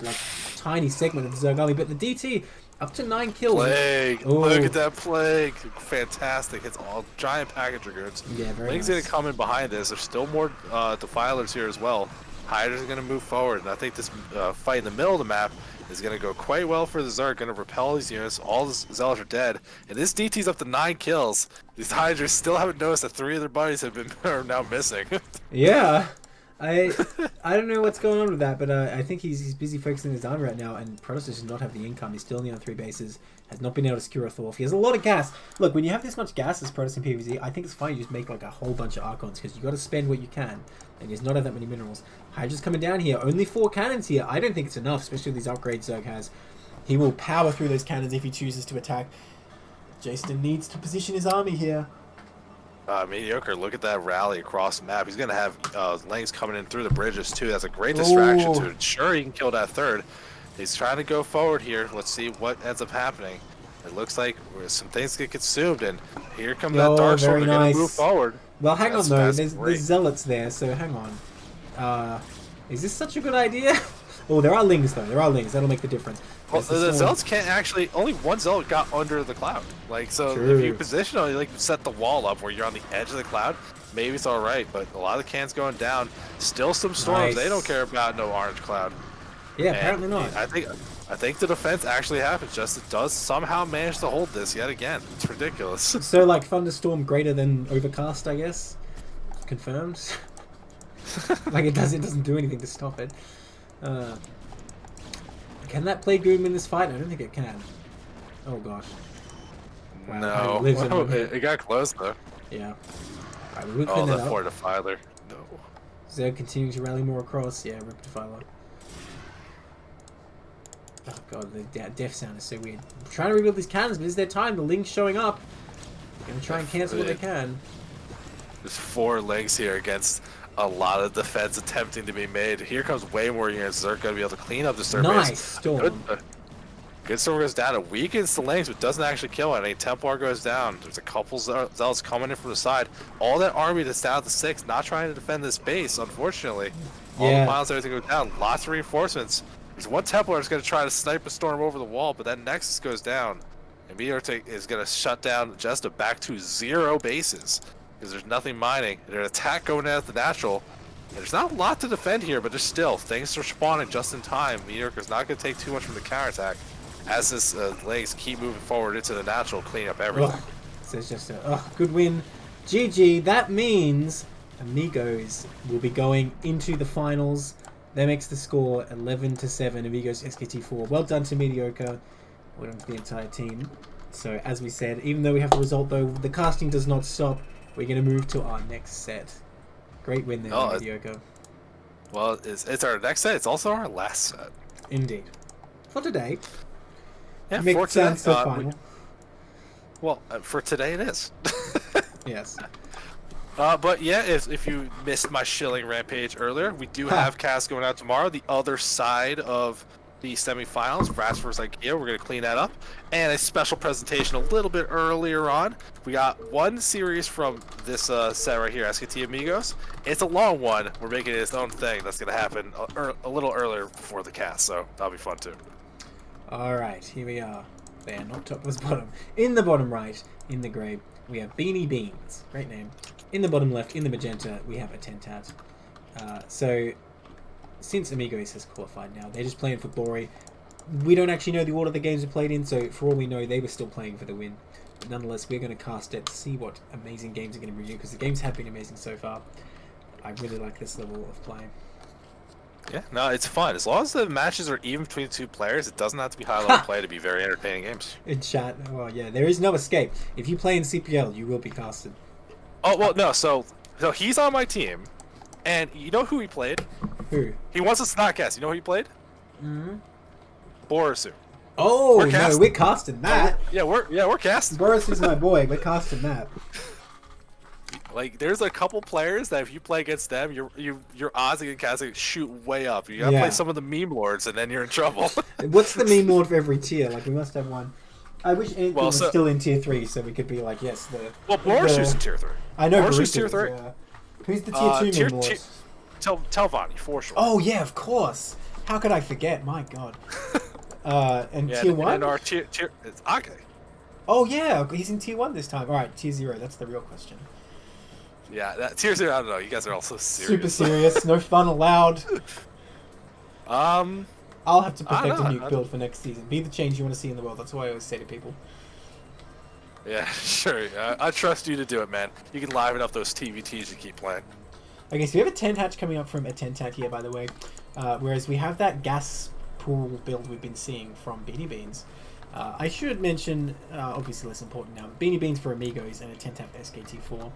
tiny segment of the Zerg army. But the DT, up to 9 kills. Plague! Oh. Look at that Plague! Fantastic. It's all giant package dragoons. Yeah, very Plague's nice. gonna come in behind this. There's still more defilers here as well. Hydras are gonna move forward, and I think this fight in the middle of the map is gonna go quite well for the Zerg. Gonna repel these units. All the Zealots are dead, and this DT's up to 9 kills. These Hydras still haven't noticed that 3 of their buddies are now missing. Yeah. I don't know what's going on with that, but I think he's busy focusing his army right now, and Protoss does not have the income. He's still only on 3 bases, has not been able to secure a Thorf. He has a lot of gas. Look, when you have this much gas as Protoss in PvZ, I think it's fine you just make like a whole bunch of Archons, because you got to spend what you can, and he does not have that many minerals. Hydra's coming down here, only 4 cannons here. I don't think it's enough, especially with these upgrades Zerg has. He will power through those cannons if he chooses to attack. Jason needs to position his army here. Mediocre, look at that rally across the map. He's going to have Langs coming in through the bridges, too. That's a great distraction to ensure he can kill that third. He's trying to go forward here. Let's see what ends up happening. It looks like some things get consumed, and here comes that Dark Sword. They're going to move forward. Well, hang on, though. There's Zealots there, so hang on. Is this such a good idea? Oh, there are Lings, though. There are Lings. That'll make the difference. Well, the Zealots can't actually... Only one Zealot got under the cloud. Like, so True. if you positionally, like, set the wall up where you're on the edge of the cloud, maybe it's alright, but a lot of the cans going down. Still some storms. Nice. They don't care about no orange cloud. Yeah, And apparently not. I think the defense actually happens. Just it does somehow manage to hold this yet again. It's ridiculous. So, like, Thunderstorm greater than Overcast, I guess? Confirmed? Like, it doesn't do anything to stop it. Can that Plague Goon win this fight? I don't think it can. Oh, gosh. Wow, No. lives in one hit. It got close, though. Yeah. Alright, we will Oh, clean the that up. poor Defiler. No. Zerg continuing to rally more across. Yeah, Rip Defiler. Oh god, the death sound is so weird. I'm trying to rebuild these cannons, but this is their time. The Ling's showing up. They're gonna try and cancel what they can. There's 4 legs here against a lot of defense attempting to be made. Here comes way more units. They're going to be able to clean up this third Nice base. storm. Good storm goes down. It weakens the lanes, but doesn't actually kill any. Templar goes down. There's a couple Zealots coming in from the side. All that army that's down to 6, not trying to defend this base, unfortunately. All the piles, everything goes down. Lots of reinforcements. There's one Templar that's going to try to snipe a storm over the wall, but that Nexus goes down. And Meteor is going to shut down Jesta back to 0 bases. Because there's nothing mining. There's an attack going out at the natural. And there's not a lot to defend here, but there's still things are spawning just in time. Meteor's not going to take too much from the counterattack as this legs keep moving forward into the natural, cleaning up everything. So it's just a good win. GG. That means Amigos will be going into the finals. That makes the score 11-7. Amigos SKT4. Well done to Mediocre. Well done to the entire team. So as we said, even though we have the result, though the casting does not stop. We're going to move to our next set. Great win there, Mediocre. Well, it's our next set. It's also our last set. Indeed. For today. Yeah, Make for it sound today. so final. Well, for today it is. Yes. But yeah, if you missed my shilling rampage earlier, we do have cast going out tomorrow. The other side of the semifinals, Rats vs. IKEA, we're going to clean that up. And a special presentation a little bit earlier on. We got one series from this set right here, SKT Amigos. It's a long one. We're making it its own thing. That's going to happen a little earlier before the cast, so that'll be fun too. Alright, here we are. There, not top was bottom. In the bottom right, in the grey, we have Beanie Beans. Great name. In the bottom left, in the magenta, we have a Tentat. So, since Amigos has qualified now, they're just playing for glory. We don't actually know the order the games are played in, so for all we know, they were still playing for the win. But nonetheless, we're going to cast it to see what amazing games are going to bring you, because the games have been amazing so far. I really like this level of play. Yeah, no, it's fun. As long as the matches are even between the two players, it doesn't have to be high-level play to be very entertaining games. In chat, well, yeah, there is no escape. If you play in CPL, you will be casted. Oh, well, no, so he's on my team, and you know who he played? Who? He wants us to not cast. You know who he played? Mm-hmm. Borisu. Oh, We're no, casting. we're casting that. Yeah, we're casting. Boris is my boy. We're casting that. Like, there's a couple players that if you play against them, your odds against casting shoot way up. You gotta play some of the meme lords, and then you're in trouble. What's the meme lord for every tier? Like, we must have one. I wish Anthony was so- still in tier 3, so we could be like, yes, the... Well, Borisu's in tier 3. I know Borisu's Borisu's tier 3. Yeah. Who's the tier 2 meme lord? Telvanni, for sure. Oh, yeah, of course. How could I forget? My god. And Yeah, tier and 1? And our tier it's Ake. Oh, yeah, he's in tier 1 this time. Alright, tier 0, that's the real question. Yeah, that tier 0, I don't know. You guys are all so serious. Super serious, no fun allowed. I'll have to I perfect a don't know. nuke build for next season. Be the change you want to see in the world. That's what I always say to people. Yeah, sure. I trust you to do it, man. You can liven up those TVTs you keep playing. Okay, so we have a 10 hatch coming up from a 10 tat here, by the way. Whereas we have that gas pool build we've been seeing from Beanie Beans. I should mention, obviously less important now, Beanie Beans for Amigos and a 10 tat for SKT4.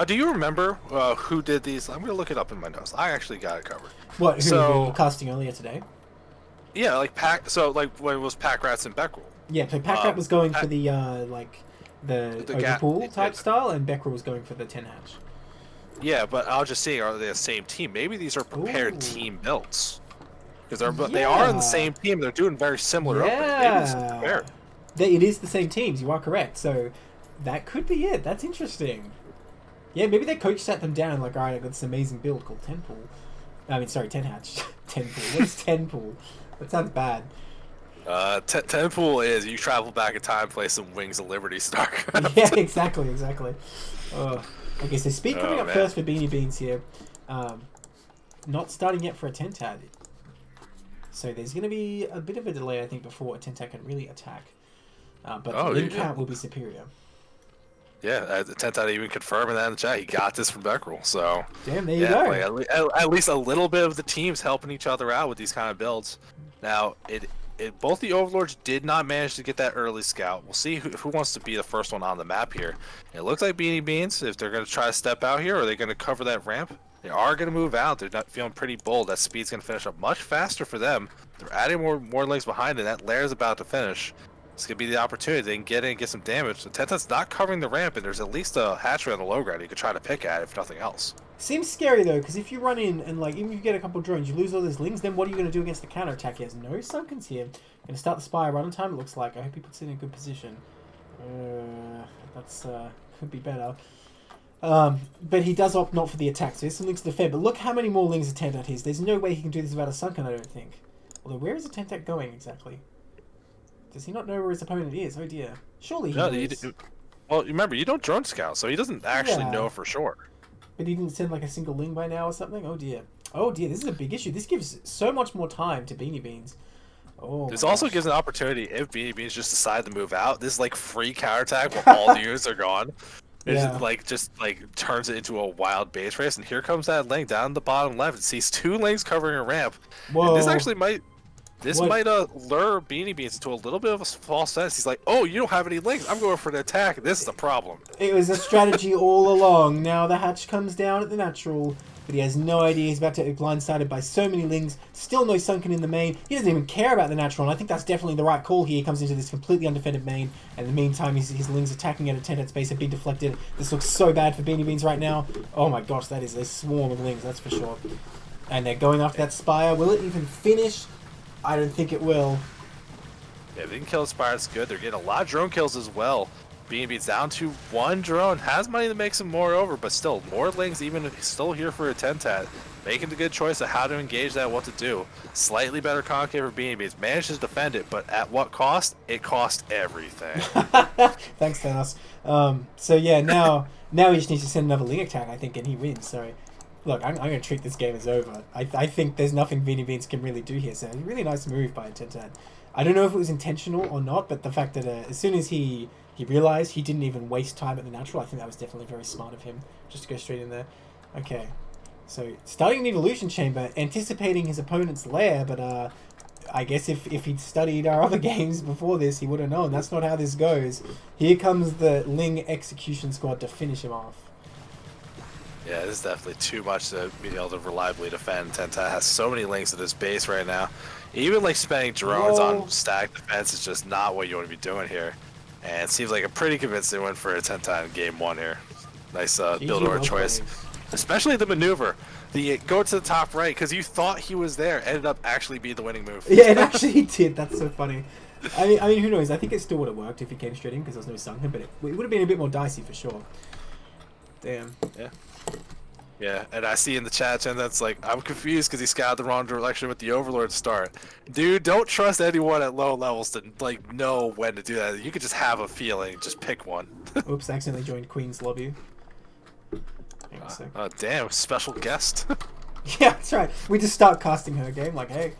Do you remember who did these? I'm gonna look it up in my notes. I actually got it covered. What, who So- were casting earlier today? Yeah, like Pack. So like when it was Pack Rats and Beckrel. Yeah, so Packrat was going for Pack- the, the overpool type style, and Beckrel was going for the 10 hatch. Yeah, but I was just saying, are they the same team? Maybe these are prepared Ooh. team builds. Because they are in the same team. They're doing very similar openings. Maybe this is prepared. It is the same teams, you are correct. So that could be it. That's interesting. Yeah, maybe they coach sat them down like, alright, I got this amazing build called 10 pool. I mean, sorry, 10 hatch. 10 pool. What's 10 pool? That sounds bad. 10 pool is you travel back in time, play some Wings of Liberty StarCraft. Yeah, exactly. Okay, so speed coming up man. first for Beanie Beans here. Not starting yet for a 10 tat. So there's going to be a bit of a delay, I think, before a 10 tat can really attack. But the link count will be superior. Yeah, the 10 even confirming that in the chat. He got this from Beckrel, so Damn, there you go. like, at least a little bit of the teams helping each other out with these kind of builds. Now, both the Overlords did not manage to get that early scout. We'll see who wants to be the first one on the map here. It looks like Beanie Beans, if they're going to try to step out here, or are they going to cover that ramp? They are going to move out. They're not feeling pretty bold. That speed's going to finish up much faster for them. They're adding more legs behind it. That Lair's about to finish. It's going to be the opportunity. They can get in and get some damage. The Tentat's not covering the ramp, and there's at least a hatchery on the low ground you could try to pick at, if nothing else. Seems scary though, because if you run in and like even if you get a couple of drones, you lose all those lings. Then what are you going to do against the counter attack? He has no Sunkens here. Going to start the Spire run on time. It looks like. I hope he puts it in a good position. That's could be better. But he does opt not for the attack, so there's some lings to defend. But look how many more lings a Tentat has. There's no way he can do this without a Sunken, I don't think. Although where is the Tentat going exactly? Does he not know where his opponent is? Oh dear. Surely he knows. Well, remember, you don't drone scout, so he doesn't actually Yeah. know for sure. But he didn't send like a single ling by now or something? Oh dear. Oh dear, this is a big issue. This gives so much more time to Beanie Beans. Oh. This my also gosh. gives an opportunity if Beanie Beans just decide to move out. This is like free counterattack while all the units are gone. It Yeah. just turns it into a wild base race, and here comes that link down the bottom left. It sees two links covering a ramp. Whoa. And this actually might What? lure Beanie Beans into a little bit of a false sense. He's like, "Oh, you don't have any links. I'm going for the attack. This is a problem." It was a strategy all along. Now the hatch comes down at the natural. but he has no idea. He's about to be blindsided by so many lings. Still no sunken in the main. He doesn't even care about the natural, and I think that's definitely the right call here. He comes into this completely undefended main, and in the meantime, his lings attacking at a 10 space have been deflected. This looks so bad for Beanie Beans right now. Oh my gosh, that is a swarm of lings, that's for sure. And they're going after that Spire. Will it even finish? I don't think it will. Yeah, if they can kill the Spire, it's good. They're getting a lot of drone kills as well. Beanie Beans down to 1 drone. Has money to make some more over, but still, more lings even if he's still here for a 10-tat. Making the good choice of how to engage that, what to do. Slightly better concave for Beanie Beans. Manages to defend it, but at what cost? It cost everything. Thanks, Thanos. So yeah, now he just needs to send another ling attack, I think, and he wins. So look, I'm going to treat this game as over. I think there's nothing Beanie Beans can really do here. So a really nice move by 10-tat. I don't know if it was intentional or not, but the fact that as soon as he realized he didn't even waste time at the natural, I think that was definitely very smart of him, just to go straight in there. Okay, so starting an evolution chamber, anticipating his opponent's lair, but I guess if he'd studied our other games before this, he would have known. That's not how this goes. Here comes the Ling execution squad to finish him off. Yeah, this is definitely too much to be able to reliably defend. 10-tat has so many links at his base right now. Even like spending drones on stack defense is just not what you want to be doing here. And it seems like a pretty convincing win for a 10-tat in game 1 here. Nice build order choice. Especially the maneuver. The go to the top right, because you thought he was there, ended up actually being the winning move. Yeah, it actually did. That's so funny. I mean, who knows? I think it still would have worked if he came straight in because there was no sunken, but it would have been a bit more dicey for sure. Damn. Yeah. Yeah, and I see in the chat, and that's like, I'm confused because he scouted the wrong direction with the Overlord start. Dude, don't trust anyone at low levels to like know when to do that. You could just have a feeling, just pick one. Oops, I accidentally joined Queen's lobby. Hang on a sec. Oh damn, special guest. Yeah, that's right. We just start casting her game, like, hey.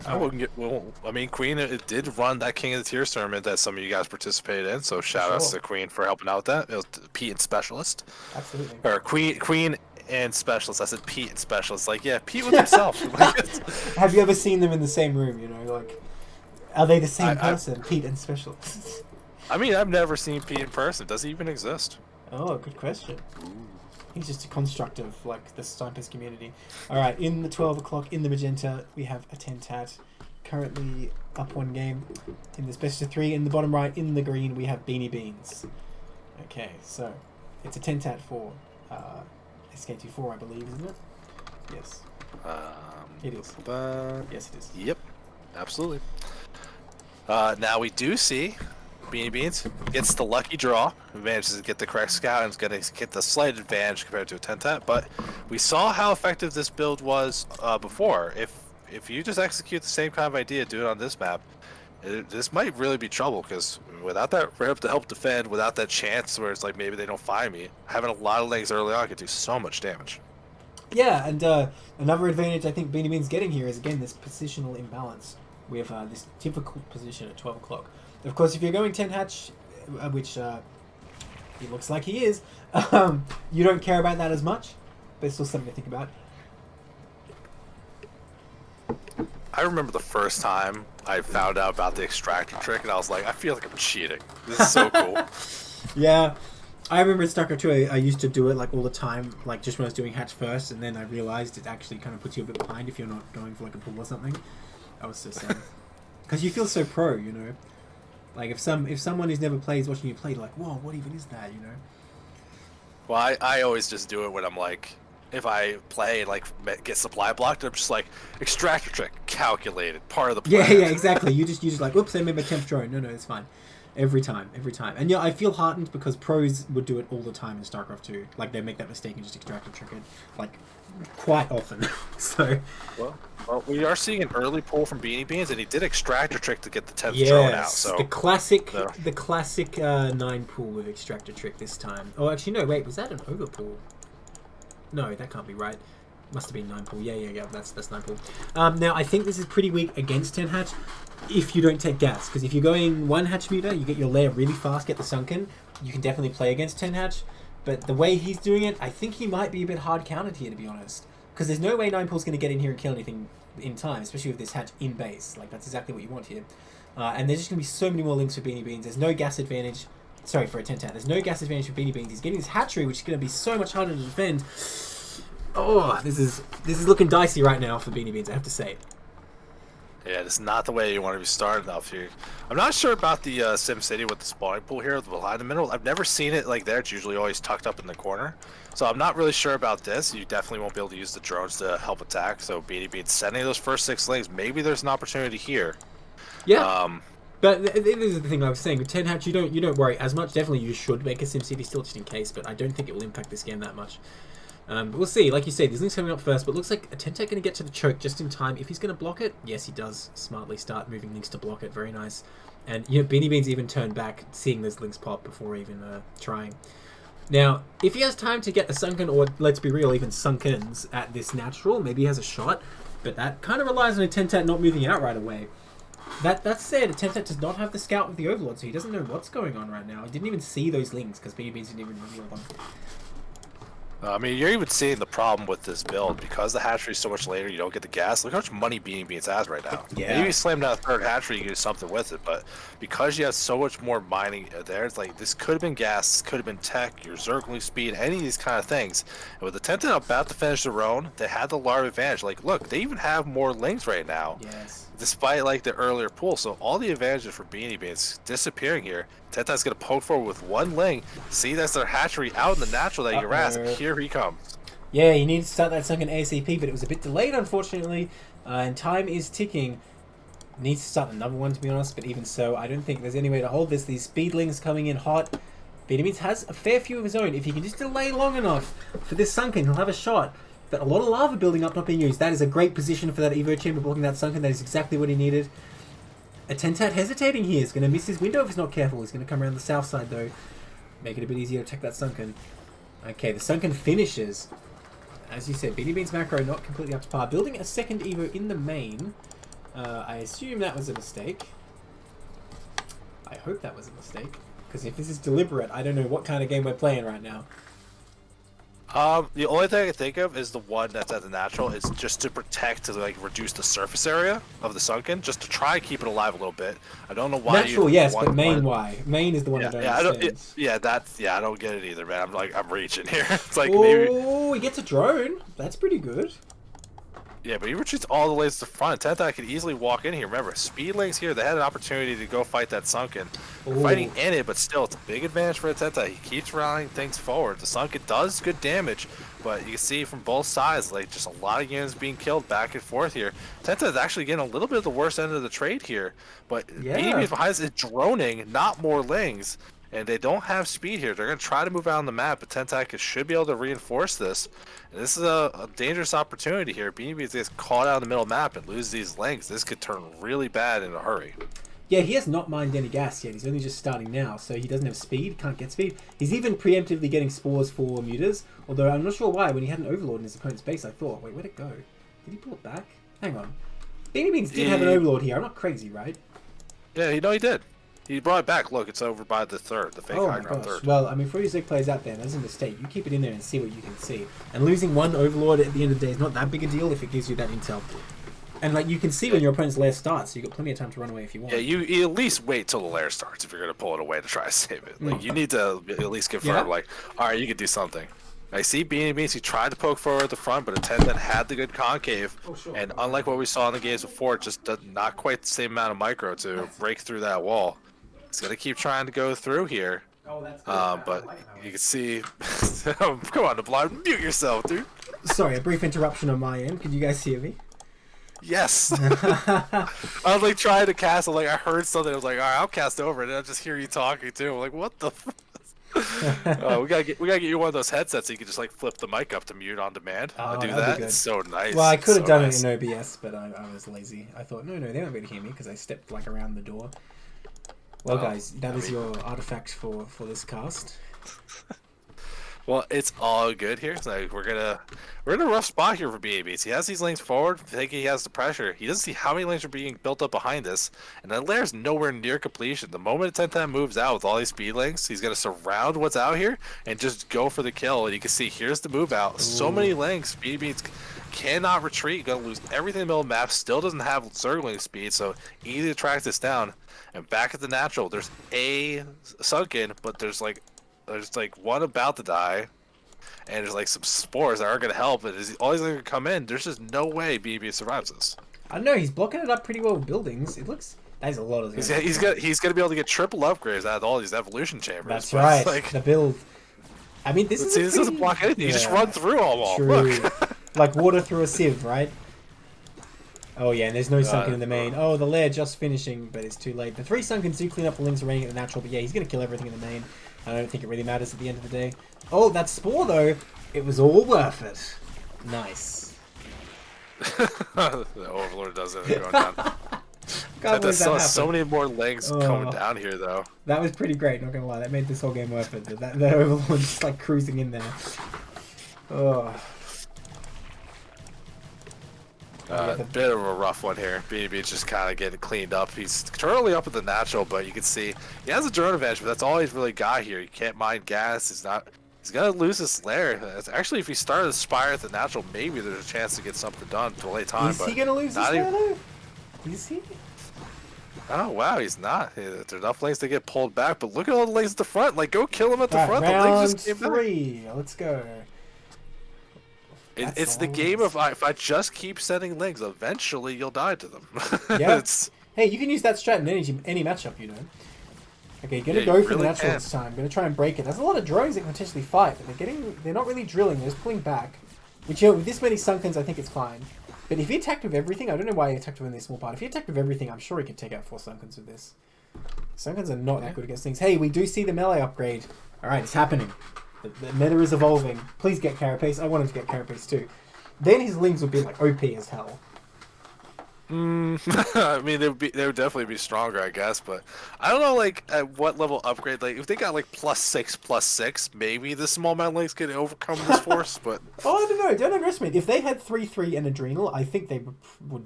I wouldn't get. Well, I mean, Queen it did run that King of the Tiers tournament that some of you guys participated in. So shout outs to Queen for helping out with that. It was Pete and Specialist. Absolutely. Or Queen and Specialist. I said Pete and Specialist. Like, yeah, Pete with himself. Have you ever seen them in the same room? You know, like, are they the same person? Pete and Specialist. I mean, I've never seen Pete in person. Does he even exist? Oh, good question. He's just a construct of, like, the Snipers community. Alright, in the 12 o'clock, in the magenta, we have a 10-tat. Currently up 1 game. In this best of 3, in the bottom right, in the green, we have Beanie Beans. Okay, so, it's a 10-tat for SKT4, I believe, isn't it? Yes. It is. Yes, it is. Yep, absolutely. Now we do see Beanie Beans gets the lucky draw, manages to get the correct scout, and is going to get the slight advantage compared to a 10-tat. But we saw how effective this build was before. If you just execute the same kind of idea, do it on this map, this might really be trouble, because without that ramp to help defend, without that chance where it's like maybe they don't find me, having a lot of legs early on could do so much damage. Yeah, and another advantage I think Beanie Bean's getting here is, again, this positional imbalance. We have this difficult position at 12 o'clock. Of course, if you're going 10 hatch, which he looks like he is, you don't care about that as much, but it's still something to think about. I remember the first time I found out about the extractor trick, and I was like, I feel like I'm cheating. This is so cool. Yeah, I remember in StarCraft 2, I used to do it like all the time, like just when I was doing hatch first, and then I realized it actually kind of puts you a bit behind if you're not going for like a pull or something. I was so sad. Because you feel so pro, you know? Like, if someone who's never played is watching you play, like, whoa, what even is that, you know? Well, I always just do it when I'm like, if I play, like, get supply blocked, I'm just like, extractor trick, calculated, part of the plan. Yeah, exactly. You just like, oops, I made my 10th drone. No, it's fine. Every time. And yeah, I feel heartened because pros would do it all the time in StarCraft 2. Like, they make that mistake and just extractor trick it, like, quite often. So... Well, we are seeing an early pull from Beanie Beans, and he did extractor trick to get the 10th drone out. So the classic 9 pull with extractor trick this time. Oh, actually, no, wait, was that an over pull? No, that can't be right. Must have been 9 pull. Yeah, that's 9 pull. Now, I think this is pretty weak against 10 hatch if you don't take gas, because if you're going 1 hatch meter, you get your lair really fast, get the sunken, you can definitely play against 10 hatch, but the way he's doing it, I think he might be a bit hard countered here, to be honest. Because there's no way 9 pull's going to get in here and kill anything in time, especially with this hatch in base. Like, that's exactly what you want here. And there's just going to be so many more links for Beanie Beans. There's no gas advantage. Sorry, for a 10-10. There's no gas advantage for Beanie Beans. He's getting his hatchery, which is going to be so much harder to defend. Oh, this is looking dicey right now for Beanie Beans, I have to say. Yeah, it's not the way you want to be started off here. I'm not sure about the SimCity with the spawning pool here, behind the middle. I've never seen it like there. It's usually always tucked up in the corner. So I'm not really sure about this. You definitely won't be able to use the drones to help attack. So Beanie Beans sending those first 6 links. Maybe there's an opportunity here. Yeah. But this is the thing I was saying. With 10 hatch, you don't worry as much. Definitely you should make a SimCity still just in case, but I don't think it will impact this game that much. But we'll see. Like you say, these links coming up first, but looks like a Tentet going to get to the choke just in time. If he's going to block it, yes, he does smartly start moving links to block it. Very nice. And Beanie Beans even turned back, seeing those links pop before even trying. Now, if he has time to get a sunken, or let's be real, even sunkens at this natural, maybe he has a shot. But that kind of relies on a Tentet not moving out right away. That said, Tentet does not have the scout with the Overlord, so he doesn't know what's going on right now. He didn't even see those links because Beanie Beans didn't even reveal them. I mean, you're even seeing the problem with this build. Because the hatchery is so much later, you don't get the gas. Look how much money Beanie Beans has right now. Yeah. Maybe you slam down a third hatchery, you can do something with it. But because you have so much more mining there, it's like this could have been gas, this could have been tech, your Zergling speed, any of these kind of things. And with the Tentet about to finish their own, they had the large advantage. Like, look, they even have more links right now. Yes. Despite like the earlier pool, so all the advantages for Beanie Beans disappearing here. Tentet's gonna poke forward with 1 ling. See, that's their hatchery out in the natural that you're at. Here he comes. Yeah, you need to start that sunken ASAP, but it was a bit delayed, unfortunately. And time is ticking. Needs to start another one, to be honest, but even so, I don't think there's any way to hold this. These speedlings coming in hot. Beanie Beans has a fair few of his own. If he can just delay long enough for this sunken, he'll have a shot. But a lot of lava building up, not being used. That is a great position for that Evo Chamber blocking that sunken. That is exactly what he needed. A Tentet hesitating here. He's going to miss his window if he's not careful. He's going to come around the south side, though. Make it a bit easier to attack that sunken. Okay, the sunken finishes. As you said, Beanie Beans macro not completely up to par. Building a second Evo in the main. I assume that was a mistake. I hope that was a mistake. Because if this is deliberate, I don't know what kind of game we're playing right now. The only thing I can think of is the one that's at the natural is just to protect, to like reduce the surface area of the sunken, just to try and keep it alive a little bit. I don't know why. Natural, yes, but main why? Main is the one yeah, I don't understand. I don't get it either, man. I'm reaching here. It's like oh, maybe. he gets a drone. That's pretty good. Yeah, but he retreats all the way to the front. Tentai could easily walk in here. Remember, speedlings here, they had an opportunity to go fight that sunken. They're fighting in it, but still, it's a big advantage for the Tentai. He keeps rallying things forward. The sunken does good damage, but you can see from both sides, like, just a lot of units being killed back and forth here. Tentai is actually getting a little bit of the worst end of the trade here, but Beanie Beans behind us is droning, not more lings. And they don't have speed here. They're going to try to move out on the map, but Tentai should be able to reinforce this. And this is a dangerous opportunity here. Beanie Beans gets caught out in the middle of the map and lose these links. This could turn really bad in a hurry. Yeah, he has not mined any gas yet. He's only just starting now, so he doesn't have speed, can't get speed. He's even preemptively getting spores for mutas, although I'm not sure why. When he had an Overlord in his opponent's base, I thought, wait, where'd it go? Did he pull it back? Hang on. Beanie Beans did have an Overlord here. I'm not crazy, right? Yeah, he did. He brought it back. Look, it's over by the third, the fake high ground third. Well, I mean, for you Zig players out there, that's a mistake. You keep it in there and see what you can see. And losing one Overlord at the end of the day is not that big a deal if it gives you that intel. And like you can see when your opponent's lair starts, so you've got plenty of time to run away if you want. Yeah, you at least wait till the lair starts if you're going to pull it away to try to save it. Like you need to at least confirm, like, all right, you can do something. I see Beanie Beans, he tried to poke forward at the front, but Attendant had the good concave. And unlike what we saw in the games before, it just does not quite the same amount of micro to break through that wall. He's going to keep trying to go through here. But you can see... Come on, Neblime, mute yourself, dude. Sorry, a brief interruption on my end. Could you guys hear me? Yes. I was like trying to cast, I heard something, I was like, alright, I'll cast over it, and I just hear you talking too. I'm like, what the we gotta get you one of those headsets so you can just like flip the mic up to mute on demand. Do that. It's so nice. Well, I could have done it in OBS, but I was lazy. I thought, no, they won't be able to hear me because I stepped like around the door. Well, guys, that is your artifact for this cast. Well, it's all good here. It's like we're in a rough spot here for BABs. He has these lanes forward, thinking he has the pressure. He doesn't see how many lanes are being built up behind us, and that lair's nowhere near completion. The moment 10-10 moves out with all these speed lanes, he's gonna surround what's out here and just go for the kill. And you can see here's the move out. So many lanes. BABs cannot retreat. Gonna lose everything in the middle of the map. Still doesn't have circling speed, so easy to track this down. And back at the natural, there's a sunken, but there's like one about to die, and there's like some spores that aren't gonna help. And all he's gonna come in. There's just no way BB survives this. I don't know. He's blocking it up pretty well with buildings. It looks. That's a lot of. He's gonna be able to get triple upgrades out of all these evolution chambers. That's right. Like, the build. I mean, this doesn't block anything. You just run through them all. True. Look. Like water through a sieve, right? Oh yeah, and there's no sunken in the main. Oh, the lair just finishing, but it's too late. The 3 sunkens do clean up the links remaining at the natural, but yeah, he's gonna kill everything in the main. I don't think it really matters at the end of the day. Oh, that spore though, it was all worth it. Nice. The Overlord does it going down. There's so many more legs coming down here though. That was pretty great, not gonna lie. That made this whole game worth it. That Overlord just like cruising in there. Oh. Bit of a rough one here. BB just kind of getting cleaned up. He's currently up at the natural, but you can see he has a drone advantage, but that's all he's really got here. He can't mine gas. He's gonna lose his lair. Actually, if he started a Spire at the natural, maybe there's a chance to get something done to late time. Is he gonna lose his lair though? Is he? Oh wow, he's not. There's enough lanes to get pulled back, but look at all the lanes at the front. Like, go kill him at the front. The lanes just came 3. Let's go. It's the game of if I just keep sending links, eventually you'll die to them. Yeah. Hey, you can use that strat in any matchup, you know. Okay, gonna go for the natural this time. Gonna try and break it. There's a lot of drones that can potentially fight, but they're not really drilling. They're just pulling back. Which, you know, with this many sunkens, I think it's fine. But if he attacked with everything, I don't know why he attacked with only a small part. If he attacked with everything, I'm sure he could take out 4 sunkens with this. Sunkens are not that good against things. Hey, we do see the melee upgrade. All right, it's happening. The meta is evolving. Please get Carapace. I want him to get Carapace too. Then his lings would be like OP as hell. I mean, they would definitely be stronger, I guess. But I don't know, like, at what level upgrade. Like, if they got like +6/+6, maybe the small amount of links could overcome this force. But I don't know. Don't underestimate. If they had 3/3 and Adrenal, I think they would.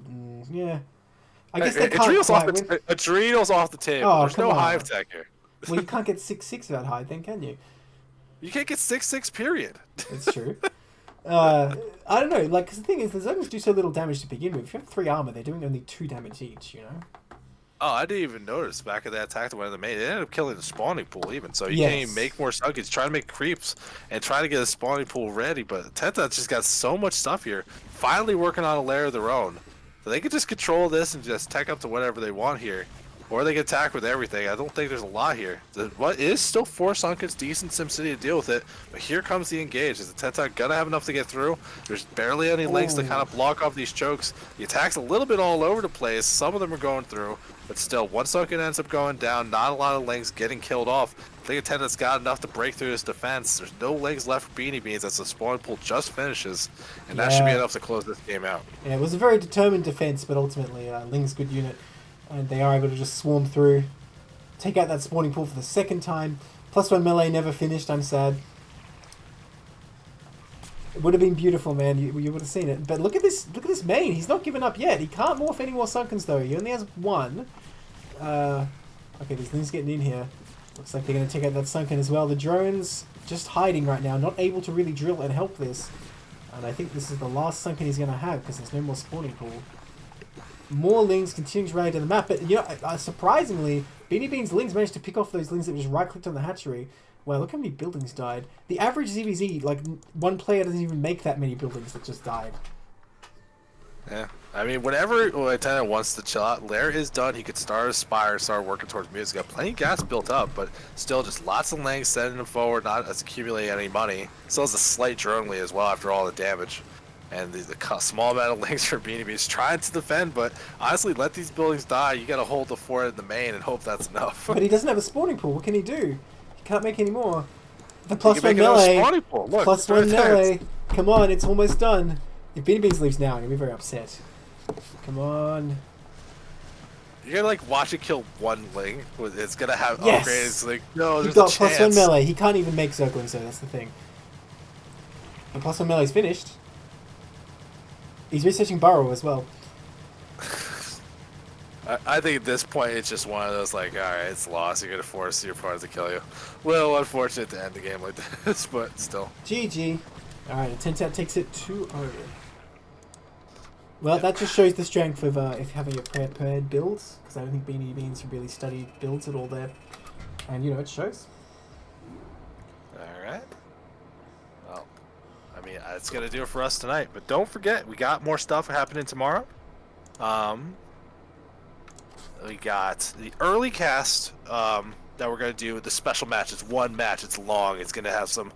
Yeah. I guess they can't. Adrenal's off the table. Oh, there's no hive tech here. Well, you can't get 6/6 without hive, then, can you? You can't get 6/6, period. It's true. I don't know, like, cause the thing is, the zones do so little damage to begin with. If you have 3 armor, they're doing only 2 damage each, you know? Oh, I didn't even notice back at that attack that went in the main. It ended up killing the spawning pool even, so you can't even make more sunkets. Try to make creeps and try to get a spawning pool ready, but Tenta just got so much stuff here. Finally working on a lair of their own. So they could just control this and just tech up to whatever they want here. Or they can attack with everything. I don't think there's a lot here. What is still 4 sunkens, decent SimCity to deal with it. But here comes the engage. Is the Tenta gonna have enough to get through? There's barely any links to kind of block off these chokes. The attack's a little bit all over the place. Some of them are going through, but still, 1 sunken ends up going down. Not a lot of links getting killed off. I think Tenta's got enough to break through his defense. There's no legs left for Beanie Beans as the spawn pool just finishes, and that should be enough to close this game out. Yeah, it was a very determined defense, but ultimately, Ling's good unit. And they are able to just swarm through, take out that spawning pool for the 2nd time. +1 melee never finished. I'm sad. It would have been beautiful, man. You would have seen it. But look at this main. He's not given up yet. He can't morph any more sunkens though. He only has 1. Okay, there's things getting in here. Looks like they're going to take out that sunken as well. The drones just hiding right now, not able to really drill and help this. And I think this is the last sunken he's going to have because there's no more spawning pool. More lings continuing to rally to the map, but you know, surprisingly, Beanie Bean's lings managed to pick off those lings that just right-clicked on the hatchery. Wow, look how many buildings died. The average ZVZ, like, 1 player doesn't even make that many buildings that just died. Yeah, I mean, whenever Tenta wants to chill out, Lair is done. He could start a Spire, start working towards music. Got plenty of gas built up, but still just lots of lings sending him forward, not accumulating any money. Still has a slight drone lead as well after all the damage. And the small amount of links for Beanie Beans trying to defend, but honestly, let these buildings die. You gotta hold the fort in the main and hope that's enough. But he doesn't have a spawning pool. What can he do? He can't make any more. The +1 melee. Look, +1 melee. Come on, it's almost done. If Beanie Beans leaves now, I'm gonna be very upset. Come on. You're gonna like watch it kill 1 ling. It's gonna have yes! upgrades. Like, no, there's He's got a chance. +1 melee. He can't even make circling, so that's the thing. And +1 melee's finished. He's researching Burrow as well. I think at this point it's just one of those like, alright, it's lost. You're gonna force your opponent to kill you. Well, unfortunate to end the game like this, but still. GG. Alright, Tenta takes it 2-0. Well, that just shows the strength of if having a prepared builds, because I don't think Beanie Beans really studied builds at all there. And, you know, it shows. Alright. Well, I mean, that's going to do it for us tonight. But don't forget, we got more stuff happening tomorrow. We got the early cast that we're going to do. The special match. It's one match. It's long. It's going to have some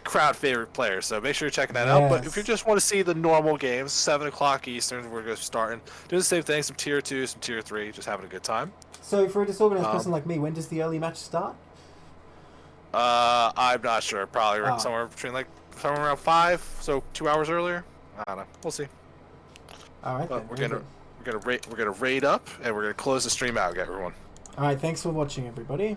crowd favorite players. So make sure you're checking that out. But if you just want to see the normal games, 7 o'clock Eastern, we're going to start and do the same thing. Some tier 2, some tier 3, just having a good time. So for a disorganized person like me, when does the early match start? I'm not sure. Probably somewhere around 5, so 2 hours earlier. I don't know. We'll see. All right. But then. we're gonna raid up, and we're gonna close the stream out, everyone. All right. Thanks for watching, everybody.